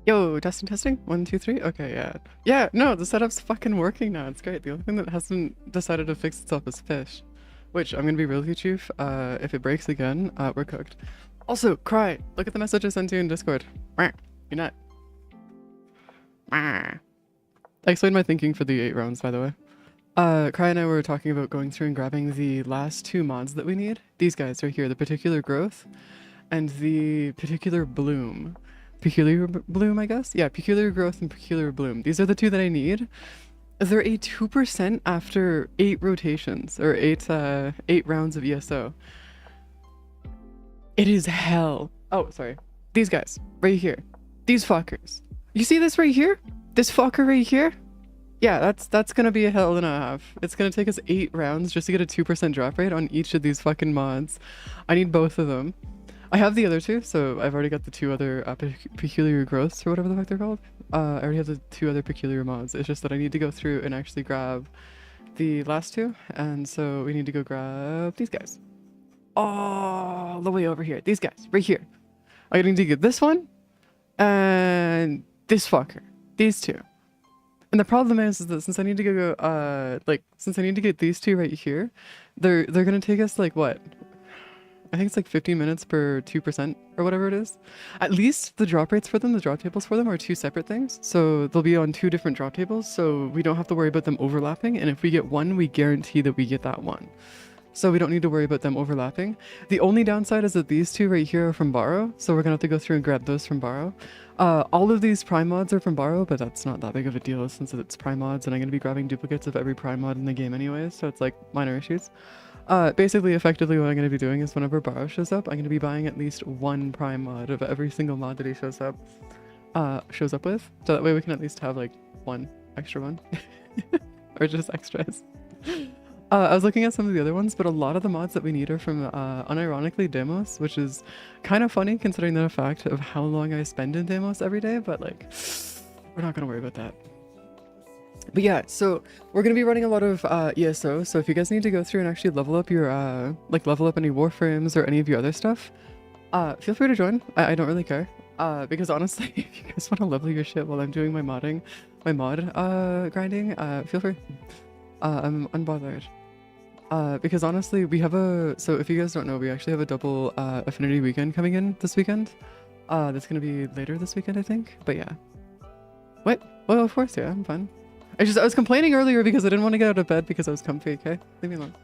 Yo, testing. 1, 2, 3. Okay, yeah. Yeah, no, the setup's fucking working now. It's great. The only thing that hasn't decided to fix itself is fish. Which, I'm gonna be real with you, Chief. If it breaks again, we're cooked. Also, Cry, look at the message I sent you in Discord. You're not. I explained my thinking for the 8 rounds, by the way. Cry and I were talking about going through and grabbing the last 2 mods that we need. These guys right here, the particular growth and the particular bloom. Peculiar bloom, I guess? Yeah, peculiar growth and peculiar bloom. These are the 2 that I need. They're a 2% after 8 rotations, or 8 rounds of ESO. It is hell. Oh, sorry. These guys, right here. These fuckers. You see this right here? This fucker right here? Yeah, that's gonna be a hell and a half. It's gonna take us 8 rounds just to get a 2% drop rate on each of these fucking mods. I need both of them. I have the other 2, so I've already got the 2 other peculiar growths, or whatever the fuck they're called. I already have the 2 other peculiar mods. It's just that I need to go through and actually grab the last 2, and so we need to go grab these guys. All the way over here. These guys, right here. I need to get this one, and this fucker. These 2. And the problem is that since I need to go, since I need to get these 2 right here, they're gonna take us, like, what? I think it's like 15 minutes per 2% or whatever it is. At least the drop rates for them, the drop tables for them are 2 separate things. So they'll be on 2 different drop tables, so we don't have to worry about them overlapping. And if we get one, we guarantee that we get that one. So we don't need to worry about them overlapping. The only downside is that these 2 right here are from Borrow, so we're gonna have to go through and grab those from Borrow. All of these Prime mods are from Borrow, but that's not that big of a deal since it's Prime mods, and I'm gonna be grabbing duplicates of every Prime mod in the game anyways, so it's like minor issues. Basically, effectively, what I'm going to be doing is whenever Borrow shows up, I'm going to be buying at least 1 Prime mod of every single mod that he shows up with. So that way we can at least have like 1 extra one. Or just extras. I was looking at some of the other ones, but a lot of the mods that we need are from unironically Demos, which is kind of funny considering the fact of how long I spend in Demos every day, but like, we're not going to worry about that. But yeah, so we're going to be running a lot of ESO, so if you guys need to go through and actually level up your, level up any warframes or any of your other stuff, feel free to join. I don't really care, because honestly, if you guys want to level your shit while I'm doing my mod grinding, feel free. I'm unbothered. Because honestly, we have so if you guys don't know, we actually have a double Affinity weekend coming in this weekend. That's going to be later this weekend, I think, but yeah. What? Well, of course, yeah, I'm fine. I was complaining earlier because I didn't want to get out of bed because I was comfy, okay? Leave me alone.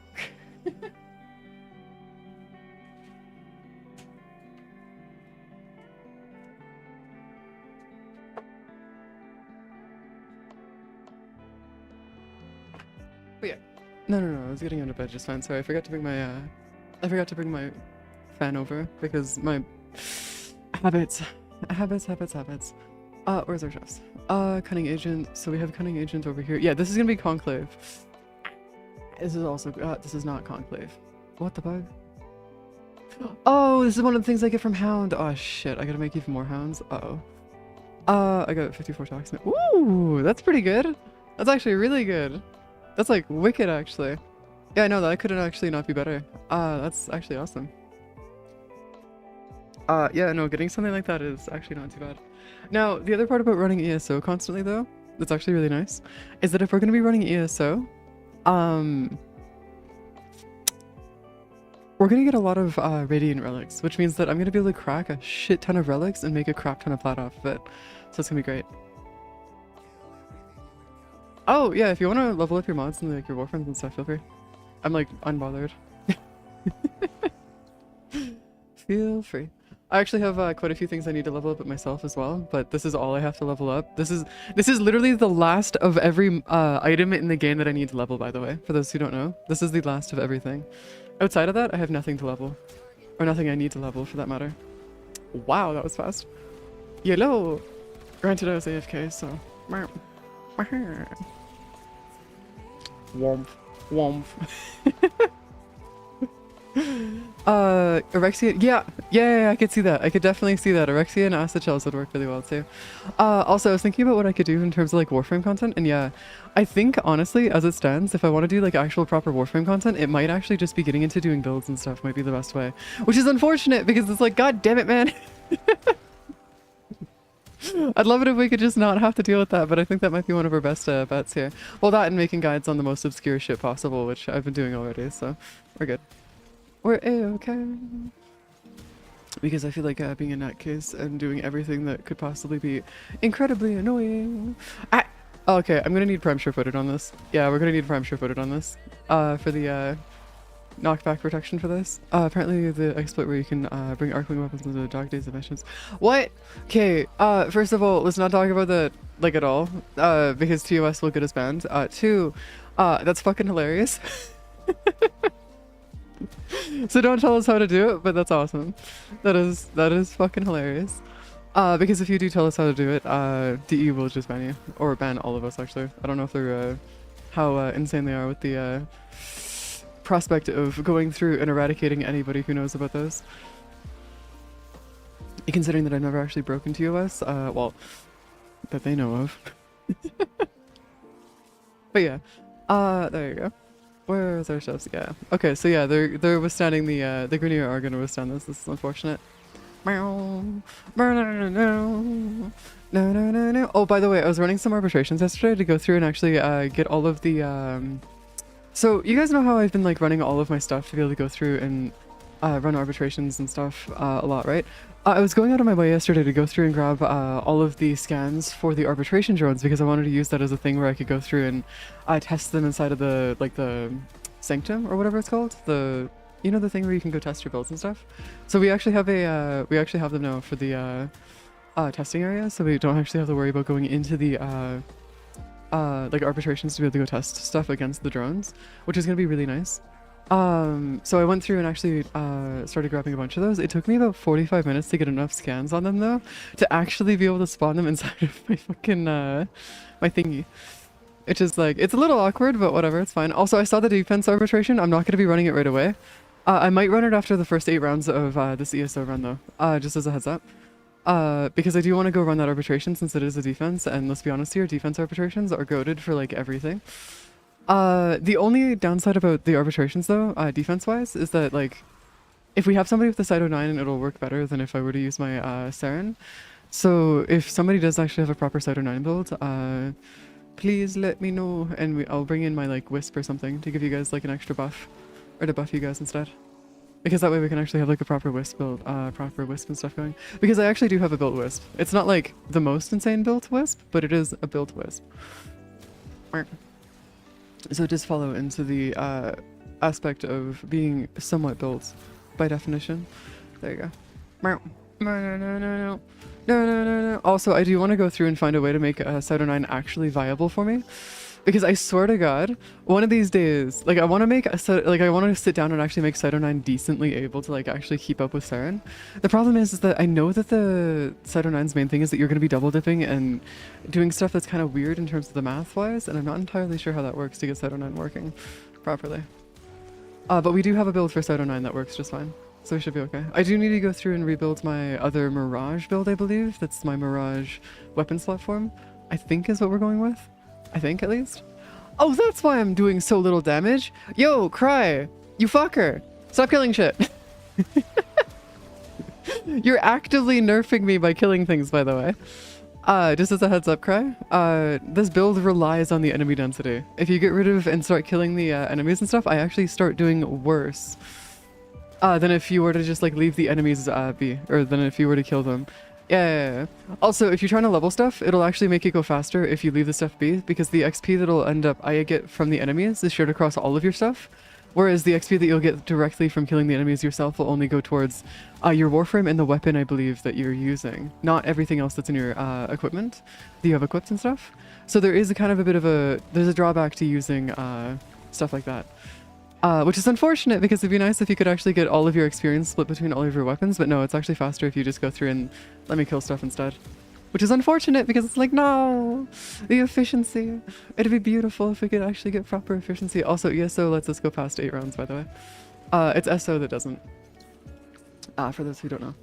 But yeah. No, I was getting out of bed just fine. Sorry, I forgot to bring my fan over because my habits. Where's our chefs? Cunning Agent. So we have Cunning Agent over here. Yeah, this is gonna be Conclave. This is also, this is not Conclave. What the bug? Oh, this is one of the things I get from Hound. Oh shit, I gotta make even more Hounds. Uh-oh. I got 54 toxin. Ooh, that's pretty good. That's actually really good. That's like wicked, actually. Yeah, I know, that couldn't actually not be better. That's actually awesome. Yeah, no, getting something like that is actually not too bad. Now, the other part about running ESO constantly, though, that's actually really nice, is that if we're going to be running ESO, we're going to get a lot of Radiant Relics, which means that I'm going to be able to crack a shit ton of relics and make a crap ton of plat off of it. So it's going to be great. Oh, yeah, if you want to level up your mods and like your warframes and stuff, feel free. I'm like unbothered. Feel free. I actually have quite a few things I need to level up at myself as well, but this is all I have to level up. This is literally the last of every item in the game that I need to level, by the way, for those who don't know. This is the last of everything. Outside of that, I have nothing to level. Or nothing I need to level, for that matter. Wow, that was fast. Yellow! Granted, I was AFK, so... Womp. Womp. Orexia, yeah, I could see that. I could definitely see that. Orexia and acid shells would work really well too. Also, I was thinking about what I could do in terms of like Warframe content, and yeah, I think honestly, as it stands, if I want to do like actual proper Warframe content, it might actually just be getting into doing builds and stuff might be the best way. Which is unfortunate because it's like, god damn it, man. I'd love it if we could just not have to deal with that, but I think that might be one of our best bets here. Well, that and making guides on the most obscure shit possible, which I've been doing already, so we're good. We're a-okay. Because I feel like being a nutcase and doing everything that could possibly be incredibly annoying. Oh, okay, I'm gonna need prime sure footed on this. Yeah, we're gonna need prime sure footed on this. For the knockback protection for this. Apparently the exploit where you can bring arcling weapons into the Dog Days of missions. What? Okay, first of all, let's not talk about that like at all. Because TOS will get us banned. Two, that's fucking hilarious. So don't tell us how to do it, but that's awesome. That is fucking hilarious. Because if you do tell us how to do it, DE will just ban you. Or ban all of us, actually. I don't know if they're, how insane they are with the prospect of going through and eradicating anybody who knows about those. Considering that I've never actually broken TOS, well, that they know of. But yeah, there you go. Where's our stuff? Yeah. Okay, so yeah, they're withstanding the Grenier are gonna withstand this. This is unfortunate. Oh, by the way, I was running some arbitrations yesterday to go through and actually get all of the so you guys know how I've been like running all of my stuff to be able to go through and run arbitrations and stuff a lot, right? I was going out of my way yesterday to go through and grab all of the scans for the arbitration drones because I wanted to use that as a thing where I could go through and test them inside of the like the sanctum or whatever it's called, the you know the thing where you can go test your builds and stuff. So we actually have a we actually have them now for the testing area, so we don't actually have to worry about going into the like arbitrations to be able to go test stuff against the drones, which is gonna be really nice. So I went through and actually started grabbing a bunch of those. It took me about 45 minutes to get enough scans on them though to actually be able to spawn them inside of my fucking my thingy. Which is like, it's a little awkward, but whatever, it's fine. Also, I saw the defense arbitration. I'm not going to be running it right away. I might run it after the first 8 rounds of this ESO run though, just as a heads up. Because I do want to go run that arbitration since it is a defense, and let's be honest here, defense arbitrations are goated for like everything. The only downside about the arbitrations though, defense-wise, is that like, if we have somebody with the Cyto 9, it'll work better than if I were to use my Saren. So if somebody does actually have a proper Cyto 9 build, please let me know, and I'll bring in my like Wisp or something to give you guys like an extra buff, or to buff you guys instead. Because that way we can actually have like a proper Wisp build, proper Wisp and stuff going. Because I actually do have a built Wisp. It's not like the most insane built Wisp, but it is a built Wisp. So it does follow into the aspect of being somewhat built by definition. There you go. No. Also, I do want to go through and find a way to make Cyto 9 actually viable for me. Because I swear to God, one of these days, like I want to make I want to sit down and actually make Cyto 9 decently able to like actually keep up with Saren. The problem is that I know that the Cyto 9's main thing is that you're going to be double dipping and doing stuff that's kind of weird in terms of the math wise, and I'm not entirely sure how that works to get Cyto 9 working properly. But we do have a build for Cyto 9 that works just fine, so we should be okay. I do need to go through and rebuild my other Mirage build, I believe. That's my Mirage weapons platform, I think is what we're going with. I think, at least. Oh, that's why I'm doing so little damage. Yo, Cry, you fucker. Stop killing shit. You're actively nerfing me by killing things, by the way. Just as a heads up, Cry, this build relies on the enemy density. If you get rid of and start killing the enemies and stuff, I actually start doing worse than if you were to just like leave the enemies be, or than if you were to kill them. Yeah. Also, if you're trying to level stuff, it'll actually make it go faster if you leave the stuff be, because the XP that'll end up I get from the enemies is shared across all of your stuff, whereas the XP that you'll get directly from killing the enemies yourself will only go towards your warframe and the weapon, I believe, that you're using, not everything else that's in your equipment that you have equipped and stuff. So there is a kind of a bit of there's a drawback to using stuff like that. Which is unfortunate, because it'd be nice if you could actually get all of your experience split between all of your weapons, but no, it's actually faster if you just go through and let me kill stuff instead. Which is unfortunate, because it's like, no! The efficiency! It'd be beautiful if we could actually get proper efficiency. Also, ESO lets us go past 8 rounds, by the way. It's SO that doesn't. For those who don't know.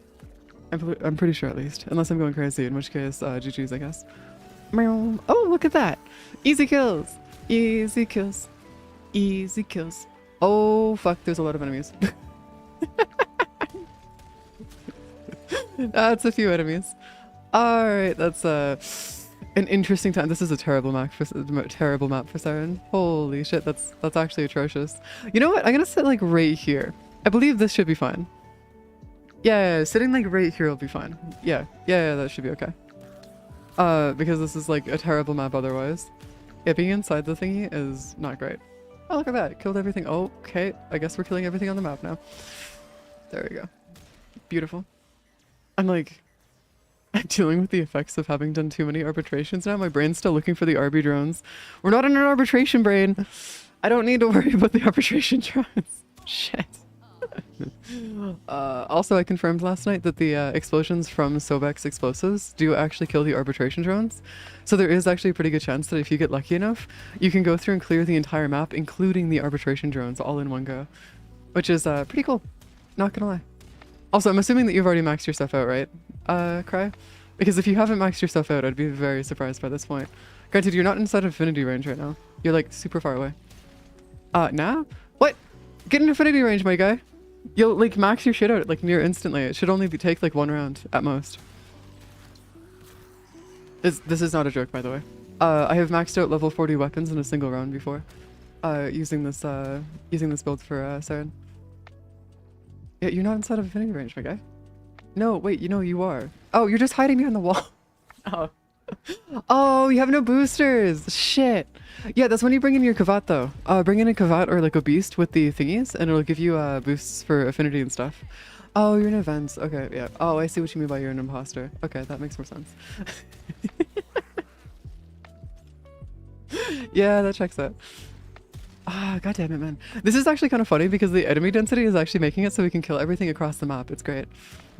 I'm pretty sure, at least. Unless I'm going crazy, in which case, GG's, I guess. Oh, look at that! Easy kills! Easy kills. Easy kills. Oh fuck, there's a lot of enemies. That's a few enemies. All right, that's an interesting time. This is a terrible map for Siren. Holy shit, that's actually atrocious. You know what? I'm gonna sit like right here. I believe this should be fine. Yeah, sitting like right here will be fine. Yeah, that should be okay. Because this is like a terrible map otherwise. Yeah, being inside the thingy is not great. Oh, look at that. Killed everything. Oh, okay. I guess we're killing everything on the map now. There we go. Beautiful. I'm dealing with the effects of having done too many arbitrations now. My brain's still looking for the RB drones. We're not in an arbitration brain. I don't need to worry about the arbitration drones. Shit. Also, I confirmed last night that the explosions from Sobek's explosives do actually kill the arbitration drones. So there is actually a pretty good chance that if you get lucky enough, you can go through and clear the entire map, including the arbitration drones, all in one go. Which is pretty cool. Not gonna lie. Also, I'm assuming that you've already maxed your stuff out, right, Cry? Because if you haven't maxed your stuff out, I'd be very surprised by this point. Granted, you're not inside affinity range right now. You're like super far away. Nah? What? Get in affinity range, my guy. You'll like max your shit out like near instantly. It should only take like 1 round at most. This is not a joke, by the way. I have maxed out level 40 weapons in a single round before. Using this build for Siren. Yeah, you're not inside of affinity range, my guy. No, wait, you know you are. Oh, you're just hiding behind the wall. Oh. Oh, you have no boosters. Shit. Yeah, that's when you bring in your Kavat though. Bring in a Kavat or like a beast with the thingies and it'll give you boosts for affinity and stuff. Oh, you're in events. Okay, yeah. Oh, I see what you mean by you're an imposter. Okay, that makes more sense. Yeah, that checks out. God damn it, man. This is actually kind of funny because the enemy density is actually making it so we can kill everything across the map. It's great.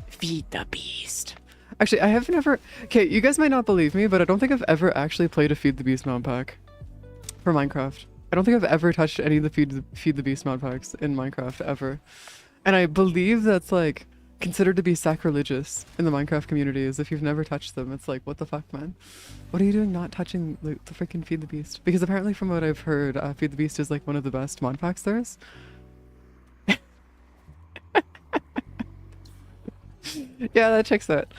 Feed the beast. Actually, I have never... Okay, you guys might not believe me, but I don't think I've ever actually played a Feed the Beast mod pack for Minecraft. I don't think I've ever touched any of the Feed the Beast mod packs in Minecraft, ever. And I believe that's, like, considered to be sacrilegious in the Minecraft community, as if you've never touched them. It's like, what the fuck, man? What are you doing not touching the freaking Feed the Beast? Because apparently from what I've heard, Feed the Beast is, like, one of the best mod packs there is. Yeah, that checks out.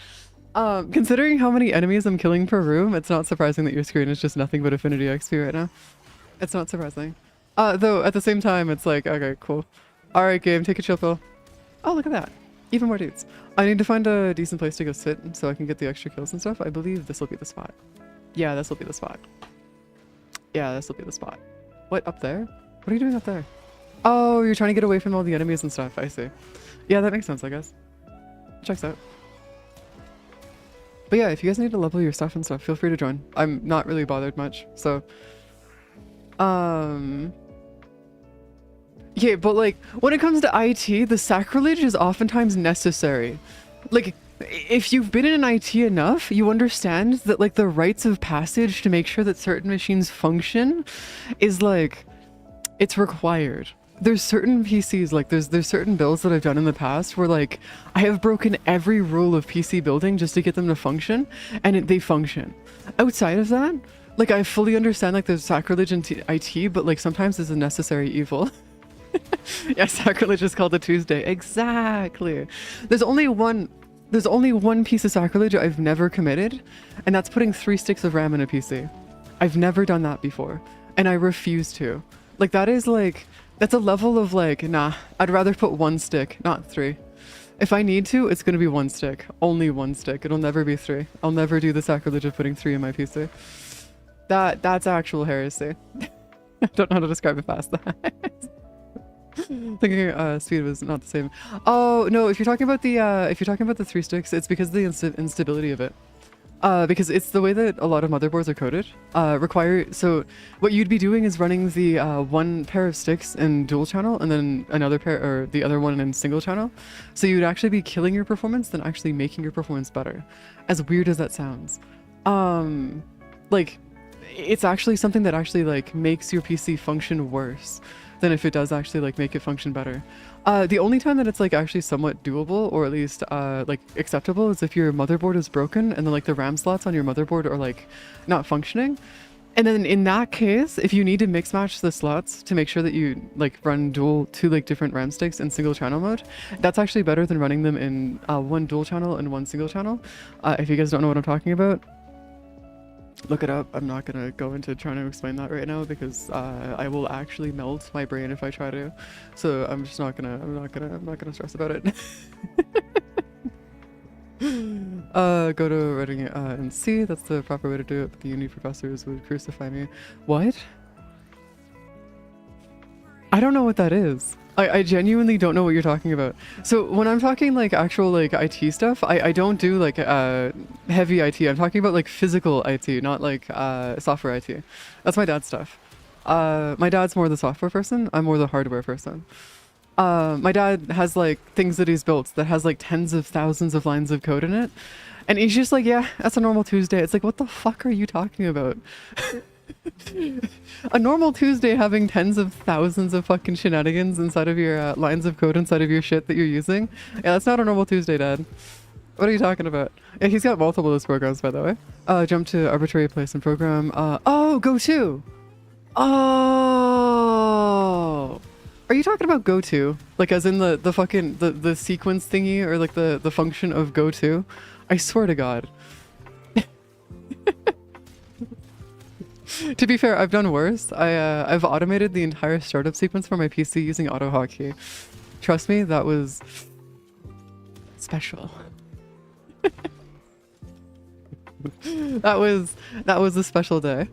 Considering how many enemies I'm killing per room, it's not surprising that your screen is just nothing but Affinity XP right now. It's not surprising. Though, at the same time, it's like, okay, cool. Alright, game, take a chill pill. Oh, look at that. Even more dudes. I need to find a decent place to go sit so I can get the extra kills and stuff. I believe this will be the spot. Yeah, this will be the spot. Yeah, this will be the spot. What, up there? What are you doing up there? Oh, you're trying to get away from all the enemies and stuff. I see. Yeah, that makes sense, I guess. Checks out. But yeah, if you guys need to level your stuff and stuff, feel free to join. I'm not really bothered much, so... Yeah, but like, when it comes to IT, the sacrilege is oftentimes necessary. Like, if you've been in an IT enough, you understand that like the rites of passage to make sure that certain machines function is like, it's required. There's certain PCs, like there's certain builds that I've done in the past where like I have broken every rule of PC building just to get them to function, and they function. Outside of that, like I fully understand like there's sacrilege in IT, but like sometimes it's a necessary evil. Yeah, sacrilege is called a Tuesday. Exactly. There's only one piece of sacrilege I've never committed, and that's putting 3 sticks of RAM in a PC. I've never done that before, and I refuse to. Like that is like, that's a level of like, nah, I'd rather put 1 stick, not 3. If I need to, it's gonna be 1 stick. Only 1 stick. It'll never be 3. I'll never do the sacrilege of putting 3 in my PC. That's actual heresy. I don't know how to describe it past that. Thinking speed was not the same. Oh no, if you're talking about the 3 sticks, it's because of the instability of it. Because it's the way that a lot of motherboards are coded. So what you'd be doing is running the 1 pair of sticks in dual channel and then another pair, or the other one in single channel. So you'd actually be killing your performance than actually making your performance better. As weird as that sounds. Like, it's actually something that actually like makes your PC function worse than if it does actually like make it function better. The only time that it's like actually somewhat doable, or at least like acceptable, is if your motherboard is broken and then like the RAM slots on your motherboard are like not functioning. And then in that case, if you need to mix match the slots to make sure that you like run dual two like different RAM sticks in single channel mode, that's actually better than running them in one dual channel and one single channel. If you guys don't know what I'm talking about, look it up. I'm not gonna go into trying to explain that right now because I will actually melt my brain if I try to. So I'm just not gonna. I'm not gonna stress about it. Go to writing and C. That's the proper way to do it. But the uni professors would crucify me. What? I don't know what that is. I genuinely don't know what you're talking about. So when I'm talking like actual like IT stuff, I don't do like heavy IT. I'm talking about like physical IT, not like software IT. That's my dad's stuff. My dad's more the software person. I'm more the hardware person. My dad has like things that he's built that has like tens of thousands of lines of code in it. And he's just like, yeah, that's a normal Tuesday. It's like, what the fuck are you talking about? A normal Tuesday having tens of thousands of fucking shenanigans inside of your lines of code inside of your shit that you're using. Yeah, that's not a normal Tuesday, Dad. What are you talking about? Yeah, he's got multiple of those programs, by the way. Jump to arbitrary place and program. Oh, go to. Oh. Are you talking about go to? Like as in the fucking, the sequence thingy or like the function of go to? I swear to God. To be fair, I've done worse. I've automated the entire startup sequence for my PC using AutoHotkey. Trust me, that was special. that was a special day.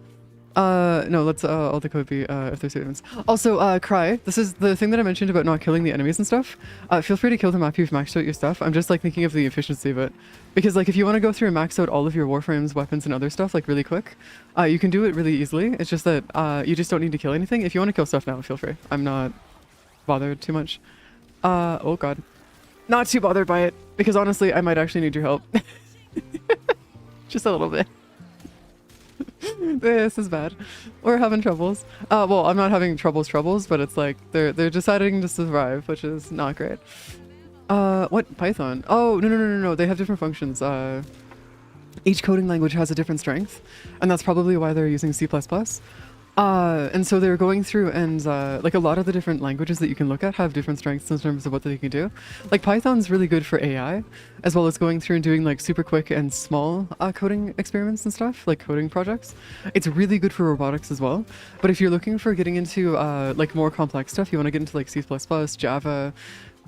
No, let's all the code be if there's statements. Also, cry. This is the thing that I mentioned about not killing the enemies and stuff. Feel free to kill them after you've maxed out your stuff. I'm just like thinking of the efficiency of it. Because like if you want to go through and max out all of your warframes, weapons, and other stuff like really quick, you can do it really easily. It's just that you just don't need to kill anything. If you want to kill stuff now, feel free. I'm not bothered too much. Oh god. Not too bothered by it. Because honestly, I might actually need your help. Just a little bit. This is bad. We're having troubles. Well, I'm not having troubles, but it's like they're deciding to survive, which is not great. What Python? Oh, no. They have different functions. Each coding language has a different strength, and that's probably why they're using C++. And so they're going through and like a lot of the different languages that you can look at have different strengths in terms of what they can do. Like Python's really good for AI, as well as going through and doing like super quick and small coding experiments and stuff, like coding projects. It's really good for robotics as well. But if you're looking for getting into like more complex stuff, you want to get into like C++, Java,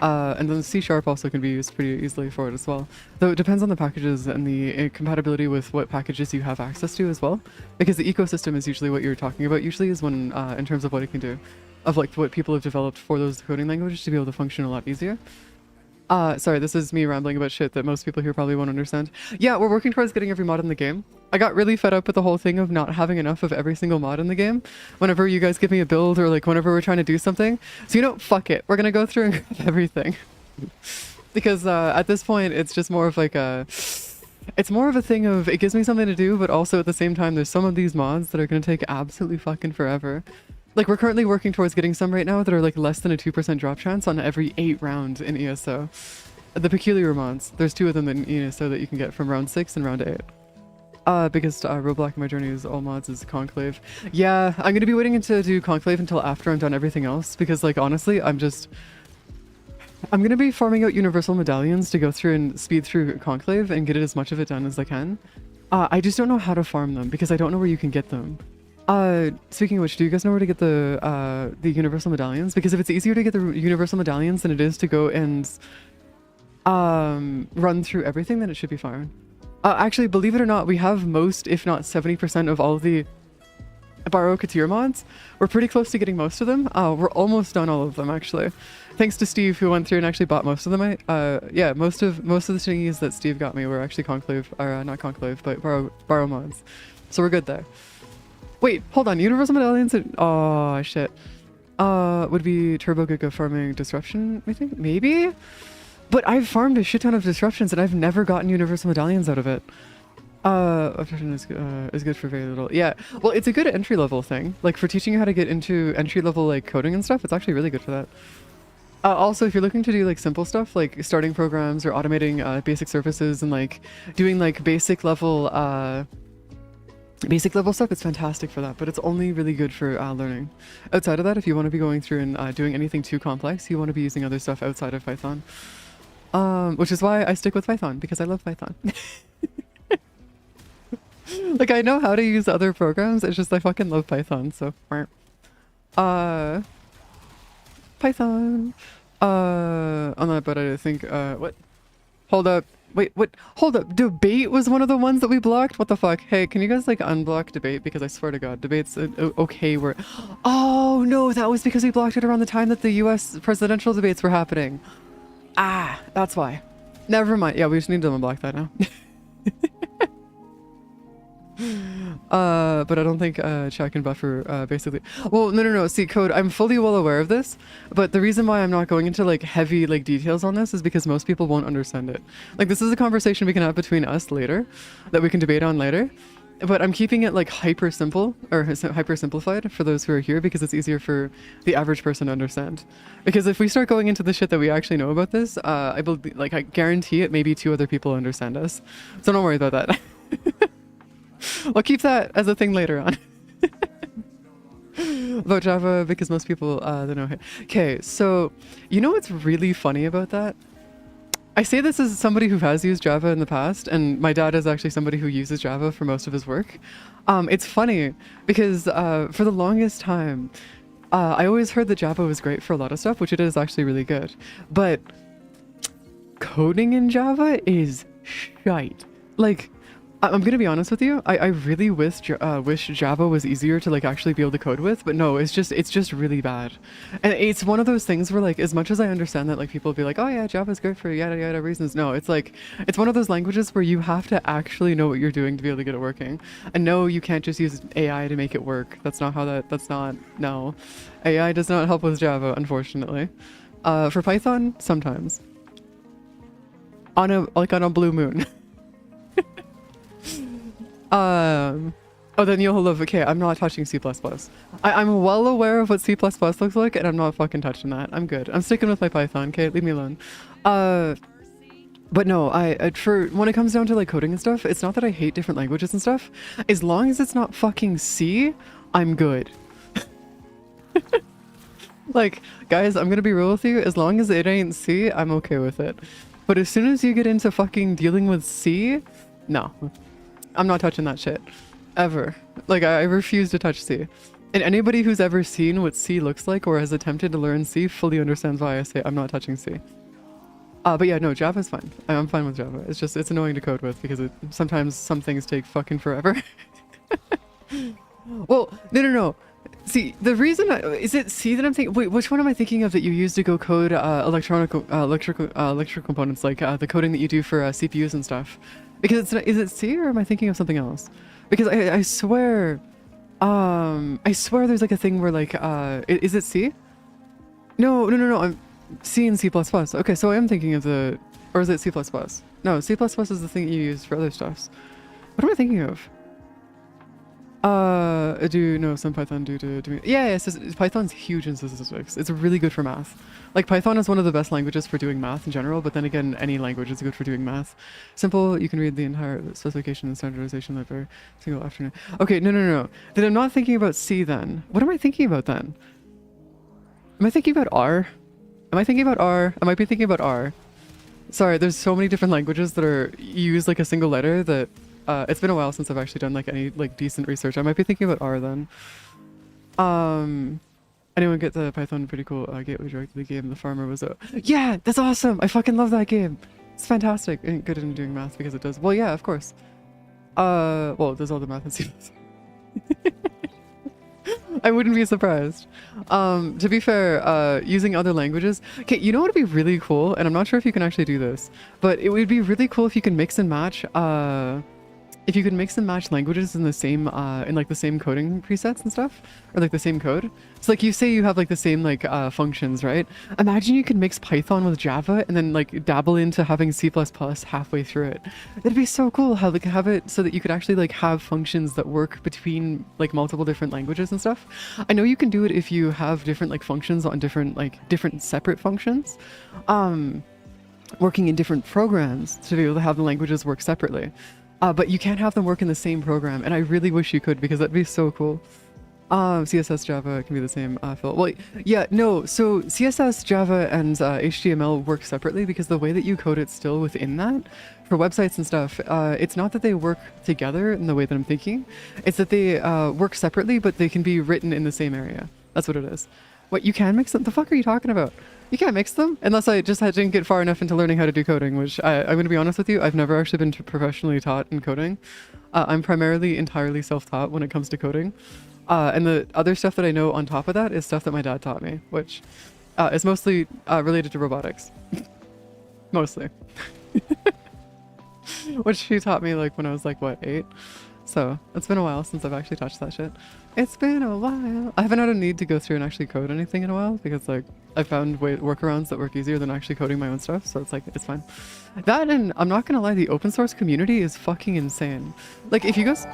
and then C# also can be used pretty easily for it as well. Though it depends on the packages and the compatibility with what packages you have access to as well. Because the ecosystem is usually what you're talking about usually is when, in terms of what it can do. Of like what people have developed for those coding languages to be able to function a lot easier. Sorry, this is me rambling about shit that most people here probably won't understand. Yeah, we're working towards getting every mod in the game. I got really fed up with the whole thing of not having enough of every single mod in the game whenever you guys give me a build or like whenever we're trying to do something. So you know, fuck it. We're gonna go through and grab everything. Because at this point, it's just more of like a... It's more of a thing of it gives me something to do, but also at the same time, there's some of these mods that are gonna take absolutely fucking forever. Like we're currently working towards getting some right now that are like less than a 2% drop chance on every 8 rounds in ESO. The peculiar mods. There's 2 of them in ESO that you can get from round 6 and round 8. Biggest roadblock in my journey is all mods is Conclave. Yeah, I'm gonna be waiting to do Conclave until after I'm done everything else because like honestly, I'm gonna be farming out universal medallions to go through and speed through Conclave and get it as much of it done as I can. I just don't know how to farm them because I don't know where you can get them. Speaking of which, do you guys know where to get the universal medallions? Because if it's easier to get the universal medallions than it is to go and run through everything, then it should be fine. Actually, believe it or not, we have most, if not 70% of all of the Baro Katir mods. We're pretty close to getting most of them. We're almost done all of them, actually. Thanks to Steve, who went through and actually bought most of them. Yeah, most of the thingies that Steve got me were actually Conclave, or not Conclave, but Baro mods. So we're good there. Wait, hold on. Universal medallions? Oh, shit. Would be Turbo Giga farming disruption, I think? Maybe? But I've farmed a shit ton of disruptions and I've never gotten universal medallions out of it. Obsession is good for very little. Yeah, well, it's a good entry level thing. Like for teaching you how to get into entry level like coding and stuff, it's actually really good for that. Also, if you're looking to do like simple stuff like starting programs or automating basic services and like doing like basic level basic level stuff, it's fantastic for that, but it's only really good for learning. Outside of that, if you want to be going through and doing anything too complex, you want to be using other stuff outside of Python. Which is why I stick with Python, because I love Python. Like, I know how to use other programs, it's just I fucking love Python, so... Python! On that, but I think, what? Hold up. Wait, what? Hold up. Debate was one of the ones that we blocked? What the fuck? Hey, can you guys, like, unblock debate? Because I swear to God, debate's okay where... Oh, no, that was because we blocked it around the time that the US presidential debates were happening. Ah, that's why. Never mind. Yeah, we just need to unblock that now. But I don't think chat can buffer basically. Well, no. See, code. I'm fully well aware of this, but the reason why I'm not going into like heavy like details on this is because most people won't understand it. Like, this is a conversation we can have between us later, that we can debate on later. But I'm keeping it like hyper simple or hyper simplified for those who are here because it's easier for the average person to understand. Because if we start going into the shit that we actually know about this, I believe, like, I guarantee it maybe 2 other people understand us. So don't worry about that. I'll keep that as a thing later on. About Java, because most people don't know. Okay, so you know what's really funny about that? I say this as somebody who has used Java in the past, and my dad is actually somebody who uses Java for most of his work. It's funny because for the longest time, I always heard that Java was great for a lot of stuff, which it is actually really good. But coding in Java is shite. Like, I'm gonna be honest with you. I really wish Java was easier to like actually be able to code with, but no, it's just really bad. And it's one of those things where, like, as much as I understand that like people will be like, oh yeah, Java's good for yada yada reasons. No, it's like, it's one of those languages where you have to actually know what you're doing to be able to get it working. And no, you can't just use AI to make it work. That's not how no. AI does not help with Java, unfortunately. For Python, sometimes. On a blue moon. Oh, then you'll love, okay, I'm not touching C++. I'm well aware of what C++ looks like, and I'm not fucking touching that. I'm good. I'm sticking with my Python, okay? Leave me alone. But no, for when it comes down to like coding and stuff, it's not that I hate different languages and stuff. As long as it's not fucking C, I'm good. Like, guys, I'm gonna be real with you. As long as it ain't C, I'm okay with it. But as soon as you get into fucking dealing with C, no. I'm not touching that shit. Ever. Like, I refuse to touch C. And anybody who's ever seen what C looks like or has attempted to learn C fully understands why I say I'm not touching C. But yeah, no, Java's fine. I'm fine with Java. It's just, it's annoying to code with because sometimes some things take fucking forever. Well, no. See, the reason is it C that I'm thinking? Wait, which one am I thinking of that you use to go code electrical components, like the coding that you do for CPUs and stuff? Because is it C or am I thinking of something else? Because I swear there's like a thing where like is it C? No. I'm C and C++. Okay, so I am thinking of or is it C++? No, C++ is the thing you use for other stuffs. What am I thinking of? Some Python yeah, Python's huge in statistics. It's really good for math. Like, Python is one of the best languages for doing math in general, but then again, any language is good for doing math. Simple, you can read the entire specification and standardization library single afternoon. Okay, no. Then I'm not thinking about C then. What am I thinking about then? Am I thinking about R? I might be thinking about R. Sorry, there's so many different languages that use like a single letter that it's been a while since I've actually done like any like decent research. I might be thinking about R then. Anyone get the Python pretty cool gateway drug to the game? The farmer was yeah, that's awesome. I fucking love that game. It's fantastic and good in doing math because it does. Well, yeah, of course. Well, it does all the math and C++. I wouldn't be surprised. To be fair, using other languages. Okay, you know what would be really cool? And I'm not sure if you can actually do this, but it would be really cool if you can mix and match languages in the same like the same coding presets and stuff, or like the same code. So like you say you have like the same like functions, right? Imagine you could mix Python with Java and then like dabble into having C++ halfway through it. That'd be so cool how like have it so that you could actually like have functions that work between like multiple different languages and stuff. I know you can do it if you have different like functions on different separate functions, working in different programs to be able to have the languages work separately. But you can't have them work in the same program, and I really wish you could because that'd be so cool. CSS Java can be the same, Phil. Well, yeah, no, so CSS Java and HTML work separately because the way that you code it still within that, for websites and stuff, it's not that they work together in the way that I'm thinking. It's that they work separately, but they can be written in the same area. That's what it is. What, you can mix them? The fuck are you talking about? You can't mix them unless I just didn't get far enough into learning how to do coding, which I'm going to be honest with you, I've never actually been professionally taught in coding. I'm primarily entirely self-taught when it comes to coding. And the other stuff that I know on top of that is stuff that my dad taught me, which is mostly related to robotics. Mostly. Which he taught me like when I was like, what, 8? So it's been a while since I've actually touched that shit. It's been a while. I haven't had a need to go through and actually code anything in a while because like I found workarounds that work easier than actually coding my own stuff. So it's like, it's fine. That, and I'm not gonna lie, the open source community is fucking insane. Like if you guys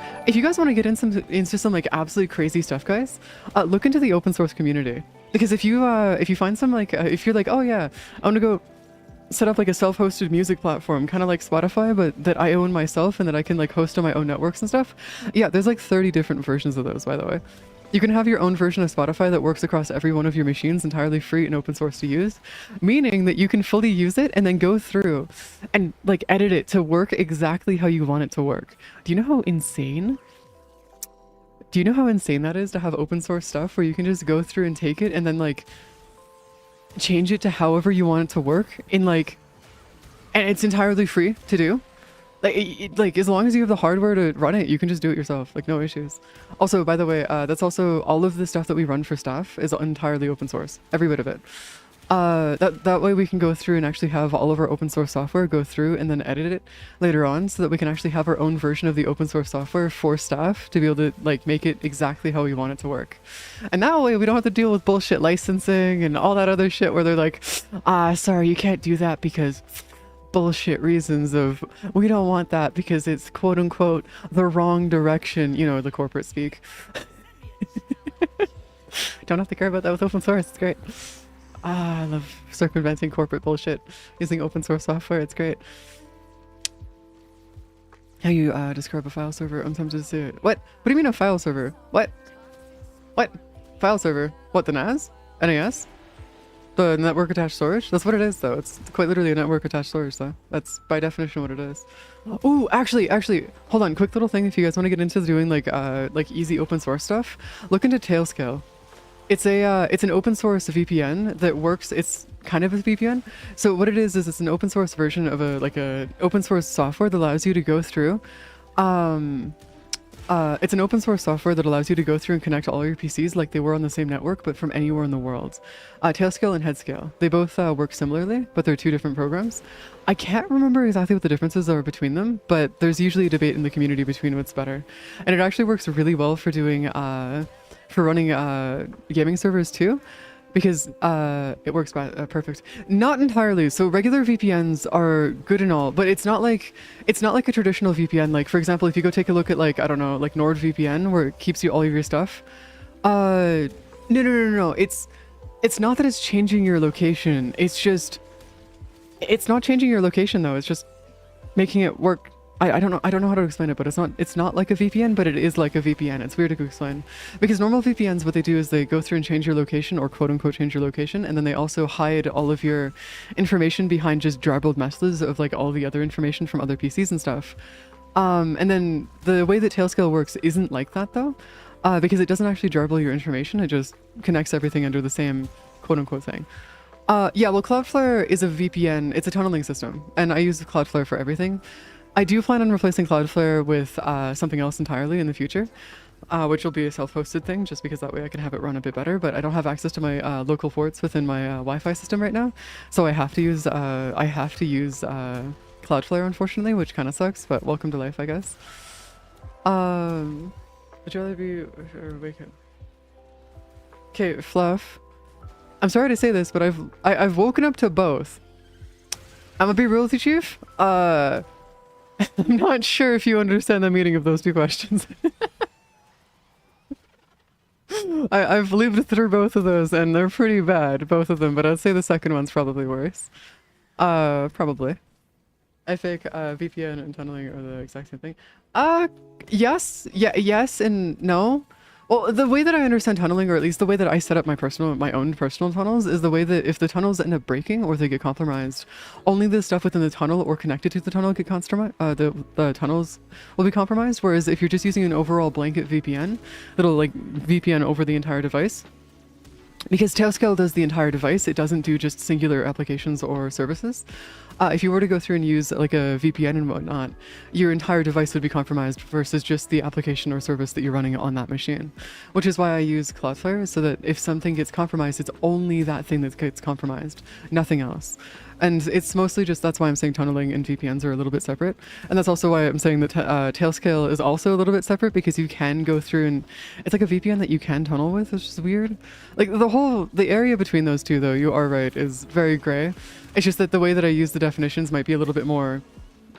want to get into some like absolutely crazy stuff, guys, look into the open source community. Because if you find some like, if you're like, oh yeah, I want to go set up like a self-hosted music platform, kind of like Spotify, but that I own myself and that I can like host on my own networks and stuff. Yeah, there's like 30 different versions of those, by the way. You can have your own version of Spotify that works across every one of your machines, entirely free and open source to use, meaning that you can fully use it and then go through and like edit it to work exactly how you want it to work. Do you know how insane? Do you know how insane that is to have open source stuff where you can just go through and take it and then like change it to however you want it to work in like, and it's entirely free to do. Like as long as you have the hardware to run it, you can just do it yourself, like no issues. Also, by the way, that's also all of the stuff that we run for staff is entirely open source, every bit of it. That way we can go through and actually have all of our open source software go through and then edit it later on so that we can actually have our own version of the open source software for staff to be able to like make it exactly how we want it to work. And that way we don't have to deal with bullshit licensing and all that other shit where they're like, sorry, you can't do that because bullshit reasons of we don't want that because it's quote unquote the wrong direction, you know, the corporate speak. Don't have to care about that with open source. It's great. I love circumventing corporate bullshit using open source software. It's great. How you describe a file server? I'm tempted to say it. What do you mean a file server? What file server? What, the NAS? The network attached storage? That's what it is though. It's quite literally a network attached storage though. That's by definition what it is. Oh, actually, hold on. Quick little thing if you guys want to get into doing like easy open source stuff, look into Tailscale. It's an open source VPN that works. It's kind of a VPN. So what it is it's an open source version of a open source software that allows you to go through. It's an open source software that allows you to go through and connect all your PCs like they were on the same network, but from anywhere in the world. Tailscale and Headscale. They both work similarly, but they're two different programs. I can't remember exactly what the differences are between them, but there's usually a debate in the community between what's better. And it actually works really well for doing for running gaming servers too, because it works perfect. Not entirely. So regular VPNs are good and all, but it's not like a traditional VPN. Like for example, if you go take a look at like, I don't know, like NordVPN where it keeps you all of your stuff. No. It's not that it's changing your location. It's not changing your location though. It's just making it work. I don't know how to explain it, but it's not like a VPN, but it is like a VPN. It's weird to explain because normal VPNs, what they do is they go through and change your location or quote unquote change your location. And then they also hide all of your information behind just garbled meshes of like all the other information from other PCs and stuff. And then the way that Tailscale works isn't like that though, because it doesn't actually garble your information. It just connects everything under the same quote unquote thing. Yeah, well, Cloudflare is a VPN. It's a tunneling system and I use Cloudflare for everything. I do plan on replacing Cloudflare with something else entirely in the future, which will be a self-hosted thing, just because that way I can have it run a bit better. But I don't have access to my local ports within my Wi-Fi system right now, so I have to use Cloudflare, unfortunately, which kind of sucks. But welcome to life, I guess. Would you rather be or wake up? Okay, Fluff. I'm sorry to say this, but I've woken up to both. I'm gonna be real with you, Chief. I'm not sure if you understand the meaning of those two questions. I've lived through both of those and they're pretty bad, both of them, but I'd say the second one's probably worse. Probably. I think VPN and tunneling are the exact same thing. Yes, yeah, yes and no. Well, the way that I understand tunneling, or at least the way that I set up my own personal tunnels, is the way that if the tunnels end up breaking or they get compromised, only the stuff within the tunnel or connected to the tunnel get compromised. The tunnels will be compromised. Whereas if you're just using an overall blanket VPN, that'll like VPN over the entire device. Because Tailscale does the entire device, it doesn't do just singular applications or services. If you were to go through and use like a VPN and whatnot, your entire device would be compromised versus just the application or service that you're running on that machine. Which is why I use Cloudflare, so that if something gets compromised, it's only that thing that gets compromised, nothing else. And it's mostly just, that's why I'm saying tunneling and VPNs are a little bit separate. And that's also why I'm saying that Tailscale is also a little bit separate, because you can go through and it's like a VPN that you can tunnel with, which is weird. Like the area between those two though, you are right, is very gray. It's just that the way that I use the definitions might be a little bit more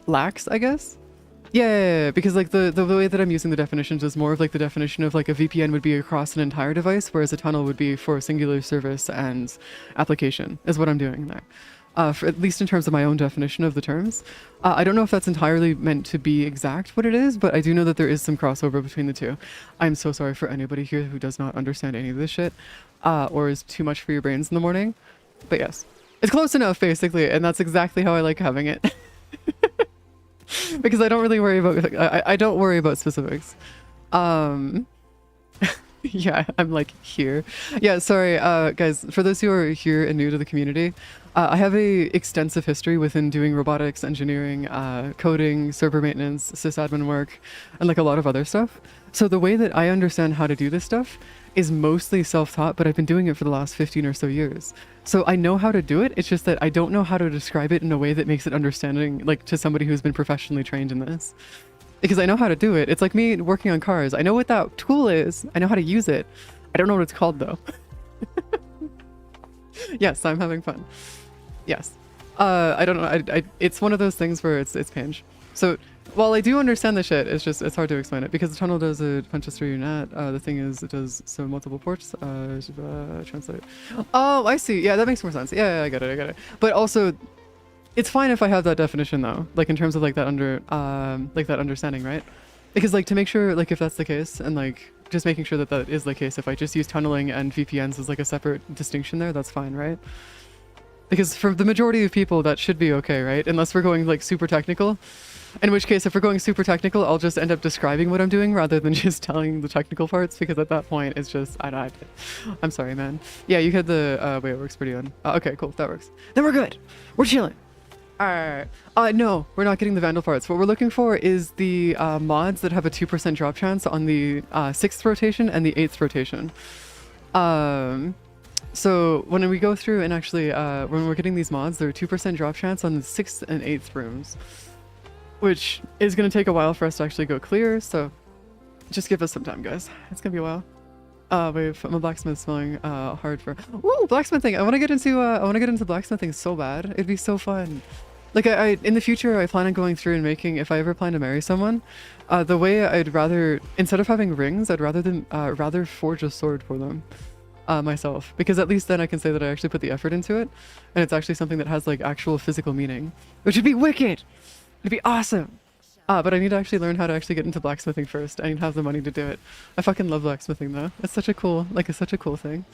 lax, I guess. Yeah, because like the way that I'm using the definitions is more of like the definition of like a VPN would be across an entire device, whereas a tunnel would be for a singular service and application, is what I'm doing there. For, at least in terms of my own definition of the terms. I don't know if that's entirely meant to be exact what it is, but I do know that there is some crossover between the two. I'm so sorry for anybody here who does not understand any of this shit, or is too much for your brains in the morning. But yes, it's close enough basically, and that's exactly how I like having it. Because I don't really worry about, I don't worry about specifics. Yeah, I'm like here. Yeah, sorry, guys, for those who are here and new to the community, I have a extensive history within doing robotics, engineering, coding, server maintenance, sysadmin work, and like a lot of other stuff. So the way that I understand how to do this stuff is mostly self-taught, but I've been doing it for the last 15 or so years. So I know how to do it, it's just that I don't know how to describe it in a way that makes it understanding, like to somebody who's been professionally trained in this. Because I know how to do it. It's like me working on cars. I know what that tool is. I know how to use it. I don't know what it's called though. Yes, I'm having fun. Yes. I don't know. It's one of those things where it's pinch. So while I do understand the shit, it's hard to explain it because the tunnel does it punches through your net. The thing is, it does so multiple ports. Translate. Oh, I see. Yeah, that makes more sense. Yeah, I got it. But also, it's fine if I have that definition though, like in terms of like that understanding, right? Because like to make sure, like if that's the case, and like just making sure that that is the case, if I just use tunneling and VPNs as like a separate distinction there, that's fine, right? Because for the majority of people, that should be okay, right? Unless we're going like super technical. In which case, if we're going super technical, I'll just end up describing what I'm doing rather than just telling the technical parts, because at that point, it's just, I'm sorry, man. Yeah, you had the, wait, it works pretty on. Okay, cool, that works. Then we're good. We're chilling. Alright. No, we're not getting the Vandal parts. What we're looking for is the mods that have a 2% drop chance on the 6th rotation and the 8th rotation. So when we go through and actually, when we're getting these mods, there are 2% drop chance on the 6th and 8th rooms, which is going to take a while for us to actually go clear, so just give us some time, guys. It's going to be a while. Wait, I'm a blacksmith smelling hard for... Ooh, blacksmithing! I want to get into blacksmithing so bad. It'd be so fun. Like, I in the future, I plan on going through and making, if I ever plan to marry someone, the way I'd rather, instead of having rings, I'd rather forge a sword for them. Myself, because at least then I can say that I actually put the effort into it, and it's actually something that has like actual physical meaning, which would be wicked. It'd be awesome. But I need to actually learn how to actually get into blacksmithing first. I need to have the money to do it. I fucking love blacksmithing though. It's such a cool, like, it's such a cool thing.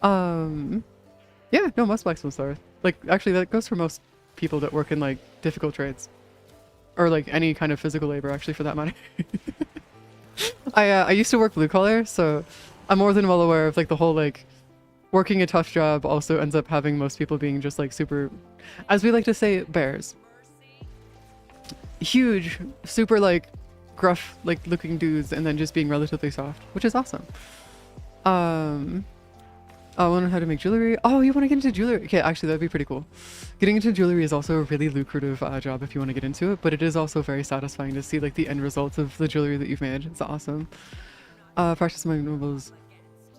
Yeah, no, most blacksmiths are. Like, actually that goes for most people that work in like difficult trades, or like any kind of physical labor, actually, for that matter. I used to work blue collar, so I'm more than well aware of like the whole like working a tough job also ends up having most people being just like super, as we like to say, bears. Huge, super like gruff like looking dudes, and then just being relatively soft, which is awesome. I want to know how to make jewelry. Oh, you want to get into jewelry? Okay, actually that'd be pretty cool. Getting into jewelry is also a really lucrative job if you want to get into it, but it is also very satisfying to see like the end results of the jewelry that you've made. It's awesome. Practice my nobles.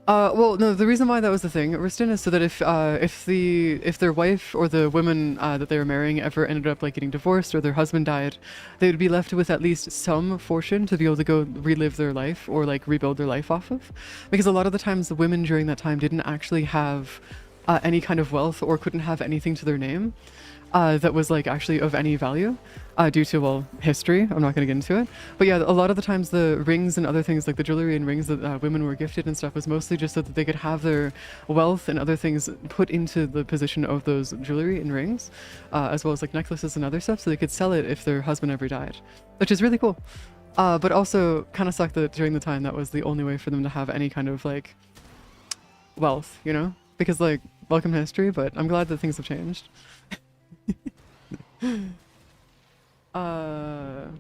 Well, no, the reason why that was the thing, Riston, is so that if their wife or the women that they were marrying ever ended up like getting divorced or their husband died, they would be left with at least some fortune to be able to go relive their life or like rebuild their life off of. Because a lot of the times the women during that time didn't actually have any kind of wealth or couldn't have anything to their name that was like actually of any value due to, well, history. I'm not going to get into it. But yeah, a lot of the times the rings and other things, like the jewelry and rings that women were gifted and stuff, was mostly just so that they could have their wealth and other things put into the position of those jewelry and rings, as well as like necklaces and other stuff, so they could sell it if their husband ever died, which is really cool. But also kind of sucked that during the time that was the only way for them to have any kind of like wealth, you know? Because like, welcome to history, but I'm glad that things have changed. Oh,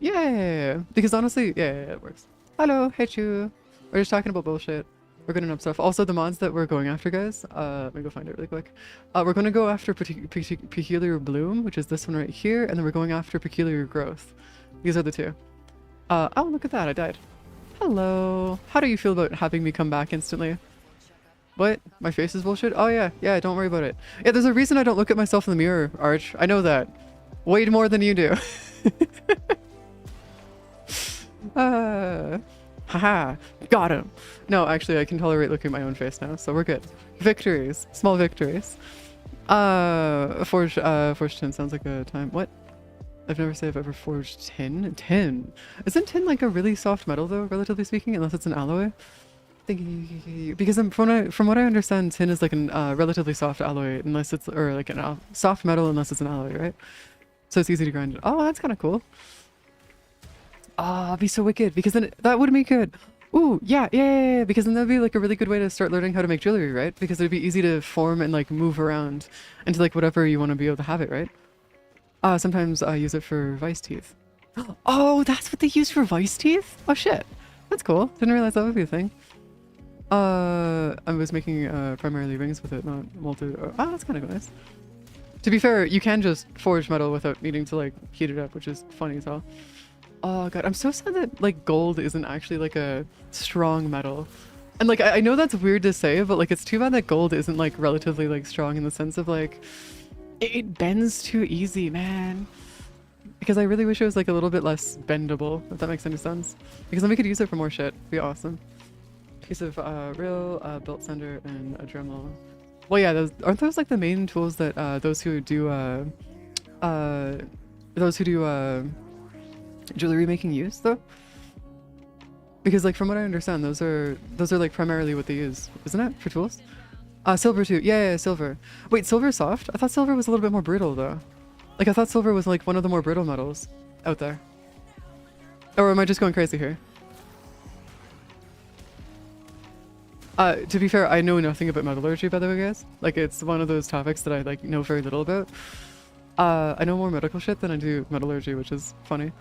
yeah. Because honestly, yeah, it works. Hello, hate you. We're just talking about bullshit. We're good enough stuff. Also, the mods that we're going after, guys, let me go find it really quick. We're going to go after Peculiar Bloom, which is this one right here, and then we're going after Peculiar Growth. These are the two. Oh, look at that, I died. Hello. How do you feel about having me come back instantly? What? My face is bullshit? Oh yeah, yeah, don't worry about it. Yeah, there's a reason I don't look at myself in the mirror, Arch. I know that. Way more than you do. Haha, got him. No, actually, I can tolerate looking at my own face now, so we're good. Victories. Small victories. Forged tin sounds like a time. What? I've never said I've ever forged tin. Tin? Isn't tin like a really soft metal though, relatively speaking, unless it's an alloy? Because from what I understand, tin is like a relatively soft alloy, unless it's, or like a soft metal unless it's an alloy, right? So it's easy to grind it. Oh, that's kind of cool. Ah, it'd be so wicked, because then that would make it. Ooh, yeah, because then that'd be like a really good way to start learning how to make jewelry, right? Because it'd be easy to form and like move around into like whatever you want to be able to have it, right? Sometimes I use it for vice teeth. Oh, that's what they use for vice teeth? Oh shit, that's cool. Didn't realize that would be a thing. I was making primarily rings with it, not molded. Oh, that's kind of nice. To be fair, you can just forge metal without needing to like heat it up, which is funny as hell. Oh god, I'm so sad that like gold isn't actually like a strong metal. And like I know that's weird to say, but like it's too bad that gold isn't like relatively like strong in the sense of like it bends too easy, man. Because I really wish it was like a little bit less bendable, if that makes any sense. Because then we could use it for more shit. It'd be awesome. Piece of rail, belt sander, and a Dremel. Well, yeah, aren't those like the main tools that those who do jewelry making use though? Because like from what I understand, those are like primarily what they use, isn't it, for tools? Silver too. Yeah, silver. Wait, silver soft? I thought silver was a little bit more brittle though. Like I thought silver was like one of the more brittle metals out there. Or am I just going crazy here? To be fair, I know nothing about metallurgy, by the way, guys. Like, it's one of those topics that I, like, know very little about. I know more medical shit than I do metallurgy, which is funny.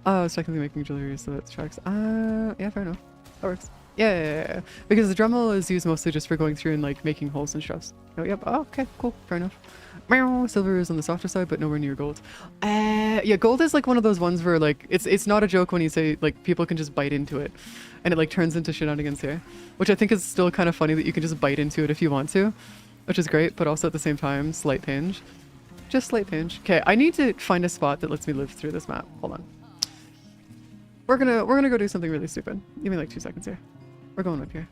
I was technically making jewelry, so that tracks. Yeah, fair enough. That works. Yeah. Because the Dremel is used mostly just for going through and, like, making holes and straps. Oh, yep. Oh, okay, cool. Fair enough. Silver is on the softer side, but nowhere near gold. Yeah, gold is, like, one of those ones where, like, it's not a joke when you say, like, people can just bite into it. And it like turns into shenanigans here, which I think is still kind of funny that you can just bite into it if you want to, which is great, but also at the same time, slight pinch. Just slight pinch. Okay, I need to find a spot that lets me live through this map. Hold on. We're gonna go do something really stupid. Give me like 2 seconds here. We're going up here.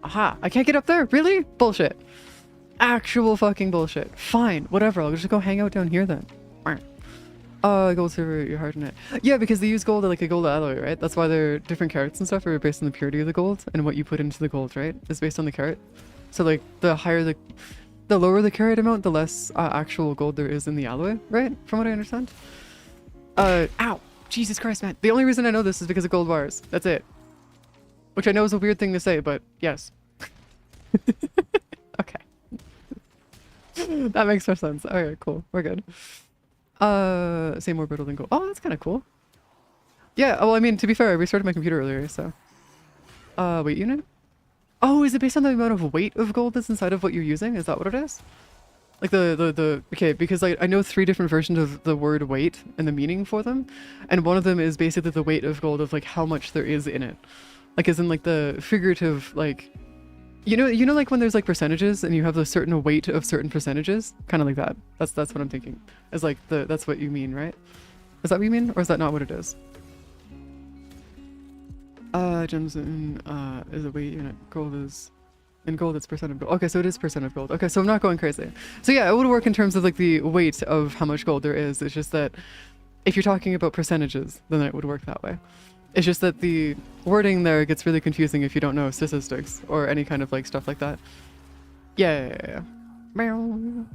Aha! I can't get up there. Really? Bullshit. Actual fucking bullshit. Fine. Whatever. I'll just go hang out down here then. Gold, silver, you harden it. Yeah, because they use gold like a gold alloy, right? That's why their different carats and stuff are based on the purity of the gold and what you put into the gold, right? Is based on the carat. So like the higher the lower the carat amount, the less actual gold there is in the alloy, right? From what I understand. Ow! Jesus Christ, man. The only reason I know this is because of gold bars. That's it. Which I know is a weird thing to say, but yes. Okay. That makes more sense. Alright, cool. We're good. Say more brittle than gold. Oh, that's kind of cool. Yeah, well, I mean, to be fair, I restarted my computer earlier, so. Weight unit? Oh, is it based on the amount of weight of gold that's inside of what you're using? Is that what it is? Like okay, because I know 3 different versions of the word weight and the meaning for them. And one of them is basically the weight of gold of like how much there is in it. Like as in like the figurative, like, you know, like when there's like percentages and you have a certain weight of certain percentages, kind of like that. That's what I'm thinking. It's like that's what you mean, right? Is that what you mean, or is that not what it is? Gems in is a weight unit. Gold is In gold, it's percent of gold. Okay, so it is percent of gold. Okay, so I'm not going crazy. So yeah, it would work in terms of like the weight of how much gold there is. It's just that if you're talking about percentages, then it would work that way. It's just that the wording there gets really confusing if you don't know statistics or any kind of like stuff like that. Yeah. Well,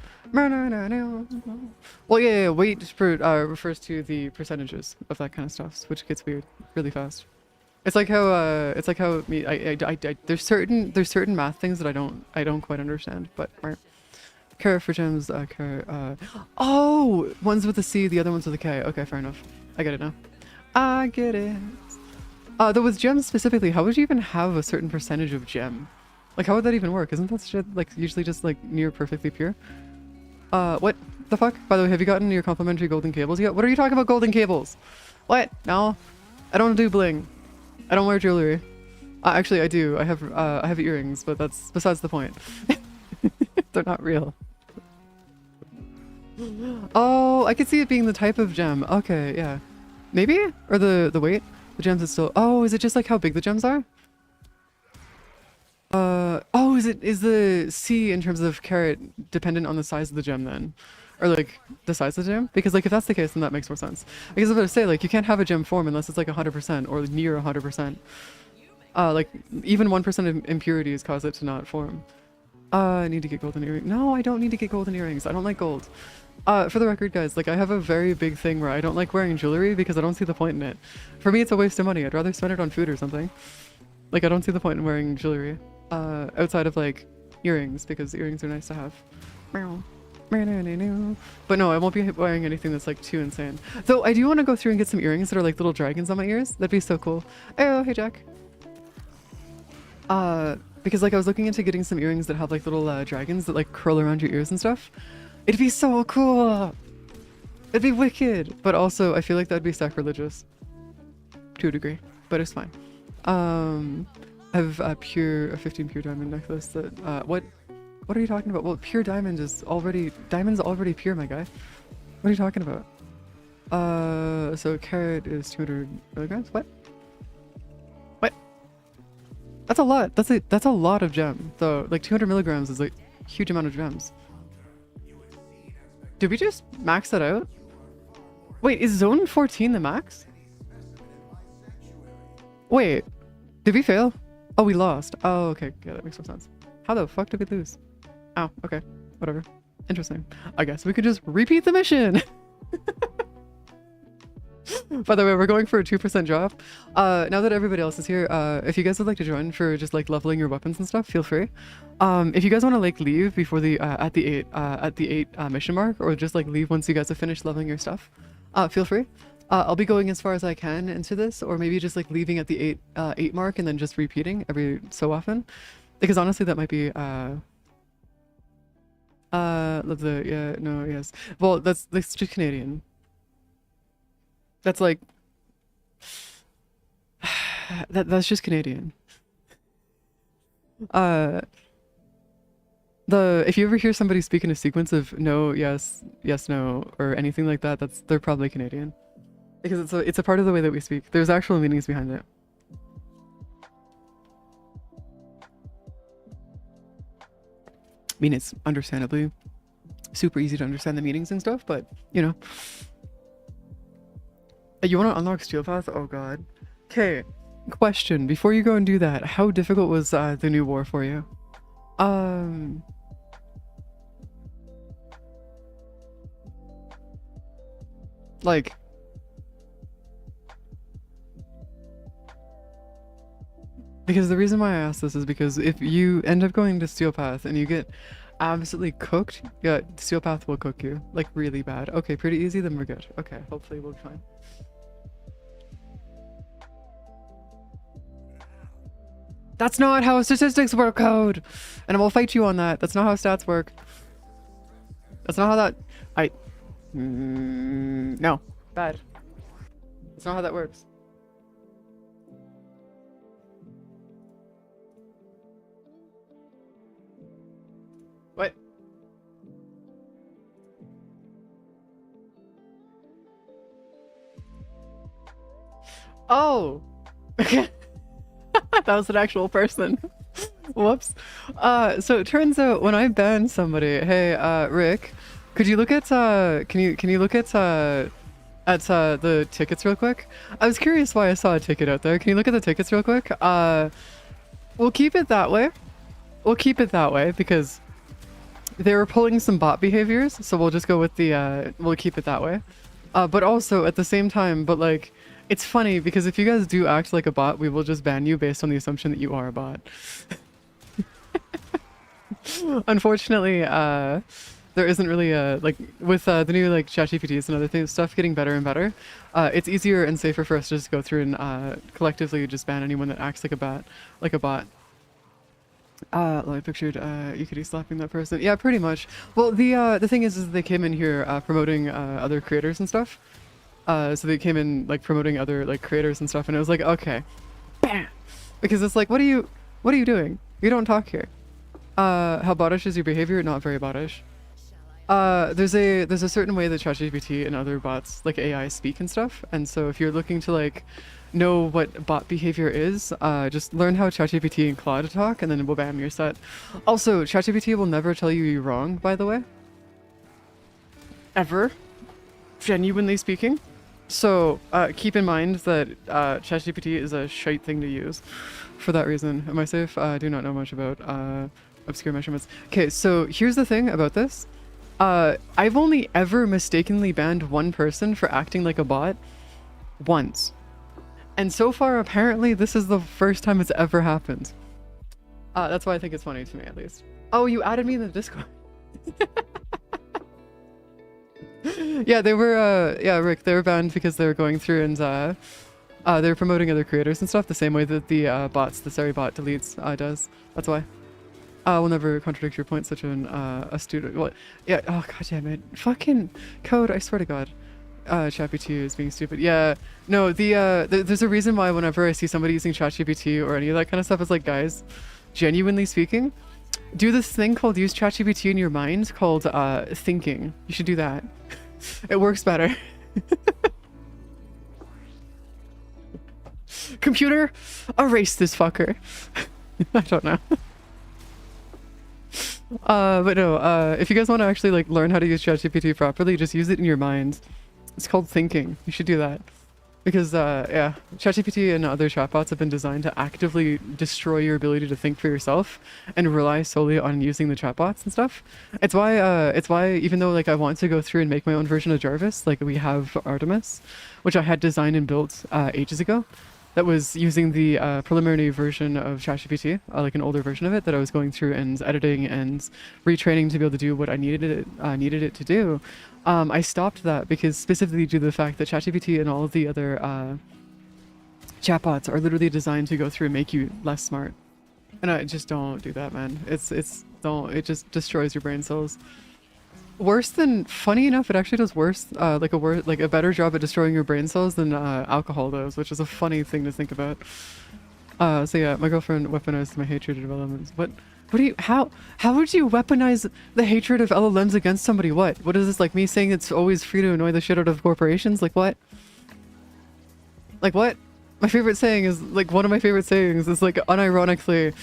yeah, weight refers to the percentages of that kind of stuff, which gets weird really fast. It's like how there's certain math things that I don't quite understand, but carat for gems, oh, one's with a C, the other one's with a K. Okay, fair enough. I get it now. I get it. Though with gems specifically, how would you even have a certain percentage of gem? Like, how would that even work? Isn't that shit like usually just like near perfectly pure? What the fuck? By the way, have you gotten your complimentary golden cables yet? What are you talking about golden cables? What? No, I don't do bling. I don't wear jewelry. Actually, I do. I have earrings, but that's besides the point. They're not real. Oh, I could see it being the type of gem. Okay, yeah. Maybe? Or the weight? The gems is still... Oh, is it just like how big the gems are? Oh, is the C in terms of carat dependent on the size of the gem then? Or like the size of the gem? Because like if that's the case, then that makes more sense. Because I was about to say, like, you can't have a gem form unless it's like 100% or near 100%. Like even 1% of impurities cause it to not form. I need to get golden earrings. No, I don't need to get golden earrings. I don't like gold. For the record, guys, like I have a very big thing where I don't like wearing jewelry because I don't see the point in it. For me, it's a waste of money. I'd rather spend it on food or something. Like I don't see the point in wearing jewelry. Outside of like earrings, because earrings are nice to have. But no, I won't be wearing anything that's like too insane. Though I do want to go through and get some earrings that are like little dragons on my ears. That'd be so cool. Oh, hey Jack. Because like I was looking into getting some earrings that have like little dragons that like curl around your ears and stuff. It'd be so cool. It'd be wicked. But also I feel like that'd be sacrilegious to a degree, but it's fine. I have a 15 pure diamond necklace that what are you talking about? Well, pure diamond is already diamond's already pure, my guy. What are you talking about? So carat is 200 milligrams. What? That's a lot. That's a lot of gem. So like 200 milligrams is like a huge amount of gems. Did we just max that out? Wait, is zone 14 the max? Wait, did we fail? Oh, we lost. Oh, okay. Yeah, that makes no sense. How the fuck did we lose? Oh, okay. Whatever. Interesting. I guess we could just repeat the mission. By the way, we're going for a 2% drop. Now that everybody else is here, if you guys would like to join for just like leveling your weapons and stuff, feel free. If you guys want to like leave before the at the 8 mission mark, or just like leave once you guys have finished leveling your stuff, feel free. I'll be going as far as I can into this, or maybe just like leaving at the 8 mark and then just repeating every so often, because honestly that might be yes. Well, that's just Canadian. That's like that's just Canadian. If you ever hear somebody speak in a sequence of no, yes, yes, no, or anything like that, they're probably Canadian. Because it's a part of the way that we speak. There's actual meanings behind it. I mean, it's understandably super easy to understand the meanings and stuff, but you know. You want to unlock Steel Path? Oh god. Okay, question. Before you go and do that, how difficult was the new war for you? Like... Because the reason why I asked this is because if you end up going to Steel Path and you get absolutely cooked, yeah, Steel Path will cook you. Like, really bad. Okay, pretty easy, then we're good. Okay, hopefully we'll be fine. That's not how statistics work, Code! And I will fight you on that. That's not how stats work. That's not how that... No. Bad. That's not how that works. What? Oh! That was an actual person. Whoops. So it turns out when I ban somebody, hey, Rick, could you look at can you look at the tickets real quick? I was curious why I saw a ticket out there. Can you look at the tickets real quick? We'll keep it that way. We'll keep it that way because they were pulling some bot behaviors, so we'll just go with the we'll keep it that way. But also at the same time, but like it's funny because if you guys do act like a bot, we will just ban you based on the assumption that you are a bot. Unfortunately, there isn't really like with the new like ChatGPTs and other things stuff getting better and better. It's easier and safer for us to just go through and collectively just ban anyone that acts like a bot. Like I pictured you could be slapping that person. Yeah, pretty much. Well, the thing is they came in here promoting other creators and stuff. So they came in like promoting other like creators and stuff, and it was like, okay, bam, because it's like, what are you doing? You don't talk here. How bottish is your behavior? Not very bottish. There's a certain way that ChatGPT and other bots like AI speak and stuff, and so if you're looking to like know what bot behavior is, just learn how ChatGPT and Claude talk, and then we'll bam, you're set. Also, ChatGPT will never tell you you're wrong, by the way. Ever. Genuinely speaking. So, keep in mind that ChatGPT is a shite thing to use for that reason. Am I safe? I do not know much about obscure measurements. Okay, so here's the thing about this. I've only ever mistakenly banned one person for acting like a bot once. And so far, apparently, this is the first time it's ever happened. That's why I think it's funny to me, at least. Oh, you added me in the Discord. Yeah, they were, yeah, Rick, they were banned because they were going through and, they were promoting other creators and stuff the same way that the, bots, the Sari bot deletes, does. That's why. We'll never contradict your point, such an, astute, what? Yeah, oh, god damn it. Fucking code, I swear to god. ChatGPT is being stupid. Yeah, no, there's a reason why whenever I see somebody using ChatGPT or any of that kind of stuff, it's like, guys, genuinely speaking, do this thing called use ChatGPT in your mind called thinking. You should do that. It works better. Computer, erase this fucker. I don't know. But no, if you guys want to actually like learn how to use ChatGPT properly, just use it in your mind. It's called thinking. You should do that. Because, yeah, ChatGPT and other chatbots have been designed to actively destroy your ability to think for yourself and rely solely on using the chatbots and stuff. It's why even though, like, I want to go through and make my own version of Jarvis, like, we have Artemis, which I had designed and built, ages ago, that was using the preliminary version of ChatGPT, like an older version of it that I was going through and editing and retraining to be able to do what I needed it to do. I stopped that because specifically due to the fact that ChatGPT and all of the other chatbots are literally designed to go through and make you less smart. And I just don't do that, man. It just destroys your brain cells. Worse than, funny enough, it actually does worse, like a better job at destroying your brain cells than alcohol does, which is a funny thing to think about. So yeah, my girlfriend weaponized my hatred of LLMs. What do you, how would you weaponize the hatred of LLMs against somebody? What is this, like me saying it's always free to annoy the shit out of corporations? Like what? Like what? My favorite saying is, like, one of my favorite sayings is, like, unironically,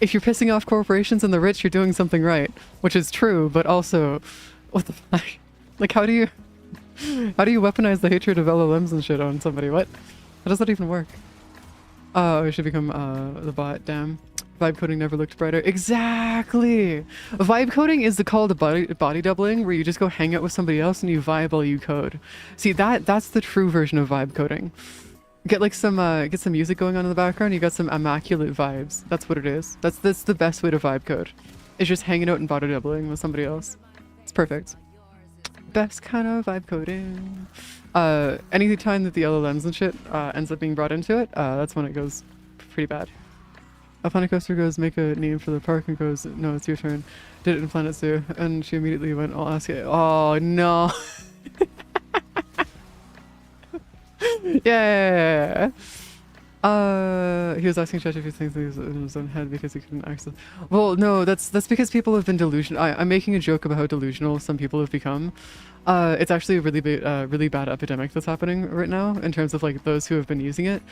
if you're pissing off corporations and the rich, you're doing something right. Which is true, but also, what the fuck? Like, how do you weaponize the hatred of LLMs and shit on somebody? What? How does that even work? Oh, I should become, the bot, damn. Vibe coding never looked brighter. Exactly! Vibe coding is called body doubling, where you just go hang out with somebody else and you vibe while you code. See, that's the true version of vibe coding. Get like some music going on in the background, you got some immaculate vibes. That's what it is. That's the best way to vibe code. It's just hanging out and body doubling with somebody else. It's perfect. Best kind of vibe coding. Any time that the LLMs and shit ends up being brought into it, that's when it goes pretty bad. A Planet Coaster goes, make a name for the park, and goes, no, it's your turn. Did it in Planet Zoo. And she immediately went, I'll ask it. Oh, no. Yeah. He was asking ChatGPT things in his own head because he couldn't access. Well, no, that's because people have been delusional. I'm making a joke about how delusional some people have become. It's actually a really bad epidemic that's happening right now in terms of like those who have been using it,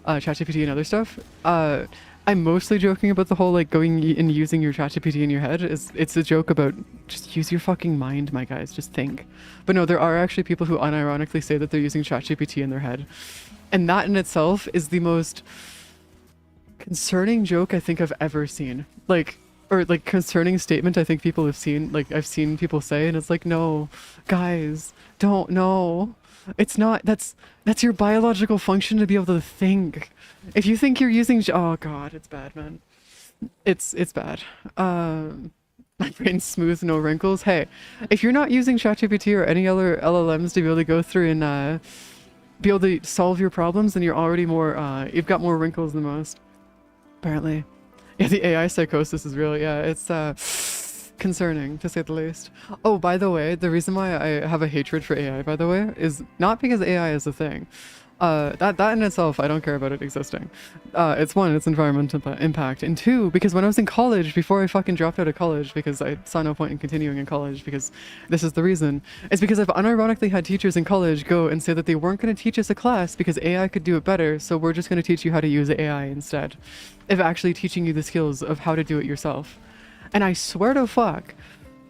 ChatGPT and other stuff. I'm mostly joking about the whole like going and using your ChatGPT in your head. It's a joke about just use your fucking mind, my guys. Just think. But no, there are actually people who unironically say that they're using ChatGPT in their head, and that in itself is the most concerning joke I think I've ever seen. Like, or like concerning statement I think people have seen. Like I've seen people say, and it's like, no, guys, don't know. It's not. That's your biological function to be able to think. If you think you're using, oh god, it's bad, man. It's bad. My brain's smooth, no wrinkles. Hey, if you're not using ChatGPT or any other LLMs to be able to go through and be able to solve your problems, then you're already more. You've got more wrinkles than most. Apparently, yeah. The AI psychosis is real. Yeah, it's concerning to say the least. Oh, by the way, the reason why I have a hatred for AI, by the way, is not because AI is a thing. That in itself, I don't care about it existing. It's one, it's environmental impact, and two, because when I was in college, before I fucking dropped out of college, because I saw no point in continuing in college, because this is the reason, it's because I've unironically had teachers in college go and say that they weren't going to teach us a class because AI could do it better, so we're just going to teach you how to use AI instead of actually teaching you the skills of how to do it yourself. And I swear to fuck,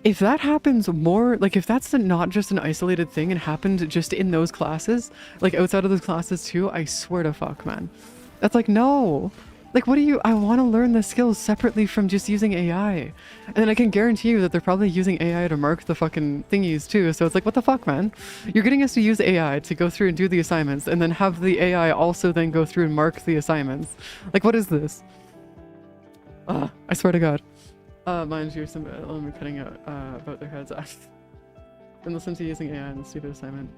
if that happens more, like if that's not just an isolated thing and happened just in those classes, like outside of those classes too, I swear to fuck, man. That's like, no. Like, what do you, I want to learn the skills separately from just using AI. And then I can guarantee you that they're probably using AI to mark the fucking thingies too. So it's like, what the fuck, man? You're getting us to use AI to go through and do the assignments and then have the AI also then go through and mark the assignments. Like, what is this? I swear to God. Mind you, some element cutting out about their heads. And listen to using AI in the stupid assignment.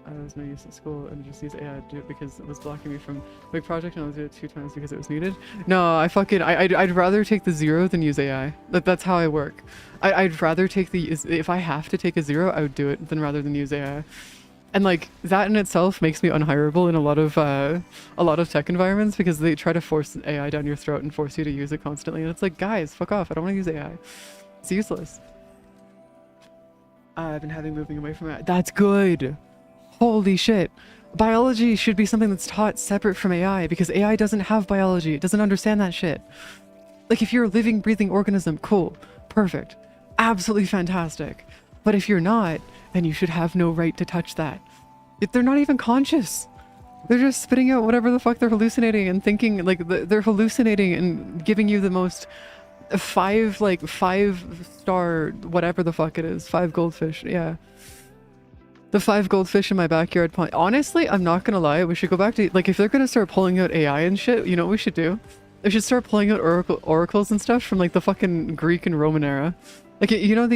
I was no use at school and just use AI to do it because it was blocking me from big project and I was doing it 2 times because it was needed. No, I'd rather take the 0 than use AI. That's how I work. I'd rather take if I have to take a 0, I would do it rather than use AI. And like that in itself makes me unhireable in a lot of tech environments because they try to force AI down your throat and force you to use it constantly. And it's like, guys, fuck off. I don't want to use AI. It's useless. I've been having moving away from it. That's good. Holy shit. Biology should be something that's taught separate from AI because AI doesn't have biology. It doesn't understand that shit. Like if you're a living, breathing organism, cool, perfect, absolutely fantastic. But if you're not, then you should have no right to touch that. They're not even conscious. They're just spitting out whatever the fuck they're hallucinating and thinking, like they're hallucinating and giving you the most 5-star whatever the fuck it is. 5 goldfish, yeah. The 5 goldfish in my backyard pond. Honestly, I'm not gonna lie, we should go back to, like, if they're gonna start pulling out AI and shit, you know what we should do? They should start pulling out oracles and stuff from like the fucking Greek and Roman era. Like, you know,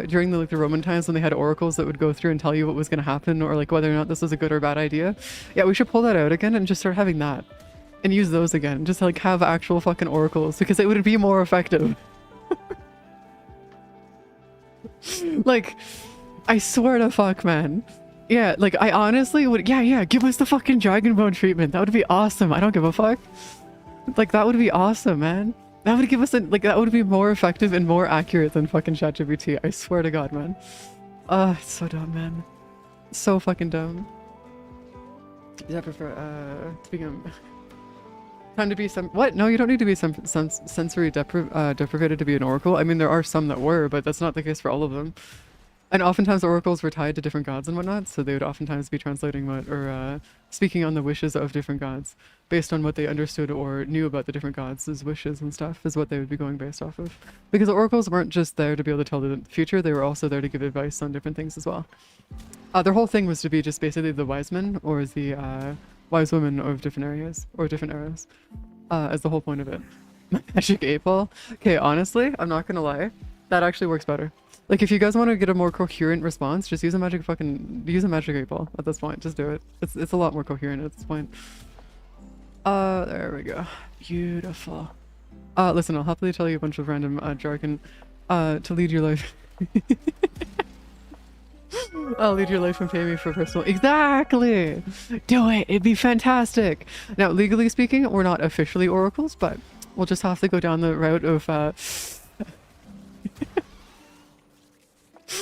during the Roman times when they had oracles that would go through and tell you what was going to happen or like whether or not this was a good or bad idea. Yeah, we should pull that out again and just start having that and use those again. Just like have actual fucking oracles because it would be more effective. Like, I swear to fuck, man. Yeah, like I honestly would, yeah, give us the fucking dragon bone treatment. That would be awesome. I don't give a fuck. Like, that would be awesome, man. That would give us that would be more effective and more accurate than fucking ChatGPT. I swear to God, man. It's so dumb, man. So fucking dumb. I prefer, to become... Time to be some... What? No, you don't need to be some sensory deprivated to be an oracle. I mean, there are some that were, but that's not the case for all of them. And oftentimes oracles were tied to different gods and whatnot, so they would oftentimes be translating speaking on the wishes of different gods, based on what they understood or knew about the different gods' wishes and stuff, is what they would be going based off of. Because the oracles weren't just there to be able to tell the future, they were also there to give advice on different things as well. Their whole thing was to be just basically the wise men, or the wise women of different areas, or different eras, as the whole point of it. Magic 8 ball? Okay, honestly, I'm not gonna lie, that actually works better. Like, if you guys want to get a more coherent response, just use a magic 8 ball at this point. Just do it. It's a lot more coherent at this point. There we go. Beautiful. Listen, I'll happily tell you a bunch of random jargon to lead your life. I'll lead your life and pay me for personal... Exactly! Do it! It'd be fantastic! Now, legally speaking, we're not officially oracles, but we'll just have to go down the route of...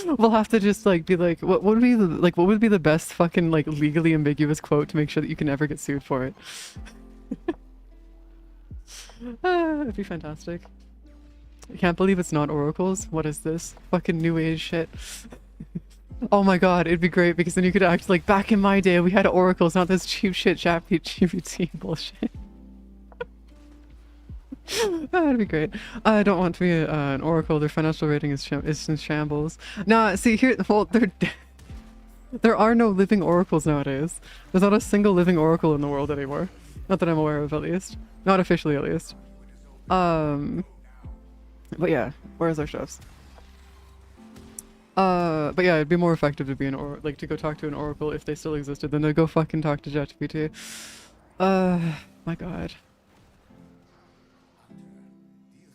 We'll have to just like be like, what would be the best fucking like legally ambiguous quote to make sure that you can never get sued for it? It'd be fantastic. I can't believe it's not oracles. What is this? Fucking new age shit. Oh my god, it'd be great because then you could act like back in my day we had oracles, not this cheap shit GPT bullshit. That'd be great. I don't want to be an oracle. Their financial rating is in shambles. Nah, see here, well, there are no living oracles nowadays. There's not a single living oracle in the world anymore. Not that I'm aware of, at least. Not officially, at least. But yeah, where's our chefs? But yeah, it'd be more effective to be to go talk to an oracle if they still existed than to go fucking talk to ChatGPT. My god.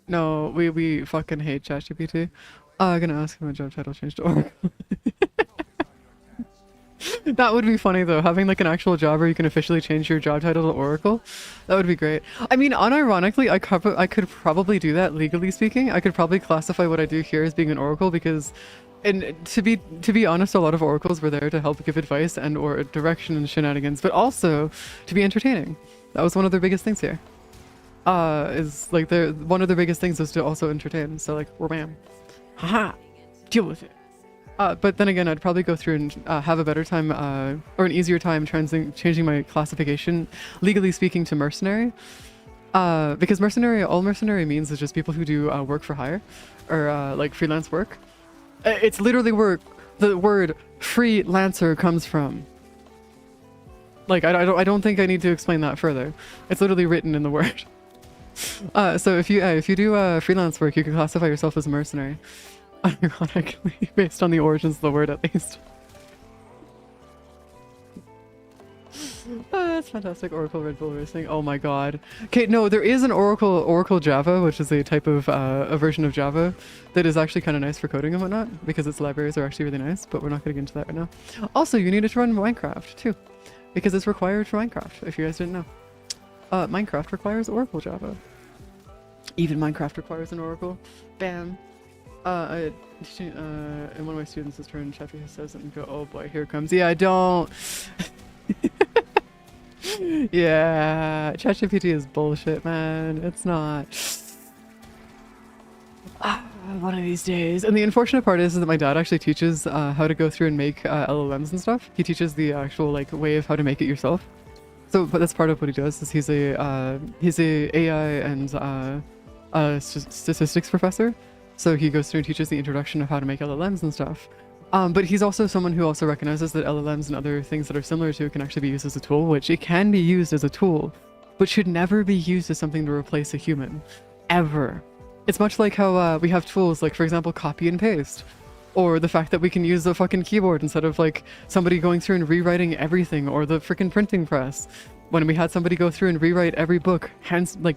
No, we fucking hate ChatGPT. I'm gonna ask him a job title change to oracle. That would be funny though, having like an actual job where you can officially change your job title to oracle. That would be great. I mean, unironically, I could probably do that legally speaking. I could probably classify what I do here as being an oracle because, and to be honest, a lot of oracles were there to help give advice and or direction and shenanigans, but also to be entertaining. That was one of their biggest things here. Is like one of their biggest things was to also entertain. So like, wham, haha, deal with it. But then again, I'd probably go through and have a better time, or an easier time changing my classification, legally speaking, to mercenary. Because all mercenary means is just people who do work for hire, or like freelance work. It's literally where the word freelancer comes from. Like I don't think I need to explain that further. It's literally written in the word. So if you do freelance work, you can classify yourself as a mercenary. Ironically, based on the origins of the word, at least. That's fantastic. Oracle Red Bull Racing. Oh my god. Okay, no, there is an Oracle Java, which is a type of a version of Java that is actually kind of nice for coding and whatnot because its libraries are actually really nice. But we're not going to get into that right now. Also, you need it to run Minecraft too, because it's required for Minecraft. If you guys didn't know, Minecraft requires Oracle Java. Even Minecraft requires an Oracle. Bam. And one of my students has turned Cheffy says it and go, oh boy, here it comes. Yeah, I don't. Yeah, ChatGPT is bullshit, man. It's not. One of these days. And the unfortunate part is that my dad actually teaches how to go through and make LLMs and stuff. He teaches the actual like way of how to make it yourself. So, but that's part of what he does. Is he's a AI and statistics professor. So he goes through and teaches the introduction of how to make LLMs and stuff. But he's also someone who also recognizes that LLMs and other things that are similar to it can actually be used as a tool, which it can be used as a tool, but should never be used as something to replace a human. Ever. It's much like how we have tools like, for example, copy and paste. Or the fact that we can use a fucking keyboard instead of like somebody going through and rewriting everything, or the freaking printing press. When we had somebody go through and rewrite every book,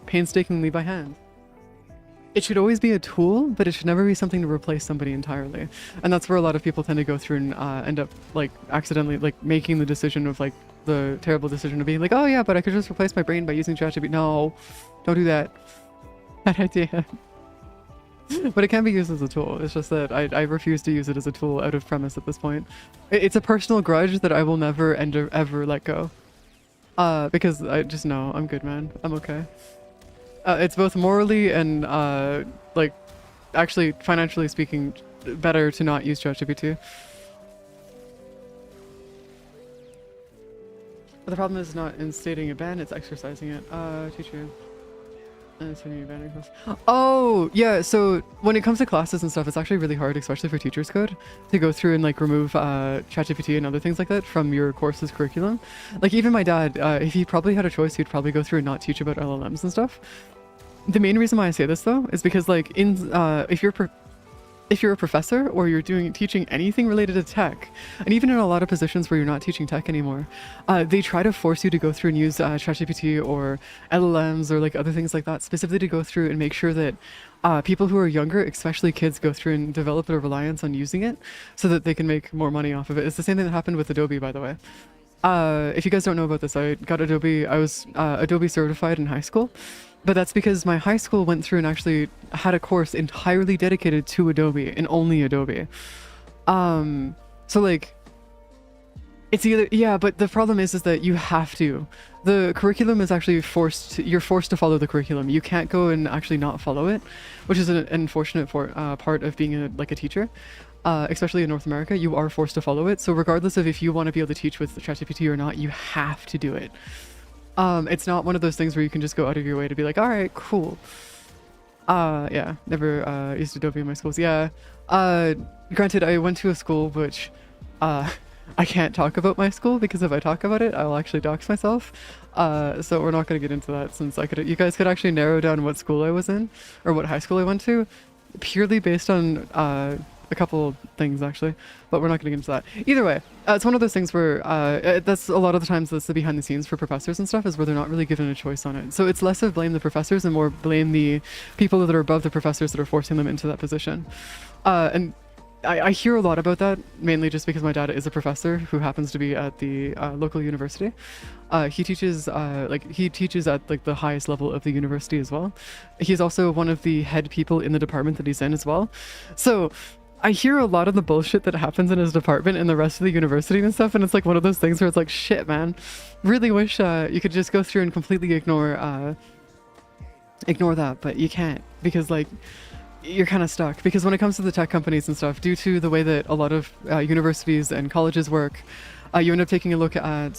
painstakingly by hand. It should always be a tool, but it should never be something to replace somebody entirely. And that's where a lot of people tend to go through and end up like accidentally like making the decision of like the terrible decision of being like, oh yeah, but I could just replace my brain by using ChatGPT. No, don't do that. Bad idea. But it can be used as a tool. It's just that I refuse to use it as a tool out of premise at this point. It's a personal grudge that I will never ever let go. Because I just know I'm good, man. I'm okay. It's both morally and like actually financially speaking better to not use ChatGPT. But the problem is not instating a ban, it's exercising it. Teacher. Oh yeah, so when it comes to classes and stuff, it's actually really hard, especially for teachers code, to go through and like remove ChatGPT and other things like that from your course's curriculum. Like even my dad, if he probably had a choice, he'd probably go through and not teach about LLMs and stuff. The main reason why I say this though is because like if you're a professor or you're teaching anything related to tech, and even in a lot of positions where you're not teaching tech anymore, they try to force you to go through and use ChatGPT or LLMs or like other things like that, specifically to go through and make sure that people who are younger, especially kids, go through and develop their reliance on using it so that they can make more money off of it. It's the same thing that happened with Adobe, by the way. If you guys don't know about this, I was Adobe certified in high school. But that's because my high school went through and actually had a course entirely dedicated to Adobe and only Adobe. So like, It's either, yeah, but the problem is that you have to. The curriculum is actually forced, you're forced to follow the curriculum. You can't go and actually not follow it, which is an unfortunate part of being like a teacher. Especially in North America, you are forced to follow it. So regardless of if you want to be able to teach with ChatGPT or not, you have to do it. It's not one of those things where you can just go out of your way to be like, all right, cool. Yeah, never used Adobe in my schools. Yeah. Granted, I went to a school which I can't talk about my school because if I talk about it, I'll actually dox myself. So we're not going to get into that since you guys could actually narrow down what school I was in or what high school I went to purely based on a couple things actually, but we're not going to get into that. Either way, it's one of those things where that's a lot of the times that's the behind the scenes for professors and stuff is where they're not really given a choice on it. So it's less of blame the professors and more blame the people that are above the professors that are forcing them into that position. And I hear a lot about that, mainly just because my dad is a professor who happens to be at the local university. He teaches at like the highest level of the university as well. He's also one of the head people in the department that he's in as well. So I hear a lot of the bullshit that happens in his department and the rest of the university and stuff, and it's like one of those things where it's like, shit, man. Really wish you could just go through and completely ignore that, but you can't because like you're kind of stuck. Because when it comes to the tech companies and stuff, due to the way that a lot of universities and colleges work, you end up taking a look at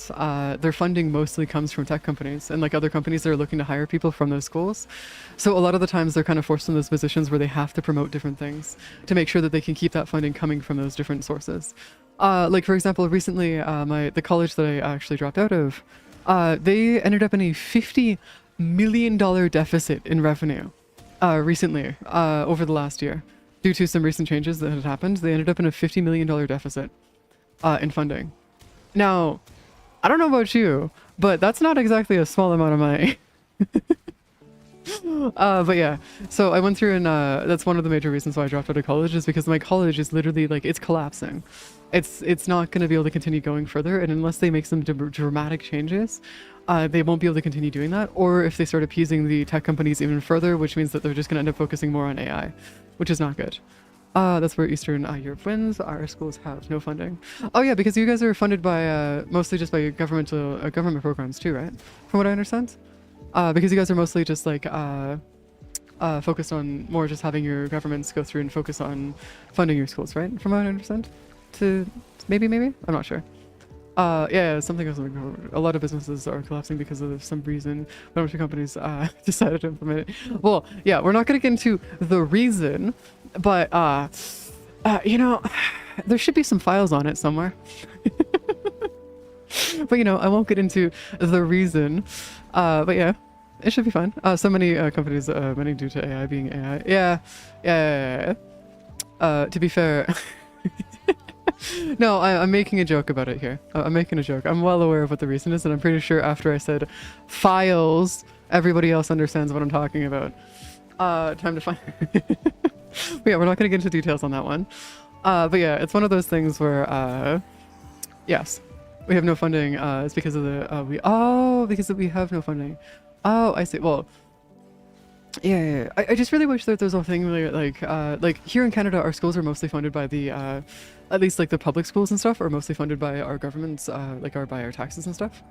their funding mostly comes from tech companies and like other companies that are looking to hire people from those schools. So a lot of the times they're kind of forced in those positions where they have to promote different things to make sure that they can keep that funding coming from those different sources. Like for example, recently the college that I actually dropped out of, they ended up in a $50 million deficit in revenue recently over the last year. Due to some recent changes that had happened, they ended up in a $50 million deficit in funding. Now, I don't know about you, but that's not exactly a small amount of money. But yeah, so I went through and that's one of the major reasons why I dropped out of college is because my college is literally like, it's collapsing. It's not going to be able to continue going further, and unless they make some dramatic changes, they won't be able to continue doing that, or if they start appeasing the tech companies even further, which means that they're just going to end up focusing more on AI, which is not good. That's where Eastern Europe wins. Our schools have no funding. Oh yeah, because you guys are funded by mostly just by government programs too, right? From what I understand. Because you guys are mostly just like focused on more just having your governments go through and focus on funding your schools, right? From what I understand. To maybe I'm not sure. Yeah, something else. A lot of businesses are collapsing because of some reason. A bunch of companies decided to implement it. Well, yeah, we're not going to get into the reason, but you know, there should be some files on it somewhere. But you know, I won't get into the reason. But yeah, it should be fine. So many companies, many due to AI being AI. Yeah. To be fair. No, I'm making a joke about it here. I'm making a joke. I'm well aware of what the reason is, and I'm pretty sure after I said files, everybody else understands what I'm talking about. Time to find... But yeah, we're not going to get into details on that one. But yeah, it's one of those things where, yes, we have no funding. It's because of the... because we have no funding. Oh, I see. Well... Yeah. I just really wish that there's a thing really like here in Canada, our schools are mostly funded by the at least like the public schools and stuff are mostly funded by our governments, by our taxes and stuff.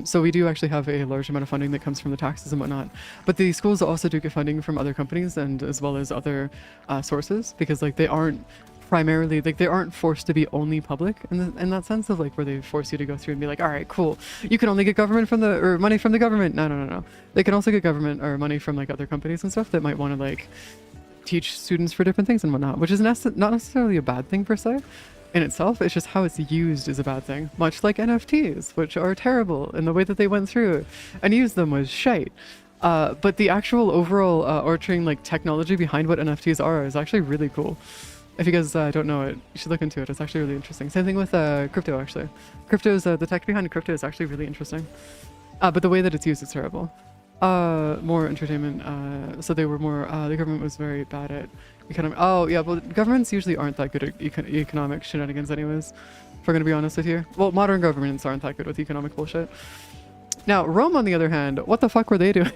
So we do actually have a large amount of funding that comes from the taxes and whatnot. But the schools also do get funding from other companies and as well as other sources, because like they aren't primarily like they aren't forced to be only public in that sense of like where they force you to go through and be like, all right, cool, you can only get government from or money from the government. No, they can also get government or money from like other companies and stuff that might want to like teach students for different things and whatnot, which is not necessarily a bad thing per se in itself. It's just how it's used is a bad thing, much like NFTs, which are terrible, and the way that they went through and used them was shite. But the actual overall orcharding like technology behind what NFTs are is actually really cool. If you guys don't know it, you should look into it. It's actually really interesting. Same thing with crypto, actually. The tech behind crypto is actually really interesting. But the way that it's used is terrible. More entertainment. So they were more, the government was very bad at economic. Oh, yeah, well, governments usually aren't that good at economic shenanigans anyways, if we're going to be honest with you. Well, modern governments aren't that good with economic bullshit. Now, Rome, on the other hand, what the fuck were they doing?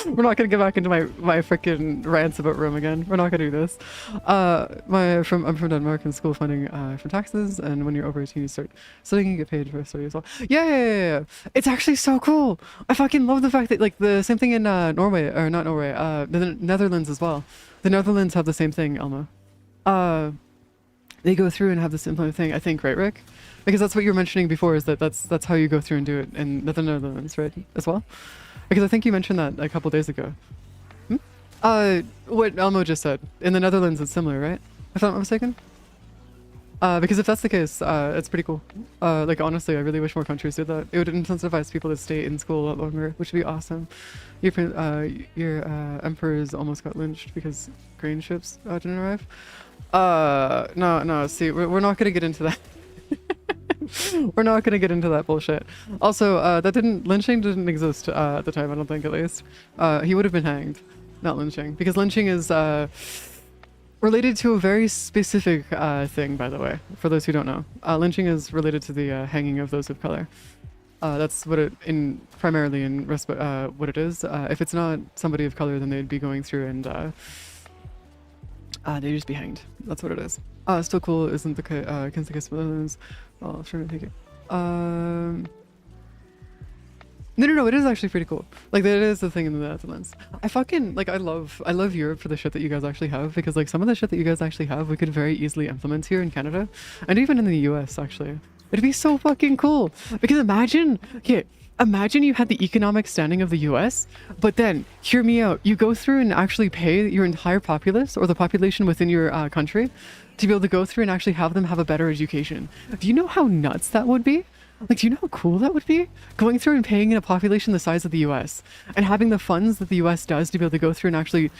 We're not gonna get back into my freaking rants about Rome again. We're not gonna do this. I'm from Denmark, and school funding for taxes, and when you're over 18 you start studying and get paid for study as well. Yeah. It's actually so cool. I fucking love the fact that like the same thing in Norway, or not Norway, the Netherlands as well. The Netherlands have the same thing, Elma. They go through and have this implement thing, I think, right, Rick? Because that's what you were mentioning before, is that's how you go through and do it in the Netherlands, right, as well? Because I think you mentioned that a couple days ago. What Elmo just said. In the Netherlands, it's similar, right? If I'm not mistaken? Because if that's the case, it's pretty cool. Like, honestly, I really wish more countries did that. It would incentivize people to stay in school a lot longer, which would be awesome. Your emperors almost got lynched because grain ships didn't arrive. No, see, we're not gonna get into that. We're not gonna get into that bullshit. Also, lynching didn't exist at the time, I don't think, at least. He would have been hanged, not lynching. Because lynching is related to a very specific thing, by the way, for those who don't know. Lynching is related to the hanging of those of color. That's what it, primarily in what it is. If it's not somebody of color, then they'd be going through and they'd just be hanged. That's what it is. Still cool, isn't the Kinsa Netherlands? Oh, sure, thank you. No, it is actually pretty cool. Like, that is the thing in the Netherlands. I fucking, like, I love Europe for the shit that you guys actually have, because, like, some of the shit that you guys actually have, we could very easily implement here in Canada, and even in the US, actually. It'd be so fucking cool. Because imagine you had the economic standing of the US, but then, hear me out, you go through and actually pay your entire populace, or the population within your country, to be able to go through and actually have them have a better education. Do you know how nuts that would be? Like, do you know how cool that would be? Going through and paying in a population the size of the US, and having the funds that the US does to be able to go through and actually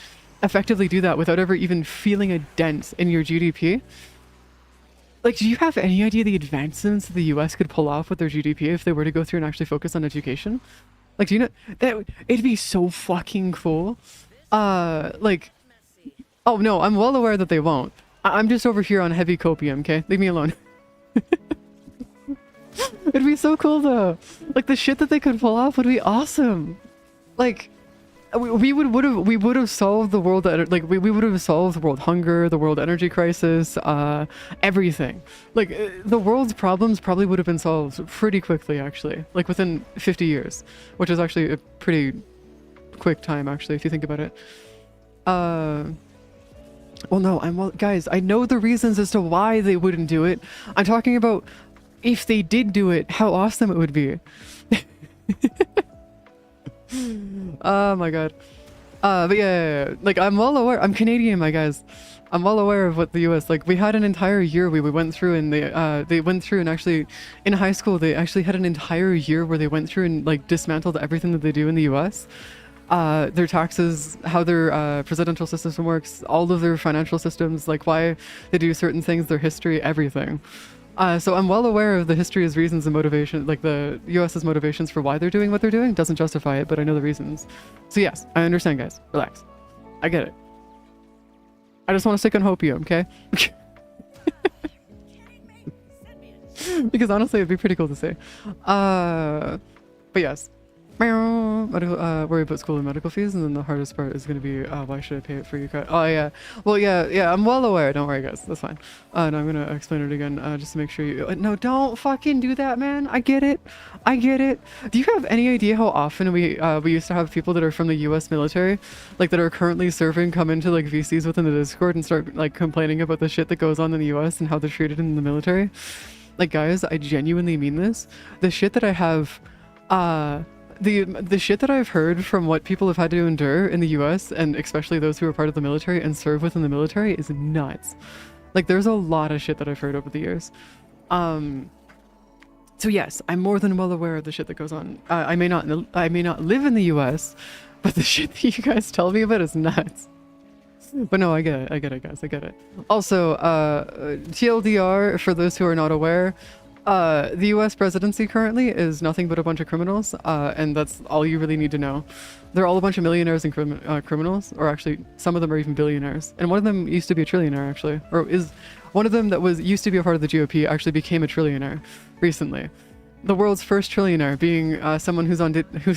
effectively do that without ever even feeling a dent in your GDP. Like, do you have any idea the advancements that the US could pull off with their GDP if they were to go through and actually focus on education? Like, do you know that it'd be so fucking cool? Like, oh no, I'm well aware that they won't. I'm just over here on heavy copium, okay? Leave me alone. It'd be so cool though. Like, the shit that they could pull off would be awesome. Like, we would have solved the world, like we would have solved the world hunger, the world energy crisis, everything. Like, the world's problems probably would have been solved pretty quickly, actually, like within 50 years, which is actually a pretty quick time, actually, if you think about it. Well, no, guys, I know the reasons as to why they wouldn't do it. I'm talking about if they did do it, how awesome it would be. Oh my god. But yeah, like, I'm well aware. I'm Canadian, my guys. I'm well aware of what the US, like, we had an entire year we went through, and they went through and actually, in high school, they actually had an entire year where they went through and, like, dismantled everything that they do in the US. Their taxes, how their presidential system works, all of their financial systems, like why they do certain things, their history, everything. So I'm well aware of the history's reasons and motivation, like the US's motivations for why they're doing what they're doing. Doesn't justify it, but I know the reasons. So yes, I understand, guys. Relax. I get it. I just want to stick on hopium, okay? Because honestly, it'd be pretty cool to say. But yes. Worry about school and medical fees, and then the hardest part is going to be why should I pay it for you? Oh yeah, well yeah, I'm well aware. Don't worry, guys, that's fine. No, I'm gonna explain it again just to make sure you. No, don't fucking do that, man. I get it. Do you have any idea how often we used to have people that are from the U.S. military, like that are currently serving, come into like VCs within the Discord and start like complaining about the shit that goes on in the U.S. and how they're treated in the military? Like, guys, I genuinely mean this. The shit that I have, the shit that I've heard from what people have had to endure in the US, and especially those who are part of the military and serve within the military, is nuts. Like, there's a lot of shit that I've heard over the years. So yes, I'm more than well aware of the shit that goes on. I may not live in the US, but the shit that you guys tell me about is nuts. But no, I get it, guys, I get it. Also, TLDR, for those who are not aware, the US presidency currently is nothing but a bunch of criminals, and that's all you really need to know. They're all a bunch of millionaires and criminals, or actually, some of them are even billionaires. And one of them used to be a trillionaire, actually. Or is one of them that used to be a part of the GOP actually became a trillionaire recently. the world's first trillionaire being someone who's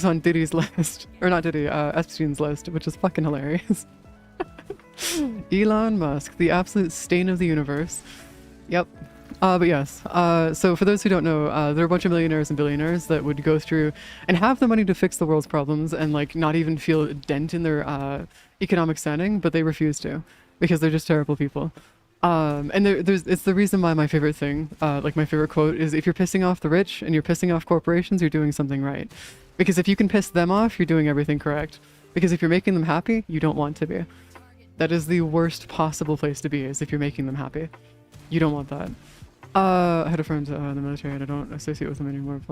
on Diddy's list, or not Diddy, Epstein's list, which is fucking hilarious. Elon Musk, the absolute stain of the universe. Yep. But yes, so for those who don't know, there are a bunch of millionaires and billionaires that would go through and have the money to fix the world's problems and like not even feel a dent in their economic standing, but they refuse to because they're just terrible people. And it's the reason why my favorite thing, like my favorite quote is, if you're pissing off the rich and you're pissing off corporations, you're doing something right. Because if you can piss them off, you're doing everything correct. Because if you're making them happy, you don't want to be. That is the worst possible place to be, is if you're making them happy. You don't want that. I had a friend in the military and I don't associate with him anymore,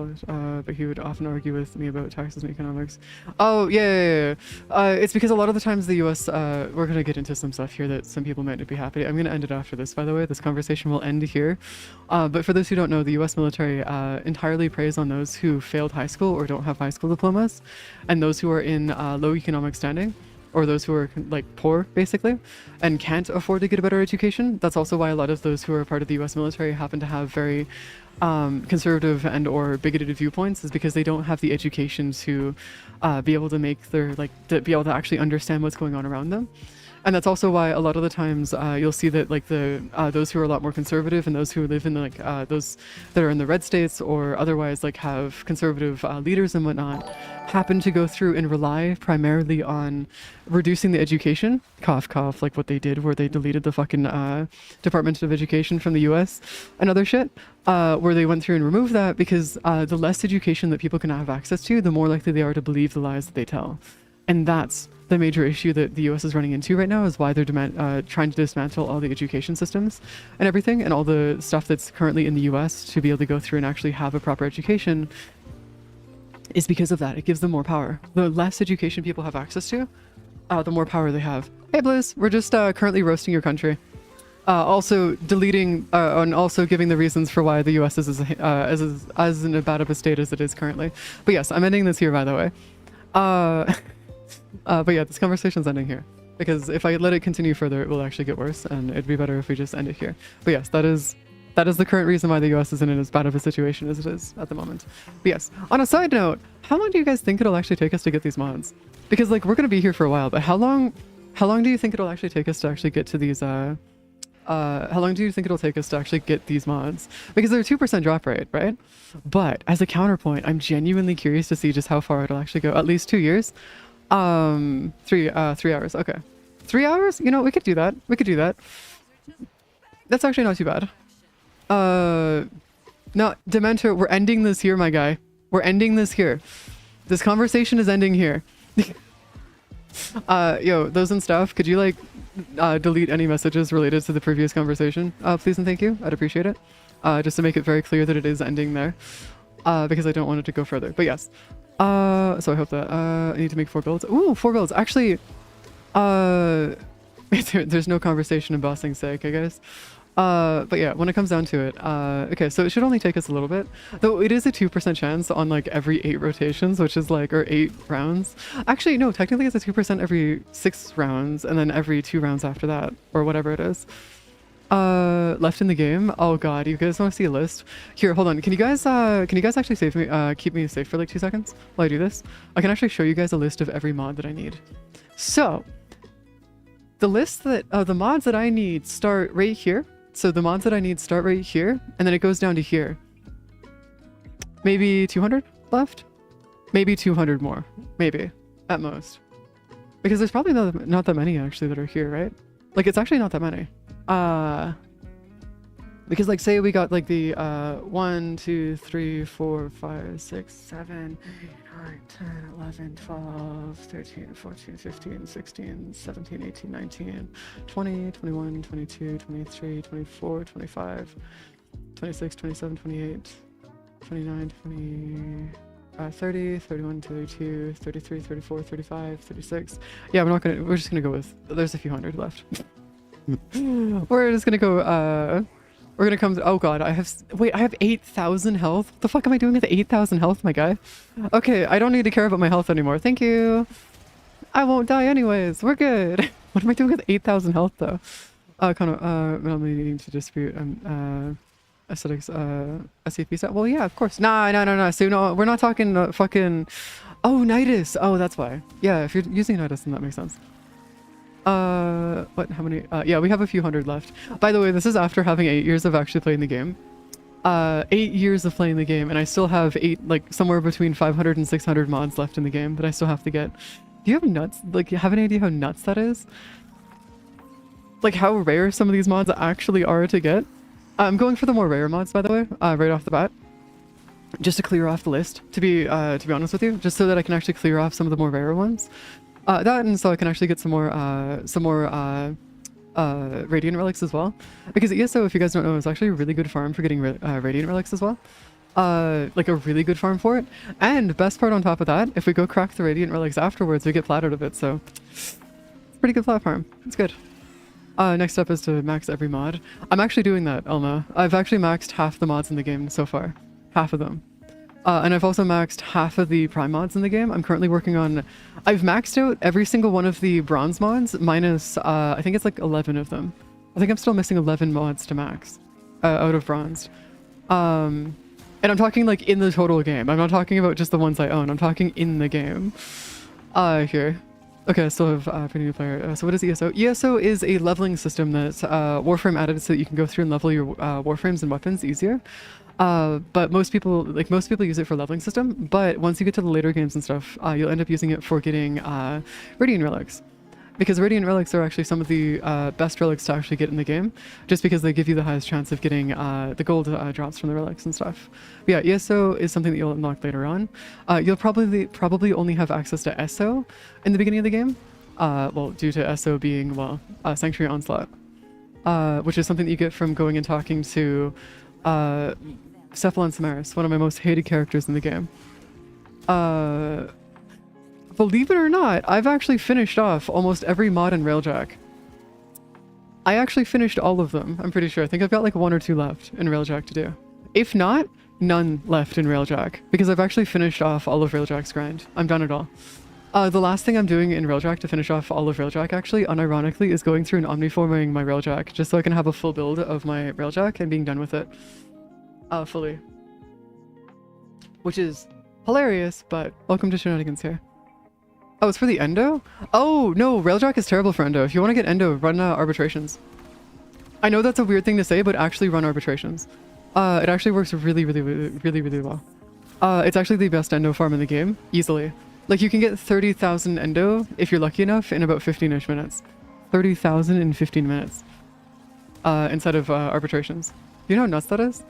but he would often argue with me about taxes and economics. Oh, yeah. It's because a lot of the times the US, we're going to get into some stuff here that some people might not be happy. I'm going to end it after this, by the way. This conversation will end here. But for those who don't know, the US military entirely preys on those who failed high school or don't have high school diplomas, and those who are in low economic standing, or those who are like poor basically and can't afford to get a better education. That's also why a lot of those who are part of the US military happen to have very conservative and or bigoted viewpoints, is because they don't have the education to be able to make their to be able to actually understand what's going on around them. And that's also why a lot of the times you'll see that like those who are a lot more conservative and those who live in those that are in the red states or otherwise like have conservative leaders and whatnot happen to go through and rely primarily on reducing the education, cough cough, like what they did where they deleted the fucking Department of Education from the US and other shit, where they went through and removed that because the less education that people can have access to, the more likely they are to believe the lies that they tell. And that's the major issue that the US is running into right now, is why they're trying to dismantle all the education systems and everything and all the stuff that's currently in the US to be able to go through and actually have a proper education, is because of that. It gives them more power. The less education people have access to, the more power they have. Hey Blizz, we're just currently roasting your country. Also deleting and also giving the reasons for why the US is as in a bad of a state as it is currently. But yes, I'm ending this here, by the way. But yeah, this conversation's ending here, because if I let it continue further, it will actually get worse, and it'd be better if we just end it here. But yes, that is the current reason why the US is in as bad of a situation as it is at the moment. But yes, on a side note, how long do you guys think it'll actually take us to get these mods? Because like we're gonna be here for a while, but how long do you think it'll actually take us to actually get to these how long do you think it'll take us to actually get these mods? Because they're a 2% drop rate, right? But as a counterpoint, I'm genuinely curious to see just how far it'll actually go. At least 2 years. 3 hours. Okay. 3 hours? You know, we could do that. That's actually not too bad. No, Dementor, we're ending this here, my guy. We're ending this here. This conversation is ending here. Yo, those and stuff, could you like delete any messages related to the previous conversation, please and thank you. I'd appreciate it, just to make it very clear that it is ending there, because I don't want it to go further. But yes, so I hope that I need to make 4 builds. Ooh, 4 builds. Actually, there's no conversation in bossing's sake, I guess. But yeah, when it comes down to it, okay, so it should only take us a little bit, though it is a 2% chance on like every 8 rotations, which is like, or 8 rounds. Actually, no, technically it's a 2% every 6 rounds, and then every 2 rounds after that, or whatever it is. Left in the game. Oh god, you guys want to see a list? Here, hold on. Can you guys actually save me, keep me safe for like 2 seconds while I do this? I can actually show you guys a list of every mod that I need. So, the list that, the mods that I need start right here. So the mods that I need start right here, and then it goes down to here. Maybe 200 left? Maybe 200 more. Maybe. At most. Because there's probably not that many actually that are here, right? Like, it's actually not that many. Because like, say we got like the 1, 2, 3, 4, 5, 6, 7, 8, 9, 10, 11, 12, 13, 14, 15, 16, 17, 18, 19, 20, 21, 22, 23, 24, 25, 26, 27, 28, 29, 20, 30, 31, 32, 33, 34, 35, 36. Yeah, we're just gonna go with, there's a few hundred left. We're just gonna go, we're gonna come to, oh god, I have 8,000 health? What the fuck am I doing with 8,000 health, my guy? Okay, I don't need to care about my health anymore. Thank you. I won't die anyways. We're good. What am I doing with 8,000 health though? Kanno, I'm needing to dispute. aesthetics, SCP set. Well, yeah, of course. Nah. So no, we're not talking fucking. Oh, Nidus. Oh, that's why. Yeah, if you're using Nidus, then that makes sense. What? How many? Yeah, we have a few hundred left. By the way, this is after having 8 years of actually playing the game. 8 years of playing the game, and I still have somewhere between 500 and 600 mods left in the game that I still have to get. Do you have nuts? Like, you have any idea how nuts that is? Like, how rare some of these mods actually are to get? I'm going for the more rare mods, by the way, right off the bat. Just to clear off the list, to be honest with you, just so that I can actually clear off some of the more rare ones. That, and so I can actually get some more Radiant Relics as well. Because ESO, if you guys don't know, is actually a really good farm for getting Radiant Relics as well. Like a really good farm for it. And best part on top of that, if we go crack the Radiant Relics afterwards, we get plat out of it, so it's a pretty good plat farm. It's good. Next up is to max every mod. I'm actually doing that, Elma. I've actually maxed half the mods in the game so far. Half of them. And I've also maxed half of the prime mods in the game. I'm currently working on... I've maxed out every single one of the bronze mods, minus, I think it's like 11 of them. I think I'm still missing 11 mods to max, out of bronze. And I'm talking like in the total game. I'm not talking about just the ones I own. I'm talking in the game. Here. Okay, I still have pretty new player. So what is ESO? ESO is a leveling system that Warframe added so that you can go through and level your Warframes and weapons easier. But most people use it for leveling system, but once you get to the later games and stuff, you'll end up using it for getting Radiant Relics. Because Radiant Relics are actually some of the best relics to actually get in the game, just because they give you the highest chance of getting the gold drops from the relics and stuff. But yeah, ESO is something that you'll unlock later on. You'll probably only have access to SO in the beginning of the game, well, due to SO being, well, Sanctuary Onslaught, which is something that you get from going and talking to Cephalon Samaris, one of my most hated characters in the game. Believe it or not, I've actually finished off almost every mod in Railjack. I actually finished all of them, I'm pretty sure. I think I've got like 1 or 2 left in Railjack to do. If not, none left in Railjack, because I've actually finished off all of Railjack's grind. I'm done it all. The last thing I'm doing in Railjack to finish off all of Railjack, actually, unironically, is going through and omniforming my Railjack, just so I can have a full build of my Railjack and being done with it. Fully. Which is hilarious, but welcome to Shenanigans here. Oh, it's for the Endo? Oh, no, Railjack is terrible for Endo. If you want to get Endo, run arbitrations. I know that's a weird thing to say, but actually run arbitrations. It actually works really well. It's actually the best Endo farm in the game, easily. Like, you can get 30,000 Endo, if you're lucky enough, in about 15-ish minutes. 30,000 in 15 minutes. Instead of arbitrations. Do you know how nuts that is?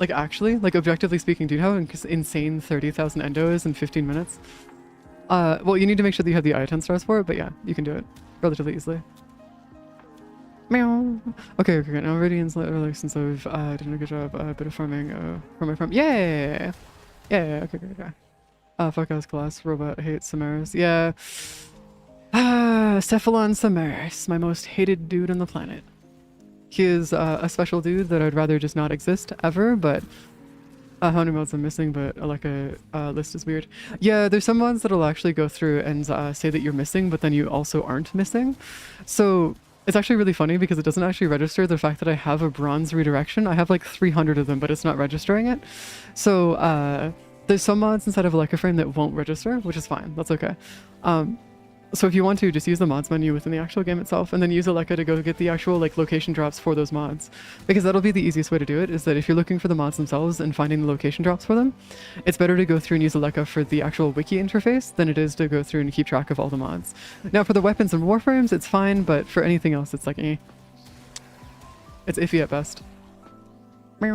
Like, actually, like, objectively speaking, do you know how insane 30,000 Endo is in 15 minutes? Well, you need to make sure that you have the I-10 stars for it, but yeah, you can do it relatively easily. Meow. Okay, now Radiant's like, since I've done a good job, a bit of farming for my farm. Yeah, okay. Fuck us, class. Robot hates Samaris. Yeah. Cephalon Samaris, my most hated dude on the planet. He is a special dude that I'd rather just not exist ever, but how many mods I'm missing, but like a list is weird. Yeah, there's some mods that'll actually go through and say that you're missing, but then you also aren't missing. So it's actually really funny because it doesn't actually register the fact that I have a bronze redirection. I have like 300 of them, but it's not registering it. So there's some mods inside of Electroframe that won't register, which is fine. That's okay. So if you want to, just use the mods menu within the actual game itself, and then use Aleka to go get the actual like location drops for those mods. Because that'll be the easiest way to do it, is that if you're looking for the mods themselves and finding the location drops for them, it's better to go through and use Aleka for the actual wiki interface than it is to go through and keep track of all the mods. Now for the weapons and warframes, it's fine, but for anything else, it's like eh. It's iffy at best. You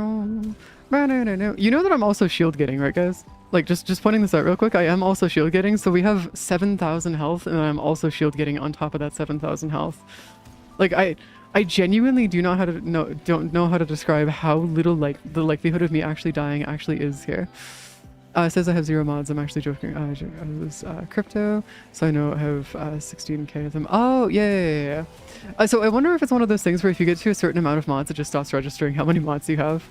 know that I'm also shield getting, right guys? Like, just pointing this out real quick, I am also shield getting, so we have 7,000 health, and I'm also shield getting on top of that 7,000 health. Like, I genuinely don't know how to describe how little, like, the likelihood of me actually dying actually is here. It says I have 0 mods, I'm actually joking. I was crypto, so I know I have 16k of them. Oh, yeah. So I wonder if it's one of those things where if you get to a certain amount of mods, it just stops registering how many mods you have.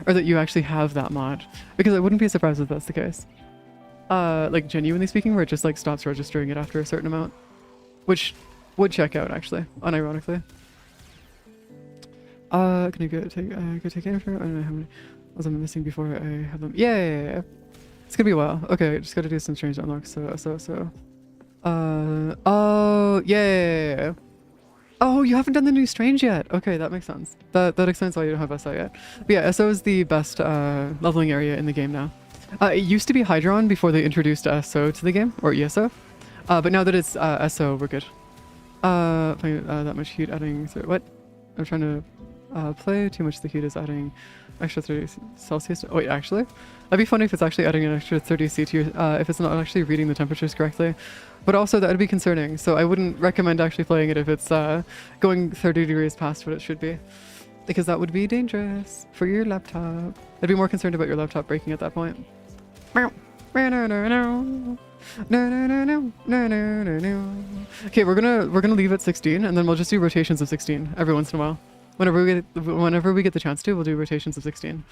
Or that you actually have that mod. Because I wouldn't be surprised if that's the case. Like, genuinely speaking, where it just, like, stops registering it after a certain amount. Which would check out, actually, unironically. Can I go take any for? I don't know how many was I missing before I have them. Yeah. It's gonna be a while. Okay, just gotta do some strange unlocks. So. Oh, yeah. Oh, you haven't done the new strange yet. Okay, that makes sense. That explains why you don't have SO yet. But yeah, SO is the best leveling area in the game now. It used to be Hydron before they introduced SO to the game, or ESO. But now that it's SO, we're good. Playing that much heat adding... Sorry, what? I'm trying to play too much. The heat is adding extra 30 Celsius. Oh wait, actually? That'd be funny if it's actually adding an extra 30 C to your, if it's not actually reading the temperatures correctly. But also that would be concerning. So I wouldn't recommend actually playing it if it's going 30 degrees past what it should be. Because that would be dangerous for your laptop. I'd be more concerned about your laptop breaking at that point. Okay, we're gonna leave at 16 and then we'll just do rotations of 16 every once in a while. Whenever we get the chance to, we'll do rotations of 16.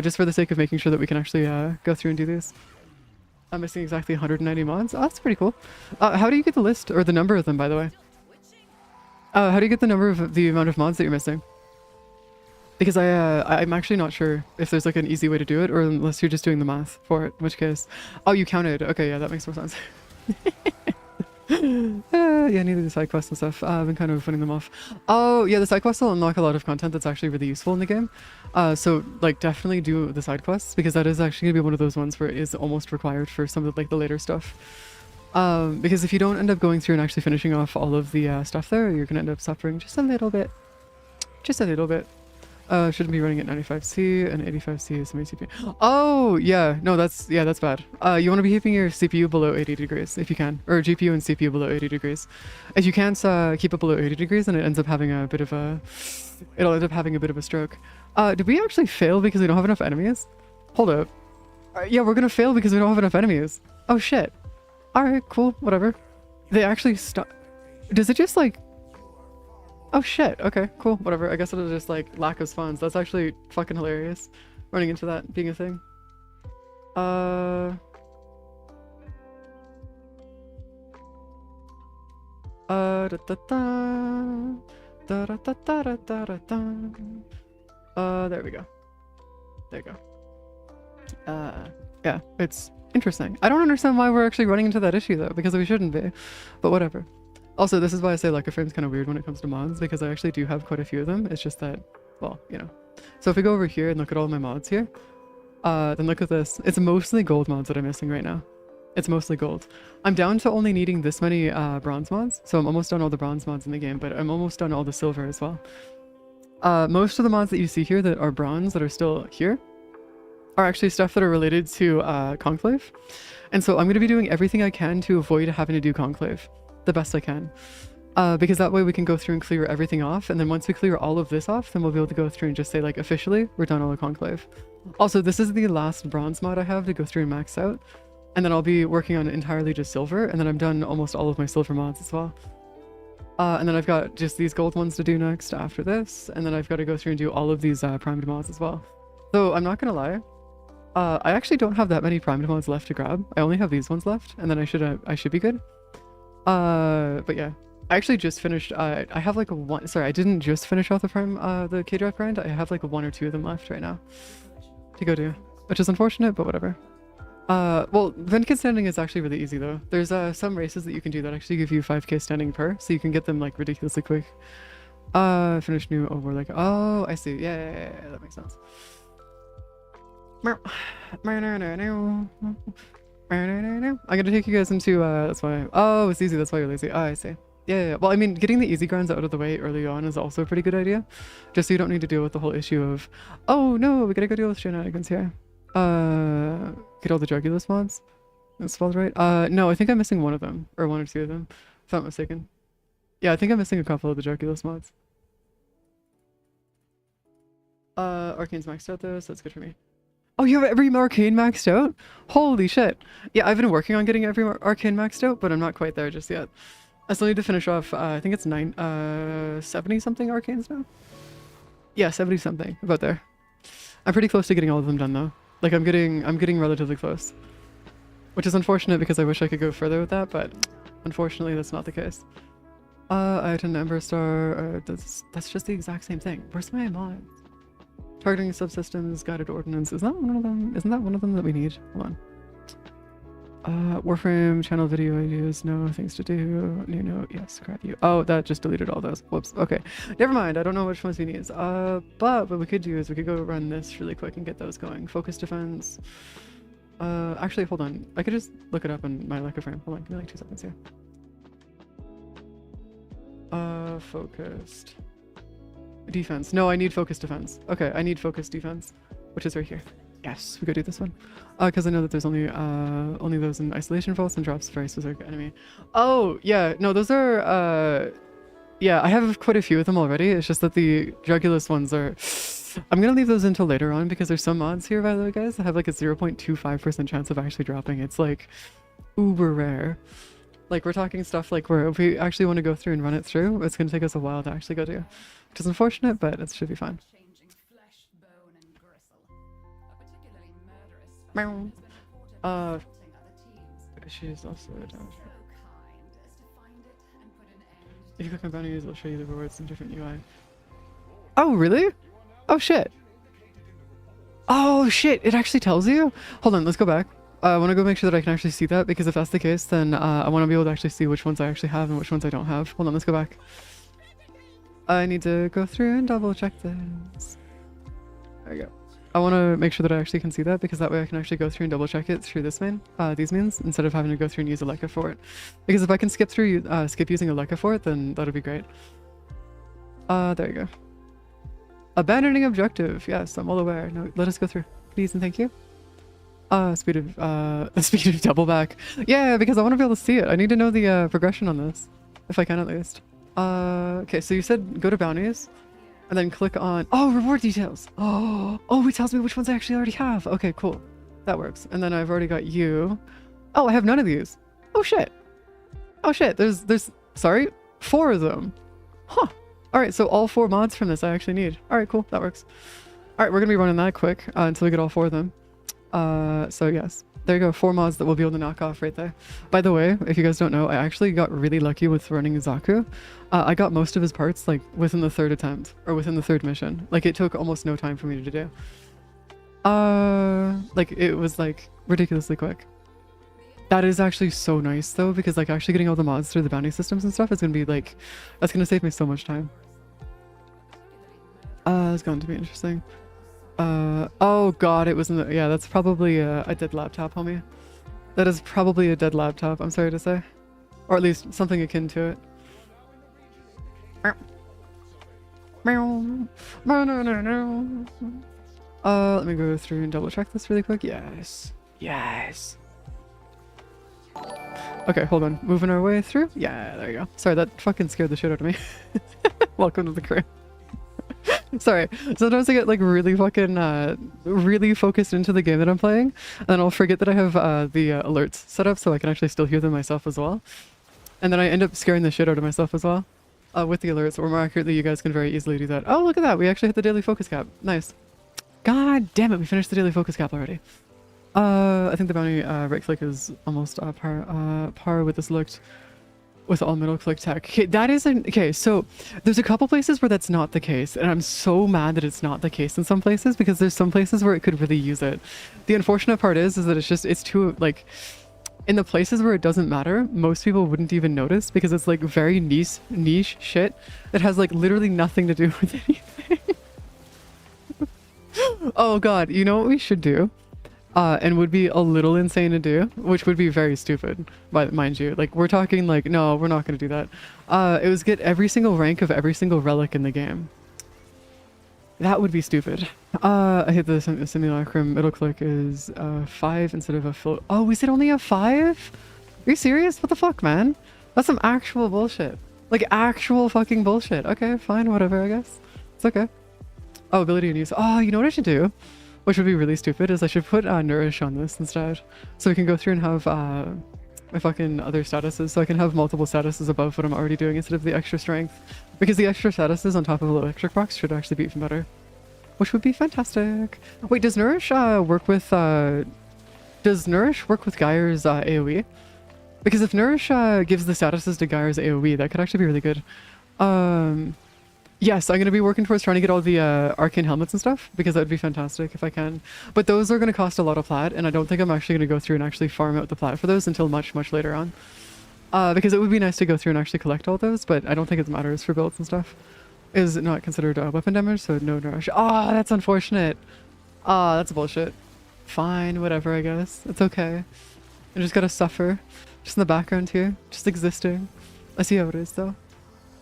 Just for the sake of making sure that we can actually go through and do these. I'm missing exactly 190 mods. Oh, that's pretty cool. How do you get the list or the number of them, by the way? How do you get the number of the amount of mods that you're missing? Because I'm actually not sure if there's like an easy way to do it, or unless you're just doing the math for it, in which case... Oh, you counted. Okay, yeah, that makes more sense. Yeah, neither the side quests and stuff. I've been kind of putting them off. Oh, yeah, the side quests will unlock a lot of content that's actually really useful in the game. So, like, definitely do the side quests, because that is actually going to be one of those ones where it is almost required for some of, like, the later stuff. Because if you don't end up going through and actually finishing off all of the stuff there, you're going to end up suffering just a little bit. Just a little bit. Shouldn't be running at 95C and 85C is my CPU. Oh, yeah. No, that's bad. You want to be keeping your CPU below 80 degrees if you can, or GPU and CPU below 80 degrees. If you can't keep it below 80 degrees, then it ends up having a bit of a, it'll end up having a bit of a stroke. Did we actually fail because we don't have enough enemies? Hold up. Yeah, we're gonna fail because we don't have enough enemies. Oh shit. Alright, cool, whatever. They actually stop. Does it just like... Oh shit, okay, cool, whatever. I guess it'll just like lack of spawns. That's actually fucking hilarious. Running into that being a thing. There we go. There you go. Yeah, it's interesting. I don't understand why we're actually running into that issue though, because we shouldn't be, but whatever. Also, this is why I say like a frame's kind of weird when it comes to mods, because I actually do have quite a few of them. It's just that, well, you know. So if we go over here and look at all my mods here, then look at this. It's mostly gold mods that I'm missing right now. It's mostly gold. I'm down to only needing this many bronze mods, so I'm almost done all the bronze mods in the game, but I'm almost done all the silver as well. Most of the mods that you see here that are bronze that are still here are actually stuff that are related to Conclave. And so I'm going to be doing everything I can to avoid having to do Conclave the best I can. Because that way we can go through and clear everything off, and then once we clear all of this off, then we'll be able to go through and just say like officially we're done all the Conclave. Also, this is the last bronze mod I have to go through and max out, and then I'll be working on entirely just silver, and then I'm done almost all of my silver mods as well. And then I've got just these gold ones to do next after this, and then I've got to go through and do all of these primed mods as well. So I'm not gonna lie, I actually don't have that many primed mods left to grab. I only have these ones left, and then I should be good. But yeah, I actually just finished, I have like sorry, I didn't just finish off the K-Drive grind. I have like 1 or 2 of them left right now to go do, which is unfortunate, but whatever. Well, Vindicate standing is actually really easy though. There's some races that you can do that actually give you 5k standing per, so you can get them like ridiculously quick. Finish new over like, oh, I see. Yeah, that makes sense. I'm gonna take you guys into that's why. Oh, it's easy, that's why you're lazy. Oh, I see. Yeah. Well, I mean, getting the easy grinds out of the way early on is also a pretty good idea, just so you don't need to deal with the whole issue of, oh no, we gotta go deal with shenanigans here. Get all the Drugulus mods. That spelled right. No, I think I'm missing one of them, or 1 or 2 of them, if I'm not mistaken. Yeah, I think I'm missing a couple of the Drugulus mods. Arcane's maxed out though, so that's good for me. Oh, you have every arcane maxed out? Holy shit. Yeah, I've been working on getting every arcane maxed out, but I'm not quite there just yet. I still need to finish off, I think it's 70 something arcanes now? Yeah, 70 something, about there. I'm pretty close to getting all of them done though. Like I'm getting relatively close. Which is unfortunate because I wish I could go further with that, but unfortunately that's not the case. Item Ember Star. That's just the exact same thing. Where's my mods? Targeting subsystems, guided ordnance. Is that one of them? Isn't that one of them that we need? Hold on. Warframe, channel video ideas, no, things to do, new note, yes, crap you. Oh, that just deleted all those. Whoops. Okay. Never mind. I don't know which ones we need. But what we could do is we could go run this really quick and get those going. Focus defense. Actually, hold on. I could just look it up in my Leica frame. Hold on. Give me like 2 seconds here. Focused. Defense. No, I need focus defense. Okay, I need focus defense, which is right here. Yes, we go do this one. Because I know that there's only those in isolation vaults and drops very specific enemy. Oh, yeah, no, those are, yeah, I have quite a few of them already. It's just that the Drugulus ones are... I'm gonna leave those until later on because there's some mods here, by the way, guys, that have like a 0.25% chance of actually dropping. It's like uber rare. Like, we're talking stuff like where if we actually want to go through and run it through, it's gonna take us a while to actually go do. Which is unfortunate, but it should be fine. She's also a damage. If you click on bounties, it'll show you the rewards in different UI. Oh, really? Oh, shit. Oh, shit. It actually tells you? Hold on, let's go back. I want to go make sure that I can actually see that, because if that's the case, then I want to be able to actually see which ones I actually have and which ones I don't have. Hold on, let's go back. I need to go through and double check this. There you go. I want to make sure that I actually can see that, because that way I can actually go through and double check it through this main, these means, instead of having to go through and use a Leica for it. Because if I can skip through, skip using a Leica for it, then that'll be great. There you go. Abandoning objective. Yes, I'm well aware. No, let us go through, please and thank you. Speed of double back. Yeah, because I want to be able to see it. I need to know the progression on this, if I can at least. Okay, so you said go to bounties. And then click on, oh, reward details. Oh, it tells me which ones I actually already have. Okay, cool. That works. And then I've already got you. Oh, I have none of these. Oh, shit. Oh, shit. There's, sorry, 4 of them. Huh. All right, so all 4 mods from this I actually need. All right, cool. That works. All right, we're going to be running that quick until we get all 4 of them. So yes. There you go, 4 mods that we'll be able to knock off right there. By the way, if you guys don't know, I actually got really lucky with running Zaku. I got most of his parts like within the 3rd attempt, or within the 3rd mission. Like it took almost no time for me to do. Like it was like ridiculously quick. That is actually so nice though, because like actually getting all the mods through the bounty systems and stuff is gonna be like, that's gonna save me so much time. It's going to be interesting. Oh god, it was in the, yeah, that's probably a dead laptop, homie. That is probably a dead laptop, I'm sorry to say. Or at least something akin to it. Let me go through and double check this really quick. Yes. Yes. Okay, hold on. Moving our way through. Yeah, there you go. Sorry, that fucking scared the shit out of me. Welcome to the crew. Sorry, sometimes I get like really fucking really focused into the game that I'm playing, and then I'll forget that I have the alerts set up so I can actually still hear them myself as well, and then I end up scaring the shit out of myself as well with the alerts, or more accurately, you guys can very easily do that. Oh, look at that, we actually hit the daily focus cap. Nice. God damn it, we finished the daily focus cap already. I think the bounty right click is almost par with this looked with all middle click tech. Okay, that isn't okay. So there's a couple places where that's not the case, and I'm so mad that it's not the case in some places, because there's some places where it could really use it. The unfortunate part is that it's too like, in the places where it doesn't matter, most people wouldn't even notice, because it's like very niche shit that has like literally nothing to do with anything. Oh god, you know what we should do? And would be a little insane to do, which would be very stupid, mind you. Like, we're talking like, no, we're not going to do that. It was get every single rank of every single relic in the game. That would be stupid. I hit the simulacrum. Middle click is 5 instead of a full. Oh, we said only a 5? Are you serious? What the fuck, man? That's some actual bullshit. Like, actual fucking bullshit. Okay, fine, whatever, I guess. It's okay. Oh, ability and use. Oh, you know what I should do? Which would be really stupid, is I should put Nourish on this instead. So we can go through and have my fucking other statuses. So I can have multiple statuses above what I'm already doing instead of the extra strength. Because the extra statuses on top of the electric box should actually be even better. Which would be fantastic. Wait, does Nourish work with Geyer's AoE? Because if Nourish gives the statuses to Gaia's AoE, that could actually be really good. Yes, I'm going to be working towards trying to get all the arcane helmets and stuff, because that would be fantastic if I can. But those are going to cost a lot of plat, and I don't think I'm actually going to go through and actually farm out the plat for those until much, much later on. Because it would be nice to go through and actually collect all those, but I don't think it matters for builds and stuff. Is it not considered weapon damage, so no Nourish. Ah, that's unfortunate. Ah, that's bullshit. Fine, whatever, I guess. It's okay. I just gotta suffer. Just in the background here. Just existing. I see how it is, though.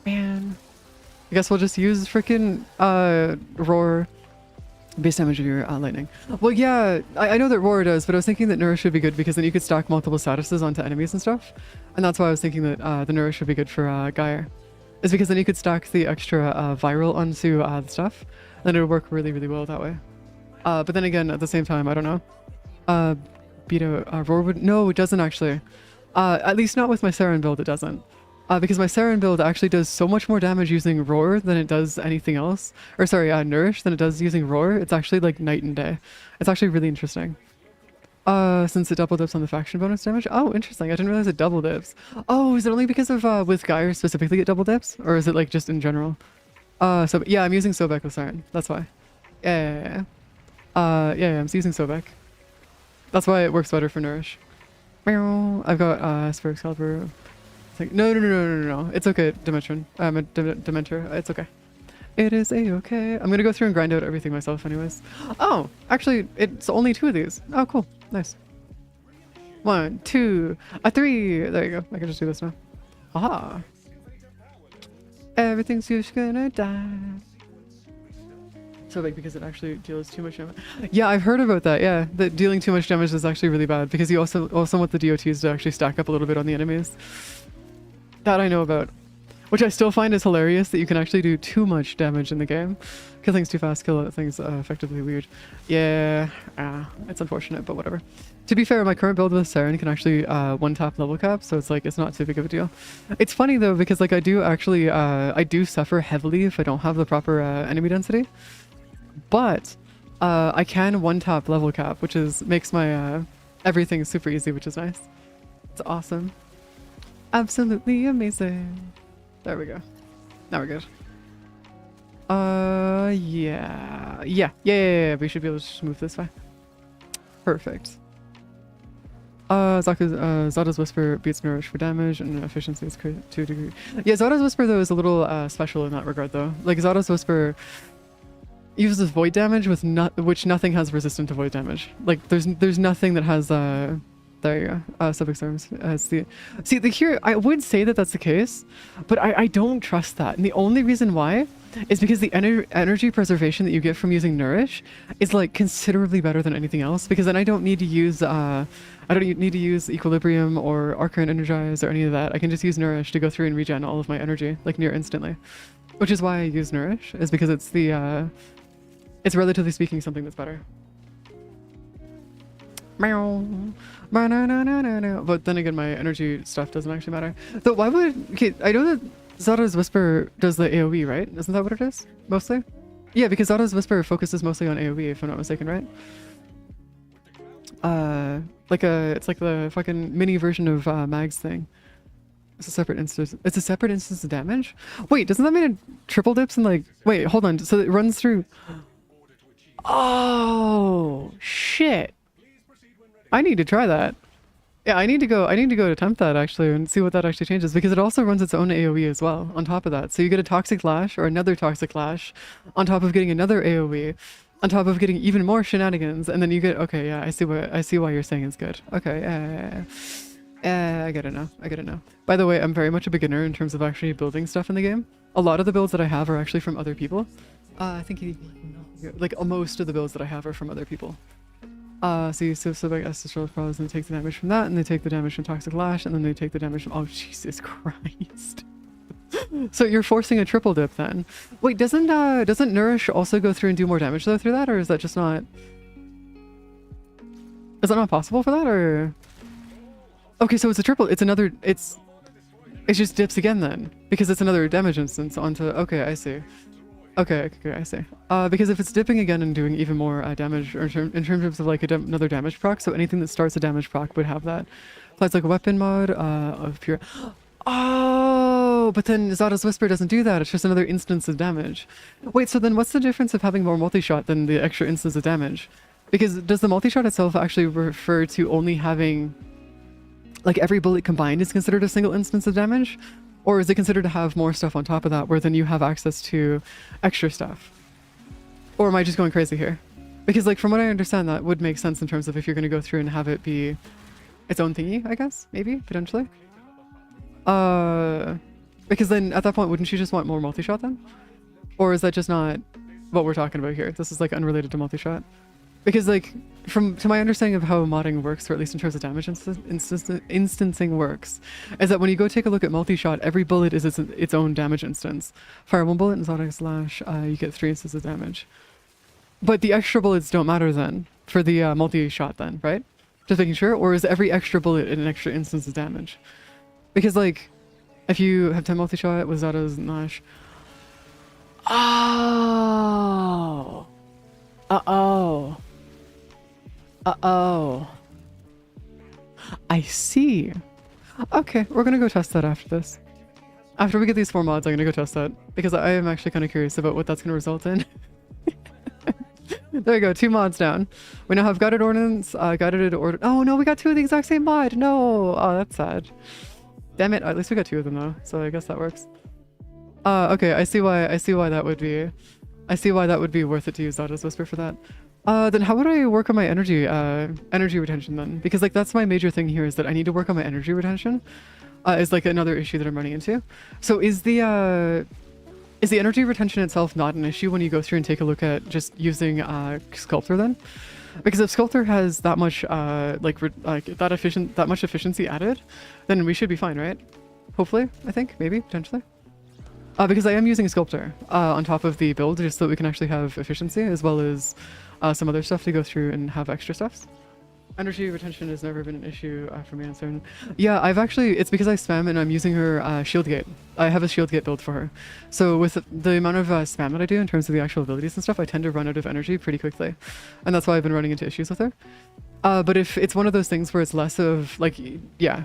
Man. I guess we'll just use freaking roar base damage of your lightning. Well, yeah, I know that roar does, but I was thinking that Nourish would be good because then you could stack multiple statuses onto enemies and stuff. And that's why I was thinking that the Nourish would be good for Gaia. Is because then you could stack the extra viral onto the stuff. Then it would work really, really well that way. But then again, at the same time, I don't know. Beta roar would... No, it doesn't actually. At least not with my Saren build, it doesn't. Because my Saren build actually does so much more damage using roar than it does anything else. Or sorry, Nourish than it does using roar. It's actually like night and day. It's actually really interesting. Since it double dips on the faction bonus damage. Oh, interesting. I didn't realize it double dips. Oh, is it only because of with Gaia specifically it double dips? Or is it like just in general? So yeah, I'm using Sobek with Saren. That's why. Yeah. Yeah, I'm using Sobek. That's why it works better for Nourish. I've got Sphere Excalibur. It's like, no. It's okay, Dimension. I'm a Dementor. It's okay. It is a-okay. I'm gonna go through and grind out everything myself anyways. Oh, actually, it's only 2 of these. Oh, cool. Nice. 1, 2, 3. There you go. I can just do this now. Aha. Everything's just gonna die. So big because it actually deals too much damage. Yeah, I've heard about that. Yeah, that dealing too much damage is actually really bad because you also want the DOTs to actually stack up a little bit on the enemies. That I know about. Which I still find is hilarious that you can actually do too much damage in the game. Kill things too fast, kill things effectively weird. Yeah, it's unfortunate, but whatever. To be fair, my current build with Saren can actually one-tap level cap, so it's like, it's not too big of a deal. It's funny though, because like I do suffer heavily if I don't have the proper enemy density. But I can one-tap level cap, which makes my everything super easy, which is nice. It's awesome. Absolutely amazing. There we go. Now we're good. Yeah. We should be able to just move this way. Perfect. Zada's Whisper beats Nourish for damage and efficiency is 2 degrees. Yeah, Zada's Whisper though is a little special in that regard though. Like Zada's Whisper uses void damage with which nothing has resistant to void damage. Like there's nothing that has there you go. Subject terms. Here, I would say that that's the case, but I don't trust that. And the only reason why is because the energy preservation that you get from using Nourish is like considerably better than anything else. Because then I don't need to use Equilibrium or Arcane Energize or any of that. I can just use Nourish to go through and regen all of my energy like near instantly. Which is why I use Nourish, is because it's it's relatively speaking something that's better. But then again, my energy stuff doesn't actually matter. So why would... Okay, I know that Zada's Whisper does the AoE, right? Isn't that what it is? Mostly? Yeah, because Zada's Whisper focuses mostly on AoE, if I'm not mistaken, right? It's like the fucking mini version of Mag's thing. It's a separate instance. It's a separate instance of damage? Wait, doesn't that mean it triple dips and like... Wait, hold on. So it runs through... Oh, shit. I need to try that. Yeah, I need to go attempt that actually and see what that actually changes, because it also runs its own AoE as well on top of that. So you get a Toxic Lash or another Toxic Lash on top of getting another AoE, on top of getting even more shenanigans, and then you get... Okay, yeah, I see why you're saying it's good. Okay, I get it now. By the way, I'm very much a beginner in terms of actually building stuff in the game. A lot of the builds that I have are actually from other people. I think like most of the builds that I have are from other people. So like Ancestral Prowess, and they take the damage from that, and they take the damage from Toxic Lash, and then they take the damage from... Oh, Jesus Christ. So you're forcing a triple dip then. Wait, doesn't Nourish also go through and do more damage though through that, or is that just not... Is that not possible for that, or... Okay, so it's a triple... It's another... It just dips again then, because it's another damage instance onto... Okay, I see. Okay, I see. Because if it's dipping again and doing even more damage, or in terms of like another damage proc, so anything that starts a damage proc would have that. Applies like a weapon mod of pure. Oh, but then Zada's Whisper doesn't do that. It's just another instance of damage. Wait, so then what's the difference of having more multi-shot than the extra instance of damage? Because does the multi-shot itself actually refer to only having, like, every bullet combined is considered a single instance of damage? Or is it considered to have more stuff on top of that, where then you have access to extra stuff? Or am I just going crazy here? Because, like, from what I understand, that would make sense in terms of if you're going to go through and have it be its own thingy, I guess? Maybe? Potentially? Because then at that point, wouldn't you just want more multi-shot then? Or is that just not what we're talking about here? This is like unrelated to multi-shot. Because like, to my understanding of how modding works, or at least in terms of damage instancing works, is that when you go take a look at multi-shot, every bullet is its own damage instance. Fire one bullet and Zodiac Slash, you get 3 instances of damage. But the extra bullets don't matter then, for the multi-shot then, right? Just making sure? Or is every extra bullet an extra instance of damage? Because, like, if you have 10 multi-shot with Zada's Nash... Oh! Uh-oh. Uh-oh. I see. Okay, we're gonna go test that after this. After we get these 4 mods, I'm gonna go test that. Because I am actually kind of curious about what that's gonna result in. There we go, 2 mods down. We now have Guided Ordnance, Guided Ordnance... Oh no, we got 2 of the exact same mod! No! Oh, that's sad. Damn it, at least we got 2 of them though, so I guess that works. Okay, I see why that would be... I see why that would be worth it to use Zada's Whisper for that. Then how would I work on my energy retention then? Because like that's my major thing here, is that I need to work on my energy retention. Is like another issue that I'm running into. So is the energy retention itself not an issue when you go through and take a look at just using Sculptor then? Because if Sculptor has that much that much efficiency added, then we should be fine, right? Hopefully, I think, maybe, potentially. Because I am using Sculptor on top of the build, just so that we can actually have efficiency, as well as some other stuff to go through and have extra stuffs. Energy retention has never been an issue for me on certain. Yeah, it's because I spam and I'm using her shield gate. I have a shield gate build for her. So with the amount of spam that I do in terms of the actual abilities and stuff, I tend to run out of energy pretty quickly. And that's why I've been running into issues with her. But if it's one of those things where it's less of, like, yeah.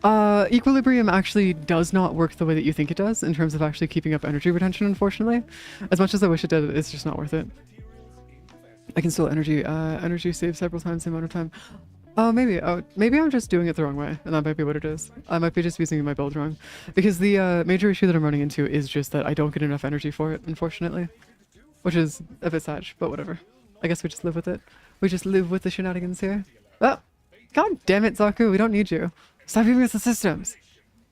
Equilibrium actually does not work the way that you think it does in terms of actually keeping up energy retention, unfortunately. As much as I wish it did, it's just not worth it. I can still energy save several times the amount of time. Maybe I'm just doing it the wrong way, and that might be what it is. I might be just using my build wrong. Because the major issue that I'm running into is just that I don't get enough energy for it, unfortunately. Which is a bit sad, but whatever. I guess we just live with it. We just live with the shenanigans here. Oh! God damn it, Zaku, we don't need you. Stop giving us the systems!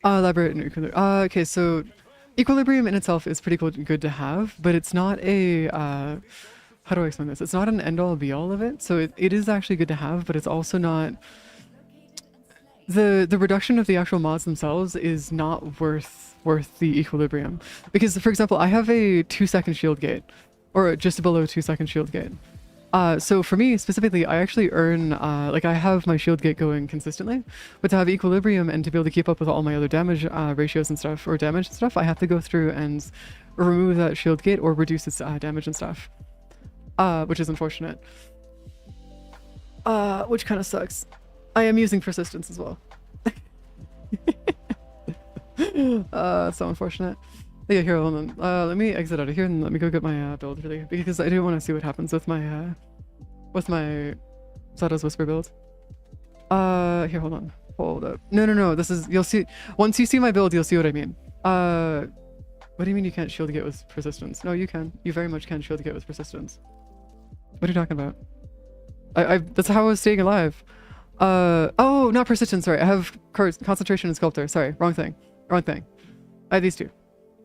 Elaborate and equilibrium. Okay, so equilibrium in itself is pretty good to have, but it's not a, how do I explain this? It's not an end-all be-all of it, so it is actually good to have, but it's also not... The reduction of the actual mods themselves is not worth the equilibrium. Because, for example, I have a 2-second shield gate, or just below 2-second shield gate. So for me specifically, I actually earn, like I have my shield gate going consistently, but to have equilibrium and to be able to keep up with all my other damage ratios and stuff, or damage and stuff, I have to go through and remove that shield gate or reduce its damage and stuff. Which is unfortunate. Which kind of sucks. I am using persistence as well. So unfortunate. Yeah, here, hold on. Let me exit out of here and let me go get my build really, because I do want to see what happens with my Zada's Whisper build. Here, hold on. Hold up. No. This is, you'll see, once you see my build, you'll see what I mean. What do you mean you can't shield gate with persistence? No, you can. You very much can shield gate with persistence. What are you talking about? That's how I was staying alive. Oh, not persistence, sorry. I have concentration and sculptor. Sorry, wrong thing. I have these two.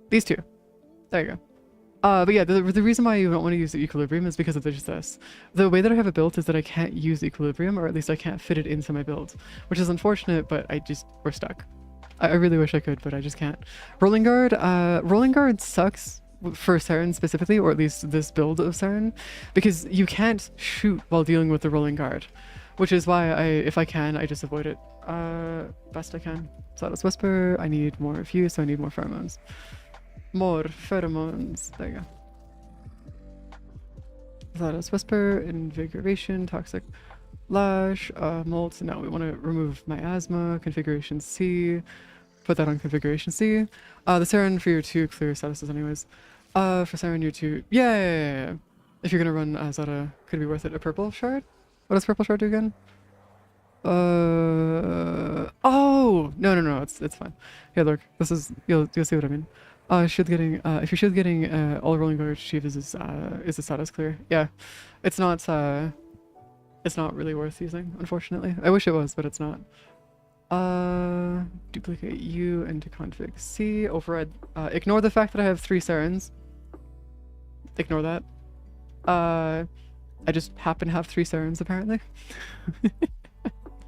These two. There you go. But yeah, the reason why you don't want to use the equilibrium is because of just this. The way that I have it built is that I can't use equilibrium, or at least I can't fit it into my build, which is unfortunate, but we're stuck. I really wish I could, but I just can't. Rolling guard sucks for Siren specifically, or at least this build of Siren, because you can't shoot while dealing with the rolling guard, which is why if I can, I just avoid it best I can. Zada's Whisper, I need more of you, so I need more pheromones. More pheromones. There you go. Zada's Whisper, Invigoration, Toxic Lash, Molt. Now we want to remove Miasma, Configuration C. Put that on Configuration C. The Siren for your 2 clear statuses anyways. For Siren, your 2... Yeah. If you're going to run Zada, could it be worth it? A Purple Shard? What does Purple Shard do again? Oh! No, it's fine. Yeah, look, this is... You'll see what I mean. Shield getting, if your shield getting all rolling guard achieved is the status clear. Yeah, it's not really worth using, unfortunately. I wish it was, but it's not. Duplicate U into config C, override, ignore the fact that I have 3 Sirens. Ignore that. I just happen to have 3 Sirens, apparently.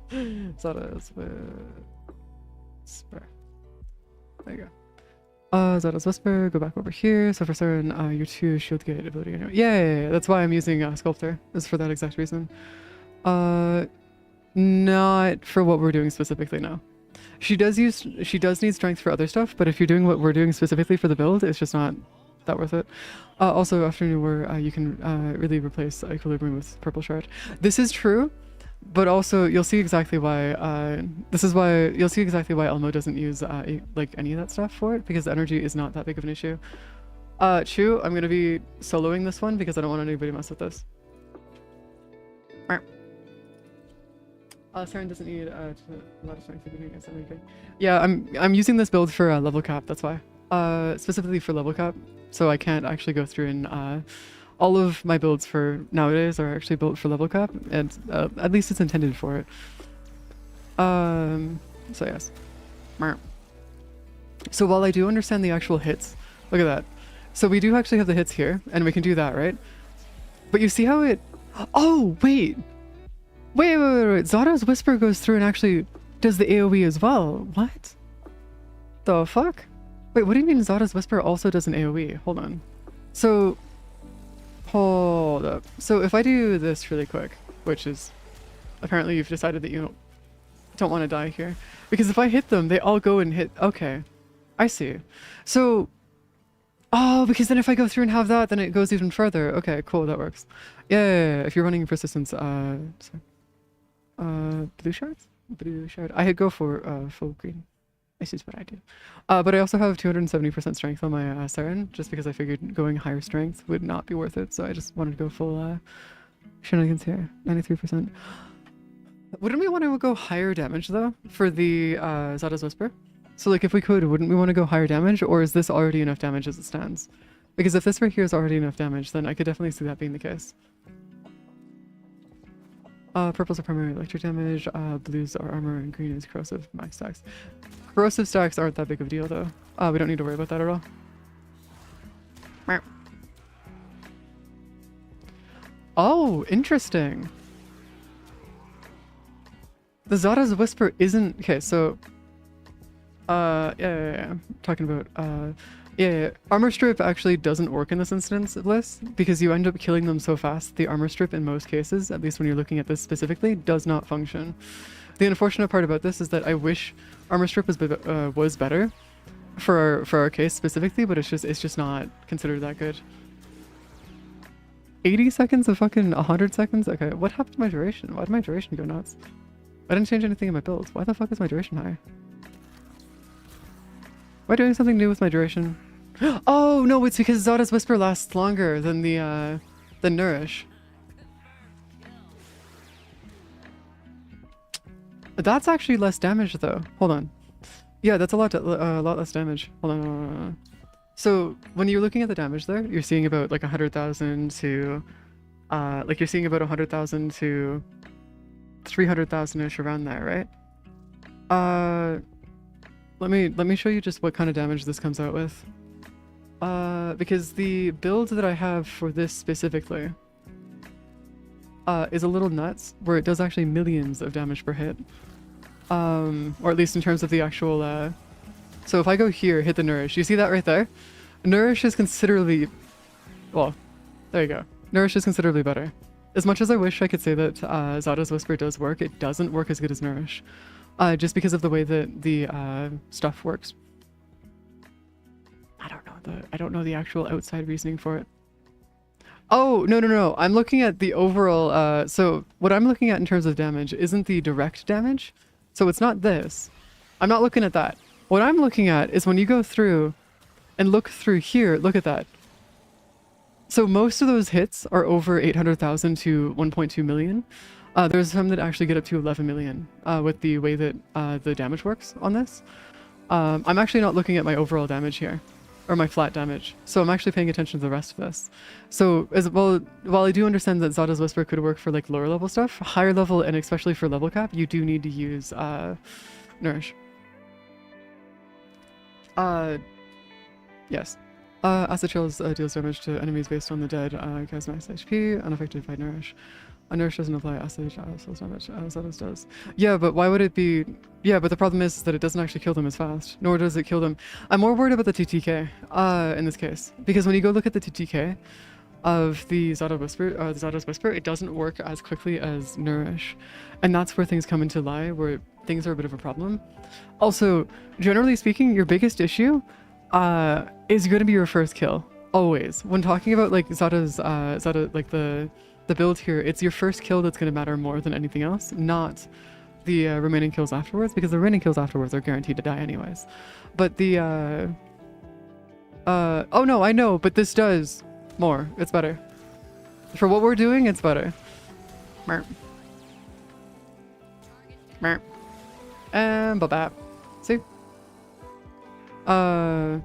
Zada's Whisper. There you go. Zada's Whisper, go back over here. So for Siren, your 2 shield gate ability anyway. Yeah, that's why I'm using Sculptor, is for that exact reason. Not for what we're doing specifically, no. She does need strength for other stuff, but if you're doing what we're doing specifically for the build, it's just not that worth it. Also, after New War, you can really replace Equilibrium with Purple Shard. This is true, but also you'll see exactly why. You'll see exactly why Elmo doesn't use like any of that stuff for it, because the energy is not that big of an issue. Chu, I'm gonna be soloing this one because I don't want anybody to mess with this. Siren doesn't need a lot of strength to be against anything. Yeah, I'm using this build for level cap. That's why. Specifically for level cap, so I can't actually go through and all of my builds for nowadays are actually built for level cap, and at least it's intended for it. So yes. So while I do understand the actual hits, look at that. So we do actually have the hits here, and we can do that, right? But you see how it... Oh, wait! Wait. Zada's Whisper goes through and actually does the AoE as well. What? The fuck? Wait, what do you mean Zada's Whisper also does an AoE? Hold on. So... Hold up. So if I do this really quick, which is... Apparently you've decided that you don't want to die here. Because if I hit them, they all go and hit... Okay. I see. So... Oh, because then if I go through and have that, then it goes even further. Okay, cool, that works. Yeah. If you're running persistence, sorry. Blue shards? Blue shard. I go for full green. This is what I do. But I also have 270% strength on my Siren, just because I figured going higher strength would not be worth it. So I just wanted to go full shenanigans here. 93%. Wouldn't we want to go higher damage though for the Zada's Whisper? So like if we could, wouldn't we want to go higher damage, or is this already enough damage as it stands? Because if this right here is already enough damage, then I could definitely see that being the case. Purples are primary electric damage, blues are armor, and green is corrosive max stacks. Corrosive stacks aren't that big of a deal though. We don't need to worry about that at all. Oh, interesting. The Zada's Whisper isn't... Okay, so... yeah. Talking about... Yeah, armor strip actually doesn't work in this instance of Bliss, because you end up killing them so fast. The armor strip in most cases, at least when you're looking at this specifically, does not function. The unfortunate part about this is that I wish armor strip was better for our case specifically, but it's just not considered that good. 80 seconds of fucking 100 seconds? Okay, what happened to my duration? Why did my duration go nuts? I didn't change anything in my build. Why the fuck is my duration high? Am I doing something new with my duration? Oh no, it's because Zada's Whisper lasts longer than the than Nourish. That's actually less damage though. Hold on. Yeah, that's a lot less damage. Hold on. So when you're looking at the damage there, you're seeing about like 100,000 to like you're seeing about 100,000 to 300,000-ish around there, right? Let me show you just what kind of damage this comes out with. Because the build that I have for this specifically is a little nuts, where it does actually millions of damage per hit. Or at least in terms of the actual... So if I go here, hit the Nourish, you see that right there? Nourish is considerably... Well, there you go. Nourish is considerably better. As much as I wish I could say that Zada's Whisper does work, it doesn't work as good as Nourish. Just because of the way that the stuff works. I don't know. I don't know the actual outside reasoning for it. Oh, no. I'm looking at the overall, so what I'm looking at in terms of damage isn't the direct damage. So it's not this. I'm not looking at that. What I'm looking at is when you go through and look through here, look at that. So most of those hits are over 800,000 to 1.2 million. There's some that actually get up to 11 million with the way that the damage works on this. I'm actually not looking at my overall damage here, or my flat damage. So I'm actually paying attention to the rest of this. So as well, while I do understand that Zada's Whisper could work for like lower level stuff, higher level and especially for level cap, you do need to use Nourish. Yes. Acid Chills deals damage to enemies based on the dead guy's max HP, unaffected by Nourish. Nourish doesn't apply acid Chills damage, Zada's does. Yeah, but why would it be... Yeah, but the problem is that it doesn't actually kill them as fast, nor does it kill them... I'm more worried about the TTK in this case, because when you go look at the TTK of the Zada's Whisper, it doesn't work as quickly as Nourish. And that's where things come into lie, where things are a bit of a problem. Also, generally speaking, your biggest issue is going to be your first kill. Always. When talking about like Zada, like the build here, it's your first kill that's going to matter more than anything else, not the remaining kills afterwards, because the remaining kills afterwards are guaranteed to die anyways. But the oh no, I know, but this does more. It's better. For what we're doing, it's better. Merp. Merp. And ba-bap. See? Yeah,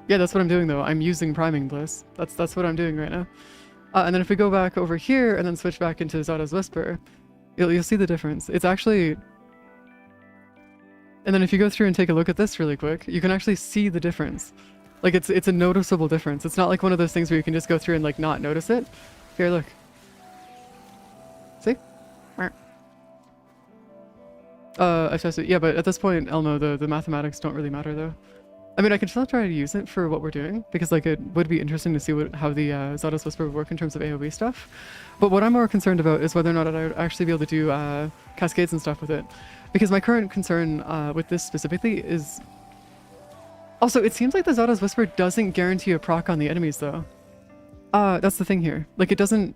that's what I'm doing though. I'm using Priming Bliss. That's what I'm doing right now. And then if we go back over here and then switch back into Zada's Whisper, you'll see the difference. It's actually... And then if you go through and take a look at this really quick, you can actually see the difference. Like it's a noticeable difference. It's not like one of those things where you can just go through and like not notice it. Here, look. See? I've tested it. Yeah, but at this point, Elmo, the mathematics don't really matter though. I mean, I can still try to use it for what we're doing, because like it would be interesting to see how the Zada's Whisper would work in terms of AoE stuff. But what I'm more concerned about is whether or not I would actually be able to do cascades and stuff with it. Because my current concern with this specifically is... Also, it seems like the Zada's Whisper doesn't guarantee a proc on the enemies though. That's the thing here. Like it doesn't...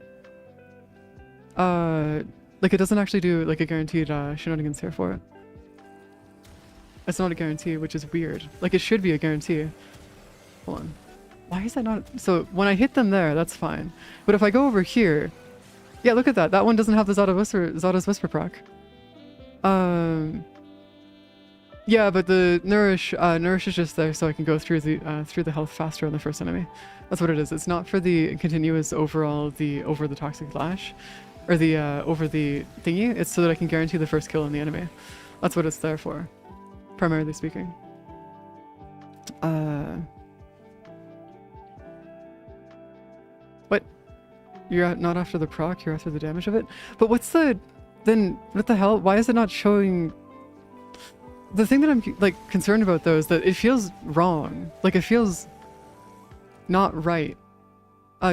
like it doesn't actually do like a guaranteed shenanigans here for it. It's not a guarantee, which is weird. Like it should be a guarantee. Hold on. Why is that not? So when I hit them there, that's fine. But if I go over here, yeah, look at that. That one doesn't have the Zada's Whisper proc. Yeah, but the Nourish is just there so I can go through the health faster on the first enemy. That's what it is. It's not for the continuous overall over the toxic lash, or the over the thingy. It's so that I can guarantee the first kill on the enemy. That's what it's there for. Primarily speaking. What? You're not after the proc, you're after the damage of it? But what's the... Then, what the hell? Why is it not showing... The thing that I'm, like, concerned about, though, is that it feels wrong. Like, it feels not right.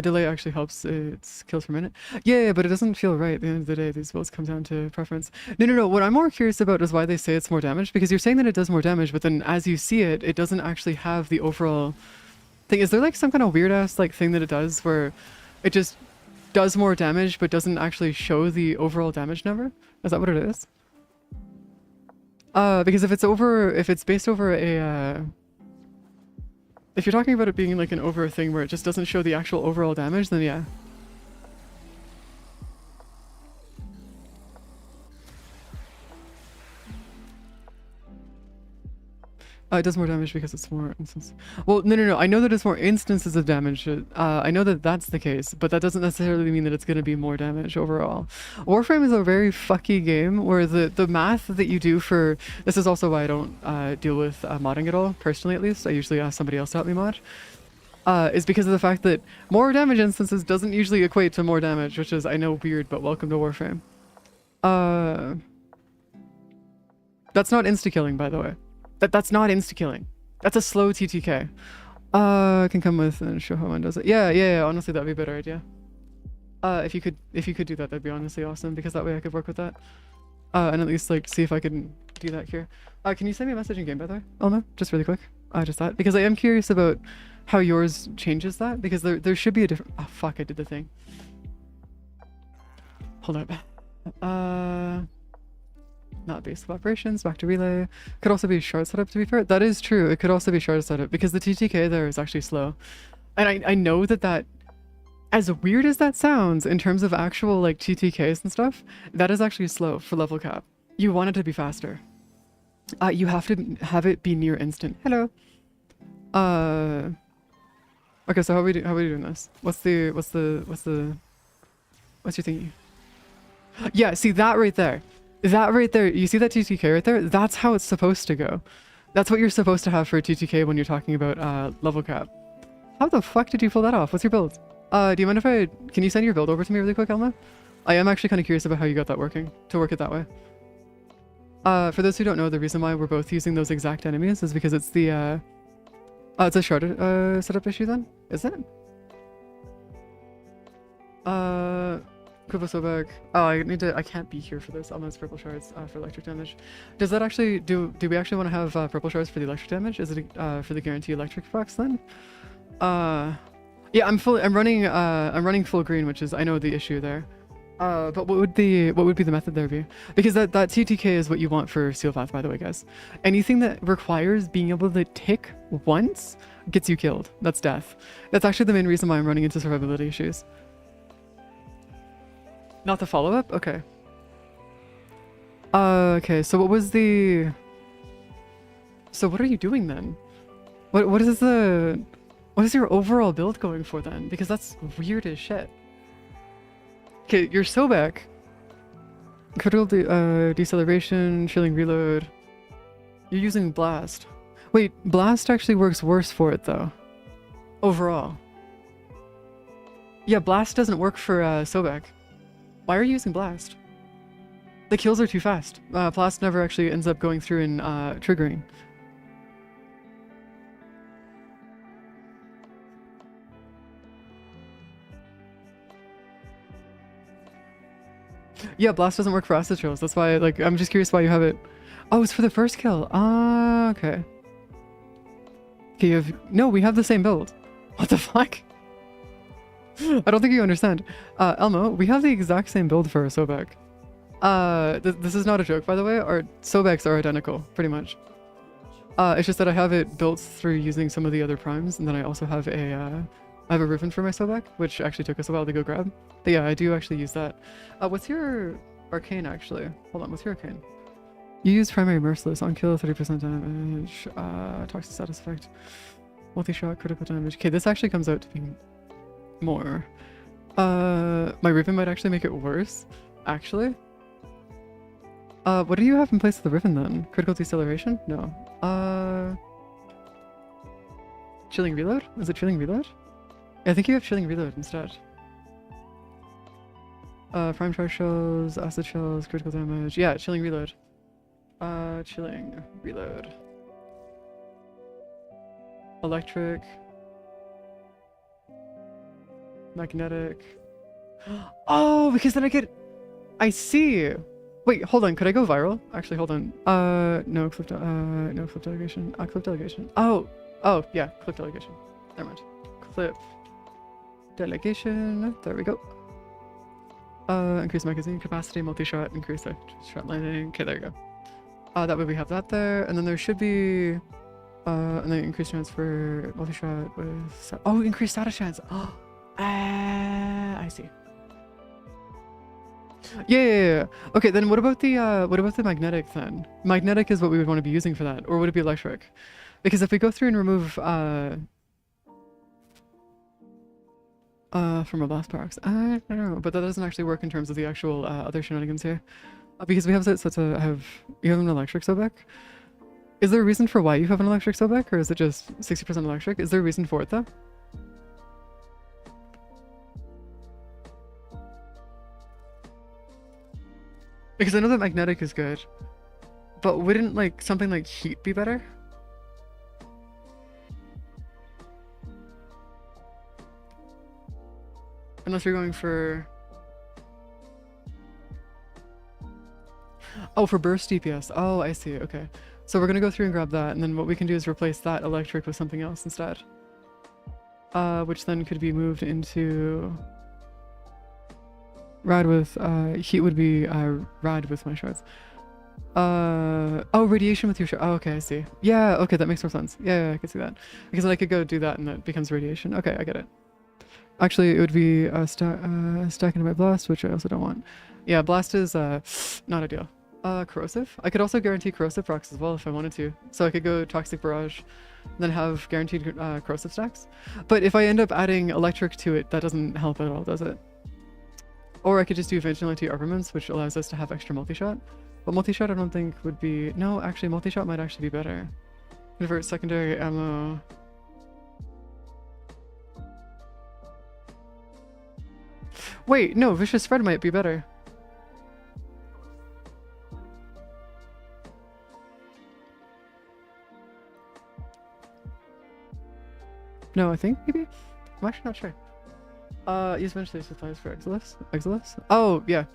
Delay actually helps its kills per minute. Yeah, but it doesn't feel right at the end of the day. These builds come down to preference. No. What I'm more curious about is why they say it's more damage, because you're saying that it does more damage, but then as you see it, it doesn't actually have the overall thing. Is there like some kind of weird ass like thing that it does where it just does more damage but doesn't actually show the overall damage number? Is that what it is? Because if it's based over a if you're talking about it being like an over thing where it just doesn't show the actual overall damage, then yeah. It does more damage because it's more instances. Well, no. I know that it's more instances of damage. I know that that's the case, but that doesn't necessarily mean that it's going to be more damage overall. Warframe is a very fucky game where the math that you do for... This is also why I don't deal with modding at all, personally at least. I usually ask somebody else to help me mod. Is because of the fact that more damage instances doesn't usually equate to more damage, which is, I know, weird, but welcome to Warframe. That's not insta-killing, by the way. That's not insta-killing. That's a slow TTK. I can come with and show how one does it. Yeah, honestly, that'd be a better idea. If you could do that, that'd be honestly awesome, because that way I could work with that. And at least, like, see if I can do that here. Can you send me a message in game, by the way, Elmo? Just really quick. Just that. Because I am curious about how yours changes that, because there should be a different. Oh fuck! I did the thing. Hold up. Not base of operations. Back to relay. Could also be shard setup. To be fair, that is true. It could also be shard setup because the TTK there is actually slow, and I know that. As weird as that sounds in terms of actual like TTKs and stuff, that is actually slow for level cap. You want it to be faster. You have to have it be near instant. Hello. Okay, so how are we doing this? What's your thingy? Yeah, see that right there. That right there. You see that TTK right there? That's how it's supposed to go. That's what you're supposed to have for a TTK when you're talking about level cap. How the fuck did you pull that off? What's your build? Do you mind if can you send your build over to me really quick, Elma? I am actually kind of curious about how you got that working, to work it that way. For those who don't know, the reason why we're both using those exact enemies is because it's the, it's a shard setup issue then? Is it? Kubosobek. Oh, I can't be here for this. Elma's purple shards for electric damage. Does that actually, do we actually want to have purple shards for the electric damage? Is it for the guarantee electric box then? Yeah, I'm running full green, which is, I know the issue there. But what would the method there be? Because that TTK is what you want for Seal Path, by the way, guys. Anything that requires being able to tick once gets you killed. That's death. That's actually the main reason why I'm running into survivability issues. Not the follow-up? Okay. Okay, so what was the... So what are you doing then? What is your overall build going for then? Because that's weird as shit. Okay, you're so back. Critical deceleration, chilling reload. You're using blast. Wait, blast actually works worse for it though. Overall. Yeah, blast doesn't work for Sobek. Why are you using blast? The kills are too fast. Blast never actually ends up going through and triggering. Yeah, blast doesn't work for acid trails. That's why, like, I'm just curious why you have it. Oh, it's for the first kill. Ah, okay. Okay, no, we have the same build. What the fuck? I don't think you understand. Elmo, we have the exact same build for our Sobek. This is not a joke, by the way. Our Sobeks are identical, pretty much. It's just that I have it built through using some of the other primes, and then I also have I have a Riven for my Sobek, which actually took us a while to go grab. But yeah, I do actually use that. What's your arcane actually? Hold on, what's your arcane? You use primary merciless on kill, 30% damage, toxic status effect, multi-shot, critical damage. Okay, this actually comes out to be more. My Riven might actually make it worse, actually. What do you have in place of the Riven then? Critical deceleration? No. Chilling reload? Is it chilling reload? I think you have chilling reload instead. Prime charge shells, acid shells, critical damage. Yeah, chilling reload. Chilling reload. Electric. Magnetic. Oh, because then I see. Wait, hold on. Could I go viral? Actually, hold on. No clip delegation. Clip delegation. Oh, yeah, clip delegation. Never mind. Clip delegation. There we go. Increase magazine capacity, multi-shot, increase the shot landing. Okay, there you go. That way we have that there, and then there should be, and then increase transfer, multi-shot with. Oh, increase status chance. Oh, I see. Yeah. Okay, then what about the magnetic then? Magnetic is what we would want to be using for that, or would it be electric? Because if we go through and remove from a blast box, I don't know, but that doesn't actually work in terms of the actual other shenanigans here, because we have you have an electric Sobek. Is there a reason for why you have an electric Sobek, or is it just 60% electric? Is there a reason for it though? Because I know that magnetic is good, but wouldn't like something like heat be better? Unless you're going for... Oh, for burst DPS. Oh, I see. Okay. So we're going to go through and grab that, and then what we can do is replace that electric with something else instead. which then could be moved into rad with, heat would be rad with my shards. Oh, radiation with your shard. Oh, okay, I see. Yeah, okay, that makes more sense. Yeah, I can see that. Because then I could go do that and that becomes radiation. Okay, I get it. Actually, it would be stack into my blast, which I also don't want. Yeah, blast is not ideal. Corrosive? I could also guarantee corrosive procs as well if I wanted to. So I could go toxic barrage, then have guaranteed corrosive stacks. But if I end up adding electric to it, that doesn't help at all, does it? Or I could just do vigilante armaments, which allows us to have extra multi-shot. But multi-shot I don't think would be... No, actually multi-shot might actually be better. Convert secondary ammo... Wait, no, vicious spread might be better. No, I think maybe? I'm actually not sure. Use eventually supplies for Exilus? Exilus? Oh, yeah.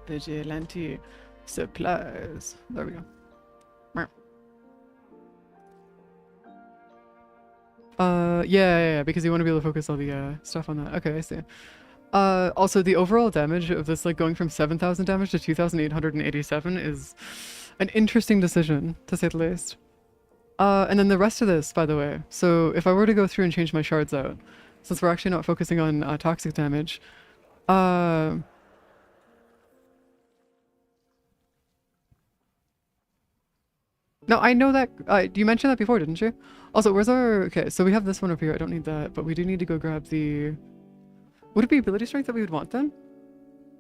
Vigilante supplies. There we go. Yeah, because you want to be able to focus all the stuff on that. Okay, I see. Also the overall damage of this, like going from 7,000 damage to 2,887 is an interesting decision, to say the least. And then the rest of this, by the way. So if I were to go through and change my shards out, since we're actually not focusing on toxic damage, no, I know that, you mentioned that before, didn't you? Also, where's our... Okay, so we have this one over here. I don't need that, but we do need to go grab the... Would it be ability strength that we would want then?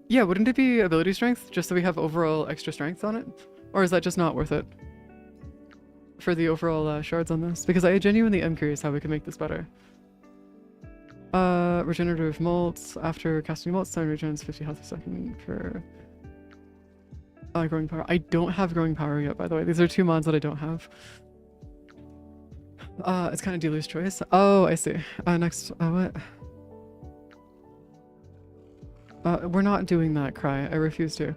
Yeah, wouldn't it be ability strength, just so we have overall extra strength on it? Or is that just not worth it? For the overall shards on this? Because I genuinely am curious how we can make this better. Regenerative molts. After casting molts, stun regens 50 health a second for... growing power. I don't have growing power yet, by the way. These are two mods that I don't have. It's kind of dealer's choice. Oh, I see. Next, what? We're not doing that, Cry. I refuse to.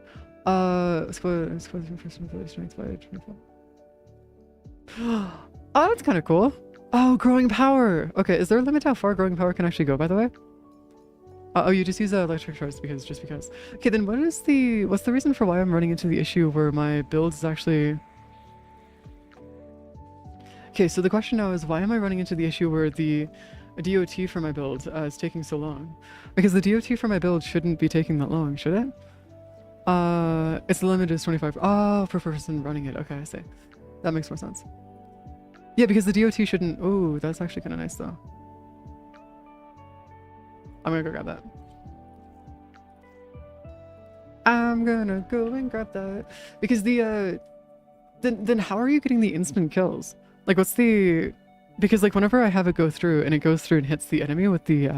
Squad first ability strength by 24. Oh, that's kind of cool. Oh, growing power. Okay, is there a limit to how far growing power can actually go, by the way? Oh, you just use electric shards just because. Okay, then what's the reason for why I'm running into the issue where my build is actually... Okay, so the question now is, why am I running into the issue where the DOT for my build is taking so long? Because the DOT for my build shouldn't be taking that long, should it? It's the limit is 25. Oh, per person running it. Okay, I see. That makes more sense. Yeah, because the DOT shouldn't... Oh, that's actually kind of nice though. I'm gonna go grab that. I'm gonna go and grab that. Because the, then how are you getting the instant kills? Like, what's the... Because, like, whenever I have it go through, and it goes through and hits the enemy with the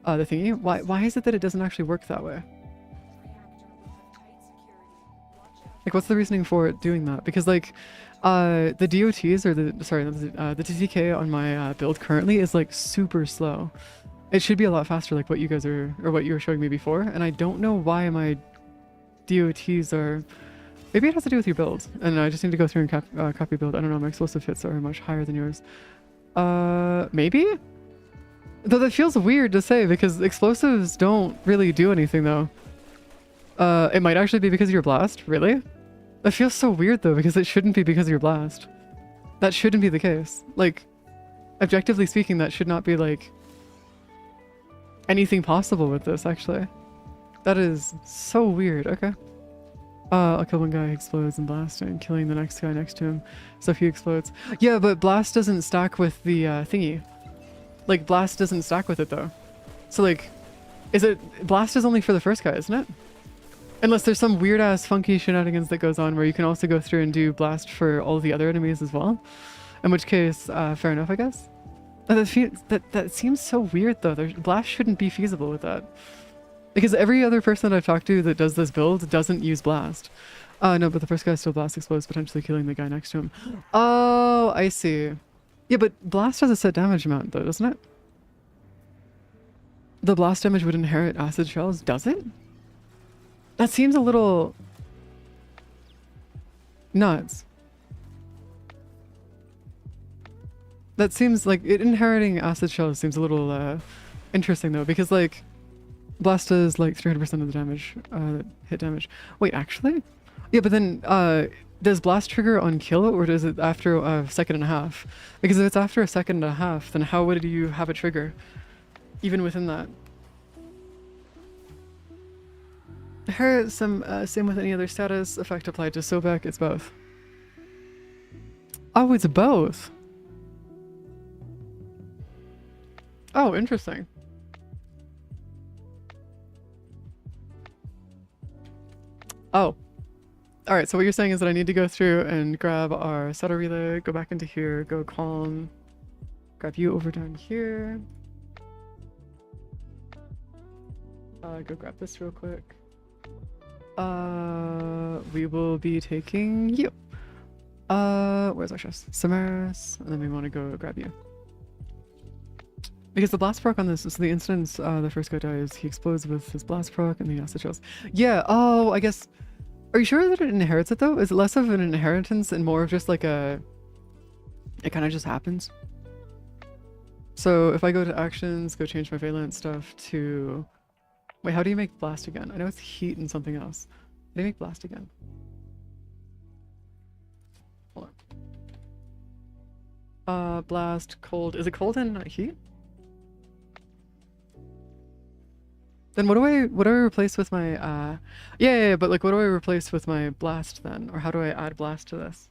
thingy, why is it that it doesn't actually work that way? Like, what's the reasoning for it doing that? Because, like, the DOTs, or the TTK on my build currently is, like, super slow. It should be a lot faster, like what you guys are, or what you were showing me before, and I don't know why my DOTs are... Maybe it has to do with your build, and I just need to go through and copy build. I don't know, my explosive hits are much higher than yours. Maybe? Though that feels weird to say, because explosives don't really do anything, though. It might actually be because of your blast, really? That feels so weird, though, because it shouldn't be because of your blast. That shouldn't be the case. Like, objectively speaking, that should not be, like... anything possible with this, actually. That is so weird. Okay. I'll kill one guy who explodes and blast and killing the next guy next to him. So if he explodes. Yeah, but blast doesn't stack with the thingy. Like, blast doesn't stack with it, though. So, like, is it... Blast is only for the first guy, isn't it? Unless there's some weird-ass funky shenanigans that goes on where you can also go through and do blast for all the other enemies as well. In which case, fair enough, I guess. That seems so weird, though. Blast shouldn't be feasible with that. Because every other person that I've talked to that does this build doesn't use blast. No, but the first guy still blast explodes, potentially killing the guy next to him. Oh, I see. Yeah, but blast has a set damage amount, though, doesn't it? The blast damage would inherit acid shells, does it? That seems a little... nuts. That seems like inheriting acid shells seems a little interesting though, because like blast does like 300% of the damage, hit damage. Wait, actually? Yeah, but then does blast trigger on kill or does it after a second and a half? Because if it's after a second and a half, then how would you have it trigger? Even within that. Here, same with any other status effect applied to Sobek, it's both. Oh, it's both. Oh, interesting. Oh. Alright, so what you're saying is that I need to go through and grab our setter relay, go back into here, go calm, grab you over down here. Go grab this real quick. We will be taking you. Where's our chest? Samaras, and then we want to go grab you. Because the blast proc on this is the instance the first guy dies, he explodes with his blast proc and the acid shells. Yeah, oh, I guess. Are you sure that it inherits it though? Is it less of an inheritance and more of just like a. It kind of just happens? So if I go to actions, go change my valence stuff to. Wait, how do you make blast again? I know it's heat and something else. How do you make blast again? Hold on. Blast, cold. Is it cold and not heat? Then what do I replace with my yeah, but like what do I replace with my blast then? Or how do I add blast to this?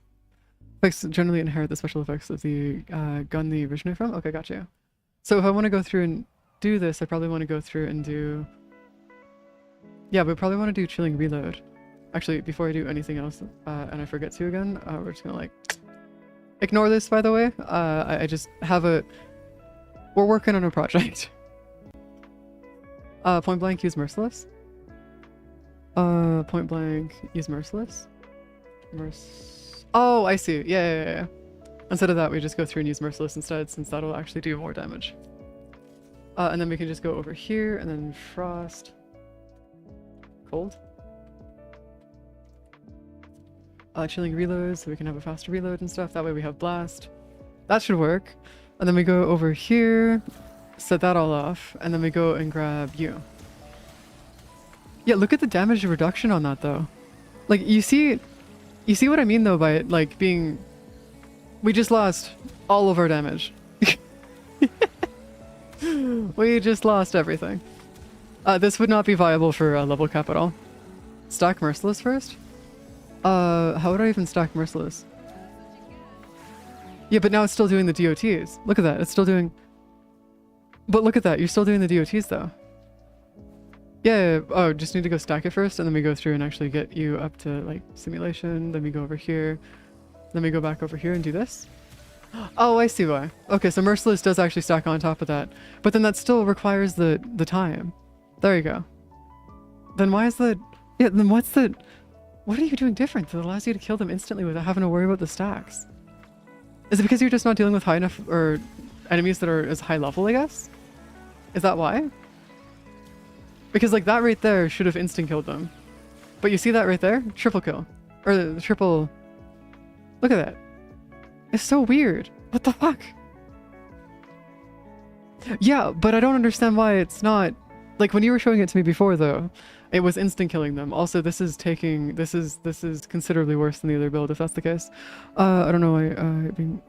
Effects generally inherit the special effects of the gun they originate from? Okay, gotcha. So if I want to go through and do this, I probably want to go through and do. Yeah, we probably want to do chilling reload. Actually, before I do anything else, and I forget to again, we're just gonna like ignore this, by the way. I just have a. We're working on a project. Point blank, use merciless. Point blank, use merciless. Oh, I see. Yeah. Instead of that, we just go through and use merciless instead, since that'll actually do more damage. And then we can just go over here and then frost. Cold. Chilling reload, so we can have a faster reload and stuff. That way we have blast. That should work. And then we go over here, set that all off, and then we go and grab you. Yeah, look at the damage reduction on that though. Like you see what I mean though by it like being. We just lost all of our damage. We just lost everything. This would not be viable for level cap at all. Stack merciless first. How would I even stack merciless? Yeah, but now it's still doing the DOTs. Look at that, it's still doing. But look at that, you're still doing the DOTs though. Yeah, oh, just need to go stack it first and then we go through and actually get you up to like simulation, then we go over here, then we go back over here and do this. Oh, I see why. Okay, so merciless does actually stack on top of that, but then that still requires the time. There you go. Then why is the, yeah, then what's the, what are you doing different that allows you to kill them instantly without having to worry about the stacks? Is it because you're just not dealing with high enough, or enemies that are as high level, I guess? Is that why? Because like that right there should have instant killed them. But you see that right there? Triple kill. Or the triple... Look at that. It's so weird. What the fuck? Yeah, but I don't understand why it's not... Like when you were showing it to me before though, it was instant killing them. Also, this is taking... This is considerably worse than the other build if that's the case. I don't know why being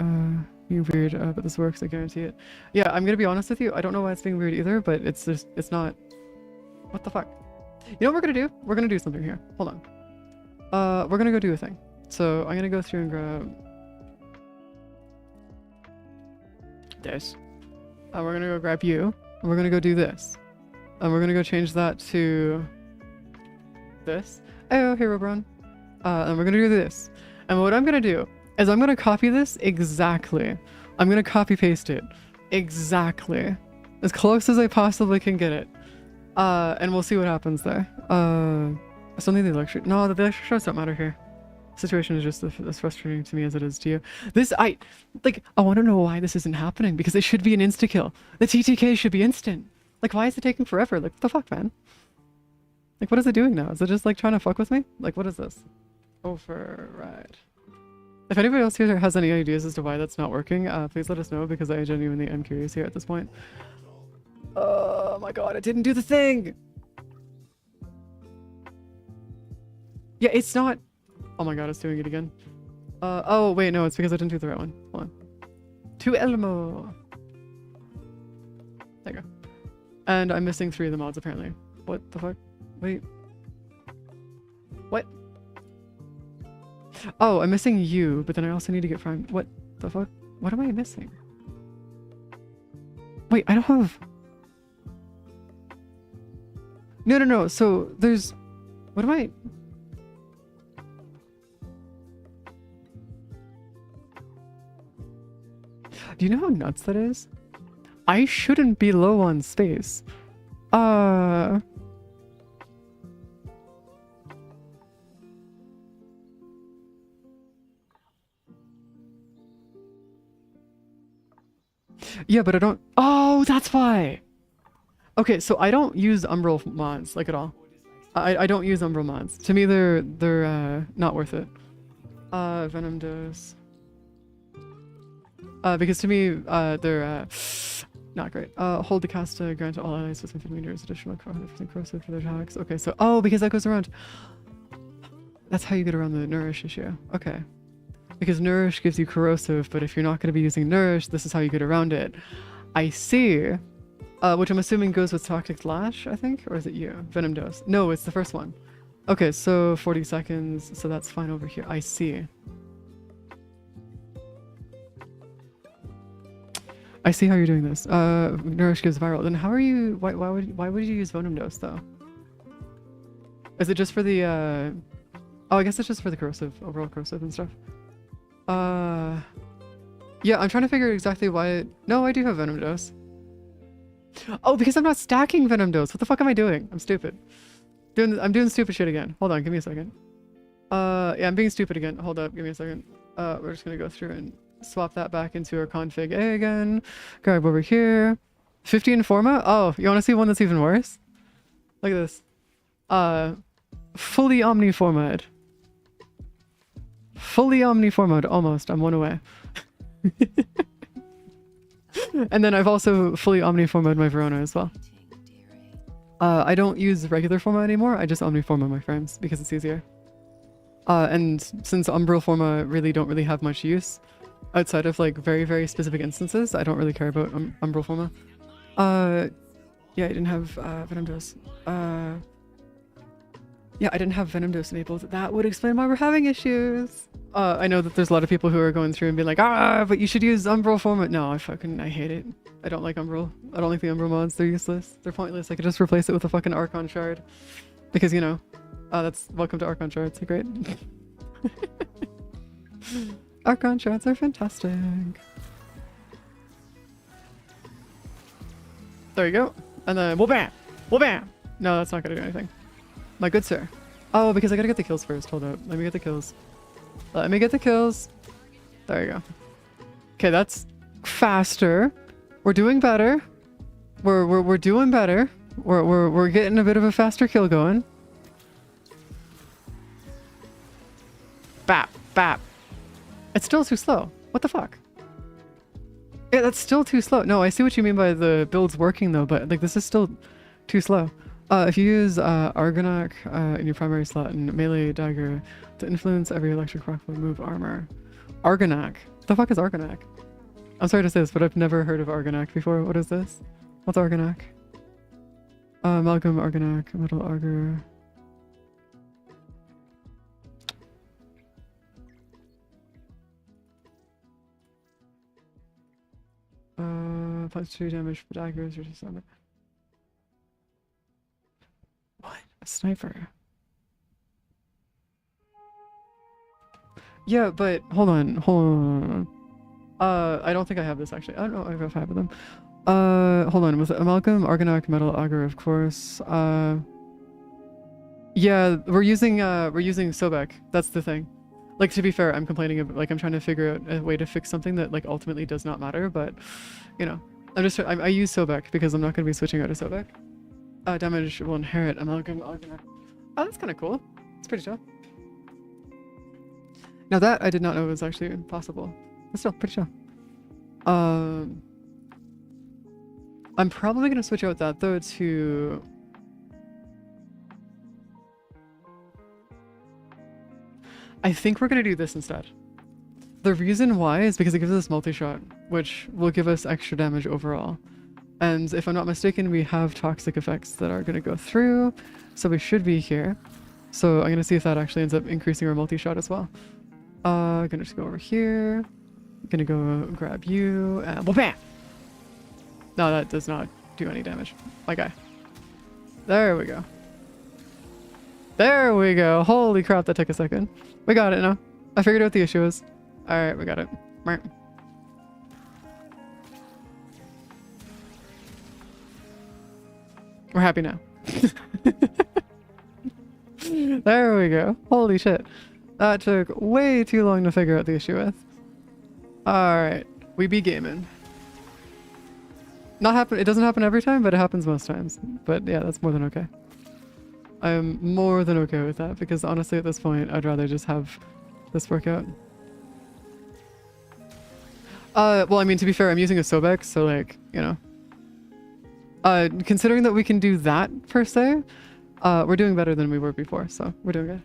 weird, but this works, I guarantee it. Yeah, I'm gonna be honest with you. I don't know why it's being weird either, but it's just... It's not... What the fuck? You know what we're gonna do? We're gonna do something here. Hold on. We're gonna go do a thing. So I'm gonna go through and grab this. We're gonna go grab you. And we're gonna go do this. And we're gonna go change that to this. Oh, Herobrine. And we're gonna do this. And what I'm gonna do is I'm gonna copy this exactly. I'm gonna copy paste it exactly. As close as I possibly can get it. And we'll see what happens there. I still need the lecture. No, the lecture shots don't matter here. The situation is just as frustrating to me as it is to you. I want to know why this isn't happening, because it should be an insta-kill. The TTK should be instant. Like, why is it taking forever? Like, what the fuck, man? Like, what is it doing now? Is it just, like, trying to fuck with me? Like, what is this? Override. If anybody else here has any ideas as to why that's not working, please let us know, because I genuinely am curious here at this point. Oh my god, it didn't do the thing! Yeah, it's not... Oh my god, it's doing it again. Oh wait, no, it's because I didn't do the right one. Hold on. To Elmo! There you go. And I'm missing 3 of the mods, apparently. What the fuck? Wait. What? Oh, I'm missing you, but then I also need to get Prime. What the fuck? What am I missing? Wait, I don't have... No. So, there's... What am I... Do you know how nuts that is? I shouldn't be low on space. Yeah, but I don't... Oh, that's why! Okay, so I don't use Umbral mods, like, at all. I don't use Umbral mods. To me, they're not worth it. Venom dose. Because to me, they're not great. Hold the casta, grant all allies with 50 meters additional corrosive for their attacks. Okay, so... Oh, because that goes around... That's how you get around the nourish issue. Okay. Because nourish gives you corrosive, but if you're not going to be using nourish, this is how you get around it. I see. Which I'm assuming goes with toxic lash, I think? Or is it you? Venom dose. No, it's the first one. Okay, so 40 seconds. So that's fine over here. I see. I see how you're doing this. Nourish gives viral. Then how are you... Why would you use Venom dose, though? Is it just for the... Oh, I guess it's just for the corrosive. Overall corrosive and stuff. Yeah, I'm trying to figure exactly why... No, I do have Venom dose. Oh, because I'm not stacking Venom dose. What the fuck am I doing? I'm stupid. I'm doing stupid shit again. Hold on, give me a second. Yeah, I'm being stupid again. Hold up, give me a second. We're just gonna go through and swap that back into our config A again. Grab over here. 15 forma? Oh, you wanna see one that's even worse? Look at this. Fully omniformad. Fully omniformad, almost. I'm one away. And then I've also fully omniformad my Verona as well. I don't use regular forma anymore. I just omniforma my frames because it's easier. And since Umbral forma really don't really have much use outside of like very, very specific instances, I don't really care about Umbral forma. Yeah, I didn't have Venom dose. Yeah, I didn't have Venom dose enabled. That would explain why we're having issues. I know that there's a lot of people who are going through and being like, but you should use Umbral format. No, I hate it. I don't like Umbral. I don't like the Umbral mods. They're useless. They're pointless. I could just replace it with a fucking Archon shard. Because, you know, that's welcome to Archon shards. They're great. Archon shards are fantastic. There you go. And then, whoa-bam! Whoa-bam! No, that's not gonna do anything. My good sir. Oh, because I gotta get the kills first. Hold up. Let me get the kills. Let me get the kills. There you go. Okay, that's faster. We're doing better. We're doing better. We're getting a bit of a faster kill going. Bap, bap. It's still too slow. What the fuck? Yeah, that's still too slow. No, I see what you mean by the build's working though, but like this is still too slow. If you use Argonac in your primary slot and melee dagger to influence every electric rock will move armor. Argonac? What the fuck is Argonac? I'm sorry to say this, but I've never heard of Argonac before. What is this? What's Argonac? Amalgam, Argonac, Metal Auger. Plus 2 damage for daggers or just armor. What? A sniper? Yeah, but hold on. I don't think I have this actually. I don't know. I've got 5 of them. Hold on. With Amalgam, Argonac, Metal Auger, of course. Yeah, we're using Sobek. That's the thing. Like, to be fair, I'm complaining about, like, I'm trying to figure out a way to fix something that, like, ultimately does not matter, but, you know. I use Sobek because I'm not going to be switching out of Sobek. Damage will inherit Amalgam, Argonac. Oh, that's kind of cool. It's pretty tough. Now that I did not know was actually possible. But still, pretty chill. I'm probably gonna switch out that though to... I think we're gonna do this instead. The reason why is because it gives us multi-shot, which will give us extra damage overall. And if I'm not mistaken, we have toxic effects that are gonna go through, so we should be here. So I'm gonna see if that actually ends up increasing our multi-shot as well. Gonna just go over here. Gonna go grab you, and bam! No, that does not do any damage. My guy. There we go. There we go. Holy crap, that took a second. We got it now. I figured out what the issue is. Alright, we got it. Right. We're happy now. There we go. Holy shit. That took way too long to figure out the issue with. Alright. We be gaming. It doesn't happen every time, but it happens most times. But yeah, that's more than okay. I am more than okay with that, because honestly at this point, I'd rather just have this work out. Well, I mean, to be fair, I'm using a Sobek, so like, you know. Considering that we can do that, per se, we're doing better than we were before, so we're doing good.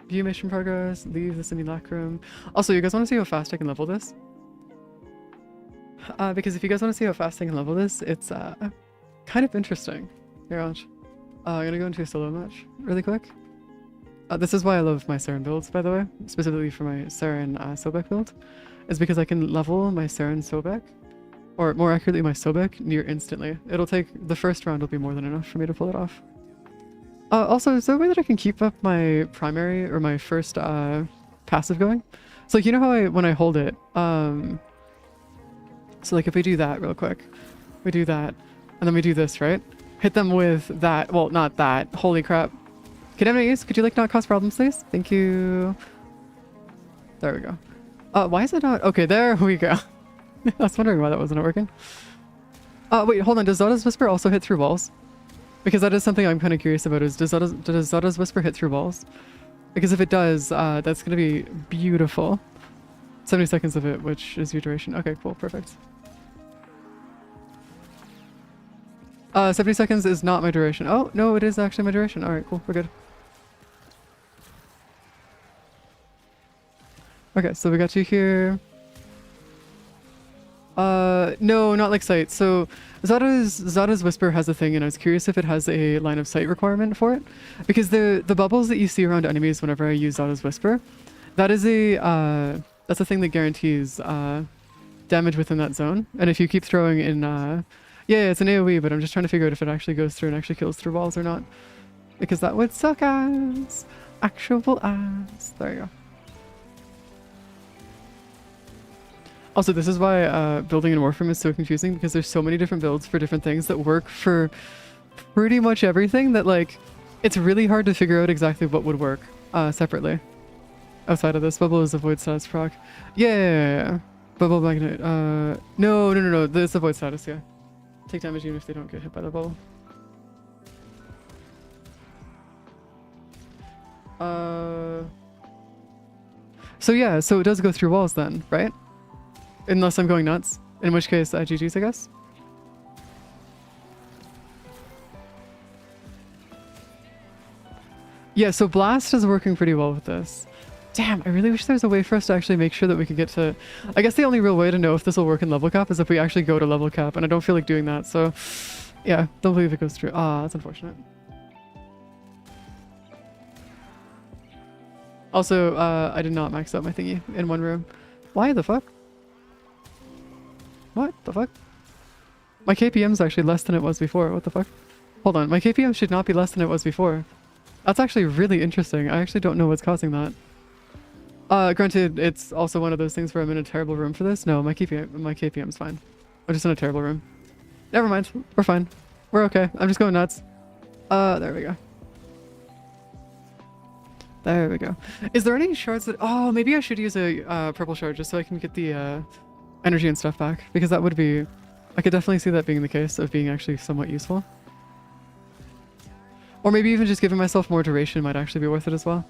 View mission progress, leave the simulacrum. Also, you guys want to see how fast I can level this? Because if you guys want to see how fast I can level this, it's kind of interesting. Here, watch. I'm gonna go into a solo match really quick. This is why I love my Saren builds, by the way, specifically for my Saren Sobek build, is because I can level my Saren Sobek, or more accurately my Sobek, near instantly. It'll take, the first round will be more than enough for me to pull it off. Also, is there a way that I can keep up my primary, or my first passive going? So like, you know how when I hold it, so like if we do that real quick, we do that, and then we do this, right? Hit them with that, well, not that, holy crap. Could you like not cause problems, please? Thank you. There we go. Why is it not? Okay, there we go. I was wondering why that wasn't working. Wait, hold on. Does Zada's Whisper also hit through walls? Because that is something I'm kind of curious about, is does Zada's Whisper hit through walls? Because if it does, that's going to be beautiful. 70 seconds of it, which is your duration. Okay, cool. Perfect. 70 seconds is not my duration. Oh, no, it is actually my duration. Alright, cool. We're good. Okay, so we got you here. No, not like sight. So Zada's Whisper has a thing, and I was curious if it has a line of sight requirement for it. Because the bubbles that you see around enemies whenever I use Zada's Whisper, that is that's a thing that guarantees damage within that zone. And if you keep throwing in yeah, it's an AoE, but I'm just trying to figure out if it actually goes through and actually kills through walls or not. Because that would suck ass. Actual ass. There you go. Also, this is why building in Warframe is so confusing, because there's so many different builds for different things that work for pretty much everything that, like, it's really hard to figure out exactly what would work separately. Outside of this, bubble is a void status proc. Yeah. Bubble magnet. No. This is a void status, yeah. Take damage even if they don't get hit by the bubble. So yeah, so it does go through walls then, right? Unless I'm going nuts. In which case, GG's, I guess. Yeah, so Blast is working pretty well with this. Damn, I really wish there was a way for us to actually make sure that we could get to... I guess the only real way to know if this will work in level cap is if we actually go to level cap, and I don't feel like doing that, so... Yeah, don't believe it goes through. Ah, that's unfortunate. Also, I did not max out my thingy in one room. Why the fuck? What the fuck? My KPM is actually less than it was before. What the fuck? Hold on, my KPM should not be less than it was before. That's actually really interesting. I actually don't know what's causing that. Granted, it's also one of those things where I'm in a terrible room for this. No, my KPM's fine. I'm just in a terrible room. Never mind. We're fine. We're okay. I'm just going nuts. There we go. There we go. Is there any shards that... Oh, maybe I should use a purple shard just so I can get the energy and stuff back. Because that would be... I could definitely see that being the case of being actually somewhat useful. Or maybe even just giving myself more duration might actually be worth it as well.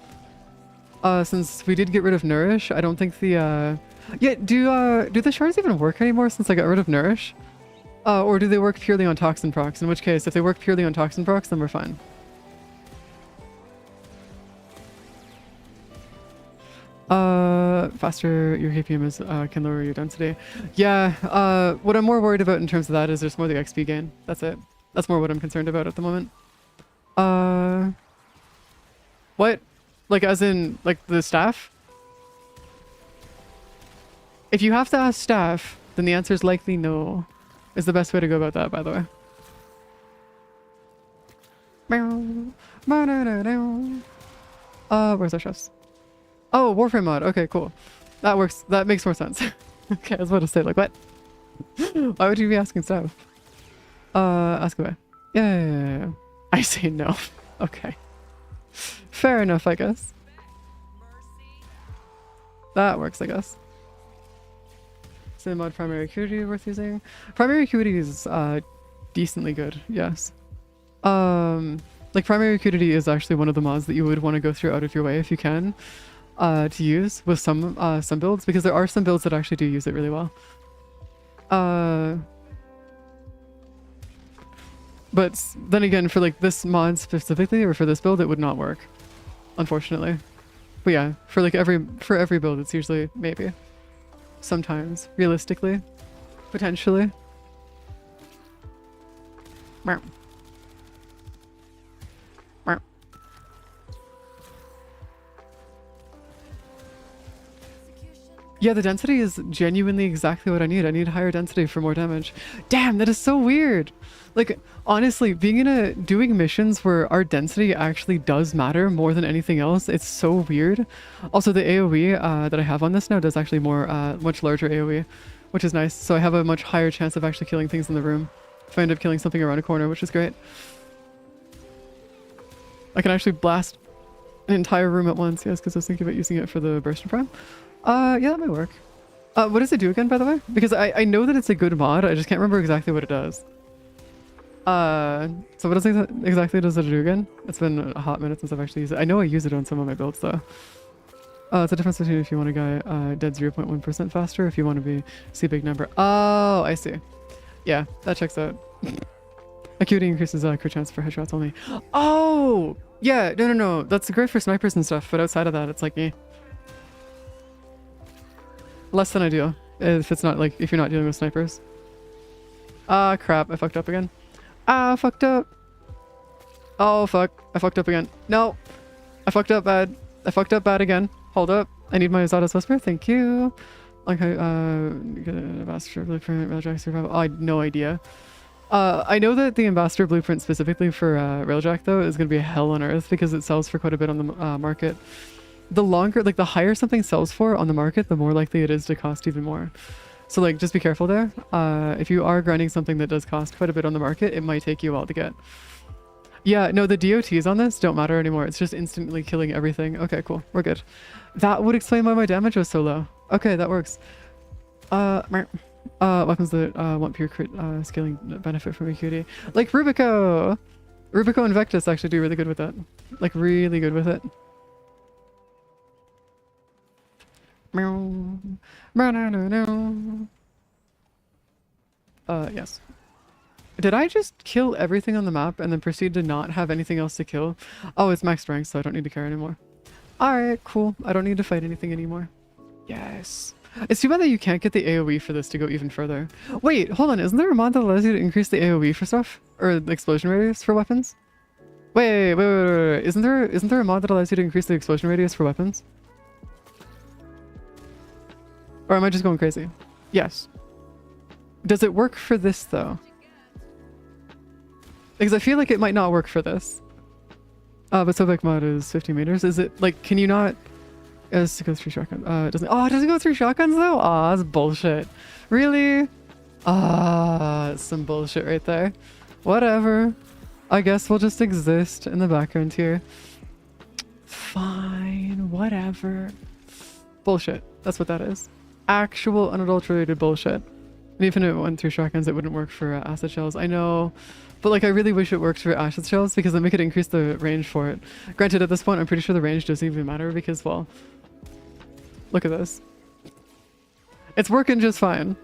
Since we did get rid of Nourish, I don't think the, yeah, do the shards even work anymore since I got rid of Nourish? Or do they work purely on Toxin procs? In which case, if they work purely on Toxin procs, then we're fine. Faster your KPM is, can lower your density. Yeah, what I'm more worried about in terms of that is there's more the XP gain. That's it. That's more what I'm concerned about at the moment. What? Like as in, like the staff? If you have to ask staff, then the answer is likely no. Is the best way to go about that, by the way. Where's our chefs? Oh, Warframe mod. Okay, cool. That works. That makes more sense. Okay, I was about to say, like, what? Why would you be asking stuff? Ask away. Yeah. I say no. Okay. Fair enough, I guess. That works, I guess. Is mod primary acuity worth using? Primary acuity is decently good, yes. Like primary acuity is actually one of the mods that you would want to go through out of your way if you can to use with some builds, because there are some builds that actually do use it really well. But then again, for like this mod specifically, or for this build, it would not work, unfortunately. But yeah, for like every build, it's usually maybe. Sometimes, realistically, potentially. Meow. Meow. Yeah, the density is genuinely exactly what I need. I need higher density for more damage. Damn, that is so weird. Like, honestly, doing missions where our density actually does matter more than anything else, it's so weird. Also, the AoE that I have on this now does actually much larger AoE, which is nice. So I have a much higher chance of actually killing things in the room if I end up killing something around a corner, which is great. I can actually blast an entire room at once, yes, because I was thinking about using it for the burst and prime. Yeah, that might work. What does it do again, by the way? Because I know that it's a good mod, I just can't remember exactly what it does. So what exactly does it do again? It's been a hot minute since I've actually used it. I know I use it on some of my builds though. It's a difference between if you want a guy dead 0.1% faster, if you want to see a big number. Oh, I see. Yeah, that checks out. Acuity increases crit chance for headshots only. Oh! Yeah, no. That's great for snipers and stuff, but outside of that, it's like, eh. Less than ideal, if it's not like, if you're not dealing with snipers. Ah, crap, I fucked up again. Ah, fucked up. Oh, fuck. I fucked up again. No. I fucked up bad. I fucked up bad again. Hold up. I need my Zada's Whisper. Thank you. Like, Ambassador Blueprint, Railjack Survival. Oh, I had no idea. I know that the Ambassador Blueprint specifically for Railjack, though, is going to be a hell on earth because it sells for quite a bit on the market. The longer, like, the higher something sells for on the market, the more likely it is to cost even more. So like, just be careful there. If you are grinding something that does cost quite a bit on the market, it might take you a while to get. Yeah, no, the DOTs on this don't matter anymore. It's just instantly killing everything. Okay, cool. We're good. That would explain why my damage was so low. Okay, that works. Weapons that want pure crit scaling benefit from acuity. Like Rubico! Rubico and Vectus actually do really good with that. Like, really good with it. Yes. Did I just kill everything on the map and then proceed to not have anything else to kill? Oh, it's max strength, so I don't need to care anymore. Alright, cool. I don't need to fight anything anymore. Yes. It's too bad that you can't get the AoE for this to go even further. Wait, hold on. Isn't there a mod that allows you to increase the AoE for stuff? Or the explosion radius for weapons? Wait. Isn't there a mod that allows you to increase the explosion radius for weapons? Or am I just going crazy? Yes. Does it work for this though? Because I feel like it might not work for this. But Sobek mod is 50 meters. Is it like, can you not? It has to go through shotgun. It doesn't. Oh, does it go through shotguns though? Oh, that's bullshit. Really? Ah, that's some bullshit right there. Whatever. I guess we'll just exist in the background here. Fine. Whatever. Bullshit. That's what that is. Actual unadulterated bullshit. And even if it went through shotguns, it wouldn't work for acid shells. I know, but like I really wish it worked for acid shells because then we could increase the range for it. Granted, at this point, I'm pretty sure the range doesn't even matter because, well, look at this. It's working just fine.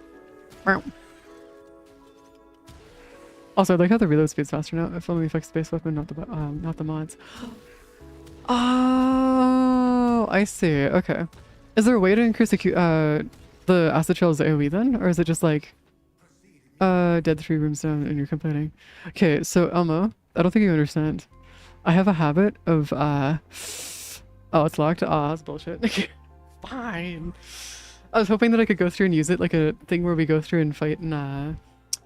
Also, I like how the reload speed's faster now. If only affects base weapon, not the mods. Oh, I see. Okay. Is there a way to increase the acid shell's AoE then? Or is it just like dead 3 rooms down and you're complaining? Okay, so Elmo, I don't think you understand. I have a habit of oh, it's locked. Ah, that's bullshit. Fine. I was hoping that I could go through and use it like a thing where we go through and fight and I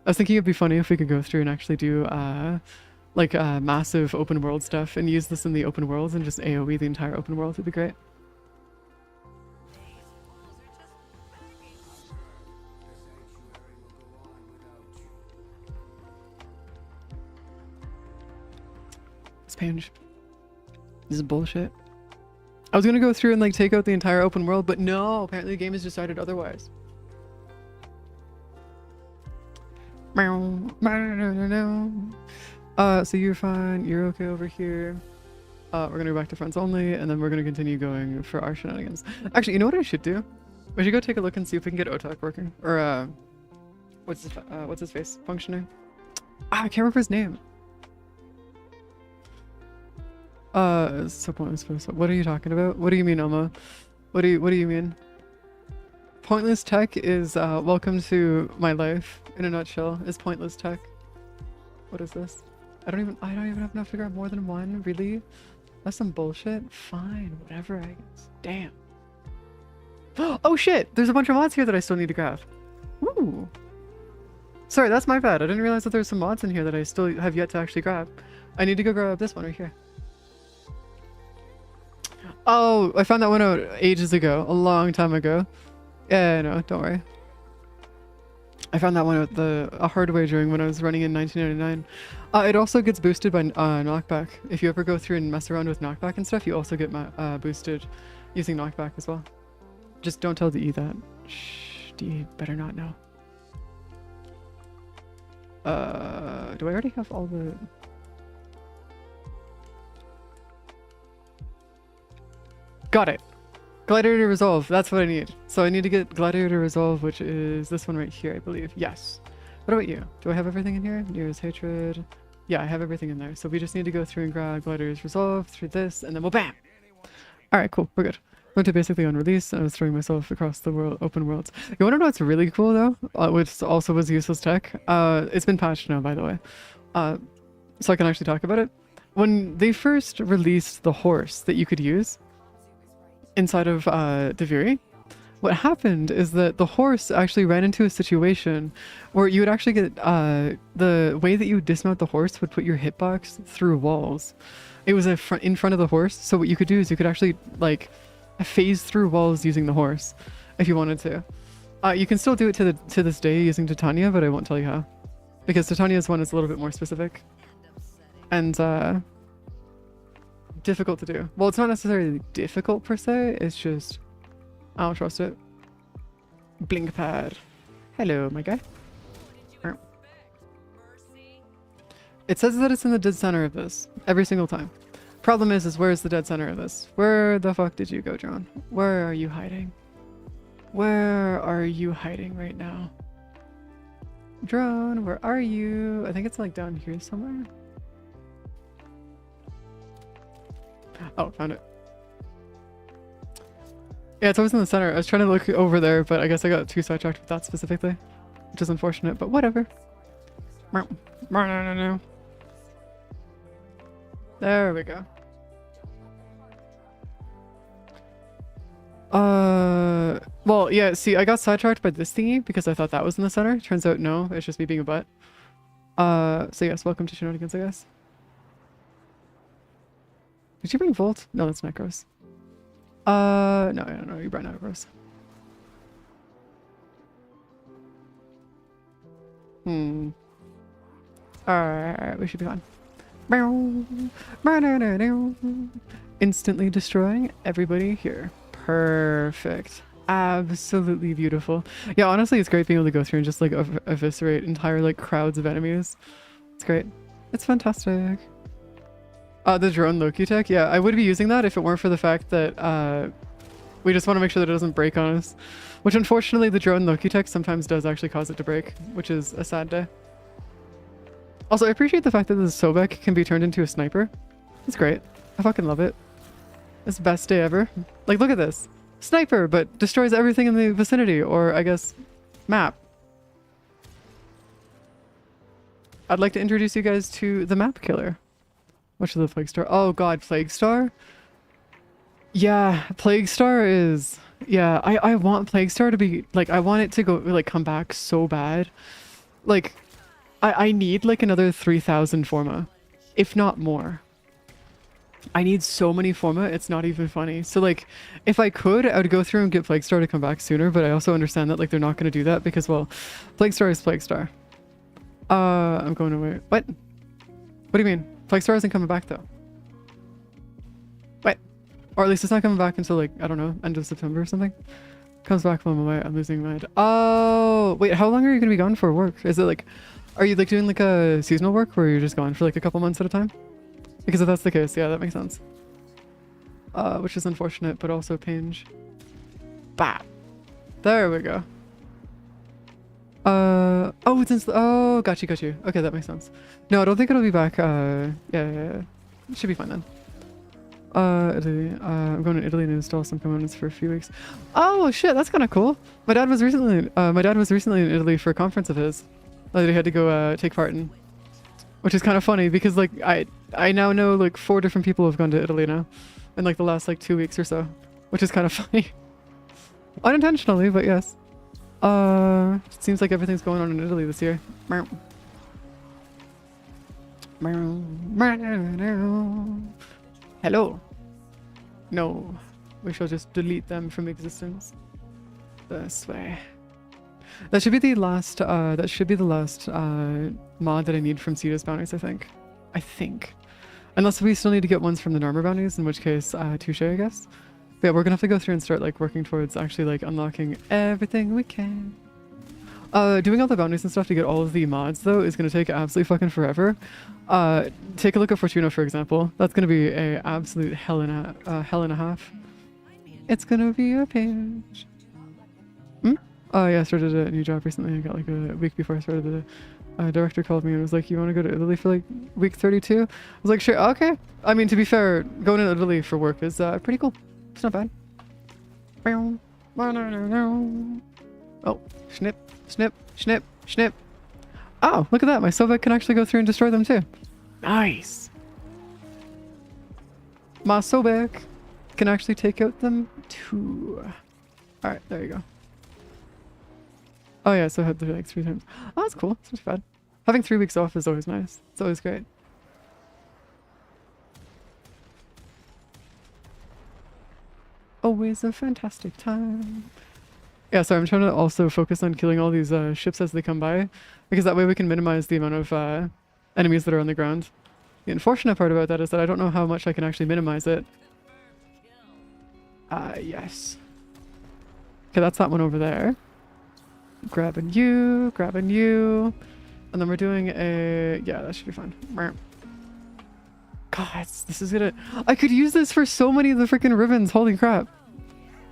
was thinking it'd be funny if we could go through and actually do like massive open world stuff and use this in the open worlds and just AoE the entire open world. Would be great. Sponge. This is bullshit. I was gonna go through and like take out the entire open world, but no, apparently the game has decided otherwise. So you're fine, you're okay over here. We're gonna go back to friends only, and then we're gonna continue going for our shenanigans. Actually, you know what I should do? We should go take a look and see if we can get Otak working. Or what's his face? Functioning. Ah, I can't remember his name. So pointless. What are you talking about? What do you mean, Elma? What do you mean? Pointless tech is welcome to my life in a nutshell. Is pointless tech. What is this? I don't even have enough to figure out more than one. Really? That's some bullshit. Fine, whatever. I guess. Damn. Oh shit! There's a bunch of mods here that I still need to grab. Ooh. Sorry, that's my bad. I didn't realize that there's some mods in here that I still have yet to actually grab. I need to go grab this one right here. Oh, I found that one out ages ago, a long time ago. Yeah, no, don't worry. I found that one out a hard way during when I was running in 1999. It also gets boosted by knockback. If you ever go through and mess around with knockback and stuff, you also get boosted using knockback as well. Just don't tell DE that. Shh, DE better not know. Do I already have all the... Got it. Gladiator Resolve, that's what I need. So I need to get Gladiator Resolve, which is this one right here, I believe. Yes. What about you? Do I have everything in here? Nearest Hatred. Yeah, I have everything in there. So we just need to go through and grab Gladiator's Resolve through this, and then we'll BAM! Alright, cool. We're good. Went to basically on release, and I was throwing myself across the world, open worlds. You wanna know what's really cool, though? Which also was useless tech? It's been patched now, by the way. So I can actually talk about it. When they first released the horse that you could use inside of Deviri, what happened is that the horse actually ran into a situation where you would actually get the way that you would dismount the horse would put your hitbox through walls. It was in front of the horse, so what you could do is you could actually like phase through walls using the horse if you wanted to. You can still do it to this day using Titania, but I won't tell you how, because Titania's one is a little bit more specific and difficult to do. Well, it's not necessarily difficult per se, it's just I don't trust it. Blink pad. Hello, my guy. It says that it's in the dead center of this every single time. Problem is where's the dead center of this? Where the fuck did you go, drone? Where are you hiding? Where are you hiding right now? Drone, where are you? I think it's like down here somewhere. Oh, found it. Yeah, it's always in the center. I was trying to look over there, but I guess I got too sidetracked with that specifically, which is unfortunate, but whatever. There we go. Well, yeah, see, I got sidetracked by this thingy because I thought that was in the center. Turns out no, it's just me being a butt. So yes, welcome to Shenanigans, I guess. Did you bring Volt? No, that's Necros. No, you brought Necros. Alright, we should be fine. Instantly destroying everybody here. Perfect. Absolutely beautiful. Yeah, honestly, it's great being able to go through and just like eviscerate entire like crowds of enemies. It's great. It's fantastic. The drone Loki tech. Yeah, I would be using that if it weren't for the fact that we just want to make sure that it doesn't break on us. Which unfortunately the drone Loki tech sometimes does actually cause it to break, which is a sad day. Also, I appreciate the fact that the Sobek can be turned into a sniper. It's great. I fucking love it. It's the best day ever. Like, look at this. Sniper, but destroys everything in the vicinity, or I guess, map. I'd like to introduce you guys to the map killer. Which is the Plague Star? Oh god, Plague Star? Yeah, Plague Star is... Yeah, I want Plague Star to be... Like, I want it to go, like, come back so bad. Like, I need, like, another 3,000 Forma. If not more. I need so many Forma, it's not even funny. So, like, if I could, I would go through and get Plague Star to come back sooner, but I also understand that, like, they're not going to do that because, well, Plague Star is Plague Star. I'm going away. What? What do you mean? Plague Star isn't coming back, though. What? Or at least it's not coming back until, like, I don't know, end of September or something. Comes back while I'm away. I'm losing my head. Oh, wait, how long are you going to be gone for work? Is it, like, are you, like, doing, like, a seasonal work where you're just gone for, like, a couple months at a time? Because if that's the case, yeah, that makes sense. Which is unfortunate, but also pinch. Bah! There we go. Oh, it's in... Oh, got you. Okay, that makes sense. No, I don't think it'll be back. Yeah. It should be fine then. Italy. I'm going to Italy to install some components for a few weeks. Oh, shit, that's kind of cool. My dad was recently in Italy for a conference of his that he had to go, take part in. Which is kind of funny because, like, I now know, like, 4 different people who have gone to Italy now. In, like, the last, like, 2 weeks or so. Which is kind of funny. Unintentionally, but yes. It seems like everything's going on in Italy this year. Hello. No. We shall just delete them from existence. This way. That should be the last, mod that I need from Cetus bounties, I think. Unless we still need to get ones from the Narmer bounties, in which case, touche, I guess. But yeah, we're gonna have to go through and start, like, working towards actually, like, unlocking everything we can. Doing all the bounties and stuff to get all of the mods, though, is gonna take absolutely fucking forever. Take a look at Fortuna, for example. That's gonna be a absolute hell and a half. It's gonna be a page. Oh yeah, I started a new job recently. I got like a week before I started. The director called me and was like, "You want to go to Italy for like week 32?" I was like, "Sure, okay." I mean, to be fair, going to Italy for work is pretty cool. It's not bad. Oh, snip. Oh, look at that. My Sobek can actually go through and destroy them too. Nice. My Sobek can actually take out them too. All right, there you go. Oh yeah, so I had to like 3 times. Oh, that's cool. It's not too bad. Having 3 weeks off is always nice. It's always great. Always a fantastic time. Yeah, so I'm trying to also focus on killing all these ships as they come by, because that way we can minimize the amount of enemies that are on the ground. The unfortunate part about that is that I don't know how much I can actually minimize it. Yes. Okay, that's that one over there. Grabbing you. And then we're doing a... Yeah, that should be fine. God, this is gonna... I could use this for so many of the freaking ribbons. Holy crap.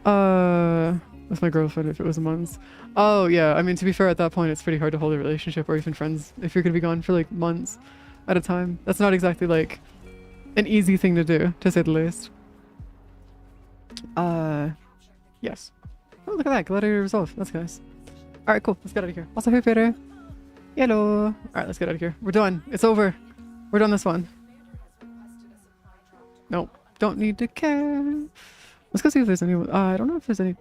That's my girlfriend if it was a month. Oh, yeah. I mean, to be fair, at that point, it's pretty hard to hold a relationship or even friends if you're gonna be gone for, like, months at a time. That's not exactly, like, an easy thing to do, to say the least. Yes. Oh, look at that. Gladiator resolve. That's nice. Alright, cool. Let's get out of here. Also, hey, Peter. Hello. Alright, let's get out of here. We're done. It's over. We're done this one. Nope. Don't need to care. Let's go see if there's any... I don't know if there's any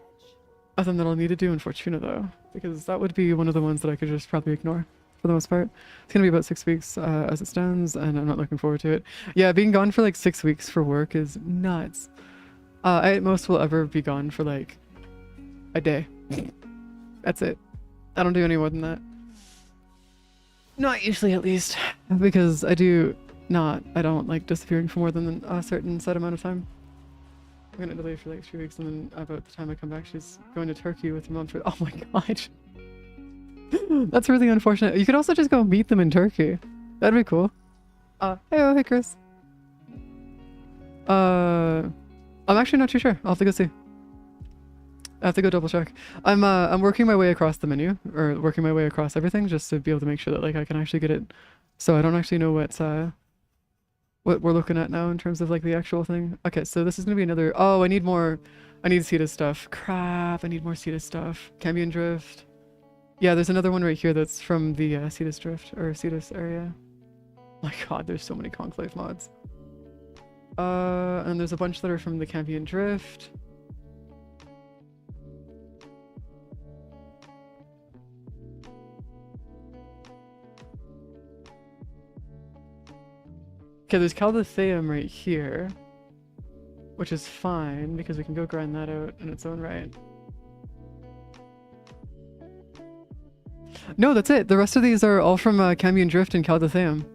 other that I'll need to do in Fortuna, though. Because that would be one of the ones that I could just probably ignore, for the most part. It's going to be about 6 weeks as it stands, and I'm not looking forward to it. Yeah, being gone for, like, 6 weeks for work is nuts. I at most will ever be gone for, like, a day. That's it. I don't do any more than that. Not usually, at least. Because I don't like disappearing for more than a certain set amount of time. I'm gonna delay for like 3 weeks, and then about the time I come back, she's going to Turkey with her mom for. Oh my god. That's really unfortunate. You could also just go meet them in Turkey. That'd be cool. Hey Chris. I'm actually not too sure. I'll have to go see. I have to go double check. I'm working my way across the menu, or working my way across everything, just to be able to make sure that like I can actually get it. So I don't actually know what we're looking at now in terms of like the actual thing. Okay, so this is gonna be another. Oh, I need more. I need Cetus stuff. Crap! I need more Cetus stuff. Cambion Drift. Yeah, there's another one right here that's from the Cetus Drift or Cetus area. My god, there's so many Conclave mods. And there's a bunch that are from the Cambion Drift. Okay, there's Calditheum right here, which is fine because we can go grind that out in its own right. No, that's it. The rest of these are all from Cambion Drift and Calditheum.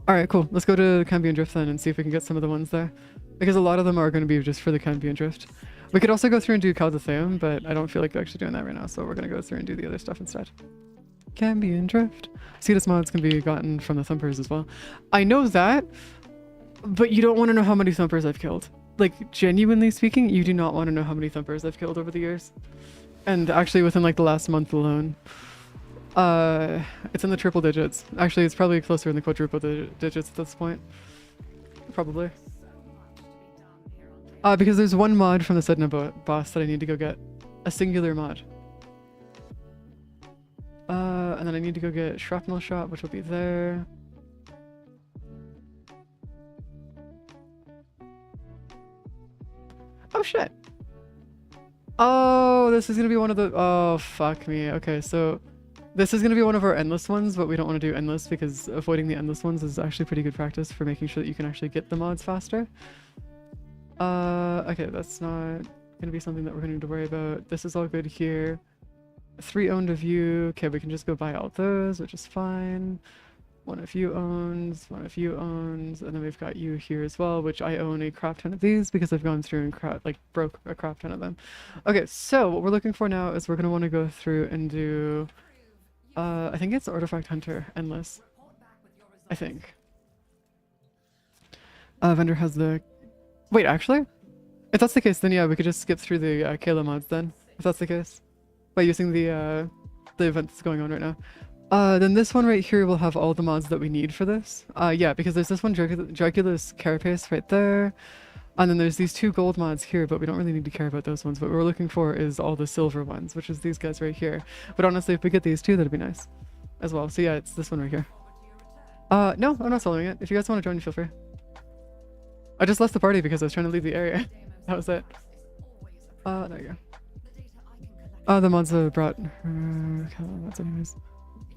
Alright, cool. Let's go to Cambion Drift then and see if we can get some of the ones there. Because a lot of them are going to be just for the Cambion Drift. We could also go through and do Calditheum, but I don't feel like actually doing that right now, so we're going to go through and do the other stuff instead. Cambion Drift. Cetus mods can be gotten from the Thumpers as well. I know that, but you don't want to know how many Thumpers I've killed. Like, genuinely speaking, you do not want to know how many Thumpers I've killed over the years. And actually within like the last month alone. It's in the triple digits. Actually, it's probably closer in the quadruple digits at this point. Probably. Because there's one mod from the Sedna boss that I need to go get. A singular mod. And then I need to go get Shrapnel Shot, which will be there. Oh shit! Oh, this is gonna be one of the- oh, fuck me. Okay, so this is gonna be one of our endless ones, but we don't want to do endless because avoiding the endless ones is actually pretty good practice for making sure that you can actually get the mods faster. Okay, that's not gonna be something that we're gonna need to worry about. This is all good here. 3 owned of you. Okay, we can just go buy all those, which is fine. One of you owns, one of you owns, and then we've got you here as well, which I own a crap ton of these because I've gone through and broke a crap ton of them. Okay, so what we're looking for now is we're gonna want to go through and do, I think it's Artifact Hunter Endless. I think. Vendor has the. Wait, actually, if that's the case, then yeah, we could just skip through the Kayla mods then. If that's the case, by using the event that's going on right now. Then this one right here will have all the mods that we need for this. Yeah, because there's this one, Dragulus Carapace right there. And then there's these 2 gold mods here, but we don't really need to care about those ones. What we're looking for is all the silver ones, which is these guys right here. But honestly, if we get these 2, that'd be nice as well. So yeah, it's this one right here. No, I'm not soloing it. If you guys want to join, feel free. I just left the party because I was trying to leave the area. That was it. There you go. The mods brought her mods anyways.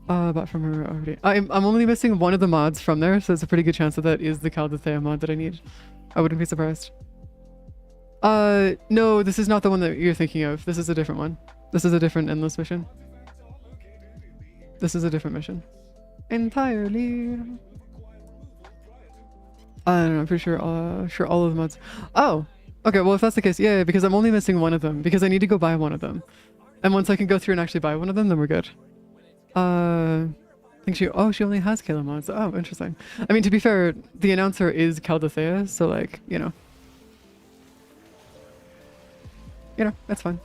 Bought from her already. I'm only missing one of the mods from there, so it's a pretty good chance that that is the Calditheum mod that I need. I wouldn't be surprised. No, this is not the one that you're thinking of. This is a different one. This is a different endless mission. This is a different mission. Entirely. I don't know, I'm pretty sure all of the mods. Oh! Okay, well if that's the case, yeah, because I'm only missing one of them, because I need to go buy one of them. And once I can go through and actually buy one of them, then we're good. I think she only has Kayla mods. Oh, interesting. I mean, to be fair, the announcer is Calditheia, so like, you know, that's fine.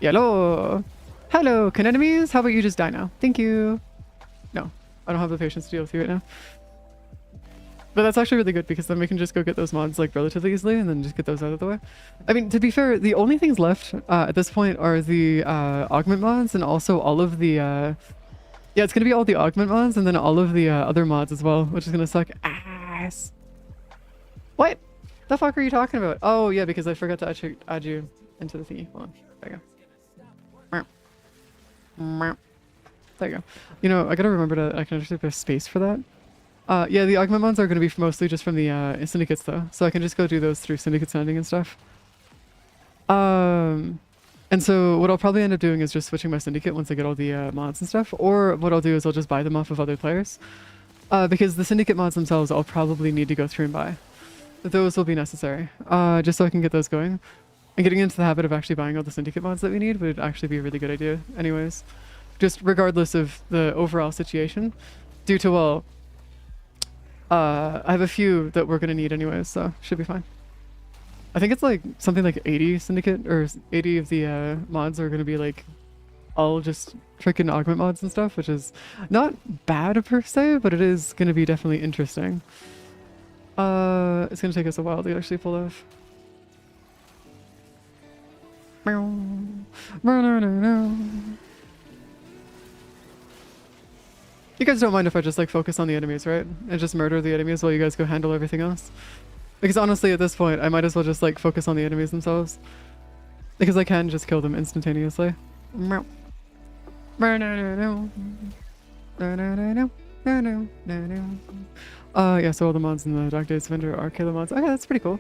Hello! Hello, can enemies? How about you just die now? Thank you! No, I don't have the patience to deal with you right now. But that's actually really good because then we can just go get those mods like relatively easily and then just get those out of the way. I mean, to be fair, the only things left at this point are the augment mods and also all of the yeah, it's gonna be all the augment mods and then all of the other mods as well, which is gonna suck ass. What the fuck are you talking about? Oh yeah, because I forgot to add you into the thingy. Hold on, there you go. There you go. You know, I gotta remember to actually put space for that. Yeah, the augment mods are going to be mostly just from the syndicates though, so I can just go do those through syndicate sending and stuff. And so what I'll probably end up doing is just switching my syndicate once I get all the mods and stuff, or what I'll do is I'll just buy them off of other players. Because the syndicate mods themselves I'll probably need to go through and buy. those will be necessary. Just so I can get those going. And getting into the habit of actually buying all the syndicate mods that we need would actually be a really good idea anyways. Just regardless of the overall situation. Due to, well, I have a few that we're going to need anyways, so should be fine. I think it's like something like 80 syndicate, or 80 of the mods are going to be like all just freaking augment mods and stuff, which is not bad per se, but it is going to be definitely interesting. It's going to take us a while to actually pull off. You guys don't mind if I just like focus on the enemies, right? And just murder the enemies while you guys go handle everything else? Because honestly, at this point, I might as well just like focus on the enemies themselves. Because I can just kill them instantaneously. Yeah, so all the mods in the Dark Days vendor are Kayla mods. Okay, that's pretty cool.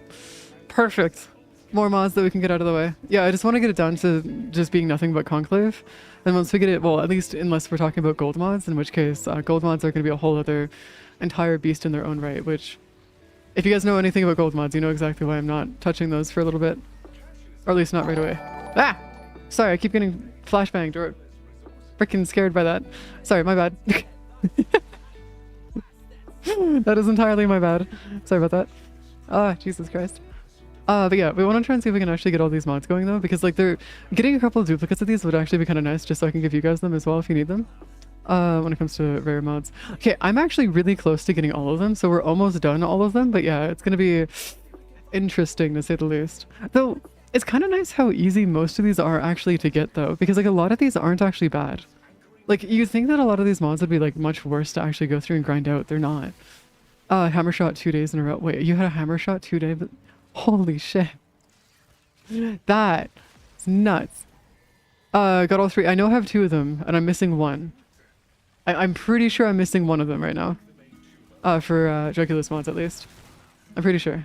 Perfect. More mods that we can get out of the way. Yeah, I just want to get it down to just being nothing but Conclave. And once we get it, well, at least unless we're talking about gold mods, in which case gold mods are going to be a whole other entire beast in their own right, which if you guys know anything about gold mods, you know exactly why I'm not touching those for a little bit. Or at least not right away. Ah! Sorry, I keep getting flashbanged or freaking scared by that. Sorry, my bad. That is entirely my bad. Sorry about that. Ah, Jesus Christ. But yeah, we want to try and see if we can actually get all these mods going though, because like they're getting a couple of duplicates of these would actually be kind of nice, just so I can give you guys them as well if you need them. When it comes to rare mods. Okay, I'm actually really close to getting all of them, so we're almost done all of them, but yeah, it's gonna be interesting to say the least. Though, it's kind of nice how easy most of these are actually to get though, because like a lot of these aren't actually bad. Like, you'd think that a lot of these mods would be like much worse to actually go through and grind out. They're not. Hammer shot 2 days in a row. Wait, you had a hammer shot 2 days? Holy shit. That is nuts. Got all 3. I know I have 2 of them, and I'm missing 1. I'm pretty sure I'm missing 1 of them right now. For Joculus mods at least. I'm pretty sure.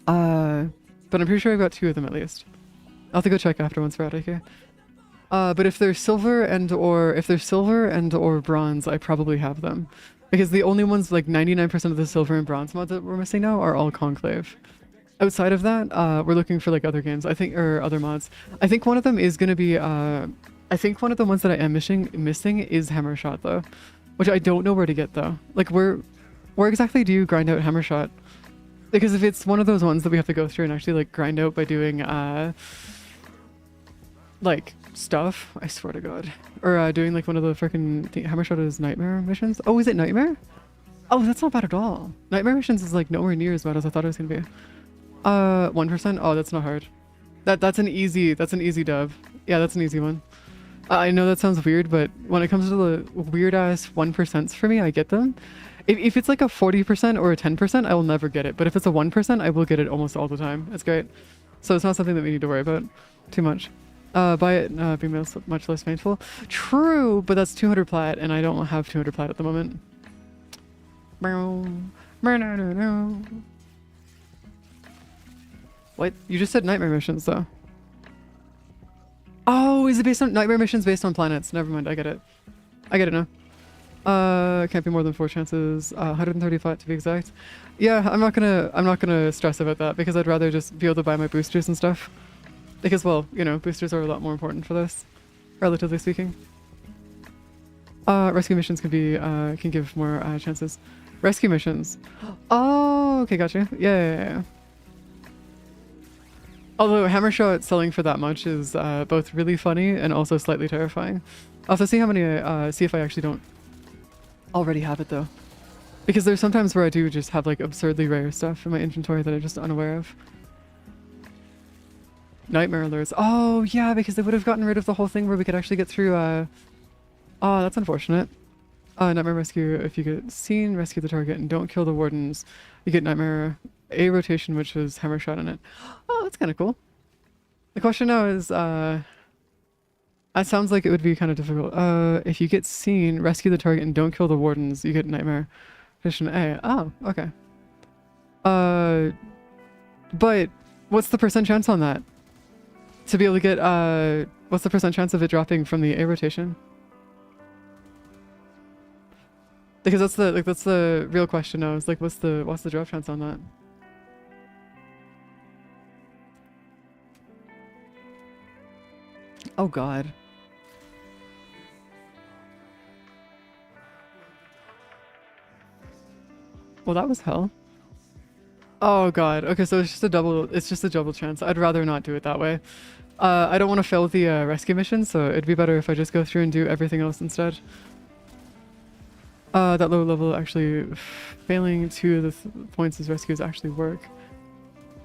But I'm pretty sure I've got 2 of them at least. I'll have to go check after once we're out of here. But if they're silver and or bronze, I probably have them. Because the only ones, like 99% of the silver and bronze mods that we're missing now are all Conclave. Outside of that, we're looking for like other games, I think, or other mods. I think one of them is going to be, I think one of the ones that I am missing is Hammer Shot though. Which I don't know where to get though. Like where exactly do you grind out Hammer Shot? Because if it's one of those ones that we have to go through and actually like grind out by doing, like stuff, I swear to God. Or doing like one of the freaking Hammer Shot is Nightmare missions. Oh, is it Nightmare? Oh, that's not bad at all. Nightmare missions is like nowhere near as bad as I thought it was gonna be. 1%? Oh, that's not hard. That's an easy dub. Yeah, that's an easy one. I know that sounds weird, but when it comes to the weird ass 1%s for me, I get them. If it's like a 40% or a 10%, I will never get it. But if it's a 1%, I will get it almost all the time. It's great. So it's not something that we need to worry about too much. Buy it, be much less painful. True, but that's 200 plat, and I don't have 200 plat at the moment. What? You just said nightmare missions, though. Oh, is it based on nightmare missions based on planets? Never mind, I get it. I get it now. Can't be more than 4 chances. 130 flat to be exact. Yeah, I'm not gonna stress about that because I'd rather just be able to buy my boosters and stuff. Because, well, you know, boosters are a lot more important for this, relatively speaking. Rescue missions can give more chances. Rescue missions. Oh, okay, gotcha. Yeah. Although Hammer Shot selling for that much is both really funny and also slightly terrifying. I'll have to see how many, see if I actually don't already have it though. Because there's sometimes where I do just have like absurdly rare stuff in my inventory that I'm just unaware of. Nightmare alerts. Oh yeah, because they would have gotten rid of the whole thing where we could actually get through, oh, that's unfortunate. Nightmare rescue, if you get seen, rescue the target and don't kill the wardens, you get Nightmare A rotation, which has Hammer Shot in it. Oh, that's kind of cool. The question now is, it sounds like it would be kind of difficult. If you get seen, rescue the target and don't kill the wardens, you get Nightmare rotation A. Oh, okay. But what's the % chance on that? To be able to get, what's the % chance of it dropping from the A rotation? Because that's the real question now. Is like, what's the drop chance on that? Oh god. Well, that was hell. Oh god. Okay, so it's just a double chance. I'd rather not do it that way. I don't want to fail the rescue mission, so it'd be better if I just go through and do everything else instead. That low level actually failing 2 of the points as rescues actually work.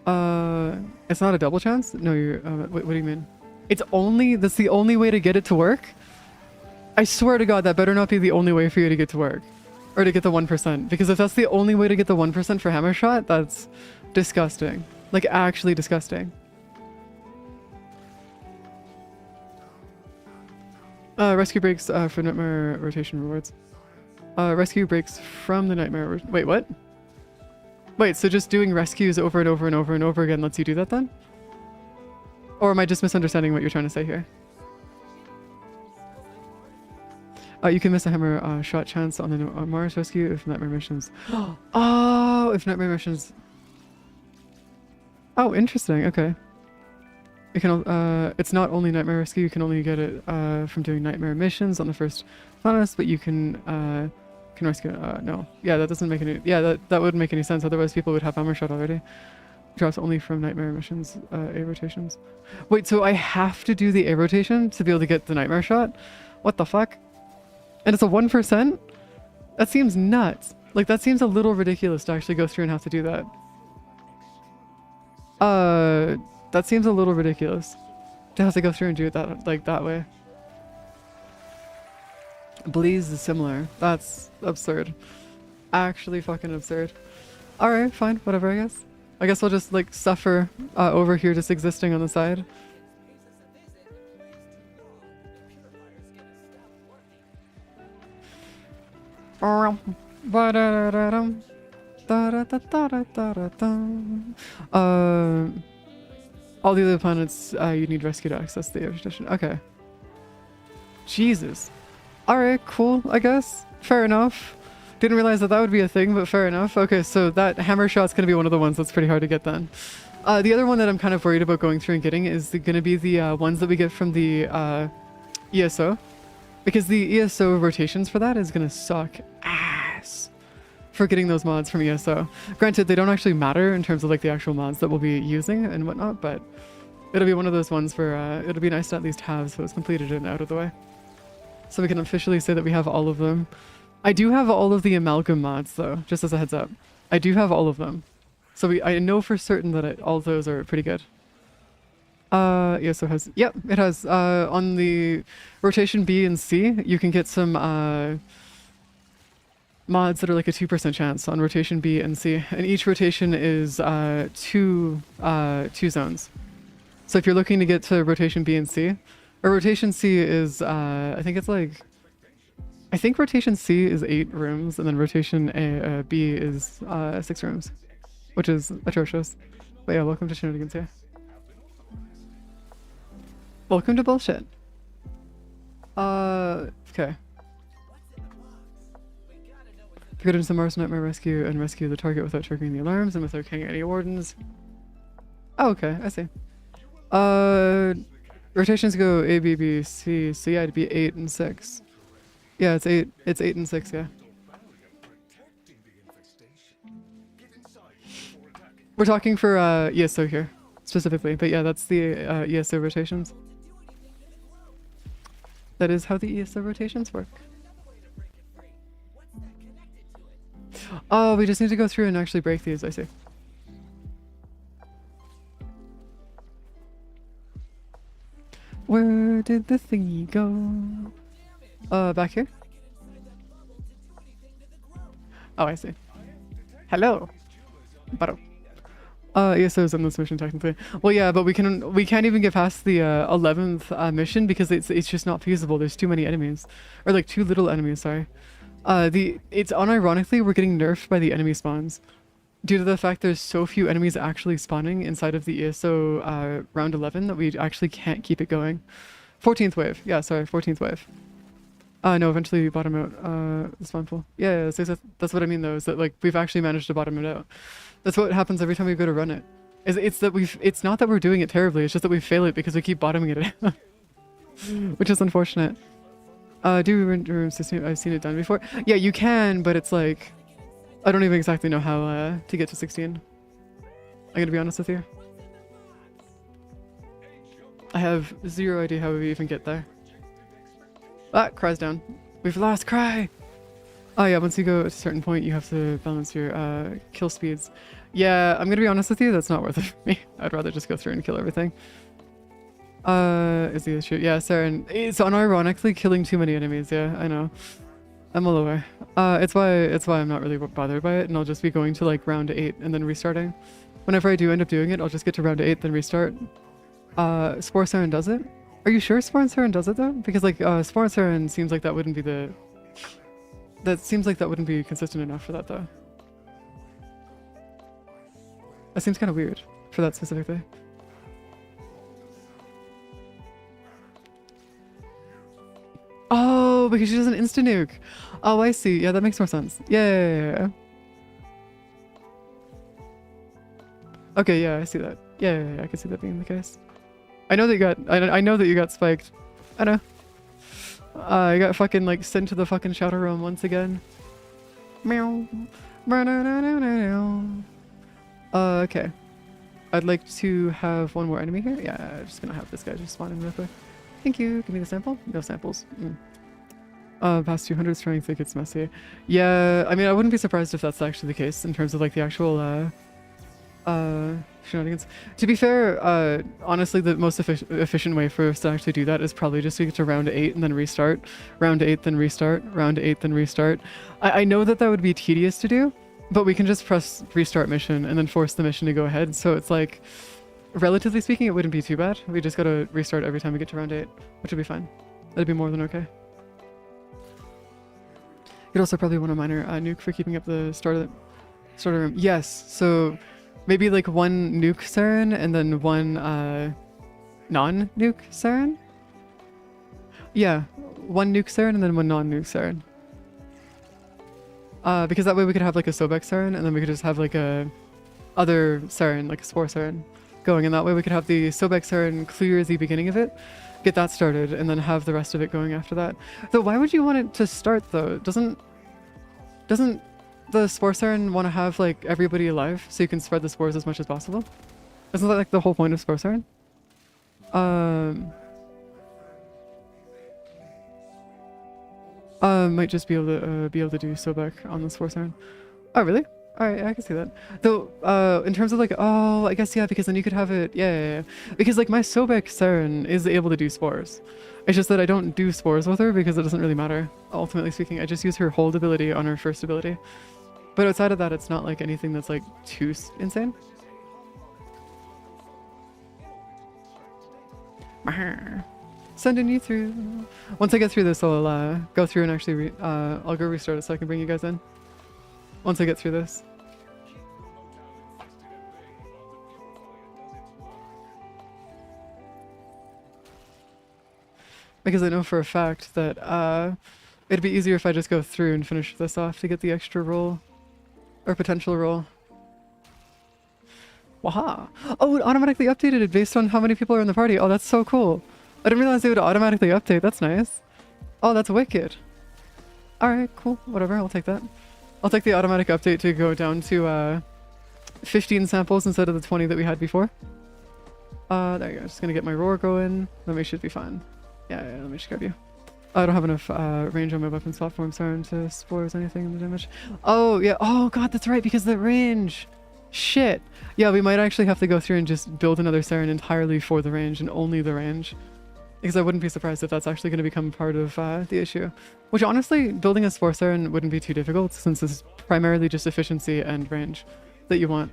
It's not a double chance? No, you're what do you mean? That's the only way to get it to work? I swear to god that better not be the only way for you to get to work. Or to get the 1%, because if that's the only way to get the 1% for hammer shot, that's disgusting. Like, actually disgusting. Rescue breaks for nightmare rotation rewards. Rescue breaks from the nightmare. Wait, what? Wait, so just doing rescues over and over and over and over again lets you do that then? Or am I just misunderstanding what you're trying to say here? You can miss a hammer shot chance on the Mars rescue if nightmare missions. Oh, if nightmare missions. Oh, interesting. Okay. You can. It's not only nightmare rescue. You can only get it from doing nightmare missions on the first planet, but you can rescue. No. Yeah, that doesn't make any. Yeah, that wouldn't make any sense. Otherwise, people would have hammer shot already. Drops only from nightmare missions. A rotations. Wait, so I have to do the A rotation to be able to get the nightmare shot? What the fuck? And it's a 1%? That seems nuts. Like, that seems a little ridiculous to actually go through and have to do that. That seems a little ridiculous to have to go through and do it that way. Blaze is similar. That's absurd. Actually fucking absurd. Alright, fine. Whatever, I guess. I guess we'll just, like, suffer over here just existing on the side. All the other planets you need rescue to access the station. Okay. Jesus. Alright, cool, I guess. Fair enough. Didn't realize that would be a thing, but fair enough. Okay, so that hammer shot's gonna be one of the ones that's pretty hard to get then. The other one that I'm kind of worried about going through and getting is gonna be the ones that we get from the ESO. Because the ESO rotations for that is gonna suck ass for getting those mods from ESO. Granted, they don't actually matter in terms of like the actual mods that we'll be using and whatnot, but it'll be one of those ones where it'll be nice to at least have so it's completed and out of the way. So we can officially say that we have all of them. I do have all of the amalgam mods though, just as a heads up. I do have all of them. So I know for certain that all of those are pretty good. Yeah, so it has, yep, it has, on the rotation B and C, you can get some, mods that are like a 2% chance on rotation B and C, and each rotation is, two zones. So if you're looking to get to rotation B and C, or rotation C is, I think rotation C is 8 rooms, and then rotation B is, 6 rooms, which is atrocious. But yeah, welcome to Shenanigans here. Welcome to bullshit. Okay. Get into the Mars Nightmare Rescue and rescue the target without triggering the alarms and without killing any wardens. Oh, okay, I see. Rotations go A, B, B, C, so yeah, it'd be 8 and 6. Yeah, it's 8 and 6, yeah. We're talking for ESO here, specifically, but yeah, that's the ESO rotations. That is how the ESO rotations work. Oh, we just need to go through and actually break these, I see. Where did the thingy go? Back here? Oh, I see. Hello. Bottom. ESO's on this mission technically. Well, yeah, but we can't even get past the 11th mission because it's just not feasible. There's too many enemies, or like too little enemies. Sorry. It's unironically we're getting nerfed by the enemy spawns, due to the fact there's so few enemies actually spawning inside of the ESO round 11 that we actually can't keep it going. 14th wave. Yeah, sorry, 14th wave. No, eventually we bottom out the spawn pool. Yeah, that's what I mean though, is that like we've actually managed to bottom it out. That's what happens every time we go to run it. It's not that we're doing it terribly, it's just that we fail it because we keep bottoming it out. Which is unfortunate. Do we run room 16? I've seen it done before. Yeah, you can, but it's like I don't even exactly know how to get to 16. I'm gonna be honest with you. I have zero idea how we even get there. Ah, Cry's down. We've lost Cry! Oh yeah, once you go at a certain point, you have to balance your kill speeds. Yeah, I'm gonna be honest with you, that's not worth it for me. I'd rather just go through and kill everything. Is the issue? Yeah, Saren. It's unironically killing too many enemies, yeah, I know. I'm all aware. It's why I'm not really bothered by it, and I'll just be going to like round 8 and then restarting. Whenever I do end up doing it, I'll just get to round 8, then restart. Spore Saren does it? Are you sure Spore Saren does it though? Because like Spore Saren seems like that wouldn't be the... That seems like that wouldn't be consistent enough for that though. That seems kind of weird for that specifically. Oh, because she does an insta-nuke. Oh, I see. Yeah, that makes more sense. Yeah. Okay, yeah, I see that. Yeah, I can see that being the case. I know that you got... I know that you got spiked. I know. I got fucking like sent to the fucking shadow realm once again. Meow. Okay. I'd like to have one more enemy here. Yeah, I'm just gonna have this guy just spawn in real quick. Thank you. Give me the sample. No samples. Past 200 strength, it gets messy. Yeah, I mean, I wouldn't be surprised if that's actually the case in terms of like the actual shenanigans. To be fair, honestly, the most efficient way for us to actually do that is probably just to get to round 8 and then restart. Round 8, then restart. Round 8, then restart. I know that that would be tedious to do, but we can just press restart mission and then force the mission to go ahead. So it's like, relatively speaking, it wouldn't be too bad. We just gotta restart every time we get to round 8, which would be fine. That'd be more than okay. You'd also probably want a minor nuke for keeping up the starter room. Yes, so maybe like one nuke Saren and then one non-nuke Saren? Yeah, one nuke Saren and then one non-nuke Saren. Because that way we could have like a Sobek Saren and then we could just have like a other Saren, like a Spore Saren going, and that way we could have the Sobek Saren clear the beginning of it, get that started, and then have the rest of it going after that. Though why would you want it to start though? Doesn't the Spore Saren want to have like everybody alive so you can spread the spores as much as possible? Isn't that like the whole point of Spore Saren? Might just be able to do Sobek on the Spore Saren. Oh really? Alright, I can see that. Though, in terms of like, oh, I guess, yeah, because then you could have it, yeah. Because like my Sobek Saren is able to do spores. It's just that I don't do spores with her because it doesn't really matter, ultimately speaking. I just use her hold ability on her first ability. But outside of that, it's not like anything that's like too insane. Sending you through. Once I get through this, I'll go through and actually, I'll go restart it so I can bring you guys in. Once I get through this. Because I know for a fact that it'd be easier if I just go through and finish this off to get the extra roll. Or potential roll. Waha! Oh, it automatically updated it based on how many people are in the party. Oh, that's so cool. I didn't realize they would automatically update. That's nice. Oh, that's wicked. Alright, cool. Whatever, I'll take that. I'll take the automatic update to go down to 15 samples instead of the 20 that we had before. There you go. Just gonna get my roar going. Then we should be fine. Yeah, let me just grab you. I don't have enough range on my weapons platform, sorry, to spores anything in the damage. Oh, yeah. Oh, God, that's right, because the range. Shit. Yeah, we might actually have to go through and just build another Saren entirely for the range and only the range. Because I wouldn't be surprised if that's actually going to become part of the issue. Which honestly, building a Spore Saren wouldn't be too difficult since it's primarily just efficiency and range that you want.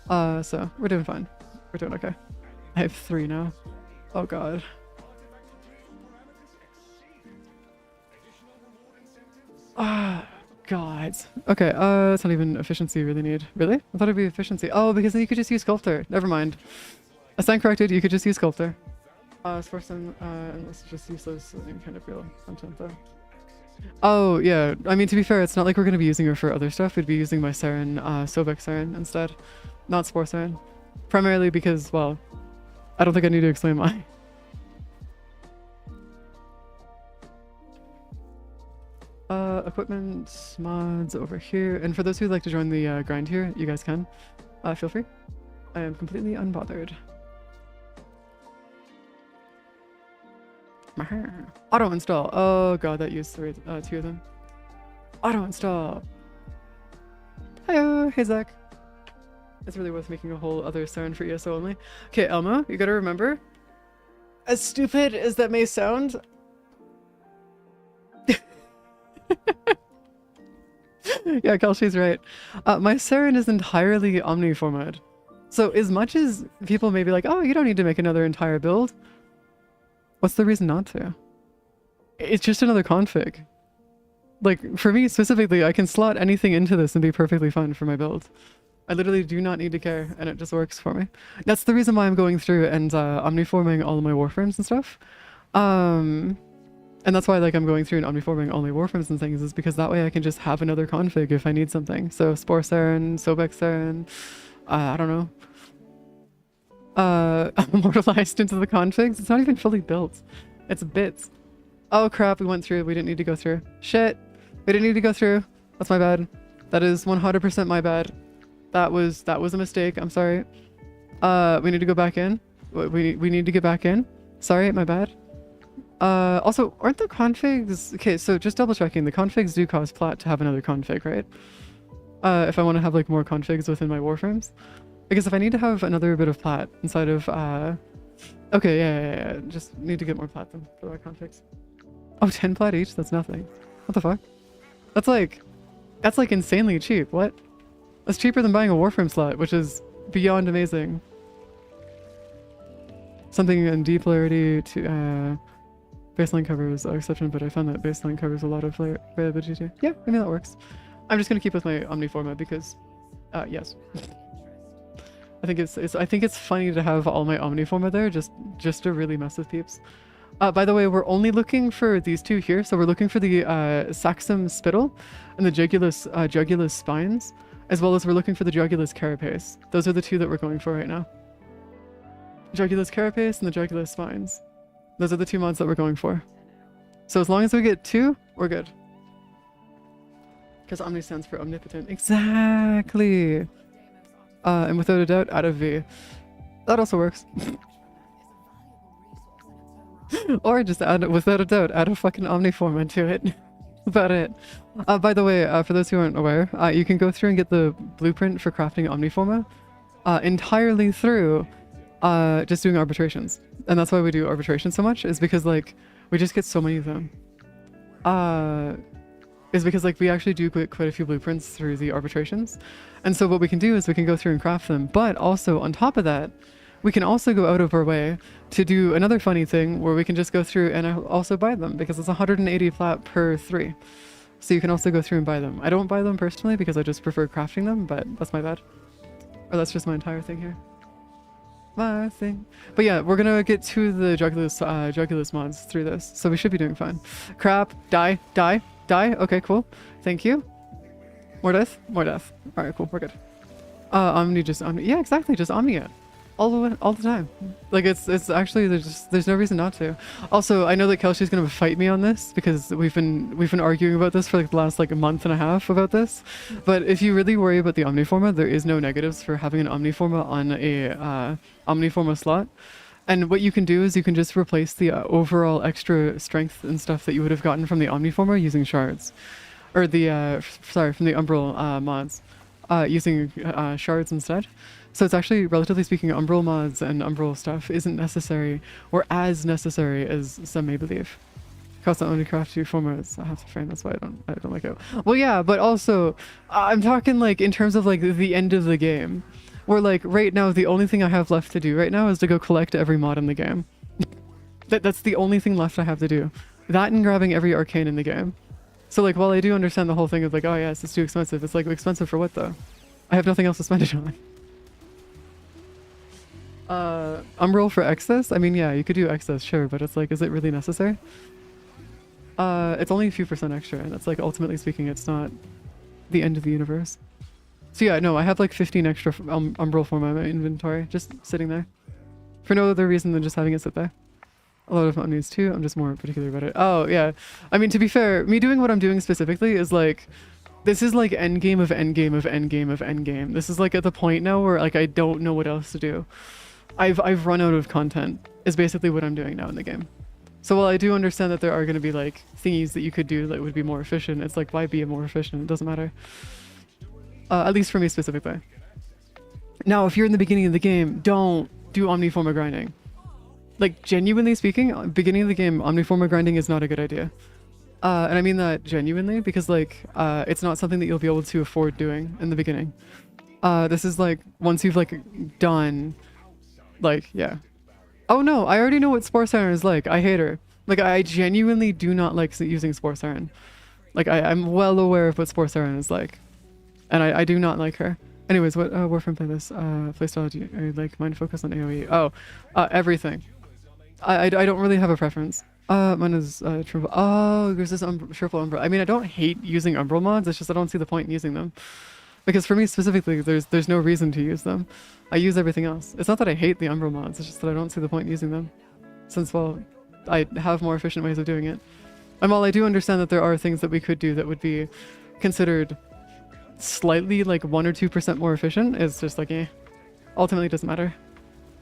So we're doing fine. We're doing okay. I have 3 now. Oh god. Ah, god. Okay, it's not even efficiency you really need. Really? I thought it'd be efficiency. Oh, because then you could just use Sculptor. Never mind. I stand corrected, you could just use Sculptor. Spore Saren, unless it's just useless, any kind of real content though. Oh, yeah. I mean, to be fair, it's not like we're going to be using her for other stuff. We'd be using my Saren, Sobek Saren instead. Not Spore Saren. Primarily because, well, I don't think I need to explain why. Equipment mods over here. And for those who'd like to join the grind here, you guys can. Feel free. I am completely unbothered. Auto install. Oh god, that used three, two of them. Auto install. Hiyo, hey Zach. It's really worth making a whole other Saren for ESO only. Okay, Elmo, you gotta remember, as stupid as that may sound, yeah, Kelsey's right. My Saren is entirely omniformad. So as much as people may be like, oh, you don't need to make another entire build, what's the reason not to? It's just another config. Like, for me specifically, I can slot anything into this and be perfectly fine for my build. I literally do not need to care, and it just works for me. That's the reason why I'm going through and omniforming all of my warframes and stuff. And that's why like I'm going through and omniforming all my warframes and things, is because that way I can just have another config if I need something. So Spore Saren, Sobek Saren, I don't know. Immortalized into the configs. It's not even fully built. It's bits. Oh crap, we went through. We didn't need to go through. Shit. We didn't need to go through. That's my bad. That is 100% my bad. That was a mistake. I'm sorry. We need to go back in. We need to get back in. Sorry, my bad. Also, aren't the configs... Okay, so just double checking. The configs do cause plat to have another config, right? If I want to have like more configs within my warframes. Because if I need to have another bit of plat inside of... Okay, yeah. Just need to get more plat then for our configs. Oh, 10 plat each? That's nothing. What the fuck? That's like insanely cheap. What? That's cheaper than buying a warframe slot, which is beyond amazing. Something in D polarity to baseline covers are exception, but I found that baseline covers a lot of variability too. Yeah, I mean that works. I'm just gonna keep with my omniforma because, yes. I think it's funny to have all my omniforma there just to really mess with peeps. By the way, we're only looking for these two here. So we're looking for the sexism spittle and the jugulus spines, as well as we're looking for the jugulus carapace. Those are the two that we're going for right now. Jugulus carapace and the jugulus spines. Those are the two mods that we're going for. So as long as we get two, we're good. Because omni stands for omnipotent. Exactly. And without a doubt, add a V. That also works. Or just add, without a doubt, add a fucking omniform into it. About it. By the way, for those who aren't aware, you can go through and get the blueprint for crafting omniforma entirely through just doing arbitrations. And that's why we do arbitration so much, is because like we just get so many of them. Is because like we actually do get quite a few blueprints through the arbitrations. And so what we can do is we can go through and craft them, but also on top of that, we can also go out of our way to do another funny thing where we can just go through and also buy them, because it's 180 plat per 3. So you can also go through and buy them. I don't buy them personally because I just prefer crafting them, but that's my bad. Or that's just my entire thing here. My thing. But yeah, we're gonna get to the jugulus mods through this, so we should be doing fine. Crap, die. Okay, cool. Thank you. More death? More death. Alright, cool, we're good. Omni, yeah, exactly, just Omni it. All the time. Like it's actually there's no reason not to. Also, I know that Kelsey's gonna fight me on this because we've been arguing about this for like the last like a month and a half about this. But if you really worry about the omniforma, there is no negatives for having an omniforma on a omniforma slot. And what you can do is you can just replace the overall extra strength and stuff that you would have gotten from the omniforma using shards, or the from the umbral mods, using shards instead. So it's actually, relatively speaking, umbral mods and umbral stuff isn't necessary, or as necessary as some may believe. Costs only craft 2 formats. I have to frame, that's why I don't like it. Well, yeah, but also, I'm talking like in terms of like the end of the game, where like right now the only thing I have left to do right now is to go collect every mod in the game. That's the only thing left I have to do. That and grabbing every arcane in the game. So like, while I do understand the whole thing of like, oh yes, it's too expensive, it's like, expensive for what though? I have nothing else to spend it on. Umbral for excess? I mean, yeah, you could do excess, sure, but it's like, is it really necessary? It's only a few percent extra, and that's like, ultimately speaking, it's not the end of the universe. So yeah, no, I have like 15 extra umbral form in my inventory, just sitting there. For no other reason than just having it sit there. A lot of unused too, I'm just more particular about it. Oh, yeah. I mean, to be fair, me doing what I'm doing specifically is like, this is like endgame of endgame of endgame of endgame. This is like at the point now where like I don't know what else to do. I've run out of content, is basically what I'm doing now in the game. So while I do understand that there are going to be like thingies that you could do that would be more efficient, it's like, why be more efficient? It doesn't matter. At least for me specifically. Now, if you're in the beginning of the game, don't do omniforma grinding. Like, genuinely speaking, beginning of the game, omniforma grinding is not a good idea. And I mean that genuinely, because like, it's not something that you'll be able to afford doing in the beginning. This is like, once you've like done, like, yeah. Oh no, I already know what Spore Siren is like. I hate her. Like, I genuinely do not like using Spore Siren. Like, I'm well aware of what Spore Siren is like. And I do not like her. Anyways, what Warframe playlist? Playstyle, do you like mine focus on AoE? Oh, everything. I don't really have a preference. Mine is triple. Oh, there's this triple umbral. I mean, I don't hate using umbral mods. It's just I don't see the point in using them. Because for me specifically, there's no reason to use them. I use everything else. It's not that I hate the umbral mods. It's just that I don't see the point in using them. Since, well, I have more efficient ways of doing it. And while I do understand that there are things that we could do that would be considered slightly like 1 or 2% more efficient, it's just like, ultimately it doesn't matter.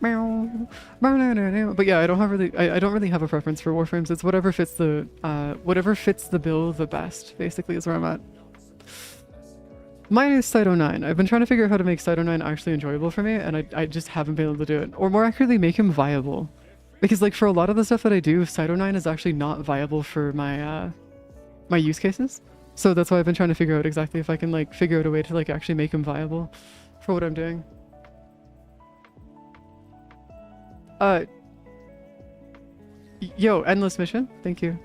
But yeah, I don't really have a preference for warframes. It's whatever fits the bill the best, basically, is where I'm at. Mine is Cyto 9. I've been trying to figure out how to make Cyto 9 actually enjoyable for me, and I just haven't been able to do it. Or more accurately, make him viable. Because like for a lot of the stuff that I do, Cyto 9 is actually not viable for my my use cases. So that's why I've been trying to figure out exactly if I can like figure out a way to like actually make him viable for what I'm doing. Yo, endless mission. Thank you.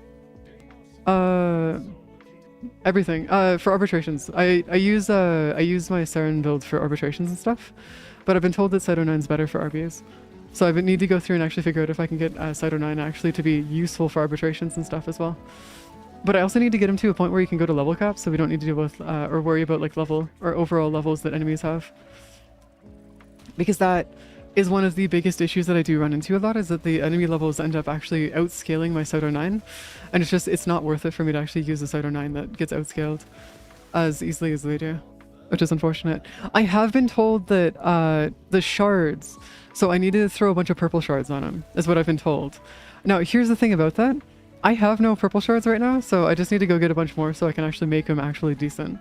Everything. For arbitrations. I use my Saren build for arbitrations and stuff, but I've been told that Cyto 9 is better for RBs. So I would need to go through and actually figure out if I can get Cyto 9 actually to be useful for arbitrations and stuff as well. But I also need to get him to a point where he can go to level cap, so we don't need to deal with or worry about like level or overall levels that enemies have. Because that is one of the biggest issues that I do run into a lot, is that the enemy levels end up actually outscaling my Cyto 9. And it's not worth it for me to actually use a Cyto 9 that gets outscaled as easily as they do, which is unfortunate. I have been told that the shards, so I need to throw a bunch of purple shards on him, is what I've been told. Now, here's the thing about that. I have no purple shards right now, so I just need to go get a bunch more so I can actually make him actually decent.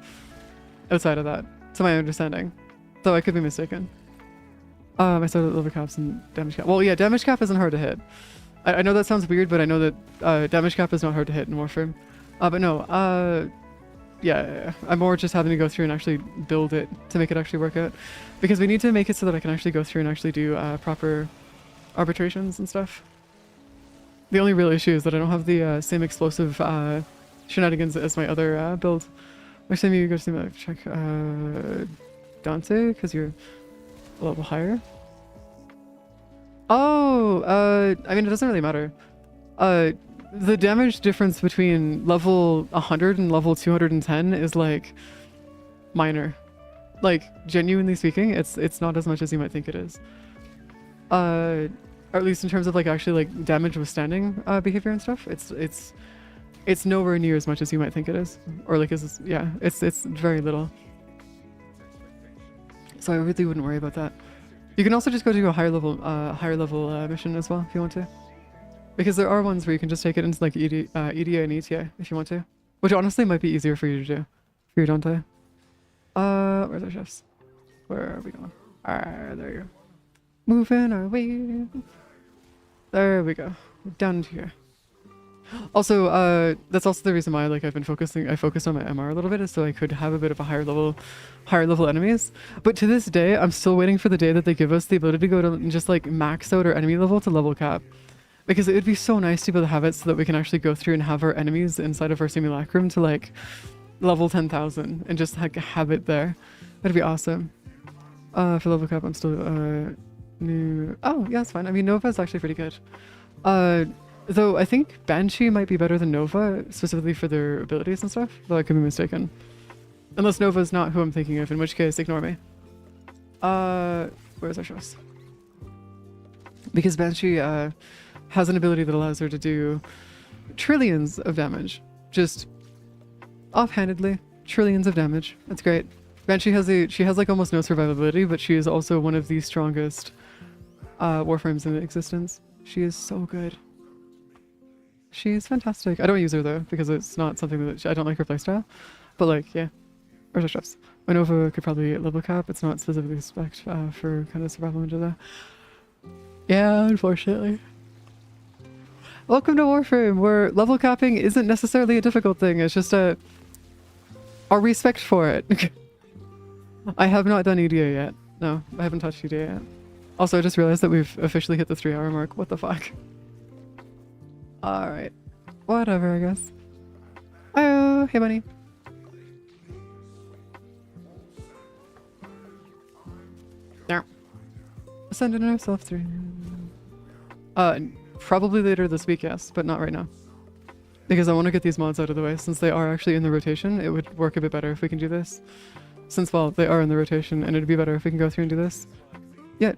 Outside of that, to my understanding. Though I could be mistaken. I started level caps and damage cap. Well, yeah, damage cap isn't hard to hit. I know that sounds weird, but I know that damage cap is not hard to hit in Warframe. But no, yeah, I'm more just having to go through and actually build it to make it actually work out. Because we need to make it so that I can actually go through and actually do proper arbitrations and stuff. The only real issue is that I don't have the same explosive shenanigans as my other build. Next time you go to check Dante, because you're a level higher. Oh, I mean, it doesn't really matter. The damage difference between level 100 and level 210 is like minor. Like, genuinely speaking, it's not as much as you might think it is. Or at least in terms of like actually like damage withstanding behavior and stuff, it's nowhere near as much as you might think it is. Or like it's very little. So I really wouldn't worry about that. You can also just go to a higher level mission as well if you want to. Because there are ones where you can just take it into like EDA and ETA if you want to. Which honestly might be easier for you to do. For your Dante. Where's our chefs? Where are we going? There you go. Moving our way. There we go. Down into here. Also, that's also the reason why like I focused on my MR a little bit, is so I could have a bit of a higher level enemies. But to this day, I'm still waiting for the day that they give us the ability to go to just like max out our enemy level to level cap. Because it would be so nice to be able to have it so that we can actually go through and have our enemies inside of our simulacrum to like level 10,000 and just like have it there. That'd be awesome. For level cap, I'm still new. Oh yeah, that's fine. I mean, Nova's actually pretty good. Though I think Banshee might be better than Nova, specifically for their abilities and stuff, though I could be mistaken. Unless Nova's not who I'm thinking of, in which case, ignore me. Where's our choice? Because Banshee has an ability that allows her to do trillions of damage. Just offhandedly, trillions of damage. That's great. Banshee has like almost no survivability, but she is also one of the strongest warframes in existence. She is so good. She's fantastic. I don't use her though, because it's not something that I don't like her playstyle. But like, yeah. Where's our chefs? Nova could probably level cap. It's not specifically spec for kind of survival into that. Yeah, unfortunately. Welcome to Warframe, where level capping isn't necessarily a difficult thing. It's just our respect for it. I have not done EDA yet. No, I haven't touched EDA yet. Also, I just realized that we've officially hit the 3-hour mark. What the fuck? Alright. Whatever, I guess. Oh, hey bunny. There. Sending ourselves through. Probably later this week, yes, but not right now. Because I want to get these mods out of the way. Since they are actually in the rotation, it would work a bit better if we can do this. Since, well, they are in the rotation, and it'd be better if we can go through and do this. Yeah.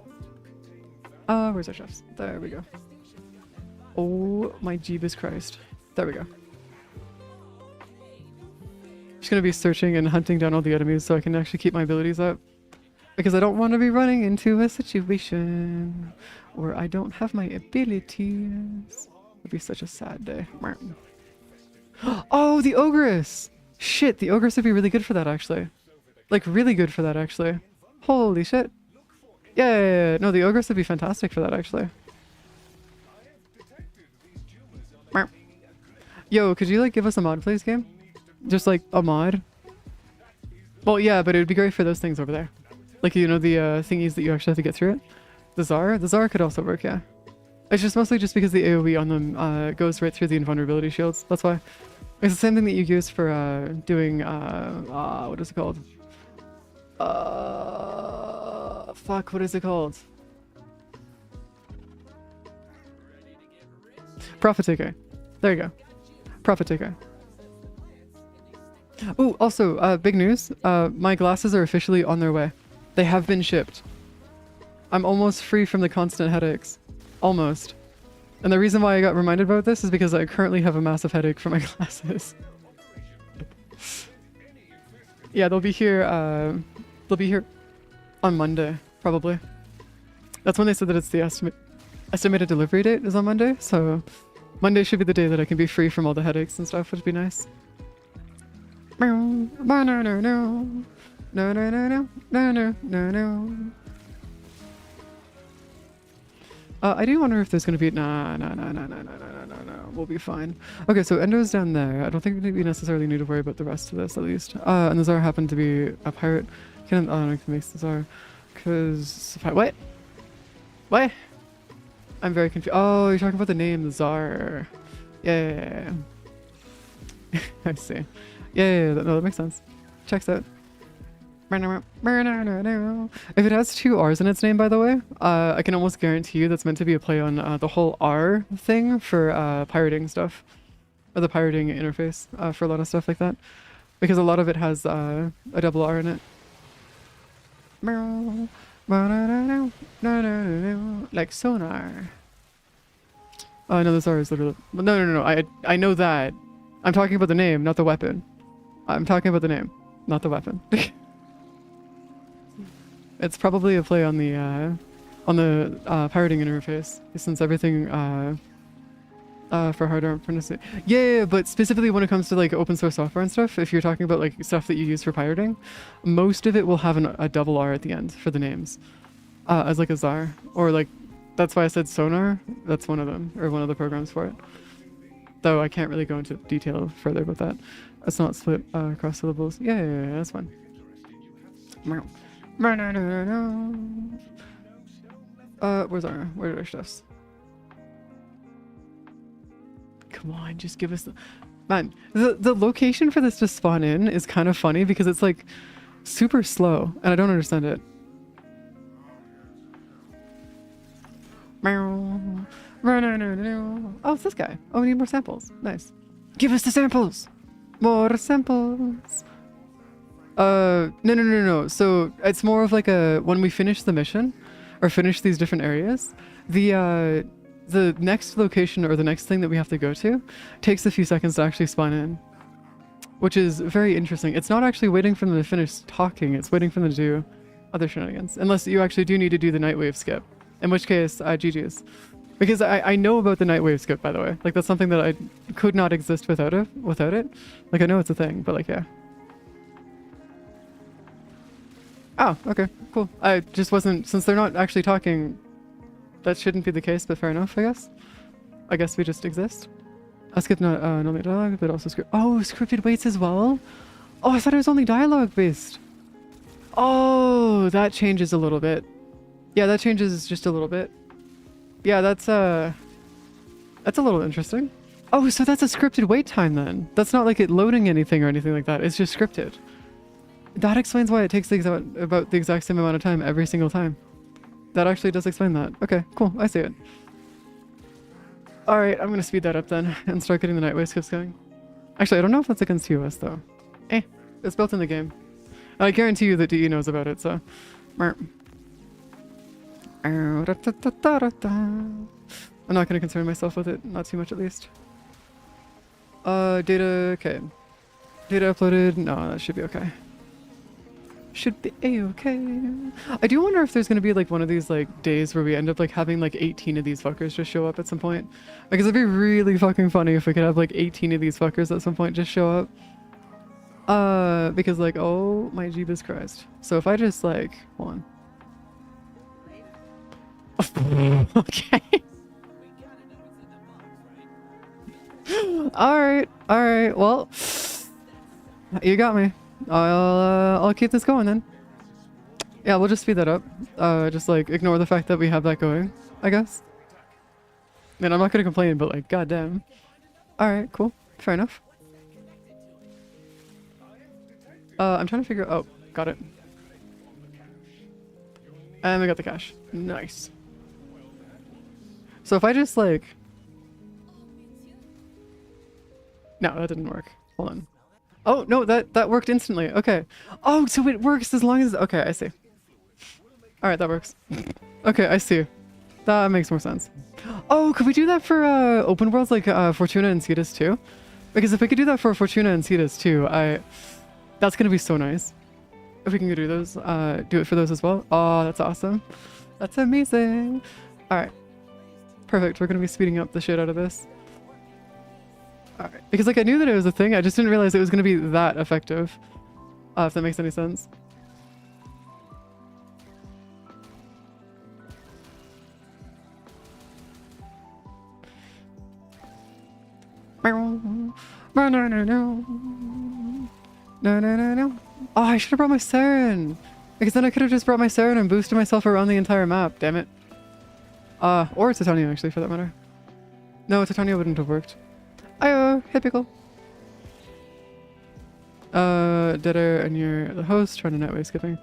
Where's our chefs? There we go. Oh my Jeebus Christ. There we go. Just gonna be searching and hunting down all the enemies so I can actually keep my abilities up. Because I don't want to be running into a situation where I don't have my abilities. It'd be such a sad day. Oh, the Ogress! Shit, the Ogress would be really good for that, actually. Like, really good for that, actually. Holy shit. Yeah, no, the Ogress would be fantastic for that, actually. Yo, could you, like, give us a mod, please, game? Just, like, a mod? Well, yeah, but it would be great for those things over there. Like, you know, the thingies that you actually have to get through it? The Tsar? The Tsar could also work, yeah. It's just mostly just because the AoE on them goes right through the invulnerability shields. That's why. It's the same thing that you use for doing, what is it called? Fuck, what is it called? Profit Taker. There you go. Profit Taker. Oh, also, big news. My glasses are officially on their way. They have been shipped. I'm almost free from the constant headaches. Almost. And the reason why I got reminded about this is because I currently have a massive headache from my glasses. Yeah, they'll be here on Monday, probably. That's when they said that it's the estimated delivery date is on Monday, so Monday should be the day that I can be free from all the headaches and stuff, which would be nice. I do wonder if there's gonna be no. We'll be fine. Okay, so Endo's down there. I don't think we necessarily need to worry about the rest of this, at least. And the Tsar happened to be a pirate. I can make the Tsar, cause what? What? I'm very confused. Oh, you're talking about the name, the Tsar. Yeah. I see. Yeah, no, that makes sense. Checks out. If it has 2 R's in its name, by the way, I can almost guarantee you that's meant to be a play on the whole R thing for pirating stuff. Or the pirating interface for a lot of stuff like that. Because a lot of it has a double R in it. Like sonar. Oh, no, the Tsar is literally... No, I know that. I'm talking about the name, not the weapon. I'm talking about the name, not the weapon. It's probably a play on the pirating interface, since everything for hardware pronunciation. Yeah, but specifically when it comes to like open source software and stuff, if you're talking about like stuff that you use for pirating, most of it will have a double R at the end for the names, as like a Tsar, or like that's why I said sonar. That's one of them, or one of the programs for it. Though I can't really go into detail further about that. It's not split across syllables. Yeah, that's fine. Where's our stuffs? Come on, just give us the... Man, the location for this to spawn in is kind of funny because it's like super slow and I don't understand it. Oh, it's this guy. Oh, we need more samples. Nice. Give us the samples. More samples. No. So it's more of like a, when we finish the mission or finish these different areas, the next location or the next thing that we have to go to takes a few seconds to actually spawn in, which is very interesting. It's not actually waiting for them to finish talking. It's waiting for them to do other shenanigans, unless you actually do need to do the nightwave skip, in which case, GG's. Because I know about the nightwave skip, by the way. Like, that's something that I could not exist without it. Like, I know it's a thing, but like, yeah. Oh, okay, cool. I just wasn't, since they're not actually talking, that shouldn't be the case, but fair enough, I guess. I guess we just exist. I skipped not only dialogue, but also script. Oh, scripted waits as well? Oh, I thought it was only dialogue based. Oh, that changes a little bit. Yeah, that changes just a little bit. Yeah, that's a little interesting. Oh, so that's a scripted wait time then. That's not like it loading anything or anything like that. It's just scripted. That explains why it takes about the exact same amount of time every single time. That actually does explain that. Okay, cool. I see it. Alright, I'm gonna speed that up then and start getting the nightwave skips going. Actually, I don't know if that's against US though. It's built in the game. I guarantee you that DE knows about it, so... I'm not gonna concern myself with it, not too much at least. Data, okay. Data uploaded, no, that should be okay. Should be a-okay. I do wonder if there's gonna be like one of these like days where we end up like having like 18 of these fuckers just show up at some point. Because it'd be really fucking funny if we could have like 18 of these fuckers at some point just show up. Because like, oh my Jeebus Christ. So if I just like, hold on. Okay. Alright, well, you got me. I'll keep this going then. Yeah, we'll just speed that up. Just like ignore the fact that we have that going, I guess. I mean, I'm not gonna complain, but like, goddamn. Alright, cool. Fair enough. I'm trying to figure, oh, got it. And we got the cash. Nice. So if I just like... No, that didn't work. Hold on. Oh, no, that worked instantly. Okay. Oh, so it works as long as... Okay, I see. Alright, that works. Okay, I see. That makes more sense. Oh, could we do that for open worlds like Fortuna and Cetus too? Because if we could do that for Fortuna and Cetus too, that's gonna be so nice. If we can do those, do it for those as well. Oh, that's awesome. That's amazing. Alright. Perfect. We're gonna be speeding up the shit out of this. Alright. Because like I knew that it was a thing, I just didn't realize it was gonna be that effective. If that makes any sense. No. Oh, I should have brought my Saren. Because then I could have just brought my Saren and boosted myself around the entire map. Damn it. Or Titania actually, for that matter. No, Titania wouldn't have worked. Typical. Deader and you're the host, trying to nightwave skipping.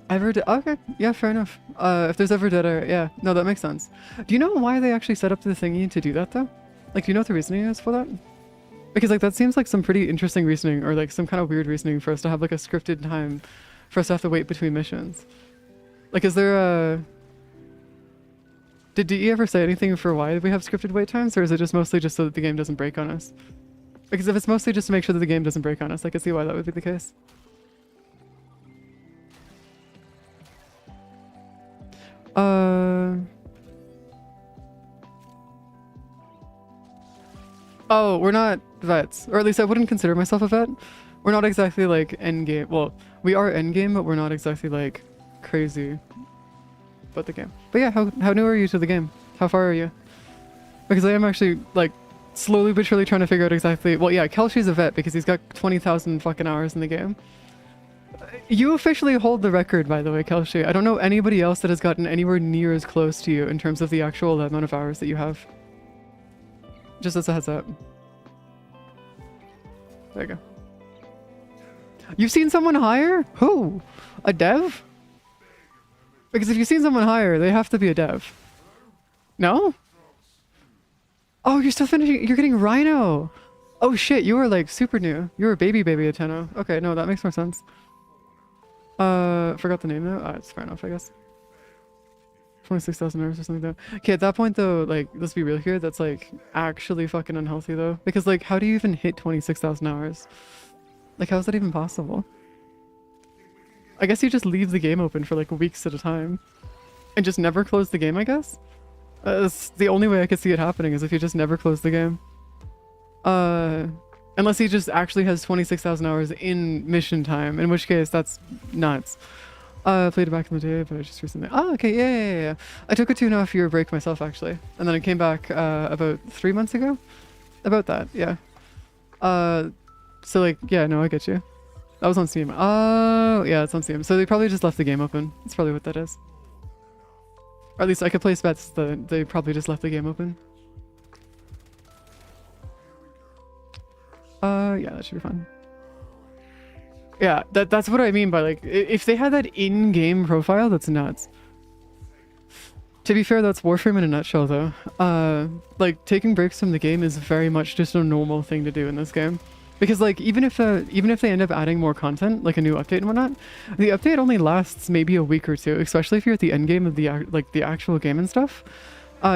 Okay, yeah, fair enough. If there's ever Deader, yeah. No, that makes sense. Do you know why they actually set up the thingy to do that though? Like, do you know what the reasoning is for that? Because like that seems like some pretty interesting reasoning, or like some kind of weird reasoning for us to have like a scripted time for us to have to wait between missions. Like, is there a... Did DE ever say anything for why we have scripted wait times, or is it just mostly just so that the game doesn't break on us? Because if it's mostly just to make sure that the game doesn't break on us, I can see why that would be the case. Oh, we're not vets. Or at least I wouldn't consider myself a vet. We're not exactly like endgame. Well, we are endgame, but we're not exactly like crazy about the game. But yeah, how new are you to the game? How far are you? Because I am actually like slowly but surely trying to figure out exactly... Well, yeah, Kelsey's a vet because he's got 20,000 fucking hours in the game. You officially hold the record, by the way, Kelsey. I don't know anybody else that has gotten anywhere near as close to you in terms of the actual amount of hours that you have. Just as a heads up. There you go. You've seen someone higher? Who? A dev? Because if you've seen someone higher, they have to be a dev. No? Oh, you're still finishing. You're getting Rhino. Oh shit, you were like super new. You were baby at Tenno. Okay, no, that makes more sense. Forgot the name though. It's fair enough, I guess. 26,000 hours or something though. Okay, at that point though, like, let's be real here, that's like actually fucking unhealthy though. Because like, how do you even hit 26,000 hours? Like, how is that even possible? I guess you just leave the game open for like weeks at a time. And just never close the game, I guess? That's the only way I could see it happening, is if you just never close the game. Unless he just actually has 26,000 hours in mission time, in which case that's nuts. Played it back in the day, but I just recently... Oh, okay, yeah. I took a 2.5-year break myself, actually. And then I came back, about 3 months ago? About that, yeah. So like, yeah, no, I get you. That was on Steam. Oh, yeah, it's on Steam. So they probably just left the game open. That's probably what that is. Or at least I could place bets that they probably just left the game open. Yeah, that should be fun. Yeah, that's what I mean by like, if they had that in-game profile, that's nuts. To be fair, that's Warframe in a nutshell though. Like, taking breaks from the game is very much just a normal thing to do in this game. Because like, even if they end up adding more content, like a new update and whatnot, the update only lasts maybe a week or two, especially if you're at the end game of the actual game and stuff.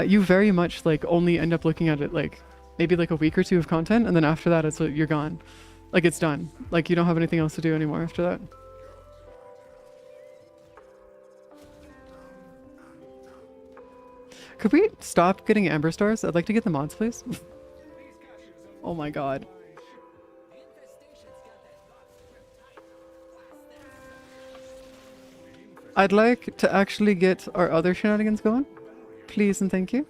You very much like only end up looking at it like maybe like a week or two of content, and then after that it's you're gone. Like, it's done. Like, you don't have anything else to do anymore after that. Could we stop getting Amber Stars? I'd like to get the mods, please. Oh my god. I'd like to actually get our other shenanigans going. Please and thank you.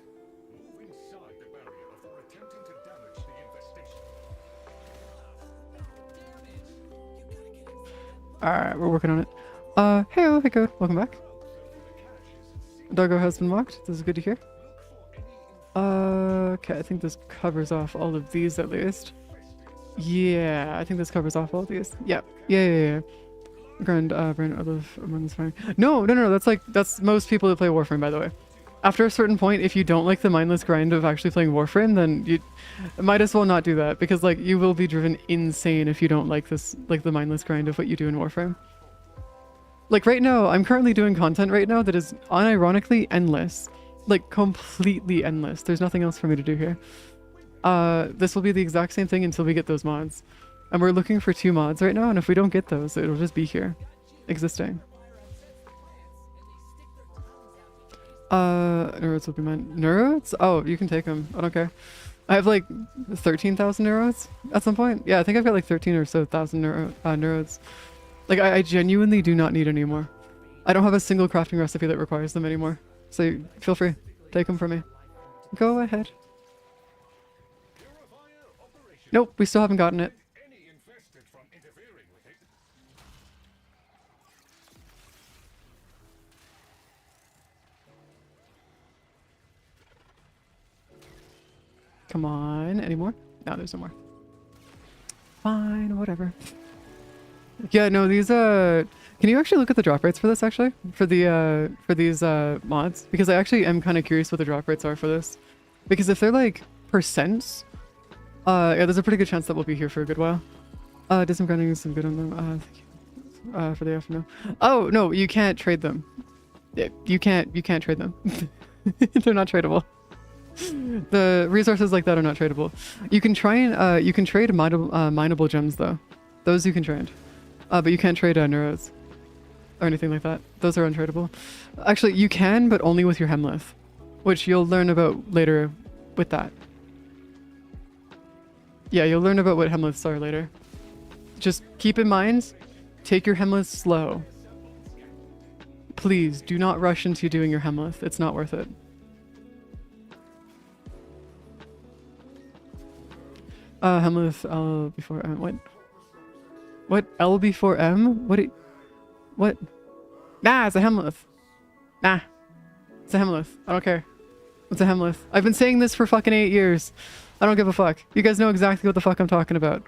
Alright, we're working on it. Hey Code, welcome back. Doggo has been walked. This is good to hear. Okay, I think this covers off all of these at least. Yeah, I think this covers off all of these. Yeah. Grand, Brand, I love Among the Fire. No, that's most people that play Warframe, by the way. After a certain point, if you don't like the mindless grind of actually playing Warframe, then you might as well not do that, because like, you will be driven insane if you don't like this, like the mindless grind of what you do in Warframe. Like right now, I'm currently doing content right now that is unironically endless. Like, completely endless. There's nothing else for me to do here. This will be the exact same thing until we get those mods. And we're looking for 2 mods right now, and if we don't get those, it'll just be here. Existing. Neurodes will be mine. Neurodes? Oh, you can take them. I don't care. I have like 13,000 neurodes at some point. Yeah, I think I've got like 13 or so thousand neurodes. Like, I genuinely do not need any more. I don't have a single crafting recipe that requires them anymore. So feel free. Take them from me. Go ahead. Nope, we still haven't gotten it. Come on, any more? No, there's no more. Fine, whatever. Yeah, no, these can you actually look at the drop rates for this actually? For the for these mods? Because I actually am kind of curious what the drop rates are for this. Because if they're like percents, yeah, there's a pretty good chance that we'll be here for a good while. Did some grinding, some good on them. Thank you. For the afternoon. Oh no, you can't trade them. You can't trade them. They're not tradable. The resources like that are not tradable. You can try and you can trade mineable gems though. Those you can trade. But you can't trade neurodes or anything like that. Those are untradeable. Actually, you can, but only with your Hemlith, which you'll learn about later with that. Yeah, you'll learn about what Hemliths are later. Just keep in mind, take your Hemlith slow. Please do not rush into doing your Hemlith. It's not worth it. Hemlith L before M. What? What? L before M? What? Nah, it's a Hemlith. Nah. It's a Hemlith. I don't care. It's a Hemlith. I've been saying this for fucking 8 years. I don't give a fuck. You guys know exactly what the fuck I'm talking about.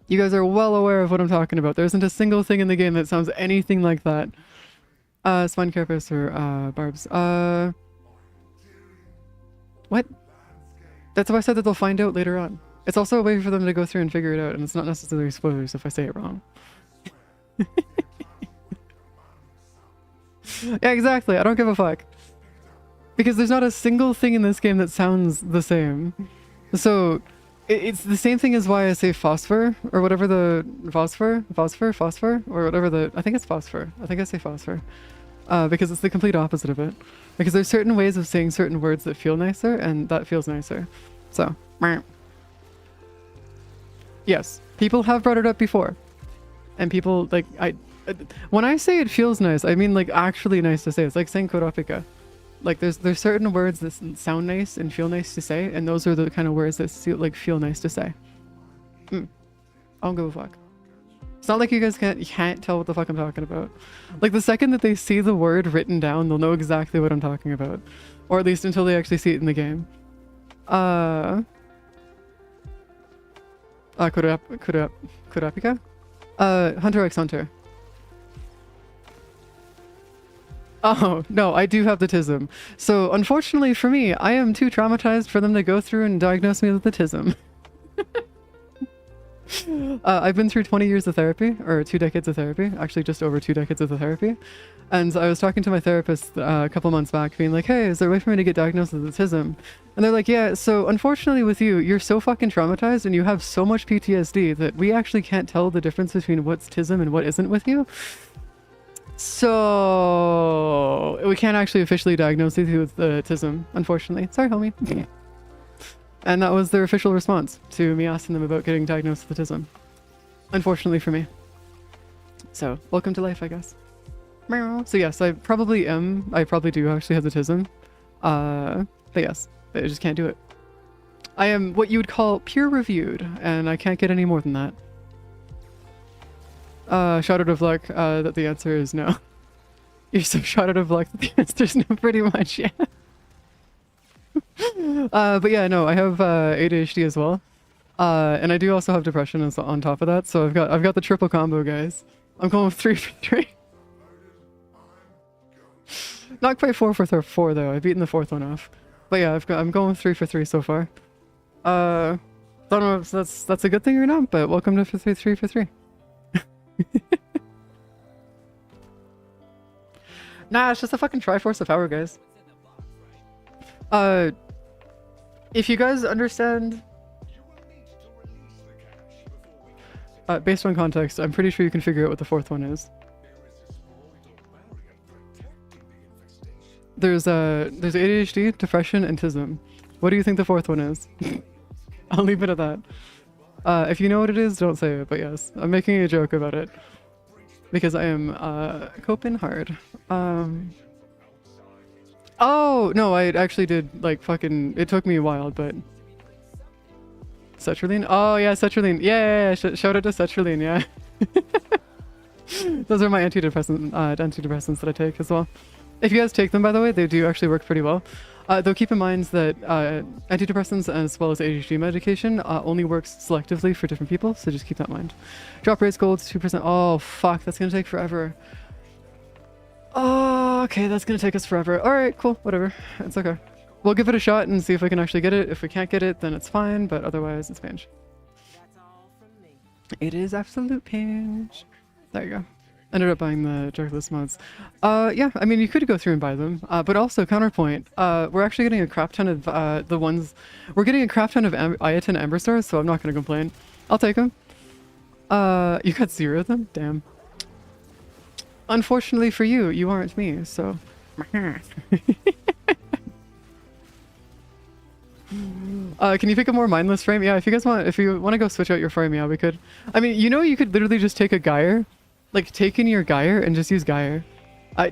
You guys are well aware of what I'm talking about. There isn't a single thing in the game that sounds anything like that. Spine carapace or barbs. What? That's why I said that they'll find out later on. It's also a way for them to go through and figure it out, and it's not necessarily spoilers if I say it wrong. Yeah, exactly. I don't give a fuck. Because there's not a single thing in this game that sounds the same. So, it's the same thing as why I say phosphor, or whatever the... phosphor, or whatever the... I think it's phosphor. I think I say phosphor. Because it's the complete opposite of it. Because there's certain ways of saying certain words that feel nicer, and that feels nicer. So, yes, people have brought it up before. And people, like, when I say it feels nice, I mean, like, actually nice to say. It's like saying koropika. Like, there's certain words that sound nice and feel nice to say, and those are the kind of words that feel nice to say. I don't give a fuck. It's not like you guys can't tell what the fuck I'm talking about. Like, the second that they see the word written down, they'll know exactly what I'm talking about. Or at least until they actually see it in the game. Kurapika? Hunter x Hunter. Oh, no, I do have the tism. So, unfortunately for me, I am too traumatized for them to go through and diagnose me with the tism. I've been through 20 years of therapy, or 2 decades of therapy, actually just over 2 decades of the therapy. And I was talking to my therapist a couple months back, being like, hey, is there a way for me to get diagnosed with autism? And they're like, yeah, so unfortunately with you, you're so fucking traumatized and you have so much PTSD that we actually can't tell the difference between what's tism and what isn't with you. So we can't actually officially diagnose you with the tism, unfortunately. Sorry, homie. And that was their official response to me asking them about getting diagnosed with autism. Unfortunately for me. So, welcome to life, I guess. So yes, I probably do actually have autism. But yes, I just can't do it. I am what you would call peer-reviewed, and I can't get any more than that. Shout out of luck that the answer is no. You're so shout out of luck that the answer is no, pretty much, yeah. But yeah, no, I have ADHD as well, and I do also have depression on top of that. So I've got the triple combo, guys. I'm going with 3 for 3. Not quite 4 for 4 though. I've beaten the 4th one off. But yeah, I'm going with 3 for 3 so far. Don't know if that's a good thing or not, but welcome to 3 for 3. Nah, it's just a fucking Triforce of power, guys. If you guys understand, based on context, I'm pretty sure you can figure out what the 4th one is. There's ADHD, depression, and tism. What do you think the 4th one is? I'll leave it at that. If you know what it is, don't say it, but yes, I'm making a joke about it. Because I am, coping hard. Oh, no, I actually did, like, fucking... It took me a while, but... Cetraline? Oh, yeah, Cetraline. Yeah, shout out to Cetraline, yeah. Those are my antidepressants that I take as well. If you guys take them, by the way, they do actually work pretty well. Though keep in mind that antidepressants as well as ADHD medication only works selectively for different people, so just keep that in mind. Drop rates golds 2%. Oh, fuck, that's gonna take forever. Oh, okay, that's gonna take us forever. Alright, cool, whatever. It's okay. We'll give it a shot and see if we can actually get it. If we can't get it, then it's fine, but otherwise it's pinch. It is absolute pinch. There you go. Ended up buying the Darkless mods. Yeah, I mean, you could go through and buy them, but also, counterpoint, we're actually getting a crap ton of we're getting a crap ton of Ayaton Amber Stars, so I'm not gonna complain. I'll take them. You got 0 of them? Damn. Unfortunately for you, you aren't me, so... Can you pick a more mindless frame? Yeah, if you want to go switch out your frame, yeah, we could. I mean, you could literally just take a Geyer, like take in your Geyer and just use Geyer.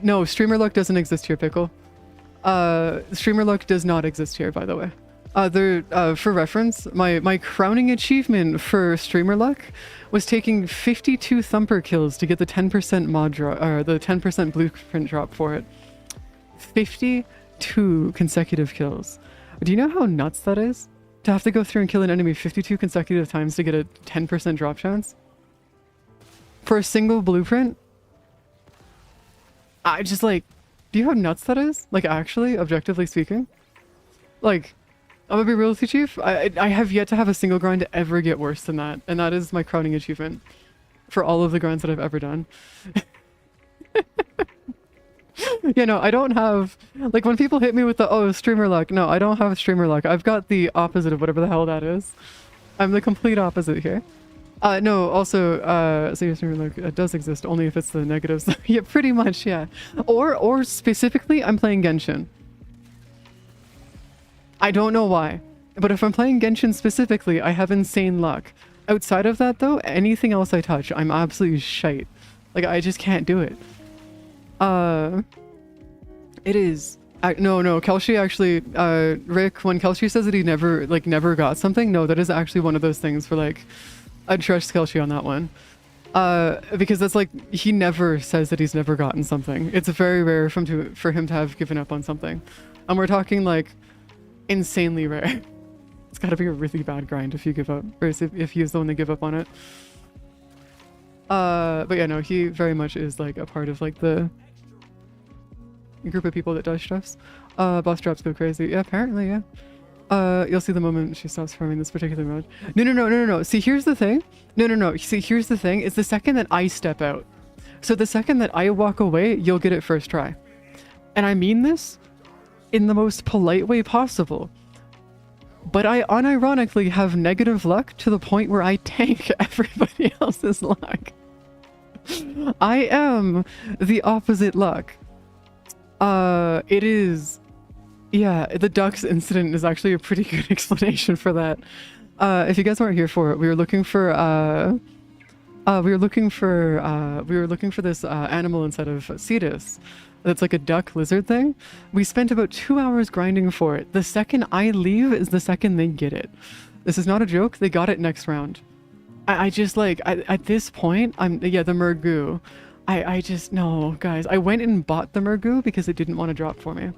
No, streamer luck doesn't exist here, Pickle. Streamer luck does not exist here, by the way. For reference, my crowning achievement for streamer luck was taking 52 thumper kills to get the 10% mod drop, or the 10% blueprint drop for it. 52 consecutive kills. Do you know how nuts that is? To have to go through and kill an enemy 52 consecutive times to get a 10% drop chance? For a single blueprint? I just like... Do you know how nuts that is? Like, actually, objectively speaking? Like, I'm gonna be real with you, Chief. I have yet to have a single grind ever get worse than that, and that is my crowning achievement for all of the grinds that I've ever done. Yeah, no, I don't have, like, when people hit me with the, oh, streamer luck, no, I don't have streamer luck. I've got the opposite of whatever the hell that is. I'm the complete opposite here. No, also, so your streamer luck does exist, only if it's the negatives. Yeah, pretty much, yeah. Or specifically, I'm playing Genshin. I don't know why, but if I'm playing Genshin specifically, I have insane luck. Outside of that, though, anything else I touch, I'm absolutely shite. Like, I just can't do it. It is. No, Kelshi actually, Rick, when Kelshi says that he never got something, no, that is actually one of those things where, like, I'd trust Kelshi on that one. Because that's like, he never says that he's never gotten something. It's very rare for him to have given up on something. And we're talking, like, insanely rare. It's gotta be a really bad grind if you give up, or if he's the one to give up on it. But yeah, no, he very much is, like, a part of, like, the group of people that does stuffs. Boss drops go crazy. Yeah, apparently, yeah. You'll see the moment she stops farming this particular mode. No. See, here's the thing. No. See, here's the thing. It's the second that I step out. So the second that I walk away, you'll get it first try. And I mean this in the most polite way possible. But I unironically have negative luck to the point where I tank everybody else's luck. I am the opposite luck. It is... Yeah, the ducks incident is actually a pretty good explanation for that. If you guys weren't here for it, we were looking for this animal inside of Cetus. That's like a duck lizard thing. We spent about 2 hours grinding for it. The second I leave is the second they get it. This is not a joke. They got it next round. I just like, at this point, yeah, the Murgu. I just, no, guys. I went and bought the Murgu because it didn't want to drop for me.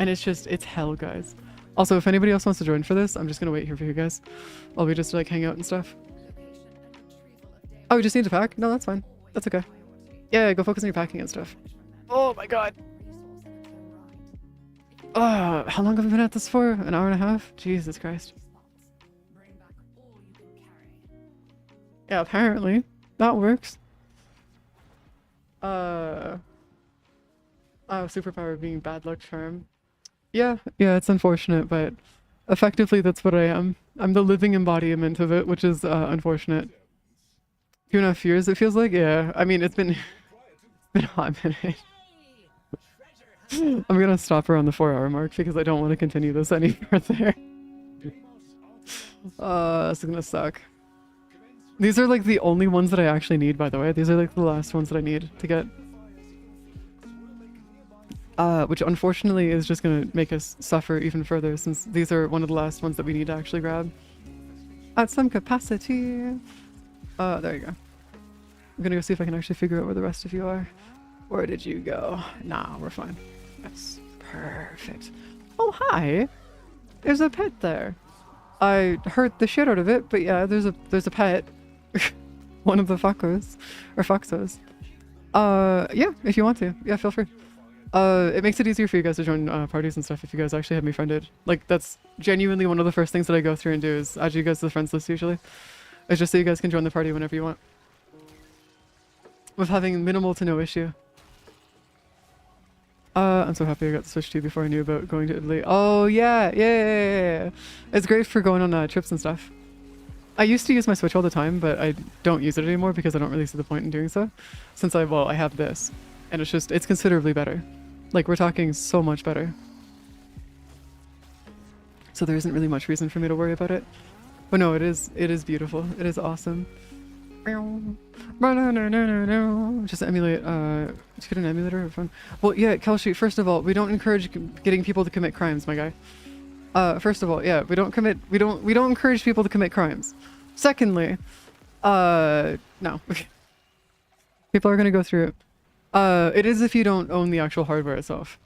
And it's just, it's hell, guys. Also, if anybody else wants to join for this, I'm just gonna wait here for you guys. While we just like hang out and stuff. Oh, we just need to pack? No, that's fine. That's okay. Yeah, go focus on your packing and stuff. Oh my god. How long have I been at this for? An hour and a half? Jesus Christ. Yeah, apparently. That works. Superpower being bad luck charm. Yeah, it's unfortunate, but effectively that's what I am. I'm the living embodiment of it, which is unfortunate. 2.5 years, it feels like? Yeah, I mean, it's been a hot minute. I'm gonna stop around the 4-hour mark because I don't want to continue this any further. This is gonna suck. These are like the only ones that I actually need, by the way. These are like the last ones that I need to get. Which unfortunately is just gonna make us suffer even further since these are one of the last ones that we need to actually grab. At some capacity. There you go. I'm gonna go see if I can actually figure out where the rest of you are. Where did you go? Nah, we're fine. That's perfect. Oh, hi! There's a pet there. I hurt the shit out of it, but yeah, there's a pet. One of the fuckos. Or foxos. Yeah, if you want to. Yeah, feel free. It makes it easier for you guys to join parties and stuff if you guys actually have me friended. Like, that's genuinely one of the first things that I go through and do is add you guys to the friends list usually. It's just so you guys can join the party whenever you want. With having minimal to no issue. I'm so happy I got the Switch 2 before I knew about going to Italy. Oh, yeah. It's great for going on trips and stuff. I used to use my Switch all the time, but I don't use it anymore because I don't really see the point in doing so. Since I have this. And it's considerably better. Like, we're talking so much better. So there isn't really much reason for me to worry about it. But no, it is beautiful. It is awesome. Just emulate, just get an emulator for fun. Well, yeah, Kelshi, first of all, we don't encourage getting people to commit crimes, my guy. First of all, yeah, we don't encourage people to commit crimes. Secondly, no. People are gonna go through it. It is if you don't own the actual hardware itself.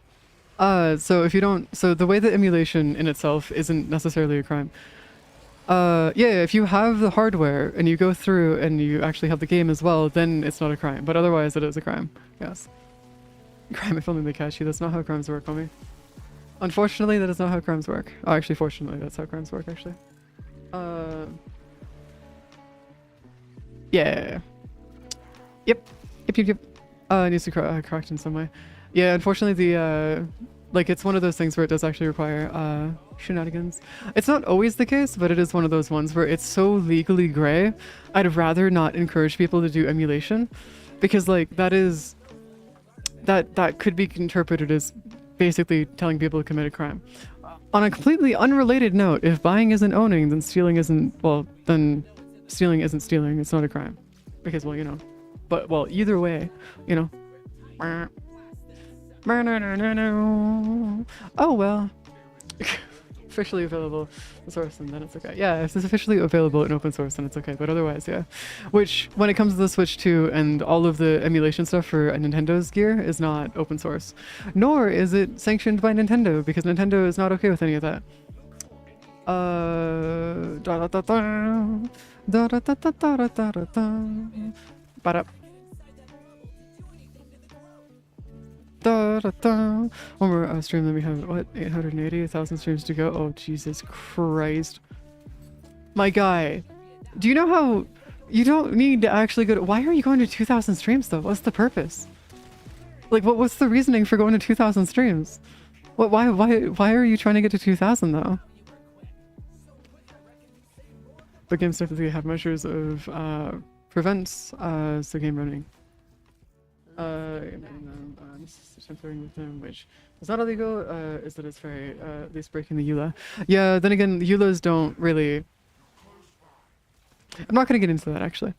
So the way that emulation in itself isn't necessarily a crime. Yeah, if you have the hardware and you go through and you actually have the game as well, then it's not a crime. But otherwise, it is a crime. Yes. Crime if only they catch you. That's not how crimes work, homie. Unfortunately, that is not how crimes work. Oh, actually, fortunately, that's how crimes work, actually. Yeah. Yep. Yep. It needs to be correct in some way. Yeah, unfortunately, the, like, it's one of those things where it does actually require, shenanigans. It's not always the case, but it is one of those ones where it's so legally gray. I'd rather not encourage people to do emulation. Because, like, that could be interpreted as basically telling people to commit a crime. On a completely unrelated note, if buying isn't owning, then stealing isn't, well, then stealing isn't stealing. It's not a crime. Because, well, you know. But, well, either way, you know. Oh, well. Officially available in source, and then it's okay. Yeah, if it's officially available in open source, then it's okay. But otherwise, yeah. Which, when it comes to the Switch 2 and all of the emulation stuff for Nintendo's gear, is not open source. Nor is it sanctioned by Nintendo, because Nintendo is not okay with any of that. One more stream, then we have, what, 880,000 streams to go? Oh, Jesus Christ. My guy, do you know how you don't need to actually go to, why are you going to 2,000 streams though? What's the purpose? Like, what's the reasoning for going to 2,000 streams? Why are you trying to get to 2,000 though? But games definitely have measures of, prevents, the game running. Tempering with them, which is not illegal, is that it's very, at least breaking the EULA. Yeah, then again, EULAs don't really... I'm not going to get into that, actually.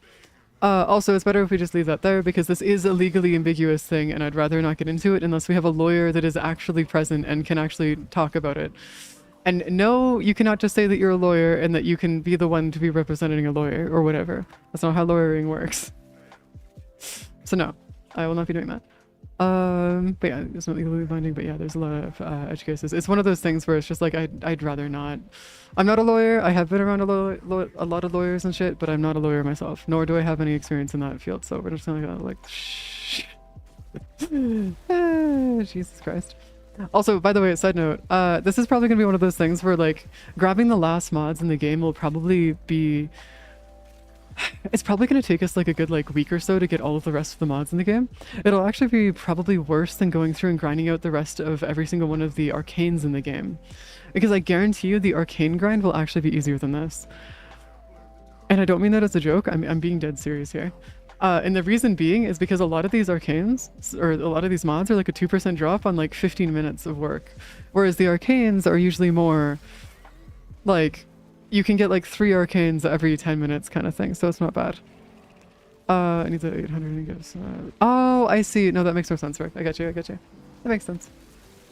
Also, it's better if we just leave that there, because this is a legally ambiguous thing, and I'd rather not get into it unless we have a lawyer that is actually present and can actually talk about it. And no, you cannot just say that you're a lawyer and that you can be the one to be representing a lawyer, or whatever. That's not how lawyering works. So no, I will not be doing that. But yeah, it's not legally binding, but yeah, there's a lot of edge cases. It's one of those things where it's just like, I'd rather not. I'm not a lawyer. I have been around a lot of lawyers and shit, but I'm not a lawyer myself, nor do I have any experience in that field. So we're just gonna like, shh. Jesus Christ. Also, by the way, side note, this is probably gonna be one of those things where like grabbing the last mods in the game will probably be, it's probably going to take us like a good like week or so to get all of the rest of the mods in the game. It'll actually be probably worse than going through and grinding out the rest of every single one of the arcanes in the game. Because I guarantee you the arcane grind will actually be easier than this. And I don't mean that as a joke, I'm being dead serious here. And the reason being is because a lot of these arcanes, or a lot of these mods are like a 2% drop on like 15 minutes of work. Whereas the arcanes are usually more like, you can get like 3 arcanes every 10 minutes kind of thing, so it's not bad. I need the 800 and gives. Oh, I see. No, that makes more sense, Rick. I got you. That makes sense.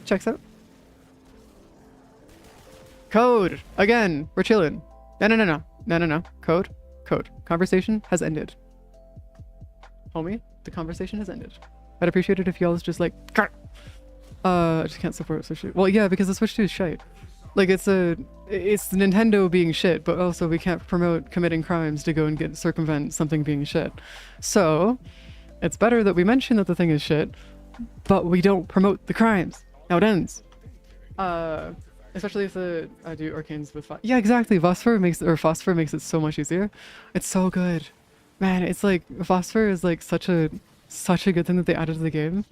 Checks out. Code! Again! We're chilling. No. Code. Conversation has ended. Homie, the conversation has ended. I'd appreciate it if y'all was just like, I just can't support Switch 2. Well, yeah, because the Switch 2 is shite. Like, it's Nintendo being shit, but also we can't promote committing crimes to go and circumvent something being shit. So, it's better that we mention that the thing is shit, but we don't promote the crimes. Now it ends. Especially if I do arcanes with yeah, exactly. Phosphor makes it so much easier. It's so good. Man, it's like, Phosphor is like such a good thing that they added to the game.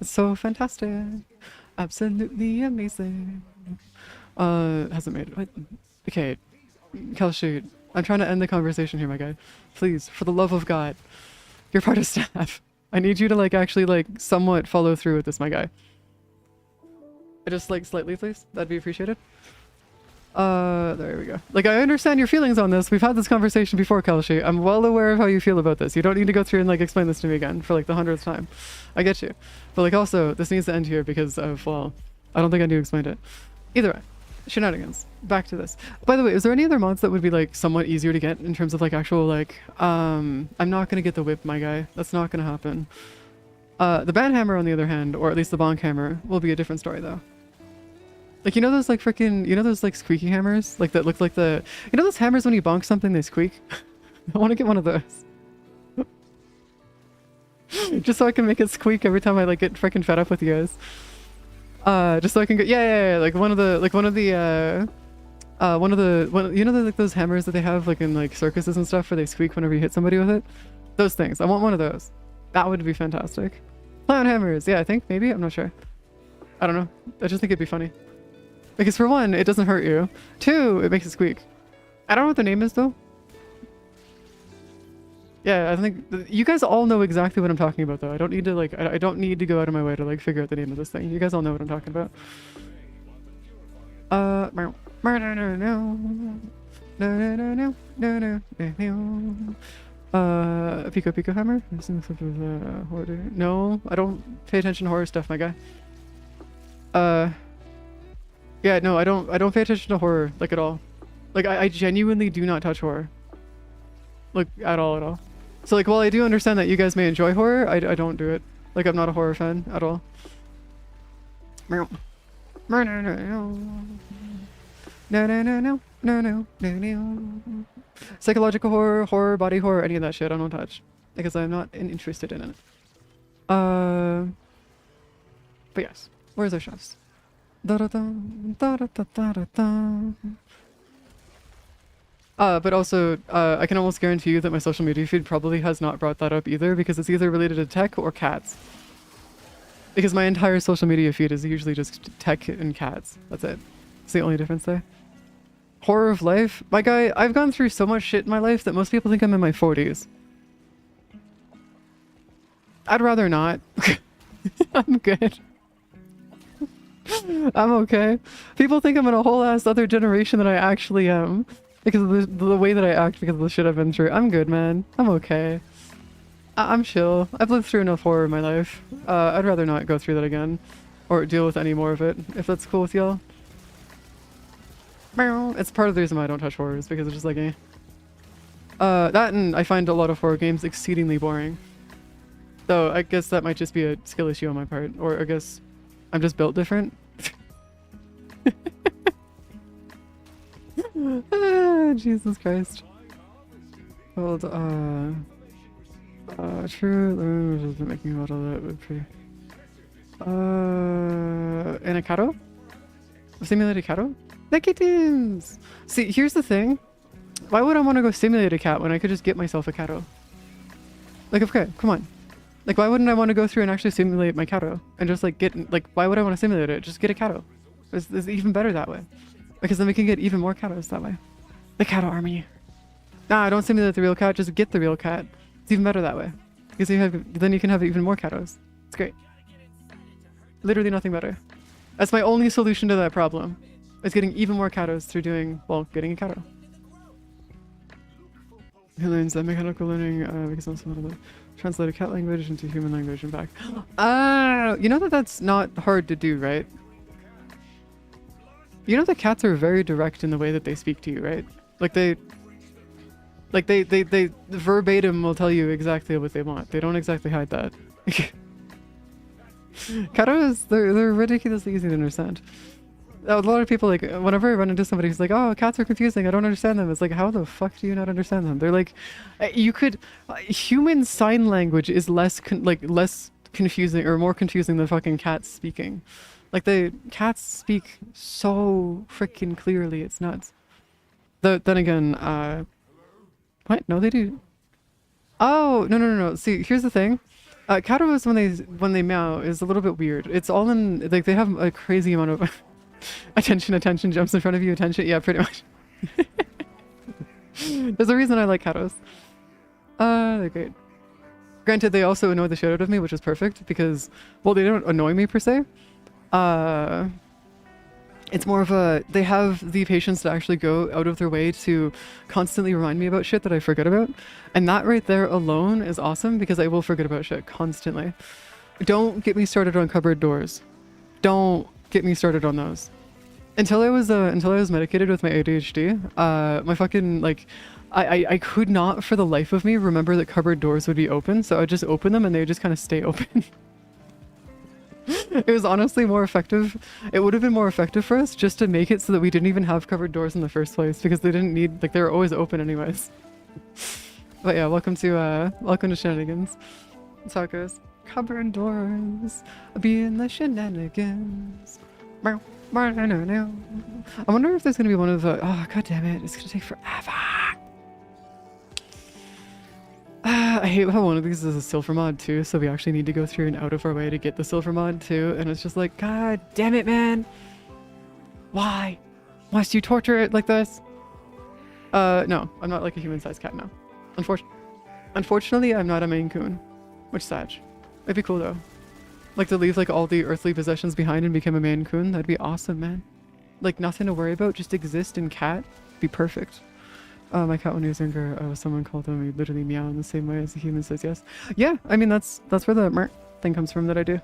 It's so fantastic. Absolutely amazing. Hasn't made it. What? Okay, Kelshi, I'm trying to end the conversation here, my guy. Please, for the love of God, you're part of staff. I need you to like actually like somewhat follow through with this, my guy. Just like slightly, please. That'd be appreciated. There we go. Like, I understand your feelings on this. We've had this conversation before, Kelshi. I'm well aware of how you feel about this. You don't need to go through and like explain this to me again for like the 100th time. I get you. But like also, this needs to end here because of, well, I don't think I knew explained it. Either way. Shenanigans. Back to this. By the way, is there any other mods that would be like somewhat easier to get in terms of like actual like I'm not gonna get the whip, my guy. That's not gonna happen. The banhammer on the other hand, or at least the bonk hammer, will be a different story though. Like, you know those like freaking, you know those like squeaky hammers? Like that look like the, you know those hammers when you bonk something they squeak? I want to get one of those. Just so I can make it squeak every time I like get freaking fed up with you guys. Just so I can go. Yeah. Like one of the you know like those hammers that they have like in like circuses and stuff where they squeak whenever you hit somebody with it. Those things. I want one of those. That would be fantastic. Clown hammers. Yeah, I think maybe. I'm not sure. I don't know. I just think it'd be funny. Because for one, it doesn't hurt you. Two, it makes it squeak. I don't know what the name is though. Yeah, I think you guys all know exactly what I'm talking about though. I don't need to like I don't need to go out of my way to like figure out the name of this thing. You guys all know what I'm talking about. Pico hammer? No, I don't pay attention to horror stuff, my guy. Yeah, no, I don't pay attention to horror, like, at all. Like, I genuinely do not touch horror. Like, at all. So, like, while I do understand that you guys may enjoy horror, I don't do it. Like, I'm not a horror fan at all. No. Psychological horror, body horror, any of that shit I don't touch. Because I'm not interested in it. But yes, where's our chefs? But also, I can almost guarantee you that my social media feed probably has not brought that up either, because it's either related to tech or cats. Because my entire social media feed is usually just tech and cats. That's it. It's the only difference there. Horror of life? My guy, I've gone through so much shit in my life that most people think I'm in my 40s. I'd rather not. I'm good. I'm okay. People think I'm in a whole ass other generation than I actually am. Because of the way that I act, because of the shit I've been through. I'm good, man. I'm okay. I'm chill. I've lived through enough horror in my life. I'd rather not go through that again. Or deal with any more of it, if that's cool with y'all. It's part of the reason why I don't touch horrors, because it's just like, eh. That and I find a lot of horror games exceedingly boring. Though, I guess that might just be a skill issue on my part. Or I guess I'm just built different. Jesus Christ. Hold, true, just making a lot of that would be. In a catto? Simulated catto? The kittens! See, here's the thing. Why would I want to go simulate a cat when I could just get myself a catto? Like, okay, come on. Like, why wouldn't I want to go through and actually simulate my catto? And just, like, get, like, why would I want to simulate it? Just get a catto. It's even better that way. Because then we can get even more cattos that way. The catto army. Nah, don't simulate the real cat, just get the real cat. It's even better that way. Because then you can have even more cattos. It's great. Literally nothing better. That's my only solution to that problem. Is getting even more cattos through doing, well, getting a catto. Who learns that mechanical learning because also one of the translated cat language into human language and back. You know that that's not hard to do, right? You know that cats are very direct in the way that they speak to you, right? Like they verbatim will tell you exactly what they want. They don't exactly hide that. Cattos, they're ridiculously easy to understand. A lot of people, like, whenever I run into somebody who's like, oh, cats are confusing, I don't understand them. It's like, how the fuck do you not understand them? They're like, you could, human sign language is less confusing or more confusing than fucking cats speaking. Like, cats speak so freaking clearly, it's nuts. Then again, what? No, they do. Oh, no. See, here's the thing. Cattos, when they meow, is a little bit weird. It's all in, like, they have a crazy amount of attention jumps in front of you, attention. Yeah, pretty much. There's a reason I like cattos. They're great. Granted, they also annoy the shit out of me, which is perfect because, well, they don't annoy me per se. It's more of a, they have the patience to actually go out of their way to constantly remind me about shit that I forget about. And that right there alone is awesome because I will forget about shit constantly. Don't get me started on cupboard doors. Don't get me started on those. Until I was medicated with my ADHD, my fucking, like, I could not for the life of me remember that cupboard doors would be open, so I'd just open them and they would just kind of stay open. It was honestly more effective. It would have been more effective for us just to make it so that we didn't even have cupboard doors in the first place because they didn't need, like, they were always open anyways. But yeah, welcome to shenanigans. That's how it goes. cupboard doors, be in the shenanigans. I wonder if there's gonna be one of the. Oh god damn it! It's gonna take forever. I hate how one of these is a silver mod too, so we actually need to go through and out of our way to get the silver mod too, and it's just like, god damn it, man! Why? Must you torture it like this? No, I'm not like a human-sized cat now. Unfortunately, I'm not a Maine Coon, which is sad. It'd be cool though. Like to leave like all the earthly possessions behind and become a Maine Coon. That'd be awesome, man. Like nothing to worry about, just exist in cat. Be perfect. My cat when he was younger, someone called him, he literally meow in the same way as a human says yes. Yeah, I mean that's where the mer thing comes from that I do.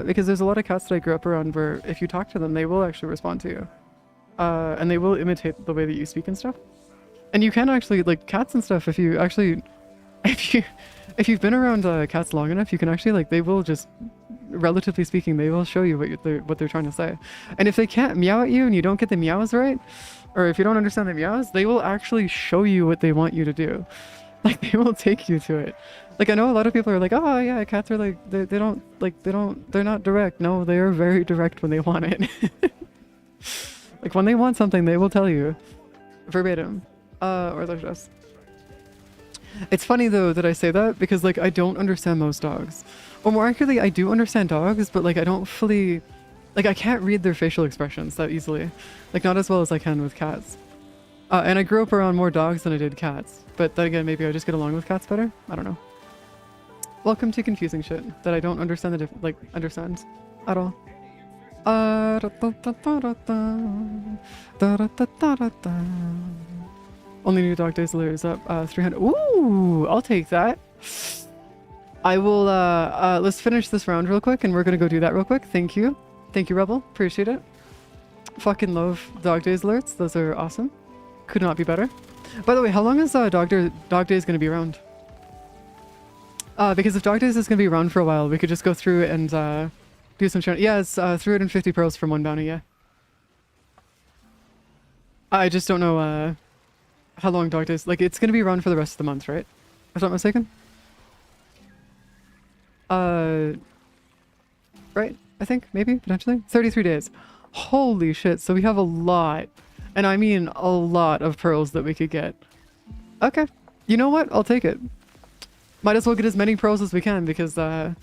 Because there's a lot of cats that I grew up around where if you talk to them, they will actually respond to you. And they will imitate the way that you speak and stuff. And you can actually, like cats and stuff, if you've been around cats long enough, you can actually like, they will just, relatively speaking, they will show you what they're trying to say. And if they can't meow at you and you don't get the meows right, or if you don't understand the meows, they will actually show you what they want you to do. Like they will take you to it. Like I know a lot of people are like, oh yeah, cats are like, they're not direct. No, they are very direct when they want it. Like when they want something, they will tell you verbatim. Or they're just. It's funny though that I say that because like I don't understand most dogs. Or more accurately, I do understand dogs, but like I don't fully, like I can't read their facial expressions that easily. Like not as well as I can with cats. And I grew up around more dogs than I did cats. But then again, maybe I just get along with cats better. I don't know. Welcome to confusing shit that I don't understand understand at all. Only new dog days later is up 300. Ooh, I'll take that. I will let's finish this round real quick and we're gonna go do that real quick. Thank you, Rebel, appreciate it. Fucking love dog days alerts, those are awesome. Could not be better. By the way, how long is dog days gonna be around? Because if dog days is gonna be around for a while, we could just go through and do some shit. Yeah, it's 350 pearls from one bounty. Yeah, I just don't know how long dog days, like it's gonna be around for the rest of the month, right? If I'm not mistaken. Right, I think maybe potentially 33 days. Holy shit, so we have a lot, and I mean a lot of pearls that we could get. Okay, you know what, I'll take it. Might as well get as many pearls as we can because that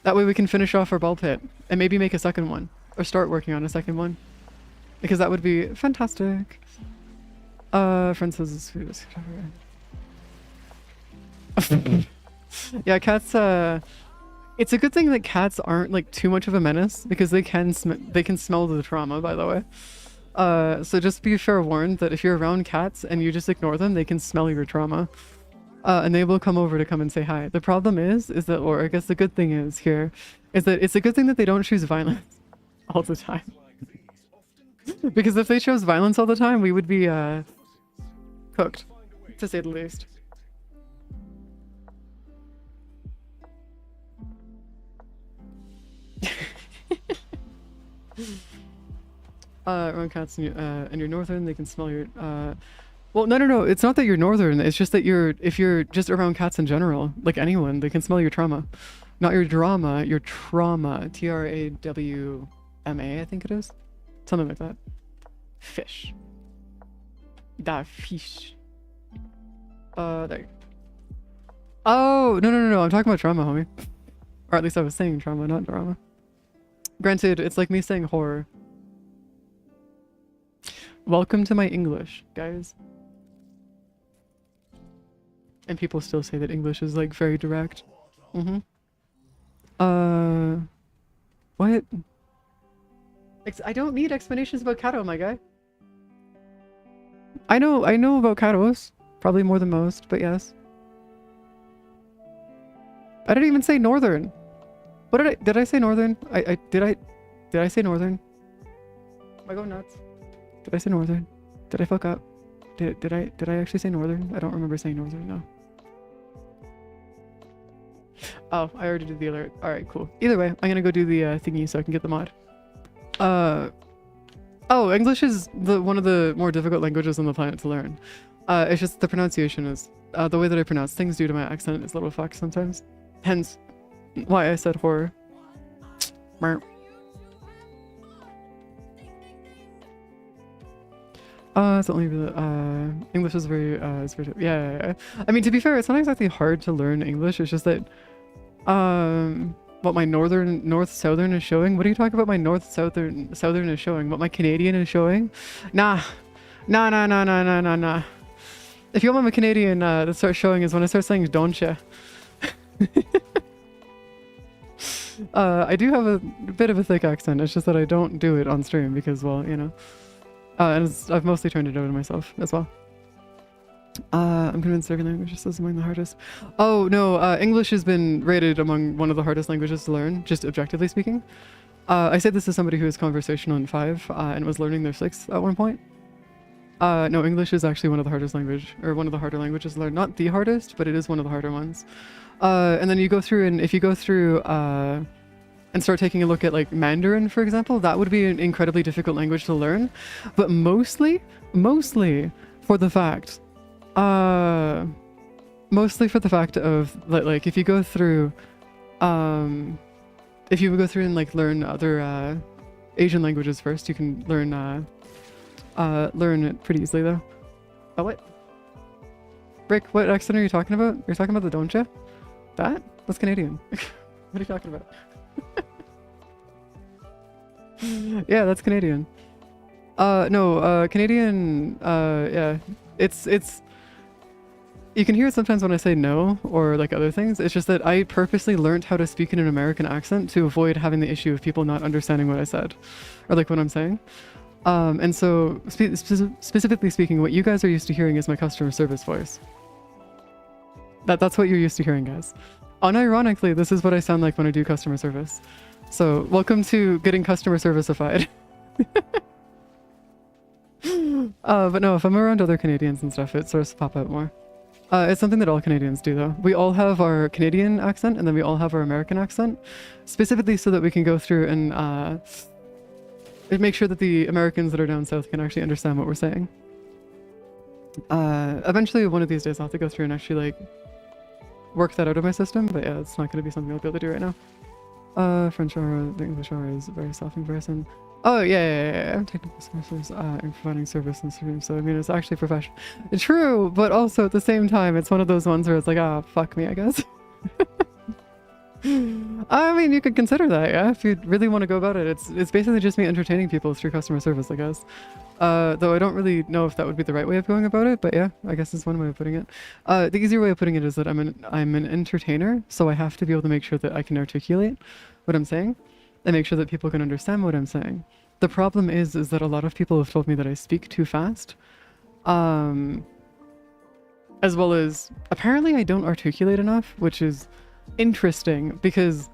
way we can finish off our ball pit and maybe make a second one or start working on a second one because that would be fantastic. Friend says this food is yeah, cats, it's a good thing that cats aren't like too much of a menace because they can smell the trauma, by the way. So just be fair warned that if you're around cats and you just ignore them, they can smell your trauma. And they will come over to come and say hi. The problem is that, or I guess the good thing is here, is that it's a good thing that they don't choose violence all the time. Because if they chose violence all the time, we would be cooked, to say the least. Around cats and you're northern, they can smell your well, no, it's not that you're northern, it's just that if you're just around cats in general, like anyone, they can smell your trauma. Not your drama, your trauma. T-R-A-W-M-A, I think it is. Something like that. Fish. Da fish. There. Oh, no, I'm talking about trauma, homie. Or at least I was saying trauma, not drama. Granted, it's like me saying horror. Welcome to my English, guys. And people still say that English is like very direct. What? I don't need explanations about Kanno, my guy. I know about Kannos. Probably more than most, but yes. I didn't even say northern. What did I say northern? Did I say northern? Am I going nuts? Did I say northern? Did I fuck up? Did I actually say northern? I don't remember saying northern, no. Oh, I already did the alert. Alright, cool. Either way, I'm gonna go do the thingy so I can get the mod. Oh, English is one of the more difficult languages on the planet to learn. It's just the pronunciation is, the way that I pronounce things due to my accent is a little fucked sometimes. Hence, why I said horror. Merp. It's only the English is very yeah. I mean, to be fair, it's not exactly hard to learn English. It's just that what my north southern is showing. What are you talking about? My north southern is showing. What my Canadian is showing? Nah. If you want my Canadian that starts showing is when I start saying don't ya. I do have a bit of a thick accent. It's just that I don't do it on stream because, well, you know. And I've mostly turned it over to myself as well. I'm convinced second language is among the hardest. Oh no, English has been rated among one of the hardest languages to learn, just objectively speaking. I say this as somebody who is conversational in 5 and was learning their 6 at one point. No, English is actually one of the hardest one of the harder languages to learn. Not the hardest, but it is one of the harder ones. And then you go through, and if you go through and start taking a look at like Mandarin, for example, that would be an incredibly difficult language to learn. But mostly for the fact, of like if you go through and like learn other Asian languages first, you can learn it pretty easily though. Oh, what? Rick, what accent are you talking about? You're talking about the don'tcha? That's Canadian. What are you talking about? Yeah, that's Canadian. No, Canadian, yeah. It's you can hear it sometimes when I say no or like other things. It's just that I purposely learned how to speak in an American accent to avoid having the issue of people not understanding what I said or like what I'm saying. And so specifically speaking, what you guys are used to hearing is my customer service voice. That's what you're used to hearing, guys. Unironically, this is what I sound like when I do customer service. So welcome to getting customer serviceified. But no, if I'm around other Canadians and stuff, it starts to pop out more. It's something that all Canadians do though. We all have our Canadian accent and then we all have our American accent, specifically so that we can go through and make sure that the Americans that are down south can actually understand what we're saying. Eventually, one of these days, I'll have to go through and actually like work that out of my system, but yeah, it's not going to be something I'll be able to do right now. French aura, the English aura is very soft in comparison. Oh, yeah. I'm technical services in providing service and stream, so I mean, it's actually professional. True, but also at the same time, it's one of those ones where it's like, ah, fuck me, I guess. I mean, you could consider that, yeah, if you really want to go about it. It's basically just me entertaining people through customer service, I guess. Though I don't really know if that would be the right way of going about it, but yeah, I guess it's one way of putting it. The easier way of putting it is that I'm an entertainer, so I have to be able to make sure that I can articulate what I'm saying and make sure that people can understand what I'm saying. The problem is that a lot of people have told me that I speak too fast, as well as apparently I don't articulate enough, which is interesting because,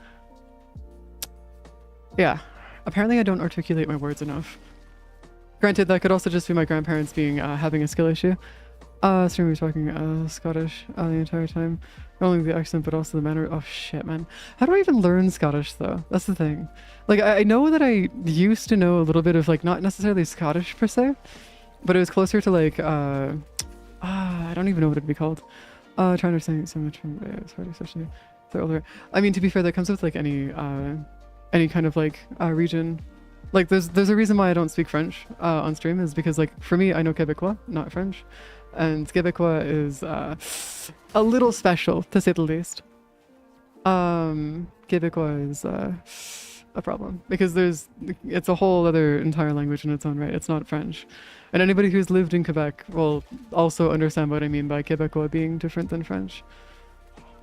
yeah, apparently I don't articulate my words enough. Granted, that could also just be my grandparents being having a skill issue. Stream was talking Scottish the entire time. Not only the accent, but also the manner. Oh shit, man. How do I even learn Scottish though? That's the thing. Like, I know that I used to know a little bit of like, not necessarily Scottish per se, but it was closer to like, I don't even know what it'd be called. Trying to understand so much from, it's hard, especially if they're older. I mean, to be fair, that comes with like any kind of like region. Like there's a reason why I don't speak French on stream is because like for me I know Québécois, not French, and Québécois is a little special to say the least. Québécois is a problem because it's a whole other entire language in its own right. It's not French, and anybody who's lived in Quebec will also understand what I mean by Québécois being different than French.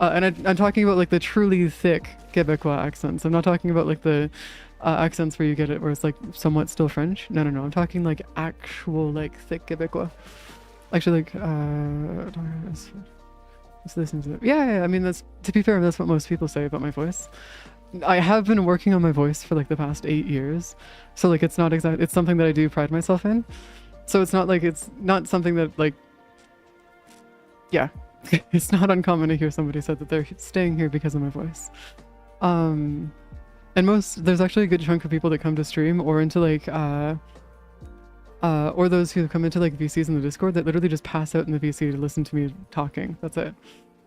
And I'm talking about like the truly thick Québécois accents. I'm not talking about like the accents where you get it where it's like somewhat still French. No. I'm talking like actual like thick Québécois. Actually, like let's listen to it. Yeah. I mean, that's, to be fair, that's what most people say about my voice. I have been working on my voice for like the past 8 years, so like it's not exact. It's something that I do pride myself in. So it's not like it's not something that like, yeah. It's not uncommon to hear somebody said that they're staying here because of my voice. And there's actually a good chunk of people that come to stream or into like, or those who come into like VCs in the Discord that literally just pass out in the VC to listen to me talking. That's it.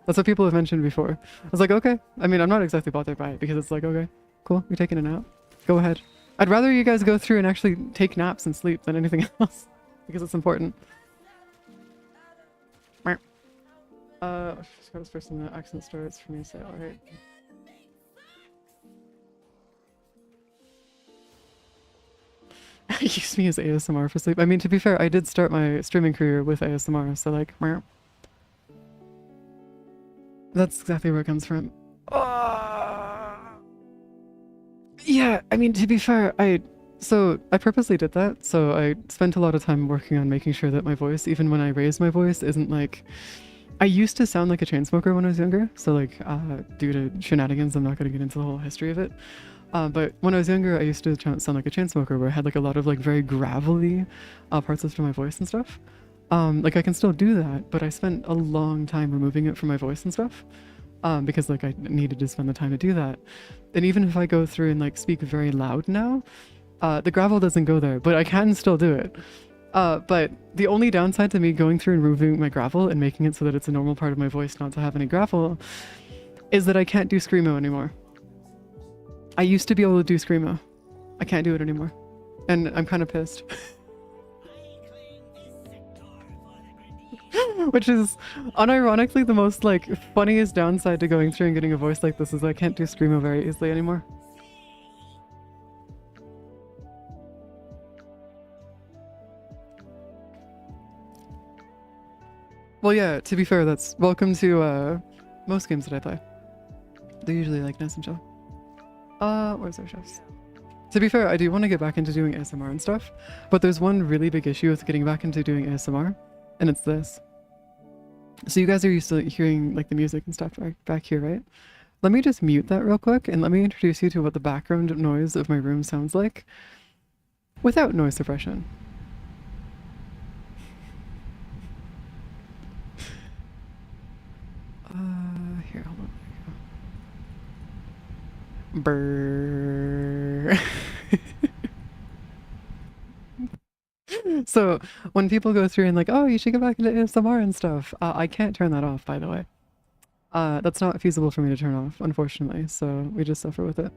That's what people have mentioned before. I was like, okay. I mean, I'm not exactly bothered by it because it's like, okay, cool, you're taking a nap. Go ahead. I'd rather you guys go through and actually take naps and sleep than anything else because it's important. Just got this person the accent starts for me to say, alright. Use me as ASMR for sleep. I mean, to be fair, I did start my streaming career with ASMR, so like, that's exactly where it comes from. Yeah, I mean, to be fair, I purposely did that. So I spent a lot of time working on making sure that my voice, even when I raise my voice, isn't like... I used to sound like a chain smoker when I was younger. So like, due to shenanigans, I'm not going to get into the whole history of it. But when I was younger, I used to sound like a chain smoker where I had like a lot of like very gravelly parts of my voice and stuff. Like I can still do that, but I spent a long time removing it from my voice and stuff. Because like I needed to spend the time to do that. And even if I go through and like speak very loud now, the gravel doesn't go there, but I can still do it. But the only downside to me going through and removing my gravel and making it so that it's a normal part of my voice not to have any gravel is that I can't do screamo anymore. I used to be able to do screamo. I can't do it anymore. And I'm kind of pissed. Which is unironically the most like funniest downside to going through and getting a voice like this is I can't do screamo very easily anymore. Well, yeah, to be fair, that's welcome to most games that I play. They're usually like nice and chill. Where's our chefs? To be fair, I do want to get back into doing ASMR and stuff, but there's one really big issue with getting back into doing ASMR, and it's this. So you guys are used to hearing like the music and stuff back here, right? Let me just mute that real quick and let me introduce you to what the background noise of my room sounds like without noise suppression. Here, hold on. Brrr. So when people go through and like, oh, you should get back into ASMR and stuff, I can't turn that off, by the way. That's not feasible for me to turn off, unfortunately, so we just suffer with it.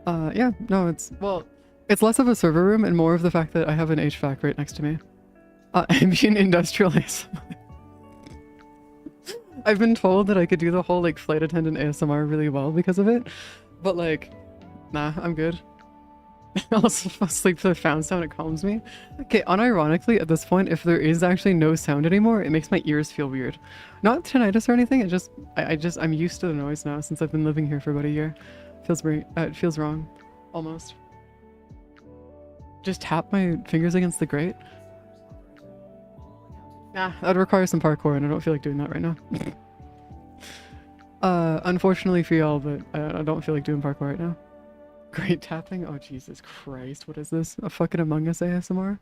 Yeah, no, it's less of a server room and more of the fact that I have an HVAC right next to me. Ambient industrial ASMR. I've been told that I could do the whole like flight attendant ASMR really well because of it, but like, nah, I'm good. I'll sleep to the fan sound, it calms me. Okay, unironically, at this point, if there is actually no sound anymore, it makes my ears feel weird. Not tinnitus or anything, I'm used to the noise now since I've been living here for about a year. It feels wrong. Almost. Just tap my fingers against the grate? Nah, that'd require some parkour and I don't feel like doing that right now. Unfortunately for y'all, but I don't feel like doing parkour right now. Great tapping? Oh, Jesus Christ. What is this? A fucking Among Us ASMR?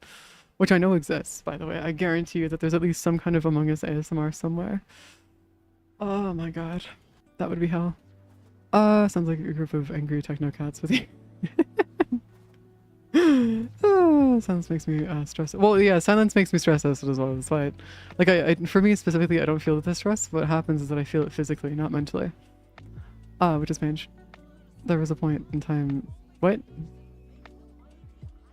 Which I know exists, by the way. I guarantee you that there's at least some kind of Among Us ASMR somewhere. Oh my god. That would be hell. Sounds like a group of angry techno cats with you. Oh, silence makes me stressed. Well, yeah, silence makes me stressed as well. That's why, for me specifically, I don't feel the stress. What happens is that I feel it physically, not mentally. Which is strange. There was a point in time... What?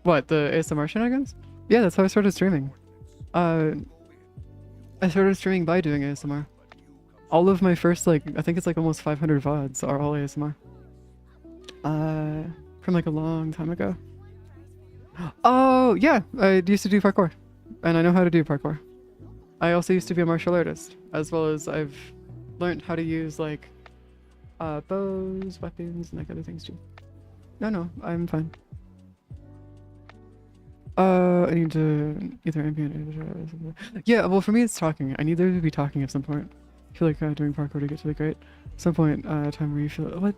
What, the ASMR shenanigans? Yeah, that's how I started streaming. I started streaming by doing ASMR. All of my first, like, I think it's like almost 500 VODs are all ASMR. From like a long time ago. Oh, yeah, I used to do parkour. And I know how to do parkour. I also used to be a martial artist, as well as I've learned how to use, like, bows, weapons, and like other things too. No, I'm fine. I need to either ambient or... Yeah, well for me it's talking. I need there to be talking at some point. I feel like doing parkour to get to the grate. At some point, time where you feel... What?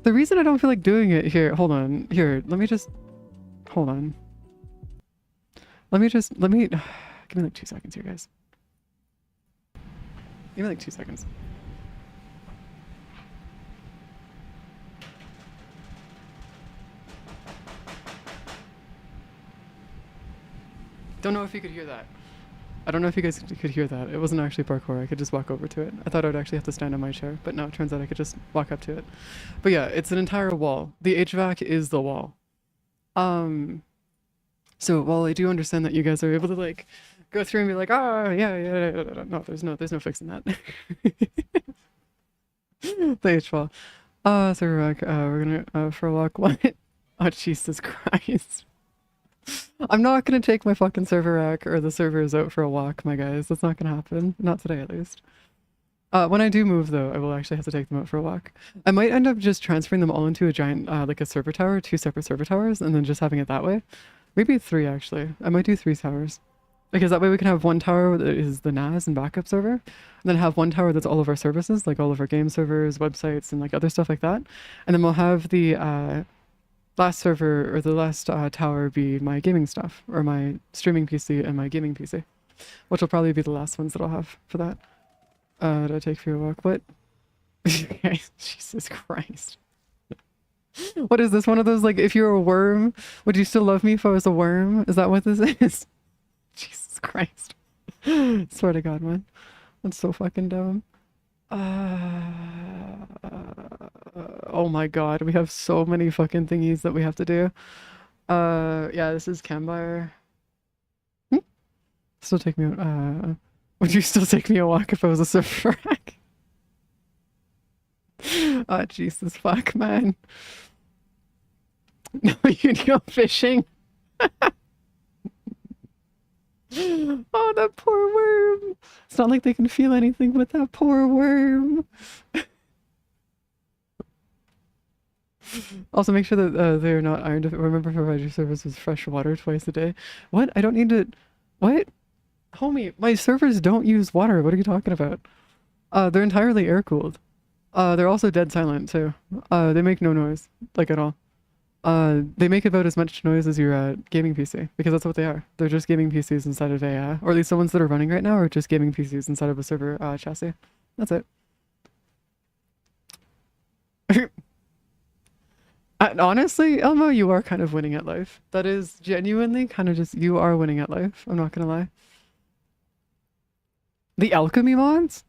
The reason I don't feel like doing it here... Hold on. Here, let me just... Hold on. Let me... Give me like 2 seconds here, guys. Give me like 2 seconds. Don't know if you could hear that. I don't know if you guys could hear that. It wasn't actually parkour. I could just walk over to it. I thought I would actually have to stand on my chair, but no, it turns out I could just walk up to it. But yeah, it's an entire wall. The HVAC is the wall. So while I do understand that you guys are able to like go through and be like, oh yeah, no, there's no fixing that. The H wall. So we're gonna for a walk. What? Oh Jesus Christ. I'm not gonna take my fucking server rack or the servers out for a walk, my guys. That's not gonna happen. Not today, at least. When I do move, though, I will actually have to take them out for a walk. I might end up just transferring them all into a giant, like a server tower, 2 separate server towers, and then just having it that way. Maybe 3, actually. I might do 3 towers. Because that way we can have one tower that is the NAS and backup server, and then have one tower that's all of our services, like all of our game servers, websites, and like other stuff like that. And then we'll have the last server, or the last tower be my gaming stuff, or my streaming PC and my gaming PC. Which will probably be the last ones that I'll have for that. Did I take for your walk? What? Jesus Christ. What is this? One of those, like, if you're a worm, would you still love me if I was a worm? Is that what this is? Jesus Christ. Swear to God, man. That's so fucking dumb. Oh my God, we have so many fucking thingies that we have to do. Yeah, this is Campfire. Still take me out, would you still take me a walk if I was a surfer rack? Oh, Jesus fuck, man. No, you go fishing. Oh, that poor worm. It's not like they can feel anything with that poor worm. Also, make sure that they're not ironed. Remember, provide your service with fresh water twice a day. What? I don't need to... What? Homie, my servers don't use water. What are you talking about? They're entirely air-cooled. They're also dead silent, too. They make no noise. Like, at all. They make about as much noise as your gaming PC, because that's what they are. They're just gaming PCs inside of a, or at least the ones that are running right now are just gaming PCs inside of a server chassis. That's it. Honestly, Elmo, you are kind of winning at life. That is genuinely kind of just, you are winning at life. I'm not gonna lie. The alchemy mods?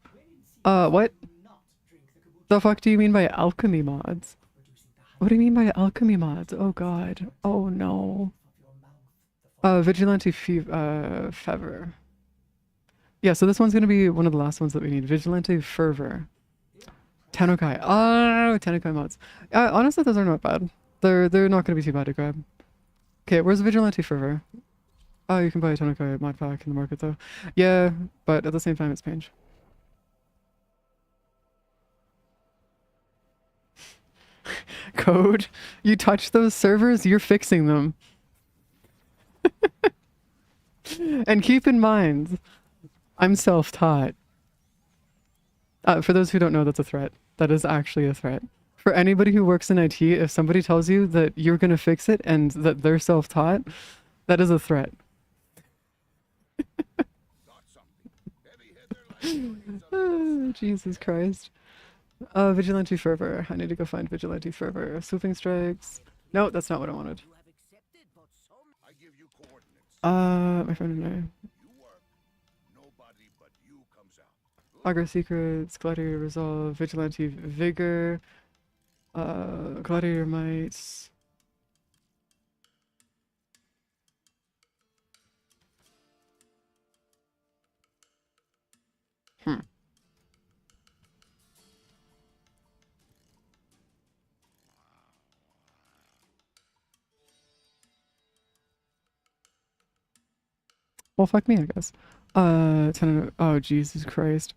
What? The fuck do you mean by alchemy mods? What do you mean by alchemy mods? Oh God. Oh no. Vigilante Fever. Yeah, so this one's gonna be one of the last ones that we need. Vigilante Fervor. Tanokai. Oh, Tanokai mods. Honestly, those are not bad. They're not gonna be too bad to grab. Okay, where's Vigilante Fervor? Oh, you can buy a Tanokai mod pack in the market though. Yeah, but at the same time, it's Pange. Code, you touch those servers, you're fixing them. And keep in mind, I'm self-taught. For those who don't know, that's a threat. That is actually a threat. For anybody who works in IT, if somebody tells you that you're gonna fix it and that they're self-taught, that is a threat. Oh, Jesus Christ. Vigilante Fervor. I need to go find Vigilante Fervor. Swooping Strikes. No, that's not what I wanted. My friend and I. Augur Secrets, Gladiator Resolve, Vigilante Vigor, Gladiator Might. Well, fuck me, I guess. Oh, Jesus Christ.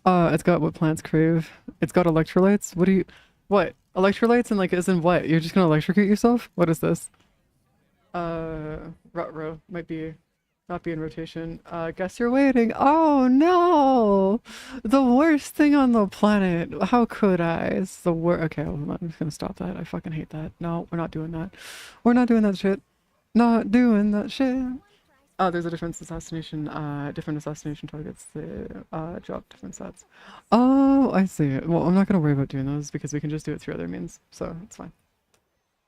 It's got what plants crave. It's got electrolytes. What do you... What? Electrolytes and like, as in what? You're just gonna electrocute yourself? What is this? Rut-row. Might be... Not be in rotation. Guess you're waiting. Oh, no! The worst thing on the planet. How could I? It's the worst... Okay, hold on. I'm just gonna stop that. I fucking hate that. No, we're not doing that. We're not doing that shit. Not doing that shit. Oh, there's a different assassination targets. They drop different stats. Oh, I see. Well, I'm not gonna worry about doing those because we can just do it through other means, so it's fine.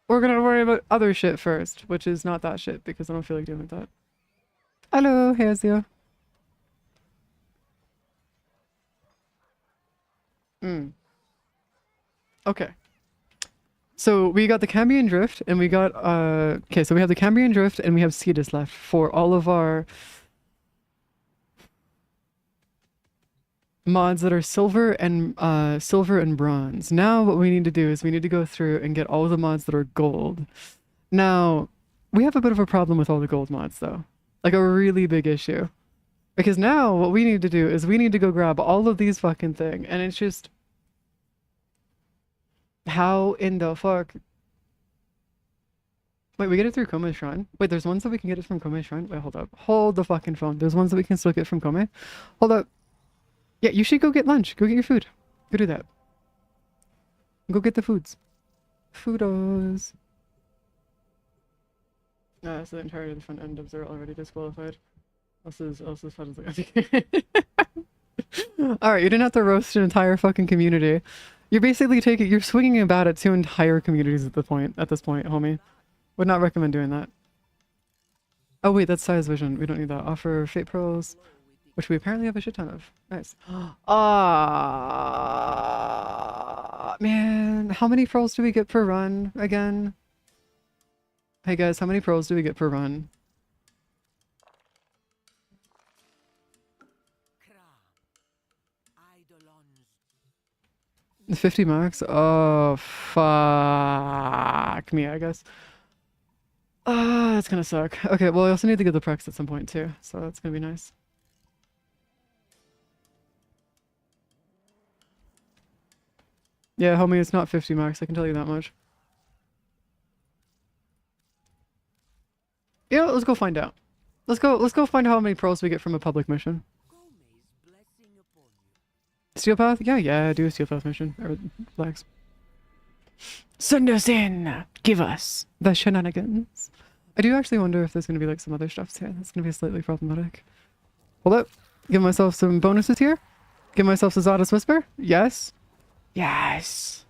We're gonna worry about other shit first, which is not that shit because I don't feel like dealing with that. Hello, Hewwo. Mm. Okay. So we got the Cambrian Drift, and we got okay, so we have the Cambrian Drift, and we have Cetus left for all of our mods that are silver and bronze. Now what we need to do is we need to go through and get all of the mods that are gold. Now, we have a bit of a problem with all the gold mods though. Like a really big issue. Because now what we need to do is we need to go grab all of these fucking thing, and it's just how in the fuck. Wait, we get it through Kome's Shrine? Wait, there's ones that we can get it from Kome's Shrine? Wait, hold up. Hold the fucking phone. There's ones that we can still get from Kome? Hold up. Yeah, you should go get lunch. Go get your food. Go do that. Go get the foods. Foodos. So the entirety of the front end devs are already disqualified. Else's fun is like, alright, you didn't have to roast an entire fucking community. You're basically you're swinging about at 2 entire communities at this point, homie. Would not recommend doing that. Oh wait, that's size vision. We don't need that. Offer fate pearls, which we apparently have a shit ton of. Nice. Ah, man, how many pearls do we get per run again? Hey guys, how many pearls do we get per run? 50 max? Oh, fuck me, I guess. That's gonna suck. Okay, well, I also need to get the prex at some point too, so that's gonna be nice. Yeah, homie, it's not 50 max, I can tell you that much. Yeah, let's go find out. Let's go find how many pearls we get from a public mission. Steel path? Yeah, do a steel path mission. Or flags. Send us in! Give us the shenanigans. I do actually wonder if there's gonna be like some other stuff here. That's gonna be slightly problematic. Hold up. Give myself some bonuses here. Give myself Zada's Whisper. Yes. Yes.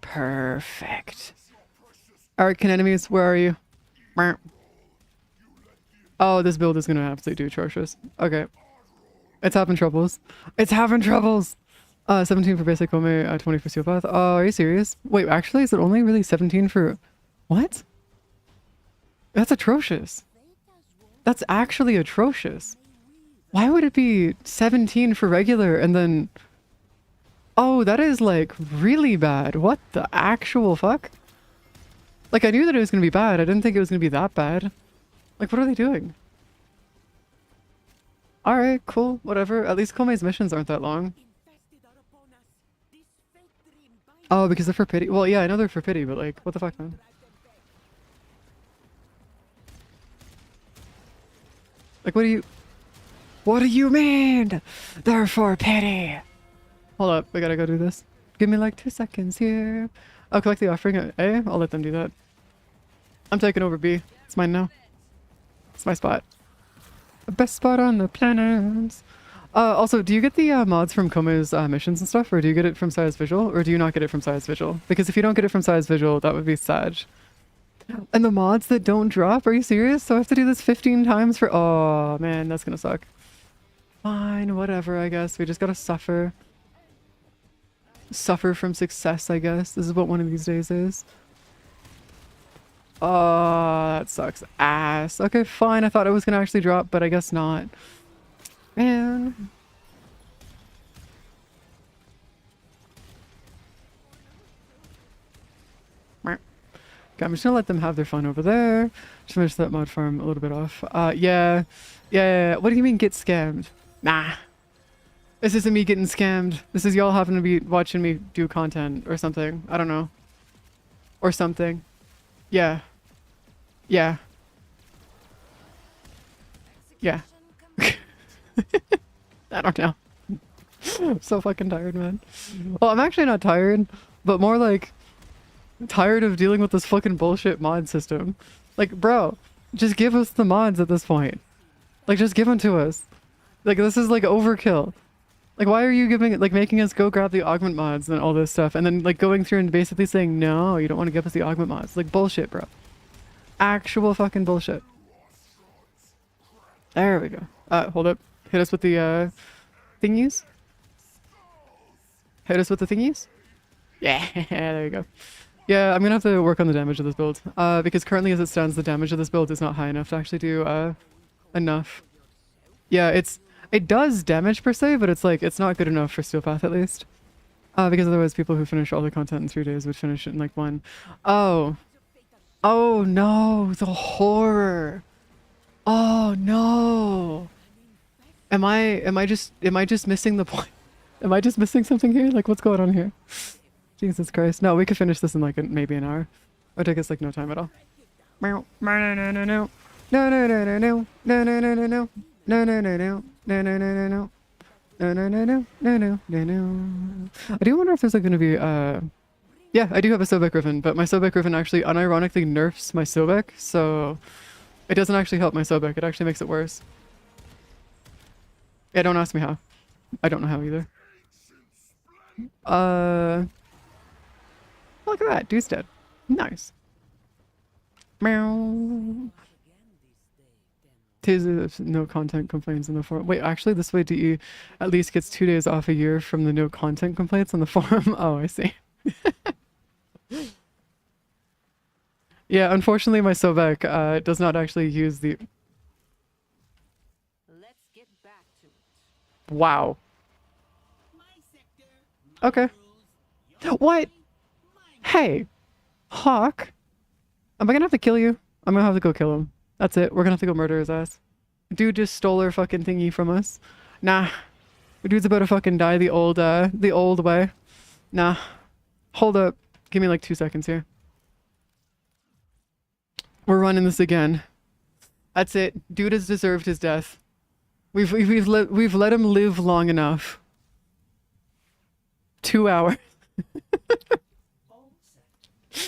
Perfect. Alright, can enemies, where are you? Oh, this build is gonna absolutely do atrocious. Okay. It's having troubles. It's having troubles! 17 for basic Kome, 20 for steel path. Oh, are you serious? Wait, actually, is it only really 17 for... What? That's atrocious. That's actually atrocious. Why would it be 17 for regular and then... Oh, that is like really bad. What the actual fuck? Like, I knew that it was gonna be bad. I didn't think it was gonna be that bad. Like, what are they doing? Alright, cool, whatever. At least Kome's missions aren't that long. Oh, because they're for pity? Well, yeah, I know they're for pity, but like, what the fuck, man? Like, what do you mean? They're for pity! Hold up, we gotta go do this. Give me like 2 seconds here. I'll collect the offering at A. I'll let them do that. I'm taking over B. It's mine now. It's my spot. The best spot on the planet. Also, do you get the mods from Kome's missions and stuff, or do you get it from Size Visual, or do you not get it from Size Visual? Because if you don't get it from Size Visual, that would be sad. And the mods that don't drop? Are you serious? So I have to do this 15 times for... Oh, man, that's gonna suck. Fine, whatever, I guess. We just gotta suffer. Suffer from success, I guess. This is what one of these days is. Oh, that sucks ass. Okay, fine. I thought it was gonna actually drop, but I guess not. Man. Okay, I'm just gonna let them have their fun over there. Just finish that mod farm a little bit off. Yeah. What do you mean get scammed? Nah. This isn't me getting scammed. This is y'all having to be watching me do content or something. I don't know. Or something. Yeah. Yeah. I don't know. I'm so fucking tired, man. Well, I'm actually not tired, but more like tired of dealing with this fucking bullshit mod system. Like, bro, just give us the mods at this point. Like, just give them to us. Like, this is like overkill. Like, why are you making us go grab the augment mods and all this stuff, and then like going through and basically saying, no, you don't want to give us the augment mods. Like, bullshit, bro. Actual fucking bullshit. There we go. Hold up. Hit us with the thingies. Hit us with the thingies. Yeah, there you go. Yeah, I'm gonna have to work on the damage of this build. Because currently as it stands, the damage of this build is not high enough to actually do enough. Yeah, it does damage per se, but it's like it's not good enough for Steel Path at least. Because otherwise people who finish all the content in 3 days would finish it in like 1. Oh. Oh no, the horror. Oh no. Am I just missing the point? Am I just missing something here? Like what's going on here? Jesus Christ. No, we could finish this in like maybe an hour. It would take us like no time at all. No, no, no, no, no. No, no, no, no, no. No, no, no, no, no. No, no, no, no. No, no, no, no, no. No, no, no, no, no, no, no, no. I do wonder if there's like gonna be yeah, I do have a Sobek Griffin, but my Sobek Griffin actually unironically nerfs my Sobek, so it doesn't actually help my Sobek, it actually makes it worse. Yeah, don't ask me how. I don't know how either. Look at that, dude's dead. Nice. Meow. No content complaints on the forum. Wait, actually, this way DE at least gets 2 days off a year from the no content complaints on the forum. Oh, I see. Yeah, unfortunately, my Sobek does not actually use the. Let's get back to it. Wow. Okay. What? Hey, Hawk. Am I gonna have to kill you? I'm gonna have to go kill him. That's it. We're gonna have to go murder his ass. Dude just stole our fucking thingy from us. Nah. Dude's about to fucking die the old way. Nah. Hold up. Give me like 2 seconds here. We're running this again. That's it. Dude has deserved his death. We've let him live long enough. 2 hours.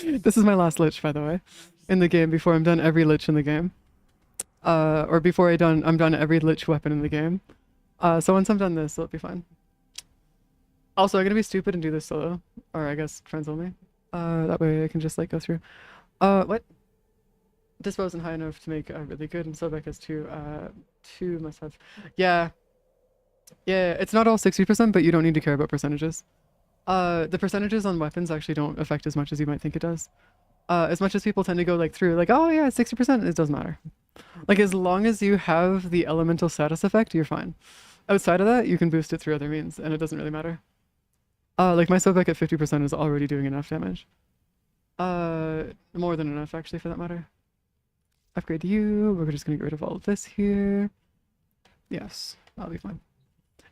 This is my last lich, by the way, in the game before I'm done every lich in the game. Or before I'm done every lich weapon in the game. So once I'm done this, it'll be fine. Also, I'm gonna be stupid and do this solo. Or I guess friends only. That way I can just like go through. What? Dispo isn't high enough to make really good, and Sobek has two must-have. Yeah. Yeah, it's not all 60%, but you don't need to care about percentages. The percentages on weapons actually don't affect as much as you might think it does. As much as people tend to go like through, like, oh yeah, 60%, it doesn't matter. Like, as long as you have the elemental status effect, you're fine. Outside of that, you can boost it through other means, and it doesn't really matter. Like, my Sobek at 50% is already doing enough damage. More than enough, actually, for that matter. Upgrade you. We're just gonna get rid of all of this here. Yes, that'll be fine.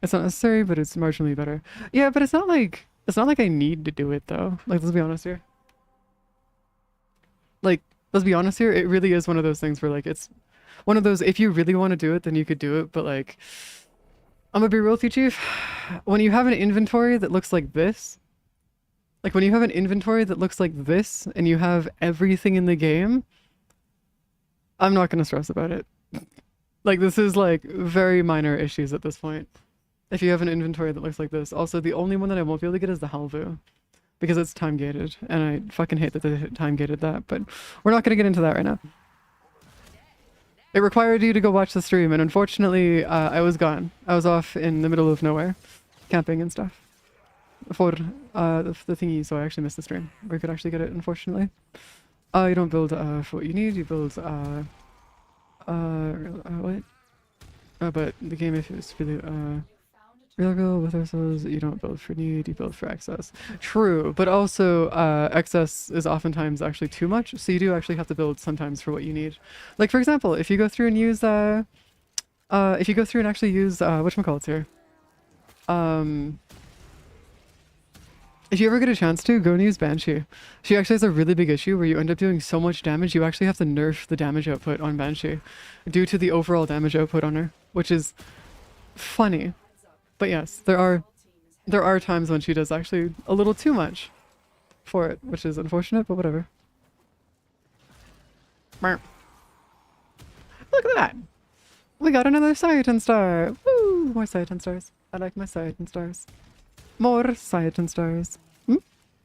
It's not necessary, but it's marginally better. Yeah, but it's not like I need to do it though. Like, let's be honest here. Like, let's be honest here. It really is one of those things where like it's one of those. If you really want to do it, then you could do it. But like, I'm gonna be real with you, Chief. When you have an inventory that looks like this, like when you have an inventory that looks like this, and you have everything in the game, I'm not gonna stress about it. Like, this is like very minor issues at this point. If you have an inventory that looks like this. Also, the only one that I won't be able to get is the Hewwo, because it's time gated, and I fucking hate that they time gated that, but we're not gonna get into that right now. It required you to go watch the stream, and unfortunately, I was gone. I was off in the middle of nowhere, camping and stuff. For the thingy, so I actually missed the stream, where you could actually get it, unfortunately. You don't build for what you need, you build what? But the game, if it's really real with ourselves, you don't build for need, you build for excess. True, but also excess is oftentimes actually too much, so you do actually have to build sometimes for what you need. Like, for example, if you go through and use actually use whatchamacallits here. If you ever get a chance to, go and use Banshee. She actually has a really big issue where you end up doing so much damage, you actually have to nerf the damage output on Banshee due to the overall damage output on her, which is funny. But yes, there are times when she does actually a little too much for it, which is unfortunate, but whatever. Look at that! We got another Sciaton star! Woo! More Sciaton stars. I like my Sciaton stars. More Sciaton stars. Hmm?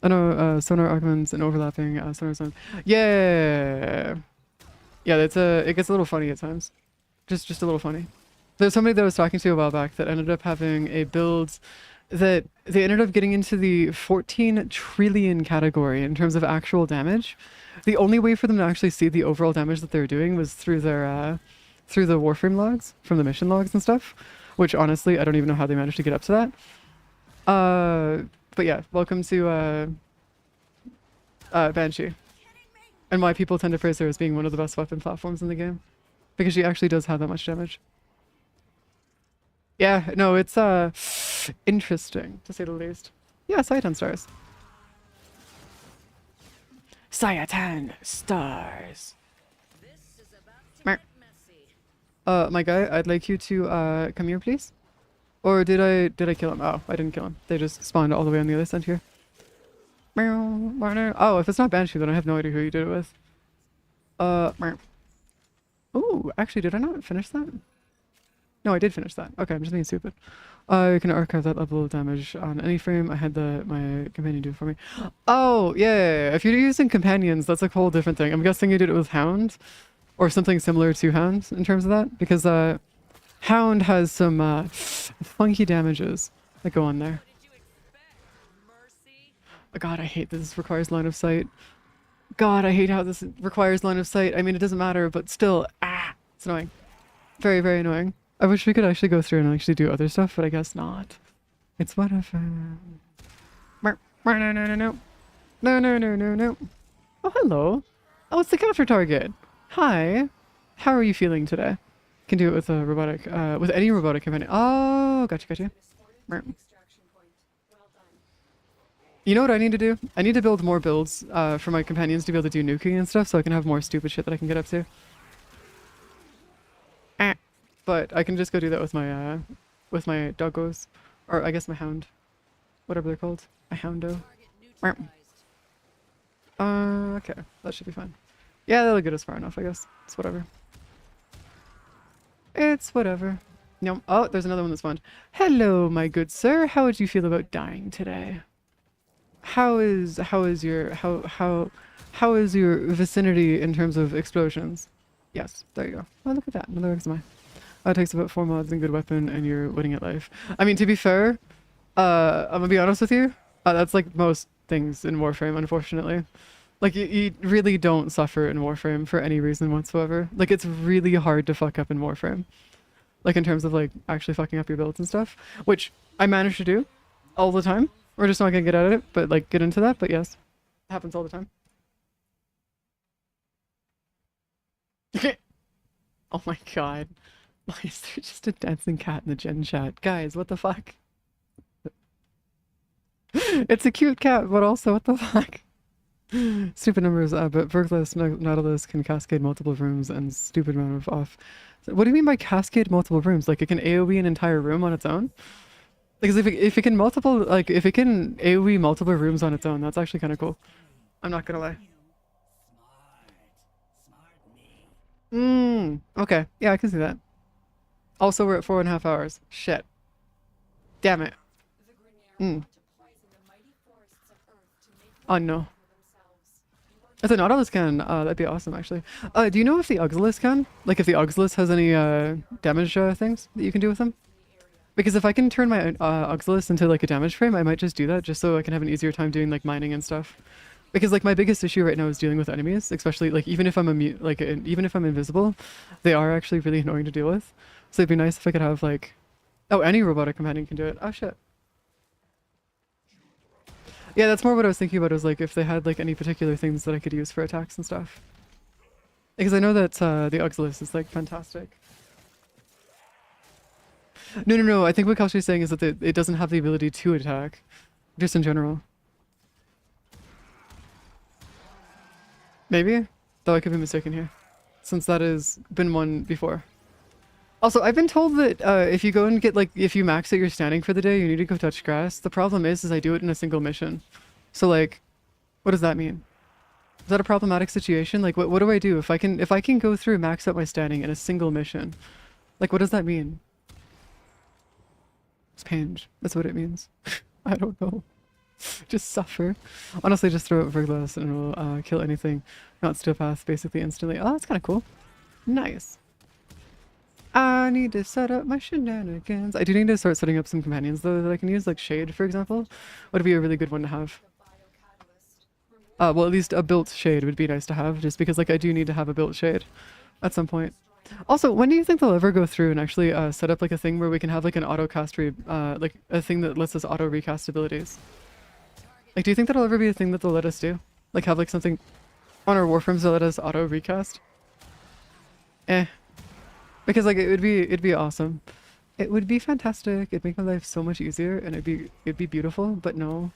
I know sonar augments and overlapping sonar zones. Yeah! Yeah, it gets a little funny at times. Just a little funny. There's somebody that I was talking to a while back that ended up having a build that they ended up getting into the 14 trillion category in terms of actual damage. The only way for them to actually see the overall damage that they were doing was through their through the Warframe logs from the mission logs and stuff, which honestly I don't even know how they managed to get up to that. But yeah, welcome to Banshee, and why people tend to praise her as being one of the best weapon platforms in the game, because she actually does have that much damage. Yeah, no, it's interesting to say the least. Yeah, Saitan stars. Saitan stars. This is about to Mer. get messy. My guy, I'd like you to come here, please. Or did I kill him? Oh, I didn't kill him. They just spawned all the way on the other side here. Oh, if it's not Banshee, then I have no idea who you did it with. Ooh, actually, did I not finish that? No, I did finish that. Okay, I'm just being stupid. I can archive that level of damage on any frame. I had my companion do it for me. Oh, yeah. If you're using companions, that's a whole different thing. I'm guessing you did it with Hound or something similar to Hound in terms of that, because Hound has some funky damages that go on there. What did you expect? Mercy? Oh, God, I hate this requires line of sight. God, I hate how this requires line of sight. I mean, it doesn't matter, but still, it's annoying. Very, very annoying. I wish we could actually go through and actually do other stuff, but I guess not. It's whatever. No, no, no, no, no. No, no, no, no, no. Oh, hello. Oh, it's the counter target. Hi. How are you feeling today? Can do it with a robotic, with any robotic companion. Oh, gotcha, gotcha. You know what I need to do? I need to build more builds for my companions to be able to do nuking and stuff, so I can have more stupid shit that I can get up to. But I can just go do that with my doggos, or I guess my hound, whatever they're called, my houndo. Target neutralized. Okay, that should be fine. Yeah, that'll get us far enough, I guess. It's whatever. It's whatever. No. Oh, there's another one that spawned. Hello, my good sir. How would you feel about dying today? How is your vicinity in terms of explosions? Yes, there you go. Oh, look at that. Another XMI. It takes about 4 mods and good weapon, and you're winning at life. I mean, to be fair, I'm gonna be honest with you. That's like most things in Warframe, unfortunately. Like, you really don't suffer in Warframe for any reason whatsoever. Like, it's really hard to fuck up in Warframe. Like, in terms of, like, actually fucking up your builds and stuff. Which I manage to do all the time. We're just not gonna get at it, but, like, get into that. But yes, it happens all the time. Oh my god. Why is there just a dancing cat in the gen chat? Guys, what the fuck? It's a cute cat, but also what the fuck? Stupid numbers, but Vergless Nautilus can cascade multiple rooms and stupid amount of off. So what do you mean by cascade multiple rooms? Like it can AoE an entire room on its own? Because if it can if it can AoE multiple rooms on its own, that's actually kind of cool. I'm not gonna lie. Okay. Yeah, I can see that. Also, we're at 4.5 hours. Shit. Damn it. Oh no. If the Nautilus can, that'd be awesome actually. Do you know if the Auxilius can? Like if the Auxilius has any damage things that you can do with them? Because if I can turn my Auxilius into like a damage frame, I might just do that just so I can have an easier time doing like mining and stuff. Because like my biggest issue right now is dealing with enemies, especially like even if I'm even if I'm invisible, they are actually really annoying to deal with. So it'd be nice if I could have like, oh, any robotic companion can do it. Oh shit. Yeah, that's more what I was thinking about, is like if they had like any particular things that I could use for attacks and stuff. Because I know that the Auxilius is like fantastic. No. I think what Kalshi's saying is that it doesn't have the ability to attack, just in general. Maybe? Though I could be mistaken here, since that has been one before. Also, I've been told that if you go and get like, if you max out your standing for the day, you need to go touch grass. The problem is I do it in a single mission. So like, what does that mean? Is that a problematic situation? Like, what do I do if I can go through and max out my standing in a single mission? Like, what does that mean? It's pain. That's what it means. I don't know. Just suffer. Honestly, just throw it Vergless and it'll kill anything not steel path basically instantly. Oh, that's kind of cool. Nice. I need to set up my shenanigans. I do need to start setting up some companions though that I can use, like Shade, for example. Would be a really good one to have. Well, at least a built Shade would be nice to have, just because like I do need to have a built Shade at some point. Also, when do you think they'll ever go through and actually set up like a thing where we can have like an auto cast like a thing that lets us auto recast abilities? Like, do you think that'll ever be a thing that they'll let us do? Like have like something on our warframes to let us auto recast? Eh. Because like it'd be awesome. It would be fantastic. It'd make my life so much easier and it'd be beautiful, but no.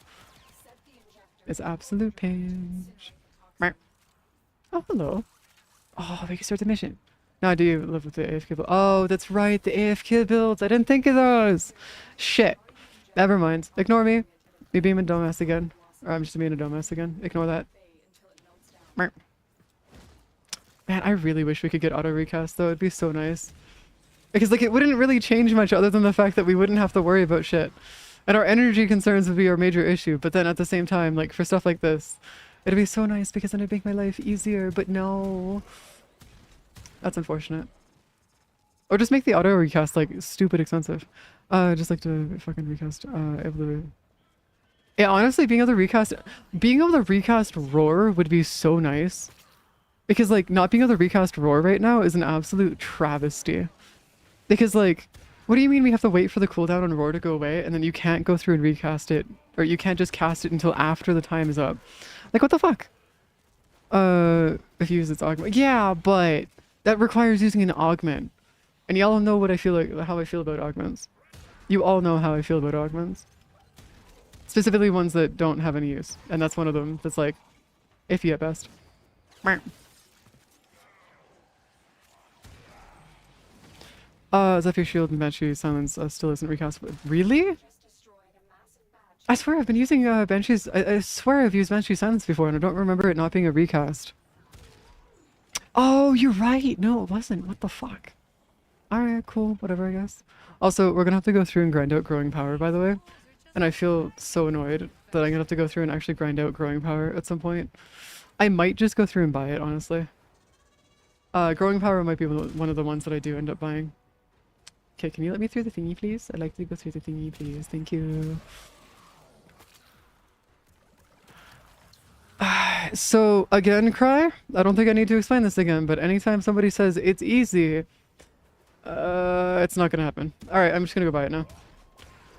It's absolute pain. Oh, hello. Oh, we can start the mission. Now I do live with the AFK build. Oh, that's right, the AFK builds. I didn't think of those. Shit. Never mind. Ignore me. Me being a dumbass again. Or I'm just being a dumbass again. Ignore that. Man, I really wish we could get auto recast though. It'd be so nice. Because like it wouldn't really change much other than the fact that we wouldn't have to worry about shit. And our energy concerns would be our major issue. But then at the same time, like for stuff like this, it'd be so nice because then it'd make my life easier. But no. That's unfortunate. Or just make the auto recast like stupid expensive. Just like to fucking recast, able to... Yeah, honestly, being able to recast Roar would be so nice. Because like not being able to recast Roar right now is an absolute travesty. Because like, what do you mean we have to wait for the cooldown on Roar to go away and then you can't go through and recast it, or you can't just cast it until after the time is up? Like what the fuck? If you use its augment. Yeah, but that requires using an augment. And y'all know what I feel like, how I feel about augments. You all know how I feel about augments. Specifically ones that don't have any use. And that's one of them that's like, iffy at best. Zephyr Shield and Banshee Silence still isn't recast. Really? I swear I've been using Banshee's... I swear I've used Banshee Silence before and I don't remember it not being a recast. Oh, you're right! No, it wasn't. What the fuck? Alright, cool. Whatever, I guess. Also, we're gonna have to go through and grind out Growing Power, by the way. And I feel so annoyed that I'm gonna have to go through and actually grind out Growing Power at some point. I might just go through and buy it, honestly. Growing Power might be one of the ones that I do end up buying. Okay, can you let me through the thingy, please? I'd like to go through the thingy, please. Thank you. So, again, Cry? I don't think I need to explain this again, but anytime somebody says it's easy, it's not gonna happen. Alright, I'm just gonna go buy it now.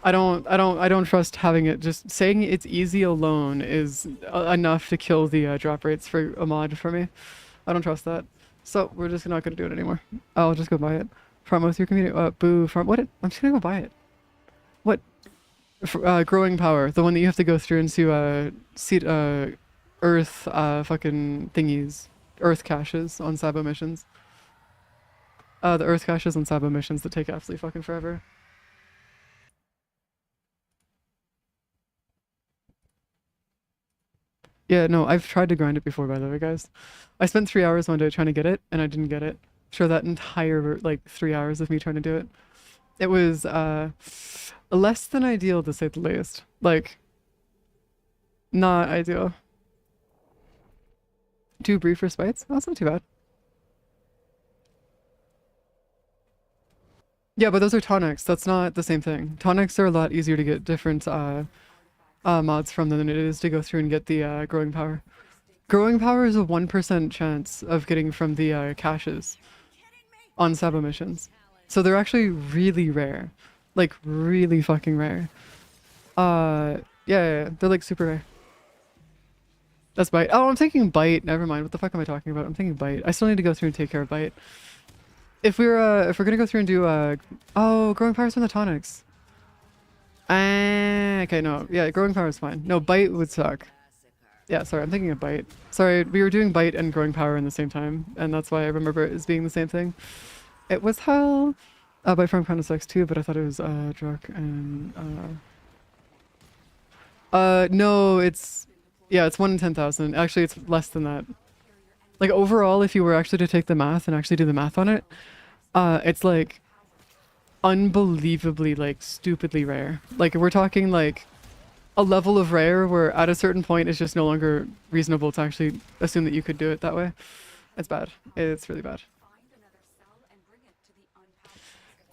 I don't trust having it. Just saying it's easy alone is enough to kill the drop rates for a mod for me. I don't trust that. So, we're just not gonna do it anymore. I'll just go buy it. Farm with your community. Boo. Farm. What? I'm just gonna go buy it. What? Growing Power. The one that you have to go through into seed Earth fucking thingies. Earth caches on Sabo missions. The Earth caches on Sabo missions that take absolutely fucking forever. Yeah, no, I've tried to grind it before, by the way, guys. I spent 3 hours one day trying to get it, and I didn't get it. Sure, that entire, like, 3 hours of me trying to do it. It was, less than ideal, to say the least. Like, not ideal. 2 brief respites? Oh, that's not too bad. Yeah, but those are tonics. That's not the same thing. Tonics are a lot easier to get different, mods from than it is to go through and get the, Growing Power. Growing Power is a 1% chance of getting from the, caches on Sabo missions. So they're actually really rare. Like, really fucking rare. Yeah, they're like super rare. That's Bite. Oh, I'm taking Bite. Never mind. What the fuck am I talking about? I'm taking Bite. I still need to go through and take care of Bite. If we're gonna go through and do, oh, Growing Power's from the tonics. Okay, no. Yeah, Growing Power is fine. No, Bite would suck. Yeah, sorry, I'm thinking of Bite. Sorry, we were doing Bite and Growing Power in the same time, and that's why I remember it as being the same thing. It was hell. Bite from Kanno sucks too, but I thought it was, Druk and, no, it's... Yeah, it's 1 in 10,000. Actually, it's less than that. Like, overall, if you were actually to take the math and actually do the math on it, it's, like, unbelievably, like, stupidly rare. Like, we're talking, like, a level of rare where at a certain point it's just no longer reasonable to actually assume that you could do it that way. It's bad. It's really bad.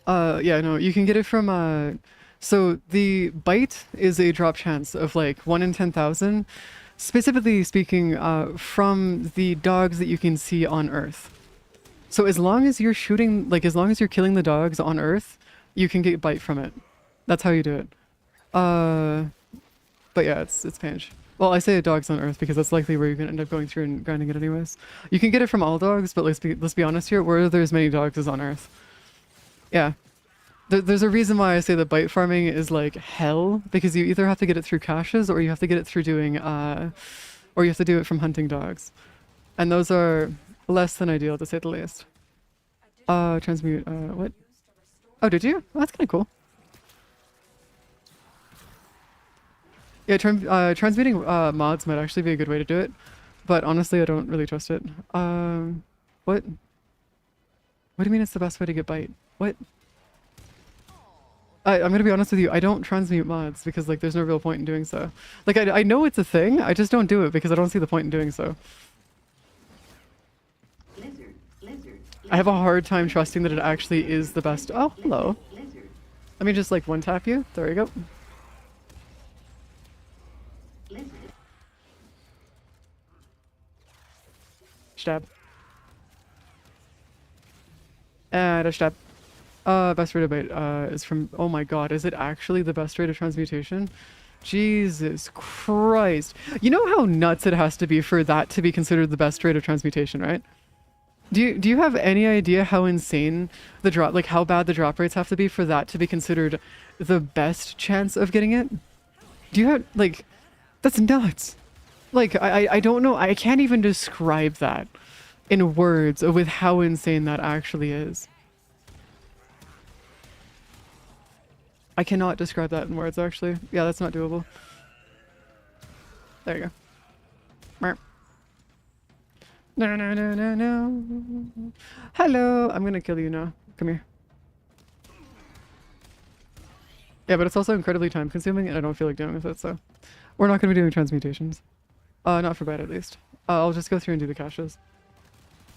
Yeah, no, you can get it from so the bite is a drop chance of like 1 in 10,000, specifically speaking, from the dogs that you can see on Earth. So as long as you're shooting, like as long as you're killing the dogs on Earth, you can get bite from it. That's how you do it. Uh, but yeah, it's Pange. Well, I say dogs on Earth because that's likely where you're gonna end up going through and grinding it anyways. You can get it from all dogs, but let's be honest here, where there's many dogs is on Earth. Yeah. There's a reason why I say that bite farming is like hell, because you either have to get it through caches or you have to get it through doing or you have to do it from hunting dogs. And those are less than ideal to say the least. Transmute, what? Oh, did you? Oh, that's kind of cool. Yeah, transmuting mods might actually be a good way to do it, but honestly, I don't really trust it. What? What do you mean it's the best way to get bite? What? I'm gonna be honest with you, I don't transmute mods because like there's no real point in doing so. Like I know it's a thing, I just don't do it because I don't see the point in doing so. I have a hard time trusting that it actually is the best. Oh, hello. Let me just like one tap you. There we go. Stab. And a stab. Best rate of bite is from, oh my god, is it actually the best rate of transmutation? Jesus Christ. You know how nuts it has to be for that to be considered the best rate of transmutation, right? Do you have any idea how insane the drop, like how bad the drop rates have to be for that to be considered the best chance of getting it? Do you have, like, that's nuts. Like, I don't know, I can't even describe that in words with how insane that actually is. I cannot describe that in words, actually. Yeah, that's not doable. There you go. Merp. No, no, no, no, no. Hello, I'm gonna kill you now. Come here. Yeah, but it's also incredibly time consuming and I don't feel like doing with it, so. We're not gonna be doing transmutations. Not for bite at least. I'll just go through and do the caches.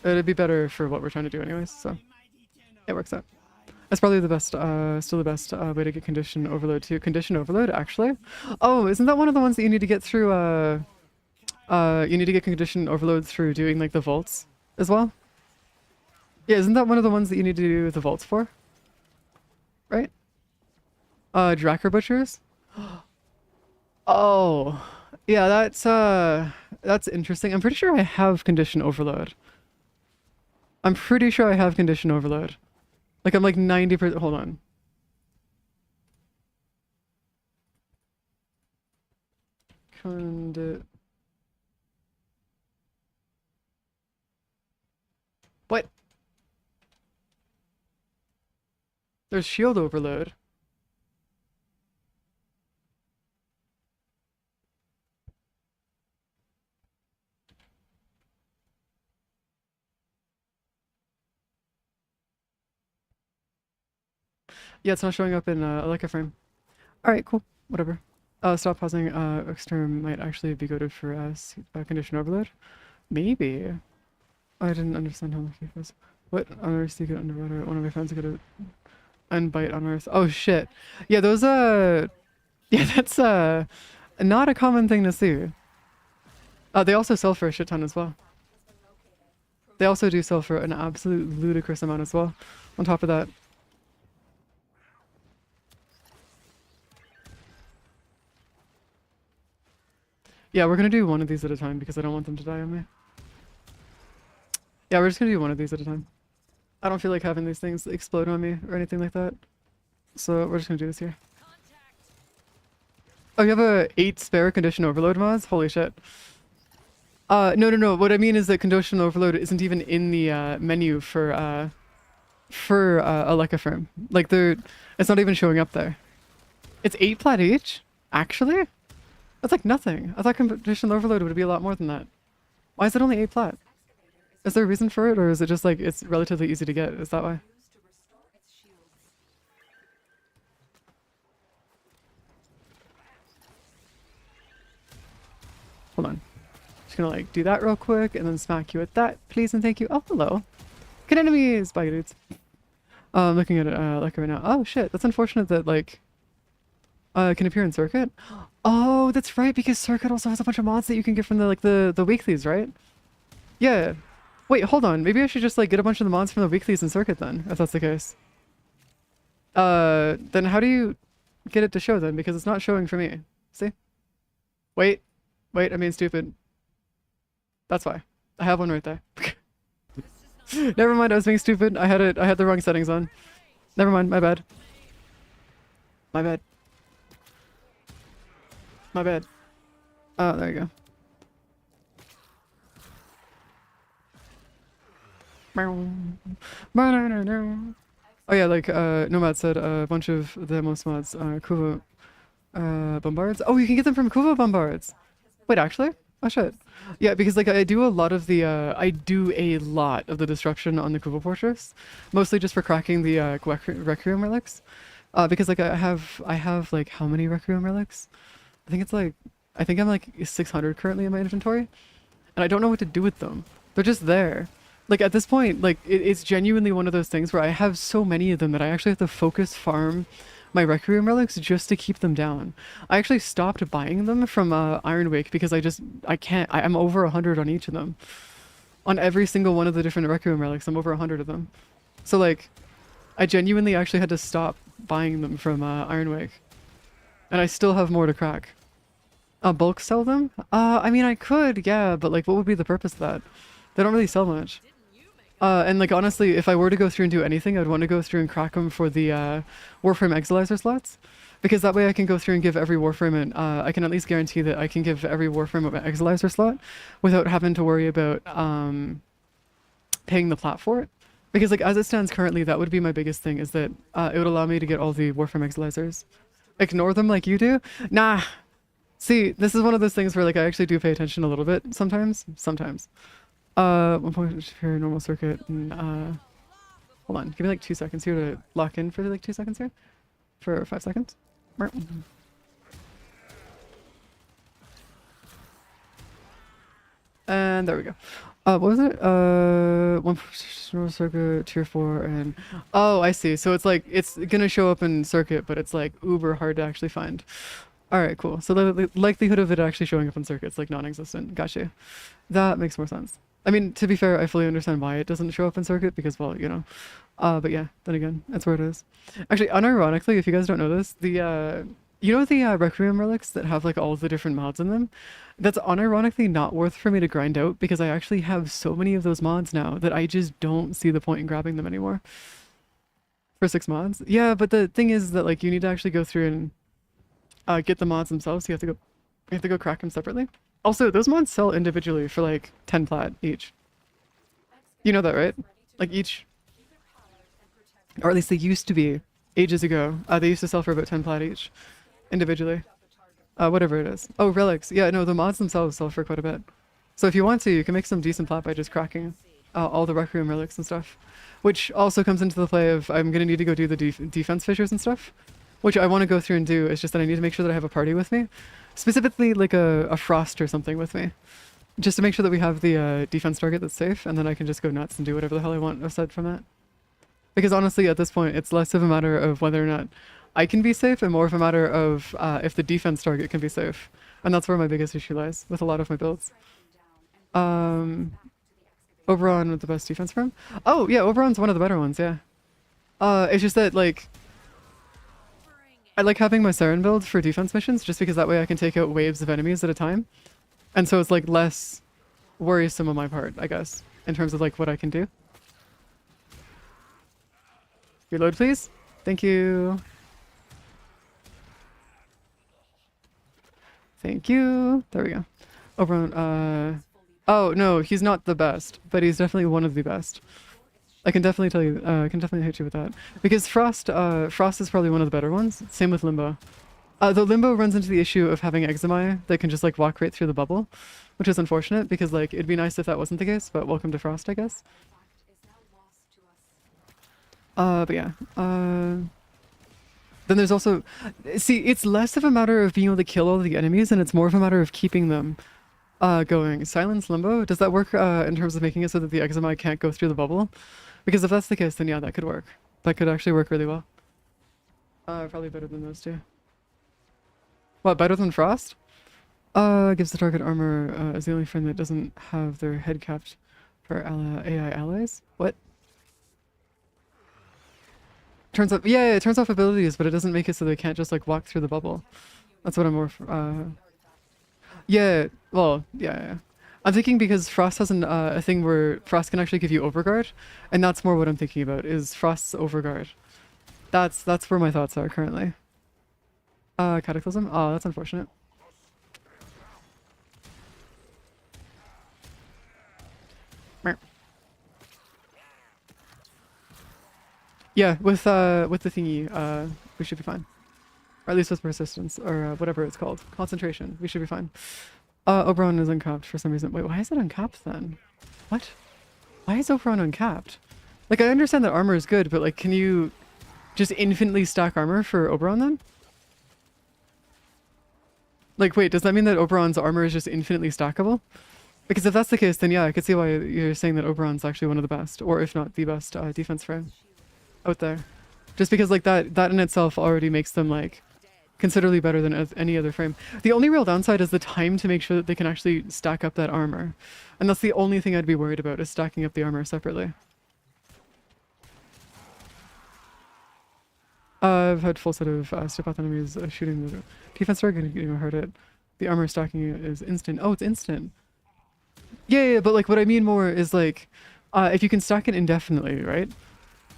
It'd be better for what we're trying to do anyways, so. It works out. That's probably the best, still the best way to get condition overload too. Condition overload, actually? Oh, isn't that one of the ones that you need to get through, you need to get condition overload through doing like the vaults as well? Yeah, isn't that one of the ones that you need to do the vaults for? Right? Dracker butchers? Oh, yeah, that's interesting. I'm pretty sure I have condition overload. I'm pretty sure I have condition overload. Like I'm like 90%, hold on. What? There's shield overload. Yeah, it's not showing up in like a frame. Alright, cool. Whatever. Stop pausing. Exterm might actually be goaded for condition overload. Maybe. I didn't understand how lucky it was. What on earth do you get underwater? One of my friends got a unbite on earth. Oh shit. Yeah, those yeah, that's not a common thing to see. They also sell for a shit ton as well. They also do sell for an absolute ludicrous amount as well. On top of that. Yeah, we're gonna do one of these at a time because I don't want them to die on me. Yeah, we're just gonna do one of these at a time. I don't feel like having these things explode on me or anything like that. So we're just gonna do this here. Oh, you have a 8 spare condition overload mods? Holy shit. No. What I mean is that condition overload isn't even in the menu for a Leica firm. Like it's not even showing up there. It's 8 plat each? Actually? That's like nothing. I thought condition overload would be a lot more than that. Why is it only 8 plat? Is there a reason for it, or is it just like it's relatively easy to get? Is that why? Hold on. Just gonna like do that real quick and then smack you with that, please and thank you. Oh, hello. Good enemies! Bye, dudes. I'm looking at it like right now. Oh shit, that's unfortunate that like it can appear in Circuit. Oh, that's right, because Circuit also has a bunch of mods that you can get from the like the weeklies, right? Yeah. Wait, hold on. Maybe I should just like get a bunch of the mods from the weeklies in Circuit then, if that's the case. Then how do you get it to show then? Because it's not showing for me. See? Wait, I'm being stupid. That's why. I have one right there. Never mind, I was being stupid. I had the wrong settings on. Never mind, my bad. My bad. My bad. Oh, there you go. Oh yeah, like Nomad said, a bunch of the most mods are Kuvo bombards. Oh, you can get them from Kuvo bombards. Wait, actually? Oh shit. Yeah, because like I do a lot of the destruction on the Kuvo fortress, mostly just for cracking the Requiem relics. Because like I have like how many Requiem relics? I think I'm like 600 currently in my inventory, and I don't know what to do with them. They're just there. Like at this point, like it's genuinely one of those things where I have so many of them that I actually have to focus farm my Requiem relics just to keep them down. I actually stopped buying them from Iron Wake because I can't. I'm over 100 on each of them. On every single one of the different Requiem relics, I'm over 100 of them. So like, I genuinely actually had to stop buying them from Iron Wake. And I still have more to crack. Bulk sell them? I mean I could, yeah, but like what would be the purpose of that? They don't really sell much. And like honestly, if I were to go through and do anything, I'd want to go through and crack them for the Warframe Exilizer slots. Because that way I can go through and give every Warframe and I can at least guarantee that I can give every Warframe an Exilizer slot without having to worry about paying the plat for it. Because like as it stands currently, that would be my biggest thing, is that it would allow me to get all the Warframe Exilizers. Ignore them like you do? Nah. See, this is one of those things where like I actually do pay attention a little bit sometimes. Sometimes. 1 point here, normal circuit, and hold on, give me like 2 seconds here to lock in for like 2 seconds here. For 5 seconds. And there we go. What was it? 1 normal circuit, tier 4, and oh, I see. So it's like it's gonna show up in circuit, but it's like uber hard to actually find. Alright, cool. So the likelihood of it actually showing up in circuit's like non-existent. Gotcha. That makes more sense. I mean, to be fair, I fully understand why it doesn't show up in circuit because, well, you know. But yeah, then again, that's where it is. Actually, unironically, if you guys don't know this, the you know the Requiem relics that have like all the different mods in them? That's unironically not worth for me to grind out because I actually have so many of those mods now that I just don't see the point in grabbing them anymore. For 6 mods? Yeah, but the thing is that like you need to actually go through and get the mods themselves. So you have to go crack them separately. Also, those mods sell individually for like 10 plat each. You know that, right? Like each, or at least they used to be ages ago. They used to sell for about 10 plat each, individually. Whatever it is. Oh, relics. Yeah, no, the mods themselves sell for quite a bit. So if you want to, you can make some decent plat by just cracking all the Requiem relics and stuff. Which also comes into the play of I'm gonna need to go do the defense fissures and stuff. Which I want to go through and do. It's just that I need to make sure that I have a party with me. Specifically like a frost or something with me. Just to make sure that we have the defense target that's safe, and then I can just go nuts and do whatever the hell I want aside from that. Because honestly, at this point, it's less of a matter of whether or not I can be safe and more of a matter of if the defense target can be safe. And that's where my biggest issue lies with a lot of my builds. Oberon with the best defense from? Oh, yeah, Oberon's one of the better ones, yeah. It's just that, like, I like having my Saren build for defense missions just because that way I can take out waves of enemies at a time. And so it's like less worrisome on my part, I guess, in terms of like what I can do. Reload, please. Thank you. Thank you. There we go. Oberon, oh no, he's not the best, but he's definitely one of the best. I can definitely tell you, I can definitely hit you with that. Because Frost is probably one of the better ones. Same with Limbo. Though Limbo runs into the issue of having Eczema that can just like walk right through the bubble, which is unfortunate because like it'd be nice if that wasn't the case, but welcome to Frost, I guess. But yeah. Then there's also, see, it's less of a matter of being able to kill all the enemies and it's more of a matter of keeping them going. Silence Limbo, does that work in terms of making it so that the Eczema can't go through the bubble? Because if that's the case, then yeah, that could work. That could actually work really well. Probably better than those two. What, better than Frost? Gives the target armor as the only friend that doesn't have their head capped for AI allies? What? Turns off, yeah, it turns off abilities, but it doesn't make it so they can't just like walk through the bubble. That's what I'm more, yeah, well, yeah. I'm thinking because Frost has a thing where Frost can actually give you overguard, and that's more what I'm thinking about, is Frost's overguard. That's where my thoughts are currently. Cataclysm? Oh, that's unfortunate. Yeah, with the thingy, we should be fine. Or at least with persistence, or whatever it's called. Concentration. We should be fine. Oberon is uncapped for some reason. Wait, why is it uncapped then? What? Why is Oberon uncapped? Like, I understand that armor is good, but like, can you just infinitely stack armor for Oberon then? Like, wait, does that mean that Oberon's armor is just infinitely stackable? Because if that's the case, then yeah, I could see why you're saying that Oberon's actually one of the best, or if not the best defense frame out there. Just because like that in itself already makes them like considerably better than any other frame. The only real downside is the time to make sure that they can actually stack up that armor. And that's the only thing I'd be worried about, is stacking up the armor separately. I've had full set of step path enemies shooting the defense target, getting hurt at. The armor stacking is instant. Oh, it's instant. Yeah, but like what I mean more is like, if you can stack it indefinitely, right?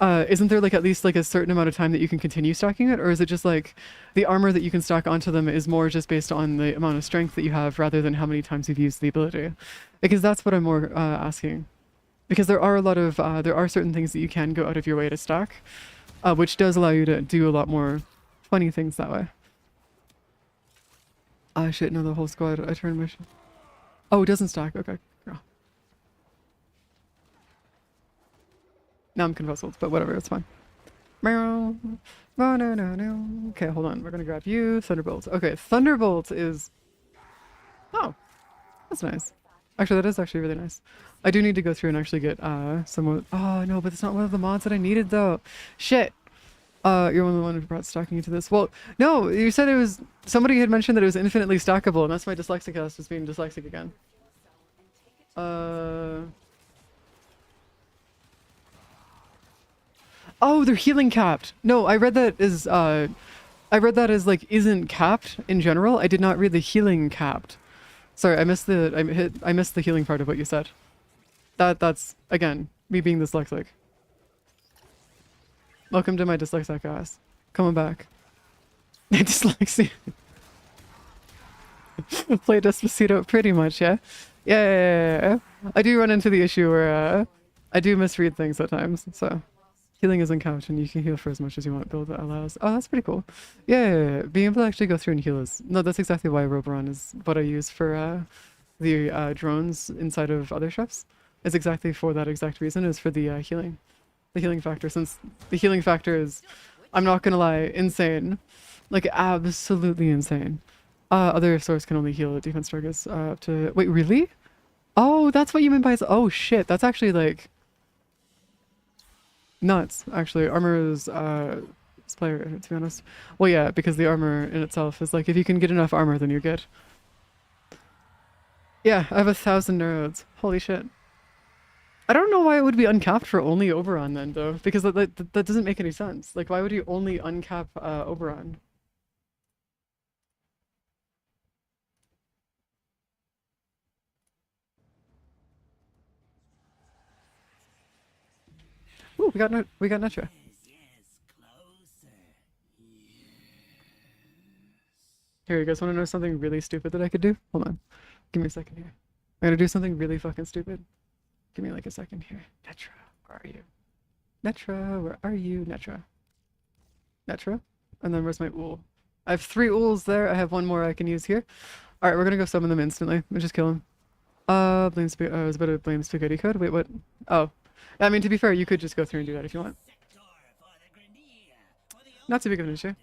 Isn't there like at least like a certain amount of time that you can continue stacking it? Or is it just like the armor that you can stack onto them is more just based on the amount of strength that you have rather than how many times you've used the ability? Because that's what I'm more asking. Because there are a lot of, there are certain things that you can go out of your way to stack, which does allow you to do a lot more funny things that way. Ah, shit, no, the whole squad, I turned mission. Oh, it doesn't stack, okay. Girl. Now I'm confuzzled, but whatever, it's fine. No. Okay, hold on, we're gonna grab you, Thunderbolt. Okay, Thunderbolt is... Oh, that's nice. Actually, that is actually really nice. I do need to go through and actually get some more... Oh, no, but it's not one of the mods that I needed, though. Shit. You're one of the one who brought stacking into this. Well, no, you said it was... Somebody had mentioned that it was infinitely stackable, and that's my dyslexic ass just being dyslexic again. Oh, they're healing capped. No, I read that as like isn't capped in general. I did not read the healing capped. Sorry, I missed the healing part of what you said. That's again me being dyslexic. Welcome to my dyslexic ass. Coming back. Dyslexia. Play Despacito pretty much, yeah? Yeah. I do run into the issue where I do misread things at times, so healing is uncapped and you can heal for as much as you want. Build that allows. Oh, that's pretty cool. Yeah. Being able to actually go through and heal is... No, that's exactly why Roboron is what I use for the drones inside of other ships. Is exactly for that exact reason, is for the healing. The healing factor, since the healing factor is, I'm not gonna lie, insane. Like, absolutely insane. Other stores can only heal defense targets up to... Wait, really? Oh, that's what you mean by... Oh, shit. That's actually, like... nuts, actually. Armor is, player, to be honest. Well, yeah, because the armor in itself is, like, if you can get enough armor, then you're good. Yeah, I have 1,000 neurodes. Holy shit. I don't know why it would be uncapped for only Oberon then, though, because that doesn't make any sense. Like, why would you only uncap Oberon? Ooh, we got Netra. Here, you guys want to know something really stupid that I could do? Hold on. Give me a second here. I'm gonna do something really fucking stupid. Give me like a second here. Netra, where are you? Netra, where are you? Netra. Netra? And then where's my ool? I have 3 ools there. I have 1 more I can use here. Alright, we're gonna go summon them instantly. We'll just kill him. I was about to blame spaghetti code. Wait, what? Oh. I mean, to be fair, you could just go through and do that if you want. Not too big of an issue.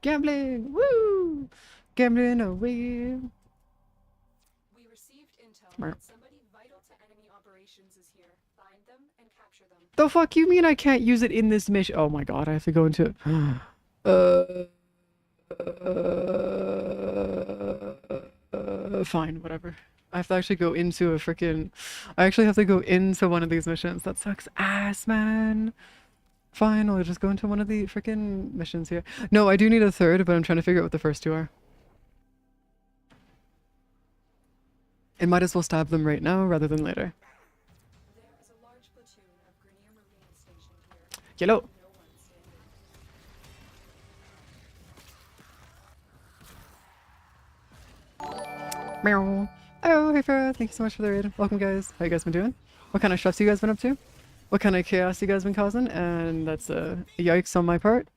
Gambling! Woo! Gambling away! We received intel Smart. that somebody vital to enemy operations is here. Find them and capture them. The fuck you mean I can't use it in this mission? Oh my god, I have to go into it. Fine, whatever. I have to actually go into a freaking. I actually have to go into one of these missions. That sucks ass, man. Fine, I'll just go into one of the freaking missions here. No, I do need a third, but I'm trying to figure out what the first two are. It might as well stab them right now rather than later. There is a large platoon of Grenier Marine stationed here. Yellow. No one standing. Meow. Oh, hey Farah, thank you so much for the raid. Welcome guys. How you guys been doing? What kind of stress you guys been up to? What kind of chaos you guys been causing? And that's a yikes on my part.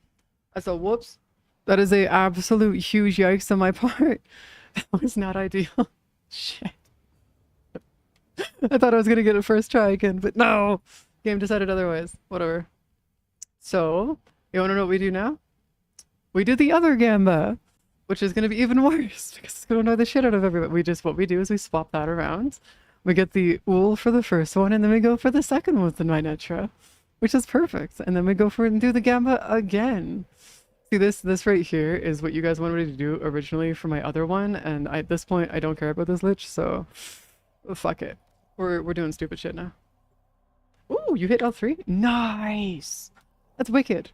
That's a whoops. That is a absolute huge yikes on my part. That was not ideal. Shit. I thought I was gonna get it first try again, but no! Game decided otherwise. Whatever. So, you wanna know what we do now? We do the other Gamba! Which is gonna be even worse, because it's gonna annoy the shit out of everybody. What we do is we swap that around. We get the Ool for the first one, and then we go for the second one with the Ninetra. Which is perfect. And then we go for it and do the Gamba again. See, this right here is what you guys wanted me to do originally for my other one, and at this point, I don't care about this lich, so fuck it. We're doing stupid shit now. Ooh, you hit L3? Nice! That's wicked.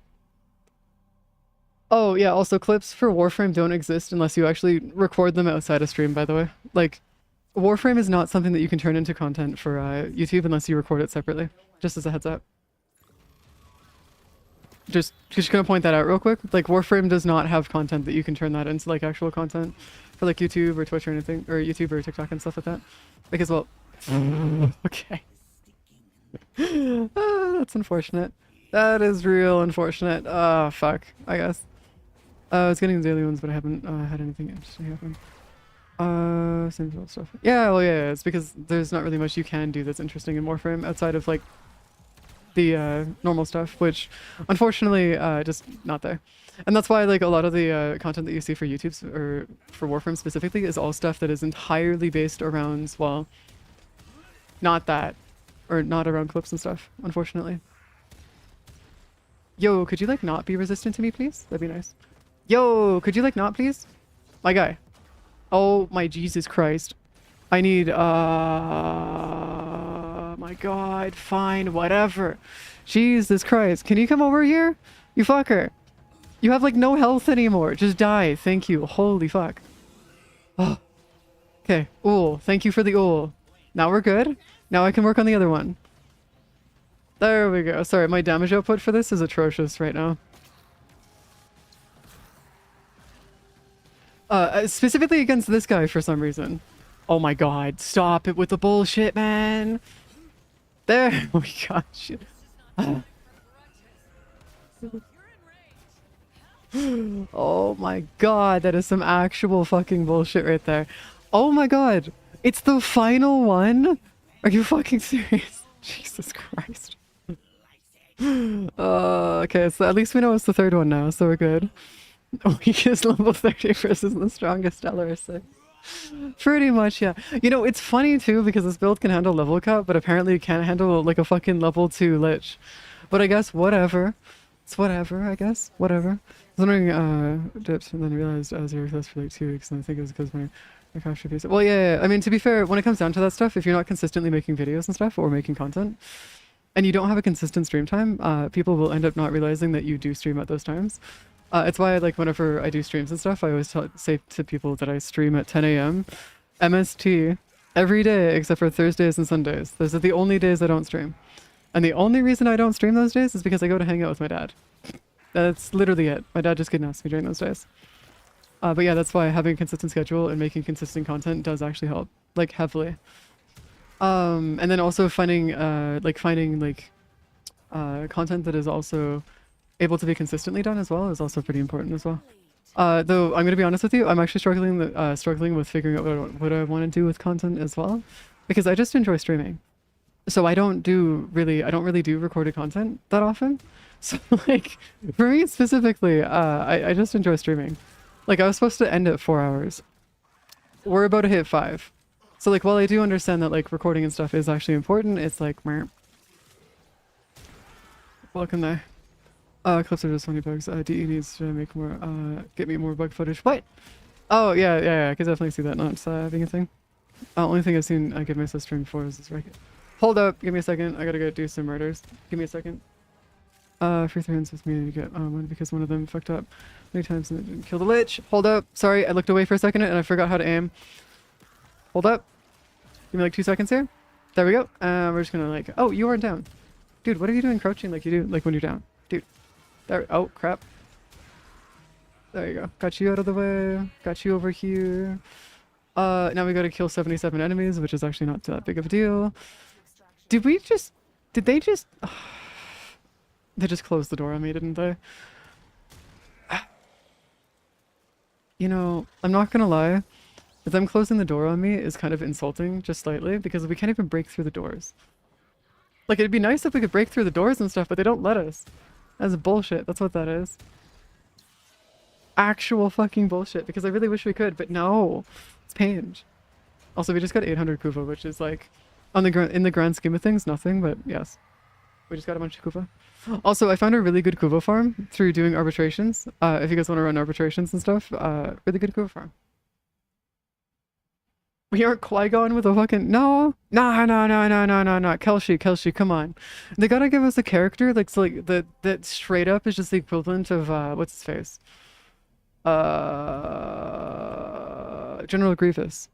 Oh, yeah, also clips for Warframe don't exist unless you actually record them outside of stream, by the way. Like, Warframe is not something that you can turn into content for YouTube unless you record it separately. Just as a heads up. Just gonna point that out real quick. Like, Warframe does not have content that you can turn that into, like, actual content for, like, YouTube or Twitch or anything, or YouTube or TikTok and stuff like that. Because, well... okay. That's unfortunate. That is real unfortunate. Fuck, I guess. I was getting the daily ones, but I haven't had anything interesting happen. Same old stuff. Yeah, well, yeah, it's because there's not really much you can do that's interesting in Warframe outside of, like, the normal stuff, which unfortunately just not there. And that's why, like, a lot of the content that you see for YouTube or for Warframe specifically is all stuff that is entirely based around, well, not that, or not around clips and stuff, unfortunately. Yo, could you, like, not be resistant to me, please? That'd be nice. Yo, could you, like, not, please? My guy. Oh my Jesus Christ. I need, my god, fine, whatever. Jesus Christ, can you come over here? You fucker. You have, like, no health anymore. Just die, thank you. Holy fuck. Oh. Okay, Ool, thank you for the Ool. Now we're good. Now I can work on the other one. There we go. Sorry, my damage output for this is atrocious right now. Specifically against this guy for some reason. Oh my god, stop it with the bullshit, man. There we go. Shit. Oh my god, that is some actual fucking bullshit right there. Oh my god, it's the final one? Are you fucking serious? Jesus Christ. Okay, so at least we know it's the third one now, so we're good. Weakest level 30 versus the strongest LR6. Pretty much, yeah. You know, it's funny too because this build can handle level cap, but apparently it can't handle like a fucking level 2 lich. But I guess whatever. It's whatever, I guess. Whatever. I was wondering, dips, and then realized I was here for like 2 weeks, and I think it was because my capture piece. Well, yeah, I mean, to be fair, when it comes down to that stuff, if you're not consistently making videos and stuff, or making content, and you don't have a consistent stream time, people will end up not realizing that you do stream at those times. It's why, like, whenever I do streams and stuff, I always say to people that I stream at 10 a.m. MST every day except for Thursdays and Sundays. Those are the only days I don't stream. And the only reason I don't stream those days is because I go to hang out with my dad. That's literally it. My dad just kidnaps me during those days. But yeah, that's why having a consistent schedule and making consistent content does actually help, like, heavily. And then also finding content that is also able to be consistently done as well is also pretty important as well. Though I'm gonna be honest with you, I'm actually struggling with figuring out what I want to do with content as well, because I just enjoy streaming. So I don't really do recorded content that often. So, like, for me specifically, I just enjoy streaming. Like, I was supposed to end at 4 hours. We're about to hit 5. So like, while I do understand that like recording and stuff is actually important, it's like, meh. Welcome there. Clips are just funny bugs. DE needs to make more, get me more bug footage. What? Oh, yeah, I can definitely see that not being a thing. Only thing I've seen I give my sister before is this record. Hold up, give me a second. I gotta go do some murders. Give me a second. Free hands with me to get one because one of them fucked up many times and it didn't kill the lich. Hold up. Sorry, I looked away for a second and I forgot how to aim. Hold up. Give me like 2 seconds here. There we go. We're just gonna like, oh, you aren't down. Dude, what are you doing crouching like you do like when you're down? Dude. There, oh crap. There you go. Got you out of the way. Got you over here. Now we gotta kill 77 enemies, which is actually not that big of a deal. Did they just... They just closed the door on me, didn't they? You know, I'm not gonna lie. Them closing the door on me is kind of insulting, just slightly, because we can't even break through the doors. Like, it'd be nice if we could break through the doors and stuff, but they don't let us. That's bullshit. That's what that is. Actual fucking bullshit, because I really wish we could, but no. It's pain. Also, we just got 800 Kuva, which is like, on the in the grand scheme of things, nothing, but yes. We just got a bunch of Kuva. Also, I found a really good Kuva farm through doing arbitrations. If you guys want to run arbitrations and stuff, really good Kuva farm. We aren't Qui-Gon with a fucking... No! No. Kelshi, come on. They gotta give us a character like, so like that straight up is just the equivalent of, what's his face? General Grievous.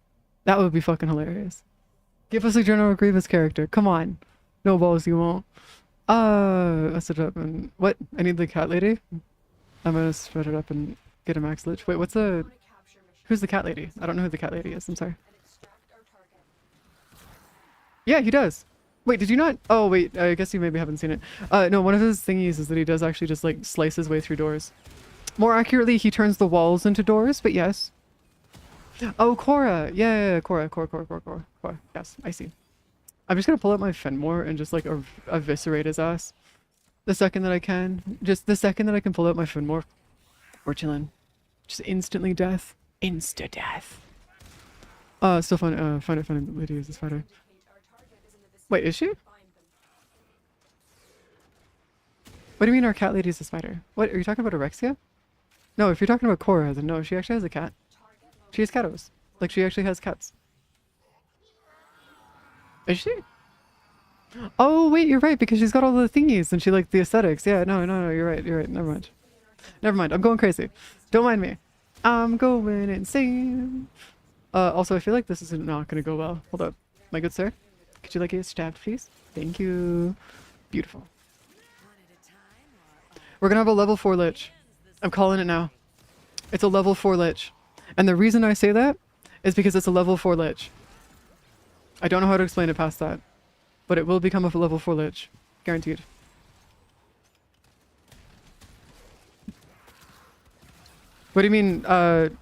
That would be fucking hilarious. Give us a General Grievous character. Come on. No balls, you won't. I set it up and... What? I need the cat lady? I'm gonna spread it up and get a max lich. Wait, what's the... Who's the cat lady? I don't know who the cat lady is. I'm sorry. Yeah, he does. Wait, did you not? Oh, wait. I guess you maybe haven't seen it. No, one of his thingies is that he does actually just like slice his way through doors. More accurately, he turns the walls into doors, but yes. Oh, Korra. Yeah, Korra. Yes, I see. I'm just gonna pull out my Fenmore and just like eviscerate his ass. The second that I can. Just the second that I can pull out my Fenmore. We're chilling. Just instantly death. Insta death. Still find it funny that Lydia is a spider. Wait, is she? What do you mean our cat lady is a spider? What, are you talking about Orexia? No, if you're talking about Korra, then no, she actually has a cat. She has catos. Like, she actually has cats. Is she? Oh, wait, you're right, because she's got all the thingies and she like the aesthetics. Yeah, no, you're right. Never mind, I'm going crazy. Don't mind me. I'm going insane. Also, I feel like this is not gonna go well. Hold up. My good sir? Could you like get stabbed, please? Thank you. Beautiful. We're gonna have a level 4 lich. I'm calling it now. It's a level 4 lich. And the reason I say that is because it's a level 4 lich. I don't know how to explain it past that. But it will become a level 4 lich. Guaranteed. What do you mean,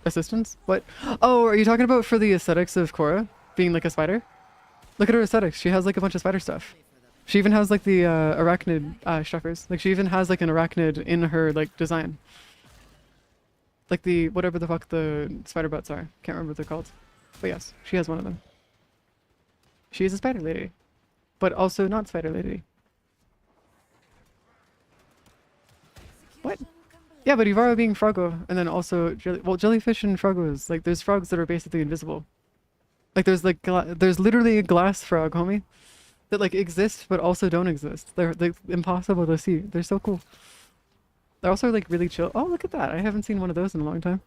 assistance? What? Oh, are you talking about for the aesthetics of Korra? Being like a spider? Look at her aesthetics. She has like a bunch of spider stuff. She even has like the arachnid structures. Like she even has like an arachnid in her like design. Like the whatever the fuck the spider butts are. Can't remember what they're called. But yes, she has one of them. She is a spider lady. But also not spider lady. What? Yeah, but Ivara being Froggo, and then also jellyfish and Froggos. Like there's frogs that are basically invisible. Like there's like there's literally a glass frog, homie, that like exists but also don't exist. They're impossible to see. They're so cool. They're also like really chill. Oh, look at that! I haven't seen one of those in a long time.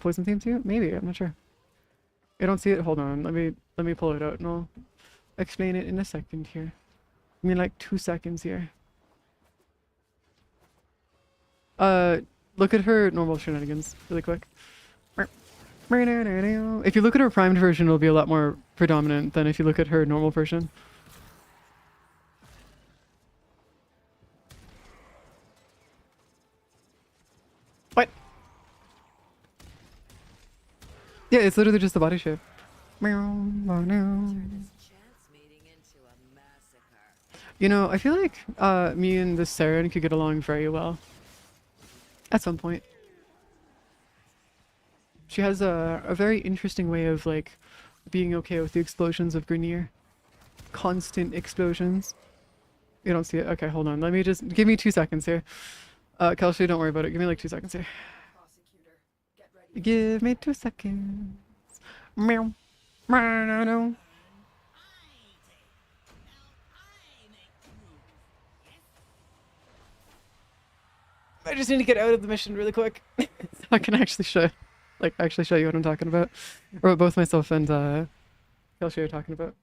Poison theme too? Maybe, I'm not sure. I don't see it. Hold on. Let me pull it out and I'll explain it in a second here. I mean like 2 seconds here. Look at her normal shenanigans really quick. If you look at her primed version, it'll be a lot more predominant than if you look at her normal version. What? Yeah, it's literally just the body shape. You know, I feel like me and this Saren could get along very well. At some point. She has a very interesting way of like being okay with the explosions of Grenier. Constant explosions. You don't see it? Okay, hold on. Let me just... Give me 2 seconds here. Kelsey, don't worry about it. Give me like 2 seconds here. Prosecutor, get ready. Give me 2 seconds. Meow. Meow. I just need to get out of the mission really quick. So I can actually show you what I'm talking about. Or what both myself and Kelsey are talking about.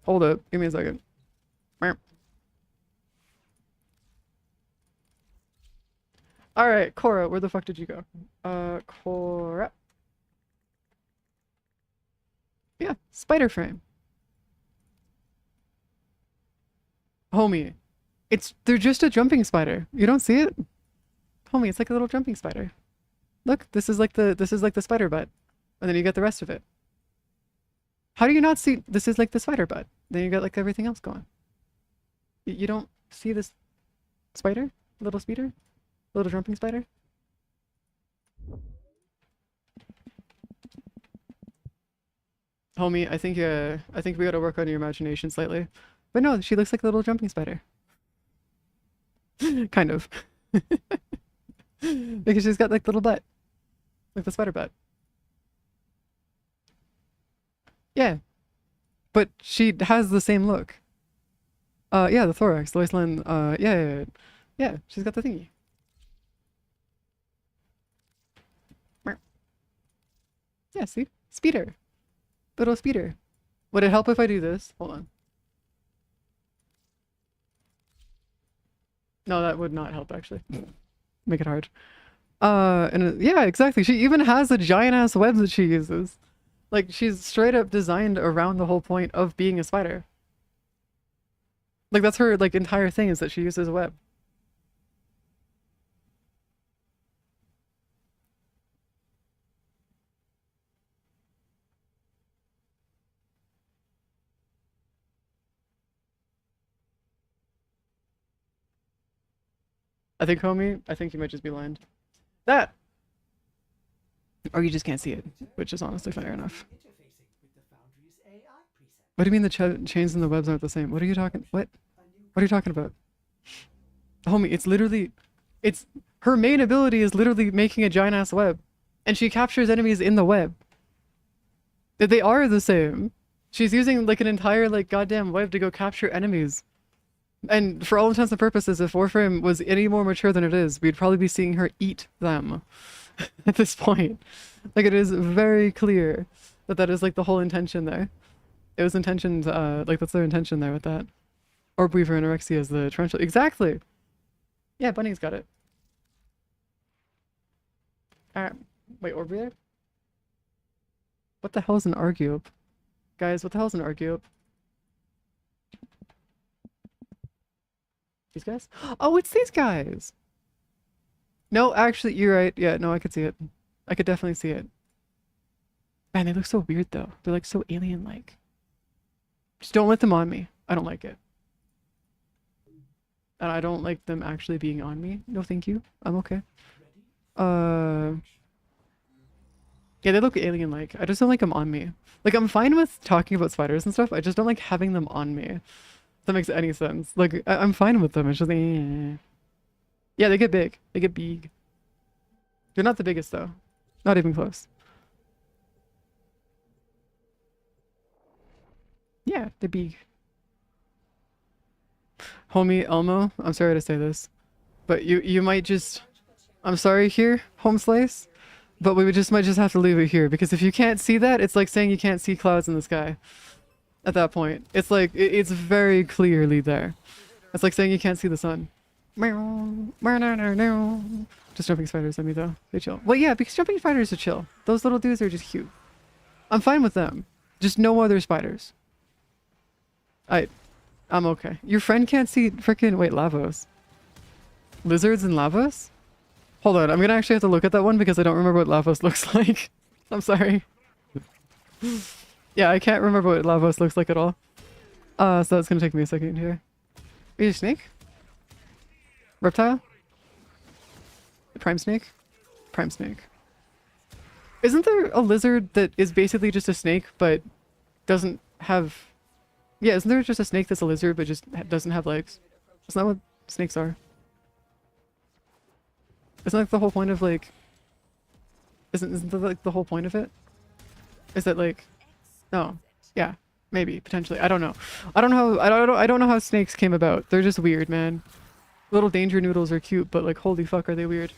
Hold up. Give me a second. Alright, Cora, where the fuck did you go? Cora. Yeah, spider frame. Homie, they're just a jumping spider. You don't see it? Homie, it's like a little jumping spider. Look, this is like the spider butt. And then you get the rest of it. How do you not see this is like the spider butt? Then you got like everything else going. You don't see this spider? Little speeder? Little jumping spider? Homie, I think we gotta work on your imagination slightly. But no, she looks like a little jumping spider. Kind of. Because she's got like little butt. Like the spider butt. Yeah. But she has the same look. Yeah, the thorax, the waistline, yeah, she's got the thingy. Yeah, see? Speeder. Little speeder. Would it help if I do this? Hold on. No, that would not help actually. Make it hard. Yeah, exactly. She even has a giant ass web that she uses. Like, she's straight up designed around the whole point of being a spider. Like, that's her, like, entire thing is that she uses a web. I think, homie, I think you might just be blind. That! Or you just can't see it, which is honestly fair enough. What do you mean the chains and the webs aren't the same? What are you talking? What are you talking about? Homie, it's literally... Her main ability is literally making a giant ass web. And she captures enemies in the web. They are the same. She's using like an entire like goddamn web to go capture enemies. And for all intents and purposes, if Warframe was any more mature than it is, we'd probably be seeing her eat them at this point. Like, it is very clear that that is like the whole intention there. It was intentioned, like that's their intention there with that. Orb Weaver anorexia is the torrential. Exactly! Yeah, Bunny's got it. Wait, Orb Weaver? What the hell is an Argup? Guys, what the hell is an Argup? These guys? Oh, it's these guys! No, actually, you're right. Yeah, no, I could see it. I could definitely see it. Man, they look so weird, though. They're, like, so alien-like. Just don't let them on me. I don't like it. And I don't like them actually being on me. No, thank you. I'm okay. Yeah, they look alien-like. I just don't like them on me. Like, I'm fine with talking about spiders and stuff. I just don't like having them on me. If that makes any sense. Like, I'm fine with them. It's just yeah, they get big. They get big. They're not the biggest though. Not even close. Yeah, they're big. Homie Elmo, I'm sorry to say this, but you might just... I'm sorry here, Home Slice, but we might just have to leave it here, because if you can't see that, it's like saying you can't see clouds in the sky. At that point, it's like it's very clearly there. It's like saying you can't see the sun. Just jumping spiders on me though. They chill. Well, yeah, because jumping spiders are chill. Those little dudes are just cute. I'm fine with them. Just no other spiders. I'm okay. Your friend can't see freaking Lavos. Lizards and Lavos? Hold on, I'm gonna actually have to look at that one because I don't remember what Lavos looks like. I'm sorry. Yeah, I can't remember what Lavos looks like at all. So that's gonna take me a second here. Are you a snake? Reptile? prime snake? Prime snake. Isn't there a lizard that is basically just a snake but doesn't have... Yeah, isn't there just a snake that's a lizard but just doesn't have legs? Isn't that what snakes are? Isn't that the whole point of like... Isn't that like the whole point of it? Is that like... No. Yeah. Maybe. Potentially. I don't know. I don't know how... I don't know how snakes came about. They're just weird, man. Little danger noodles are cute, but like holy fuck are they weird.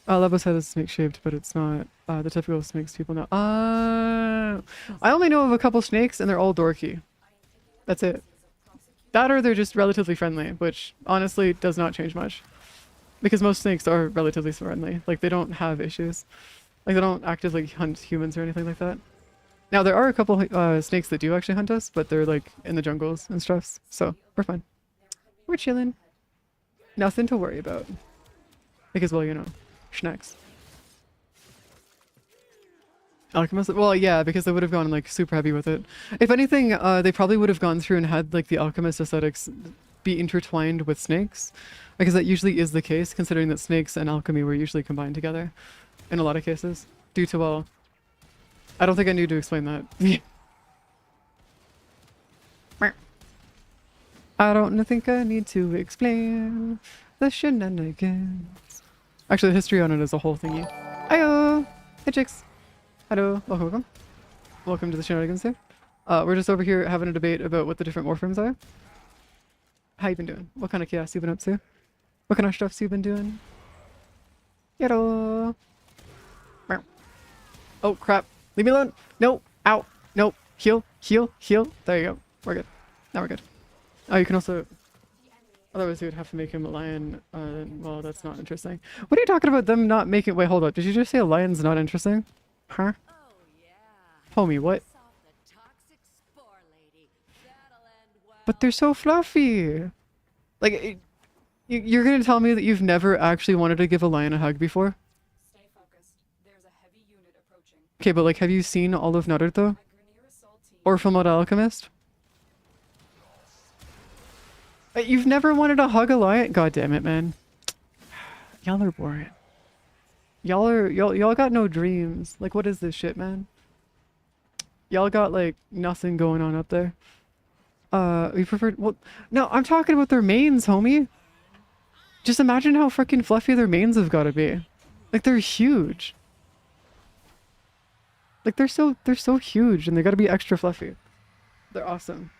Levo's head is snake shaped, but it's not the typical snakes people know. I only know of a couple snakes and they're all dorky. That's it. That or they're just relatively friendly, which honestly does not change much. Because most snakes are relatively friendly. Like they don't have issues. Like they don't actively hunt humans or anything like that. Now there are a couple snakes that do actually hunt us, but they're like in the jungles and stuff. So we're fine. We're chilling. Nothing to worry about. Because, well, you know, schnacks. Alchemist? Well, yeah, because they would have gone like super heavy with it. If anything, they probably would have gone through and had like the alchemist aesthetics be intertwined with snakes. Because that usually is the case, considering that snakes and alchemy were usually combined together. In a lot of cases. Due to, well... I don't think I need to explain that. I don't think I need to explain the shenanigans. Actually, the history on it is a whole thingy. Ayo! Hey chicks! Hello, welcome. Welcome to the shenanigans here. We're just over here having a debate about what the different morphemes are. How you been doing? What kind of chaos you been up to? What kind of stuffs you been doing? Hello! Oh crap! Leave me alone! No! Ow! Nope! Heal! Heal! Heal! There you go. We're good. Now we're good. Oh, you can also... Otherwise, you would have to make him a lion. Well, that's not interesting. What are you talking about them not making... Wait, hold up. Did you just say a lion's not interesting? Huh? Oh yeah. Homie, what? Piss off the toxic spore lady. That'll end well. But they're so fluffy! Like, you're gonna tell me that you've never actually wanted to give a lion a hug before? Stay focused. There's a heavy unit approaching. Okay, but like, have you seen all of Naruto? My Grenier assault team. Or Fullmetal Alchemist? You've never wanted to hug a lion? God damn it, man. Y'all are boring. Y'all got no dreams. Like, what is this shit, man? Y'all got, like, nothing going on up there. We prefer... Well, no, I'm talking about their manes, homie. Just imagine how freaking fluffy their manes have got to be. Like, they're huge. Like, they're so huge, and they got to be extra fluffy. They're awesome.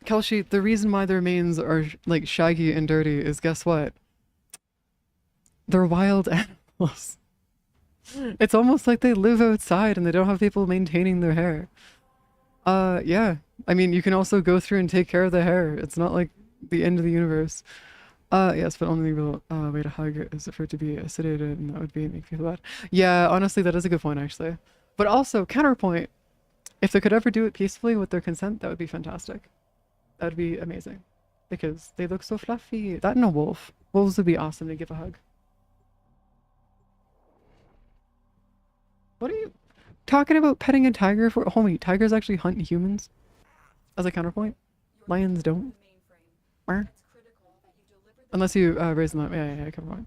Kelshi, the reason why their manes are like shaggy and dirty is, guess what? They're wild animals. It's almost like they live outside and they don't have people maintaining their hair. Yeah. I mean, you can also go through and take care of the hair. It's not like the end of the universe. Yes, but only real way to hug is for it to be sedated, and that would be make me feel bad. Yeah, honestly, that is a good point, actually. But also, counterpoint, if they could ever do it peacefully with their consent, that would be fantastic. That would be amazing. Because they look so fluffy. That and a wolf. Wolves would be awesome to give a hug. What are you talking about petting a tiger for? Homie, tigers actually hunt humans. As a counterpoint. Lions don't. Where? Unless you raise them up. Yeah, come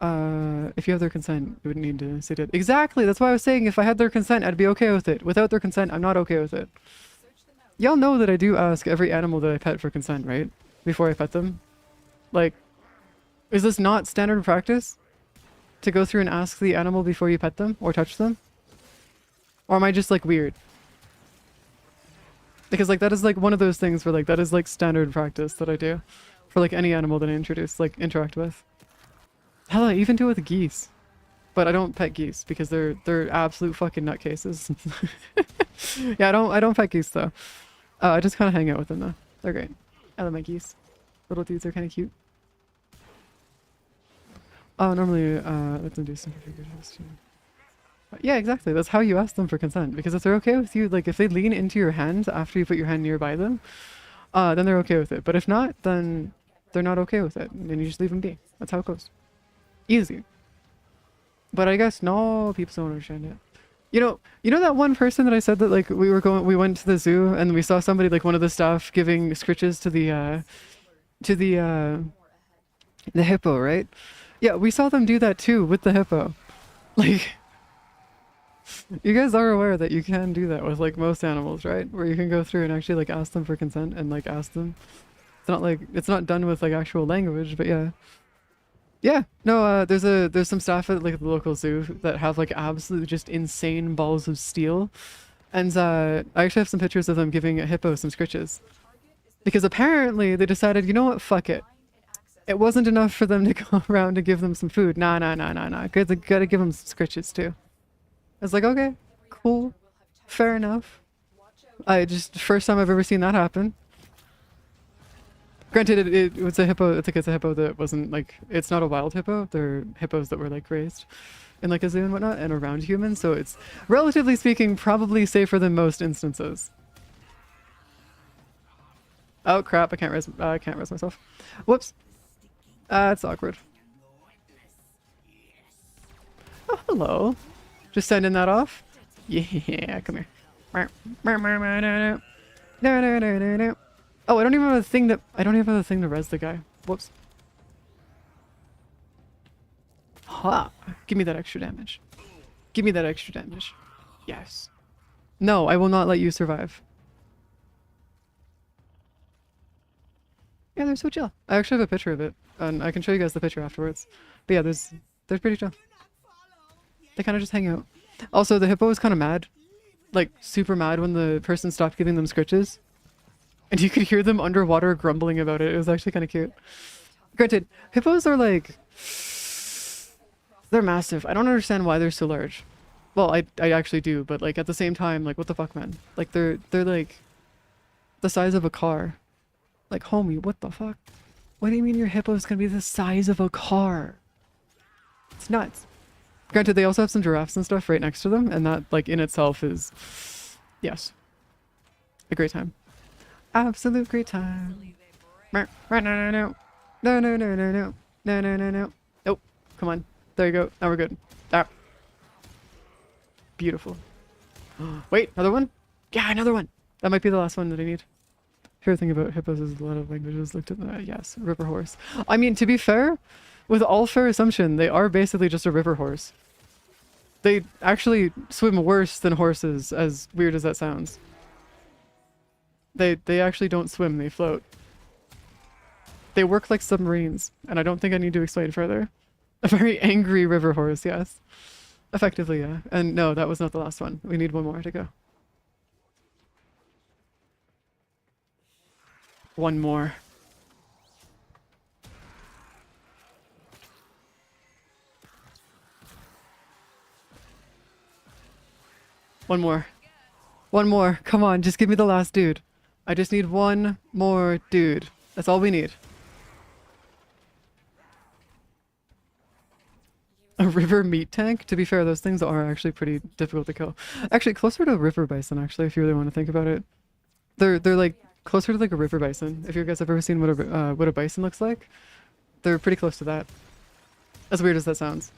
on. If you have their consent, you wouldn't need to sit it. Exactly! That's why I was saying if I had their consent, I'd be okay with it. Without their consent, I'm not okay with it. Y'all know that I do ask every animal that I pet for consent, right? Before I pet them. Like, is this not standard practice? To go through and ask the animal before you pet them or touch them? Or am I just like weird? Because like that is like one of those things where like that is like standard practice that I do. For like any animal that I introduce, like interact with. Hell, I even do it with geese. But I don't pet geese because they're absolute fucking nutcases. Yeah, I don't pet geese though. I just kind of hang out with them though. They're great. I love my geese. Little dudes are kind of cute. Normally, let them do some configuration. Yeah, exactly. That's how you ask them for consent. Because if they're okay with you, like if they lean into your hand after you put your hand nearby them, then they're okay with it. But if not, then they're not okay with it. And you just leave them be. That's how it goes. Easy. But I guess no, people don't understand it. You know that one person that I said that like we went to the zoo and we saw somebody, like one of the staff, giving scritches to the The hippo, right? Yeah, we saw them do that too with the hippo. Like, you guys are aware that you can do that with like most animals, right? Where you can go through and actually like ask them for consent and like ask them. It's not like it's not done with like actual language, but yeah. Yeah, no, there's some staff at like the local zoo that have like absolutely just insane balls of steel. And I actually have some pictures of them giving a hippo some scritches. Because apparently they decided, you know what, fuck it. It wasn't enough for them to go around and give them some food. Nah, nah, nah, nah, nah. Gotta give them some scritches too. I was like, okay, cool, fair enough. I just, first time I've ever seen that happen. Granted, it was a hippo, I think it's a hippo that wasn't like, it's not a wild hippo. They're hippos that were like raised in like a zoo and whatnot and around humans. So it's, relatively speaking, probably safer than most instances. Oh crap, I can't res myself. Whoops. It's awkward. Oh, hello. Just sending that off. Yeah, come here. Oh, I don't even have a thing that I don't even have a thing to res the guy. Whoops. Ha! Give me that extra damage. Give me that extra damage. Yes. No, I will not let you survive. Yeah, they're so chill. I actually have a picture of it, and I can show you guys the picture afterwards. But yeah, they're pretty chill. They kind of just hang out. Also, the hippo was kind of mad. Like, super mad when the person stopped giving them scritches. And you could hear them underwater grumbling about it. It was actually kind of cute. Granted, hippos are like... They're massive. I don't understand why they're so large. Well, I actually do, but like at the same time, like what the fuck, man? Like they're like the size of a car. Like, homie, what the fuck? What do you mean your hippo's gonna be the size of a car? It's nuts. Granted, they also have some giraffes and stuff right next to them, and that, like, in itself is... Yes. A great time. Absolute great time. No, no, no, no. No, no, no, no, no. No, no, no, no. Nope. Come on. There you go. Now we're good. Ah. Beautiful. Wait, another one? Yeah, another one! That might be the last one that I need. Favorite thing about hippos is a lot of languages looked at that. Yes, river horse. I mean, to be fair, with all fair assumption, they are basically just a river horse. They actually swim worse than horses, as weird as that sounds. They actually don't swim, they float. They work like submarines, and I don't think I need to explain further. A very angry river horse, yes. Effectively, yeah. And no, that was not the last one. We need one more to go. One more. One more. One more. Come on, just give me the last dude. I just need one more dude. That's all we need. A river meat tank? To be fair, those things are actually pretty difficult to kill. Actually, closer to a river bison, actually, if you really want to think about it. They're like closer to like a river bison. If you guys have ever seen what a bison looks like, they're pretty close to that. As weird as that sounds.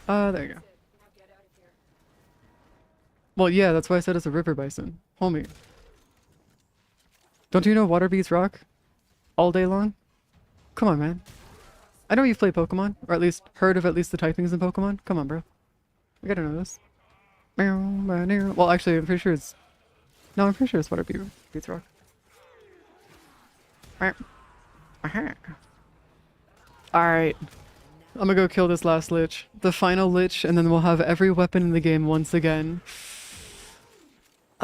There you go. Well, yeah, that's why I said it's a river bison. Homie. Don't you know water beats rock? All day long? Come on, man. I know you've played Pokemon, or at least heard of at least the typings in Pokemon. Come on, bro. We gotta know this. Well, actually, I'm pretty sure it's... No, I'm pretty sure it's water beats rock. Alright. I'm gonna go kill this last lich. The final lich, and then we'll have every weapon in the game once again.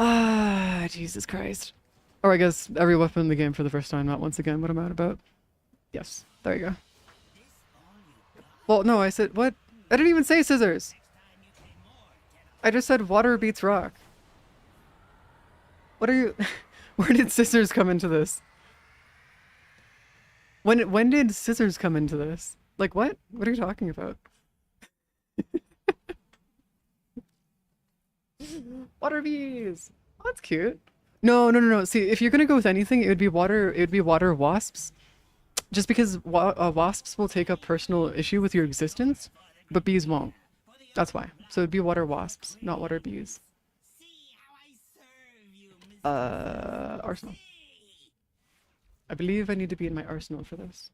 Ah, Jesus Christ. Or I guess every weapon in the game for the first time, not once again. What am I about? Yes, there you go. Well, no, I said, what? I didn't even say scissors! I just said water beats rock. What are you... Where did scissors come into this? When did scissors come into this? Like, what? What are you talking about? Water bees! Oh, that's cute. No, no, no, no. See, if you're gonna go with anything, it would be water wasps. Just because wasps will take up personal issue with your existence, but bees won't. That's why. So it'd be water wasps, not water bees. Arsenal. I believe I need to be in my arsenal for this.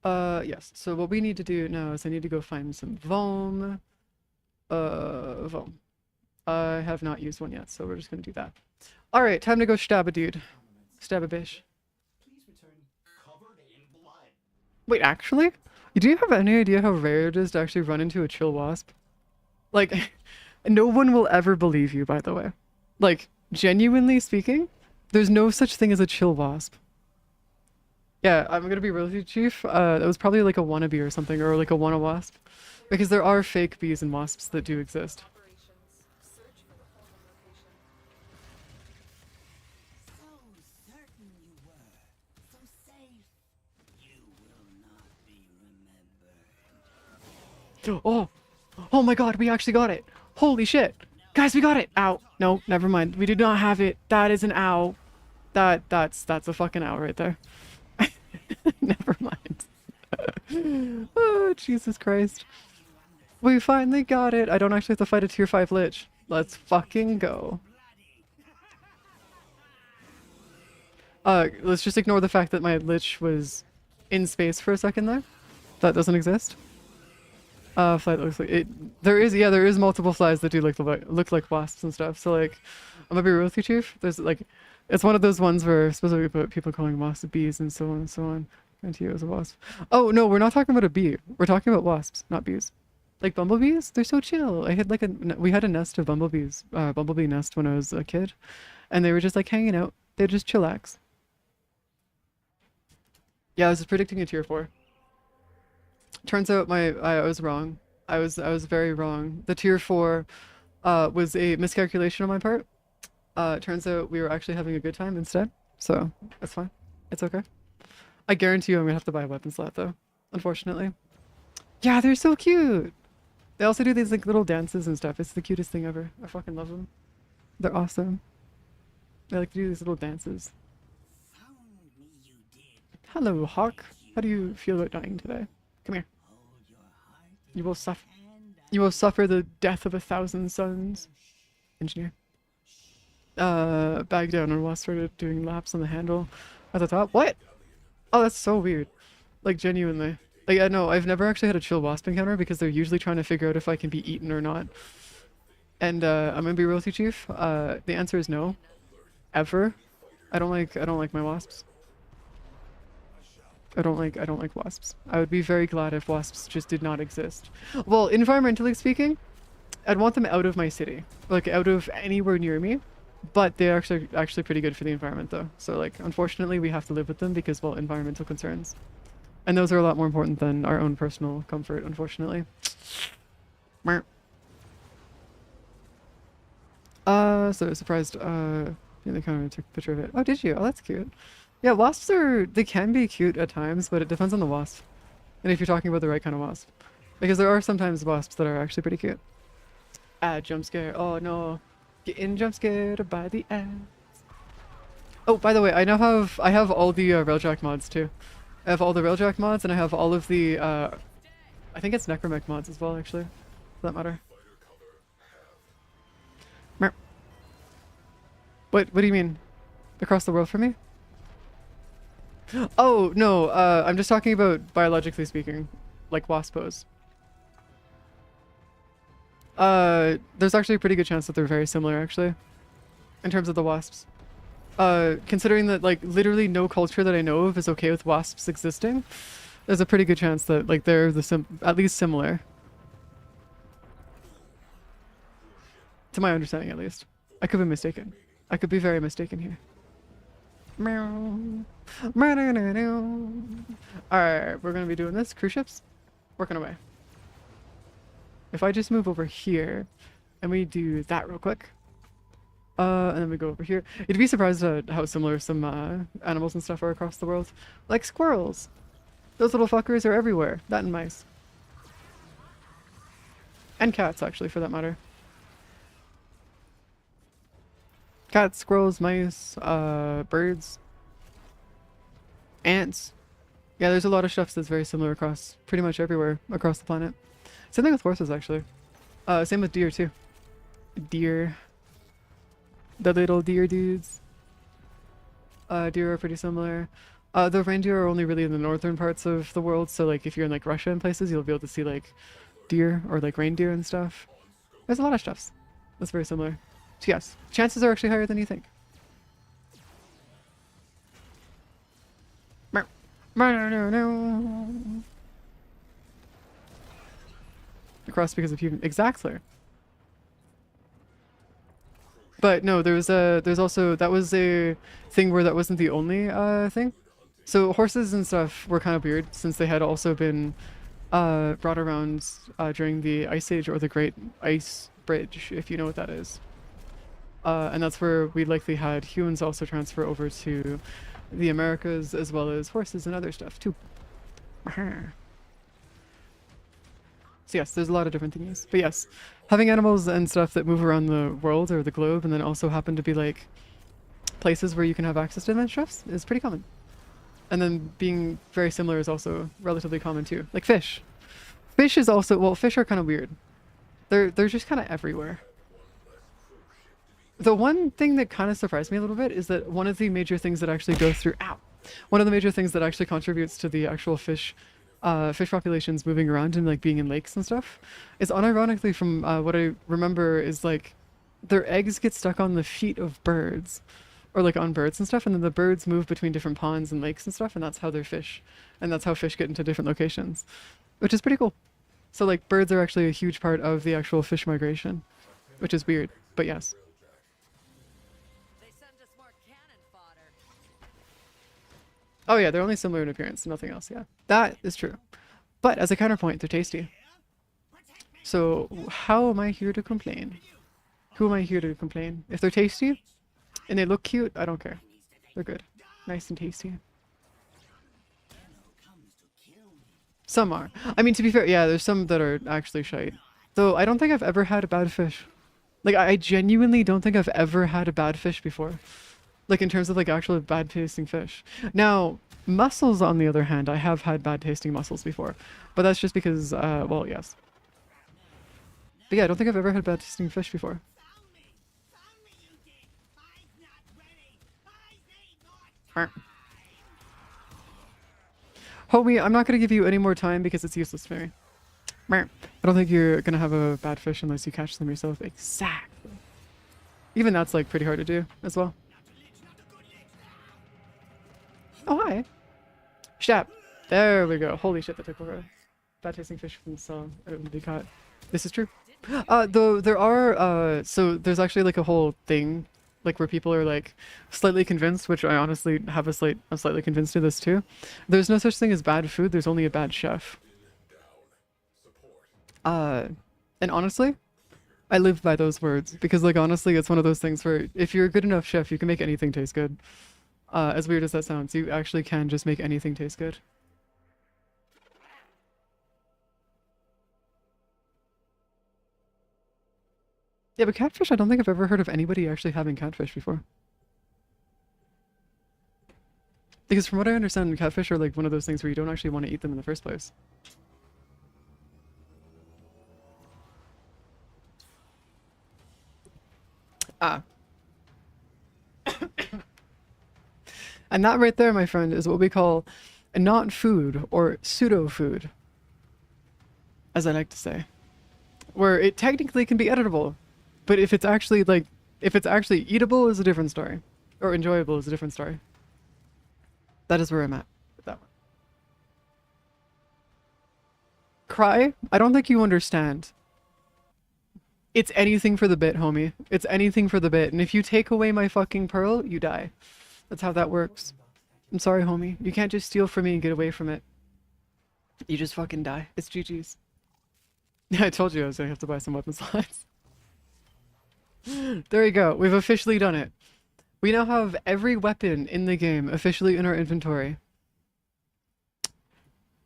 Yes. So what we need to do now is I need to go find some Vom. Vom. I have not used one yet, so we're just gonna do that. All right, time to go stab a dude. Stab a bish. Wait, actually? Do you have any idea how rare it is to actually run into a chill wasp? Like, no one will ever believe you, by the way. Like, genuinely speaking, there's no such thing as a chill wasp. Yeah, I'm gonna be real with you, Chief. That was probably like a wannabe or something, or like a wanna wasp. Because there are fake bees and wasps that do exist. Operations. Search for the Hewwo location. So certain you were. So safe. You will not be remembered. Oh! Oh my god, we actually got it! Holy shit! Guys, we got it! Ow! No, never mind. We did not have it. That is an ow. That's a fucking ow right there. Never mind. Oh, Jesus Christ. We finally got it. I don't actually have to fight a tier 5 lich. Let's fucking go. Let's just ignore the fact that my lich was in space for a second there. That doesn't exist. Fly that looks like it. There is multiple flies that do look like wasps and stuff. So like, I'm gonna be real with you, Chief. There's like, it's one of those ones where specifically people calling wasps bees and so on and so on. Guarantee it was a wasp. Oh no, we're not talking about a bee. We're talking about wasps, not bees. Like bumblebees, they're so chill. I had like we had a nest of bumblebees, bumblebee nest when I was a kid, and they were just like hanging out. They're just chillax. Yeah, I was predicting a tier 4. Turns out I was wrong. I was very wrong. The tier 4 was a miscalculation on my part. Turns out we were actually having a good time instead. So that's fine. It's okay. I guarantee you I'm gonna have to buy a weapon slot though, unfortunately. Yeah, they're so cute. They also do these like little dances and stuff. It's the cutest thing ever. I fucking love them. They're awesome. They like to do these little dances. Hello, Hawk. How do you feel about dying today? Come here. You will suffer. You will suffer the death of 1,000 suns. Engineer. Back down and Wasp started doing laps on the handle at the top. What? Oh, that's so weird. Like, genuinely. Like, I know, I've never actually had a chill wasp encounter because they're usually trying to figure out if I can be eaten or not. And, I'm gonna be real with you, Chief. The answer is no. Ever. I don't like my wasps. I don't like wasps. I would be very glad if wasps just did not exist. Well, environmentally speaking, I'd want them out of my city. Like, out of anywhere near me. But they're actually pretty good for the environment though. So like, unfortunately we have to live with them because, well, environmental concerns. And those are a lot more important than our own personal comfort, unfortunately. So surprised, yeah, they kind of took a picture of it. Oh, did you? Oh, that's cute. Yeah, wasps they can be cute at times, but it depends on the wasp. And if you're talking about the right kind of wasp. Because there are sometimes wasps that are actually pretty cute. Ah, jump scare. Oh no. Getting jump scared by the ads. Oh, by the way, I have all the railjack mods too. I have all the railjack mods and I have all of the I think it's necromech mods as well, actually. For that matter. Mer. What do you mean? Across the world for me? Oh, no, I'm just talking about biologically speaking, like waspos. There's actually a pretty good chance that they're very similar, actually, in terms of the wasps. Considering that, like, literally no culture that I know of is okay with wasps existing, there's a pretty good chance that, like, they're at least similar. To my understanding, at least. I could be mistaken. I could be very mistaken here. Alright, we're gonna be doing this. Cruise ships. Working away. If I just move over here, and we do that real quick. And then we go over here. You'd be surprised at how similar some animals and stuff are across the world. Like squirrels. Those little fuckers are everywhere. That and mice. And cats, actually, for that matter. Cats, squirrels, mice, birds, ants. Yeah, there's a lot of stuff that's very similar across pretty much everywhere across the planet. Same thing with horses, actually. Same with deer, too. Deer. The little deer dudes. Deer are pretty similar. The reindeer are only really in the northern parts of the world, so like if you're in like Russia and places, you'll be able to see like deer or like reindeer and stuff. There's a lot of stuffs that's very similar. So yes, chances are actually higher than you think. Across because of human. Exactly. But no, there's also, that was a thing where that wasn't the only thing. So horses and stuff were kind of weird since they had also been brought around during the Ice Age or the Great Ice Bridge, if you know what that is. And that's where we likely had humans also transfer over to the Americas as well as horses and other stuff too. So yes, there's a lot of different things. But yes, having animals and stuff that move around the world or the globe and then also happen to be like places where you can have access to them and stuff is pretty common. And then being very similar is also relatively common too. Like fish. Fish is also, well, fish are kind of weird. They're just kind of everywhere. The one thing that kind of surprised me a little bit is that one of the major things that actually go through, one of the major things that actually contributes to the actual fish populations moving around and like being in lakes and stuff is unironically from what I remember is like their eggs get stuck on the feet of birds or like on birds and stuff, and then the birds move between different ponds and lakes and stuff, and that's how they're fish, and that's how fish get into different locations, which is pretty cool. So like birds are actually a huge part of the actual fish migration, which is weird, but yes. They send us more cannon fodder. Oh yeah, they're only similar in appearance, nothing else, yeah. That is true. But as a counterpoint, they're tasty. So how am I here to complain? Who am I here to complain? If they're tasty and they look cute, I don't care. They're good. Nice and tasty. Some are. I mean, to be fair, yeah, there's some that are actually shite. Though I don't think I've ever had a bad fish. Like, I genuinely don't think I've ever had a bad fish before. Like, in terms of, like, actual bad tasting fish. Now, mussels, on the other hand, I have had bad tasting mussels before. But that's just because, well, yes. But yeah, I don't think I've ever had bad tasting fish before. Homie, I'm not going to give you any more time because it's useless for me. I don't think you're going to have a bad fish unless you catch them yourself. Exactly. Even that's like pretty hard to do as well. Oh, hi. Shap. There we go. Holy shit, that took over. Bad tasting fish from the song. I don't be caught. This is true. Though there are, so there's actually like a whole thing like where people are like slightly convinced, which I honestly have I'm slightly convinced of this too. There's no such thing as bad food, there's only a bad chef. And honestly, I live by those words because like honestly it's one of those things where if you're a good enough chef, you can make anything taste good. As weird as that sounds, you actually can just make anything taste good. Yeah, but catfish, I don't think I've ever heard of anybody actually having catfish before. Because from what I understand, catfish are like one of those things where you don't actually want to eat them in the first place. Ah. And that right there, my friend, is what we call not food or pseudo food, as I like to say. Where it technically can be editable, but if it's actually like, if it's actually eatable is a different story. Or enjoyable is a different story. That is where I'm at with that one. Cry? I don't think you understand. It's anything for the bit, homie. It's anything for the bit. And if you take away my fucking pearl, you die. That's how that works. I'm sorry, homie. You can't just steal from me and get away from it. You just fucking die. It's GG's. Yeah, I told you I was gonna have to buy some weapon slots. There we go. We've officially done it. We now have every weapon in the game officially in our inventory.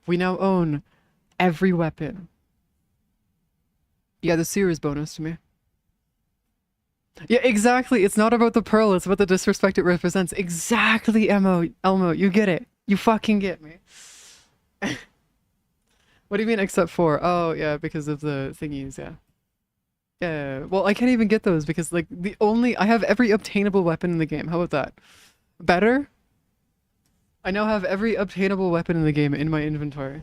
We now own every weapon. Yeah, the seer is bonus to me. Yeah, exactly. It's not about the pearl. It's about the disrespect it represents. Exactly, Elmo. You get it. You fucking get me. What do you mean except for? Oh, yeah, because of the thingies, yeah. Yeah, well, I can't even get those because, like, I have every obtainable weapon in the game. How about that? Better? I now have every obtainable weapon in the game in my inventory.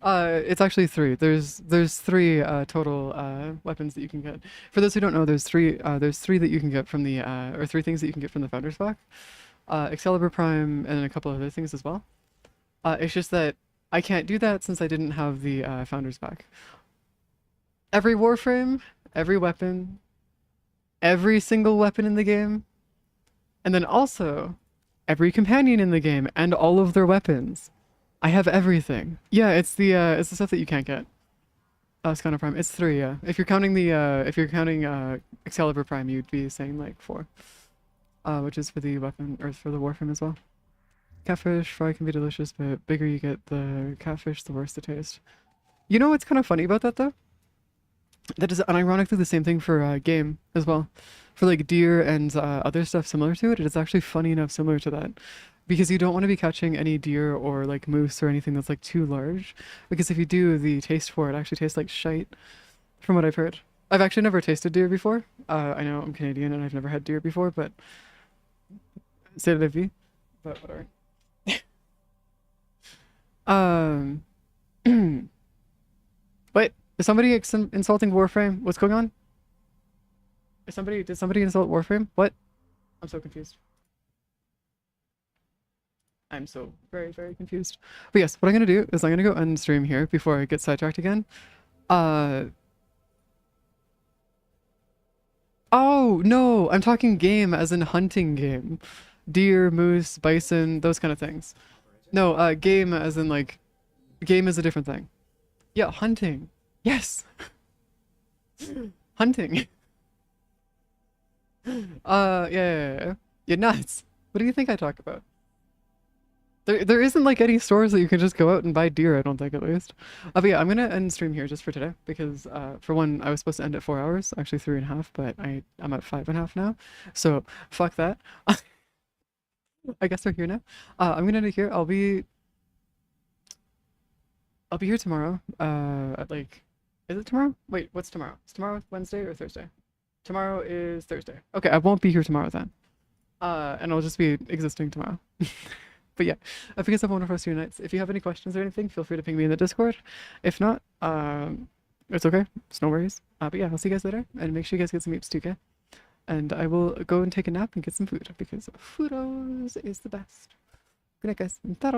It's actually 3. There's 3 total weapons that you can get. For those who don't know, there's 3 that you can get from the or 3 things that you can get from the Founders Pack. Excalibur Prime and a couple other things as well. It's just that I can't do that since I didn't have the Founders Pack. Every Warframe, every weapon, every single weapon in the game, and then also every companion in the game and all of their weapons. I have everything. Yeah, it's the stuff that you can't get. Scanner Prime. It's 3, yeah. If you're counting Excalibur Prime, you'd be saying like 4. Which is for the weapon or for the Warframe as well. Catfish fry can be delicious, but bigger you get the catfish, the worse the taste. You know what's kind of funny about that though? That is unironically the same thing for game as well. For like deer and other stuff similar to it, it's actually funny enough similar to that. Because you don't want to be catching any deer or like moose or anything that's like too large. Because if you do, the taste for it actually tastes like shite, from what I've heard. I've actually never tasted deer before. I know I'm Canadian and I've never had deer before, but c'est la vie. But whatever. Wait, is somebody insulting Warframe? What's going on? Did somebody insult Warframe? What? I'm so confused. I'm so very, very confused. But yes, what I'm gonna do is I'm gonna go end stream here before I get sidetracked again. Oh, no, I'm talking game as in hunting game. Deer, moose, bison, those kind of things. No, game as in like, game is a different thing. Yeah, hunting. Yes. Hunting. Yeah. You're nuts. What do you think I talk about? There isn't like any stores that you can just go out and buy deer, I don't think, at least. But yeah, I'm gonna end stream here just for today because for one, I was supposed to end at 4 hours, actually 3.5, but I'm at 5.5 now. So fuck that. I guess we're here now. I'm gonna end it here. I'll be here tomorrow. At like, is it tomorrow? Wait, what's tomorrow? Is tomorrow Wednesday or Thursday? Tomorrow is Thursday. Okay, I won't be here tomorrow then. And I'll just be existing tomorrow. But yeah, I think it's have a wonderful rest of your nights. If you have any questions or anything, feel free to ping me in the Discord. If not, it's okay. It's no worries. But yeah, I'll see you guys later. And make sure you guys get some Eeps 2K. And I will go and take a nap and get some food because food is the best. Good night, guys. Taro.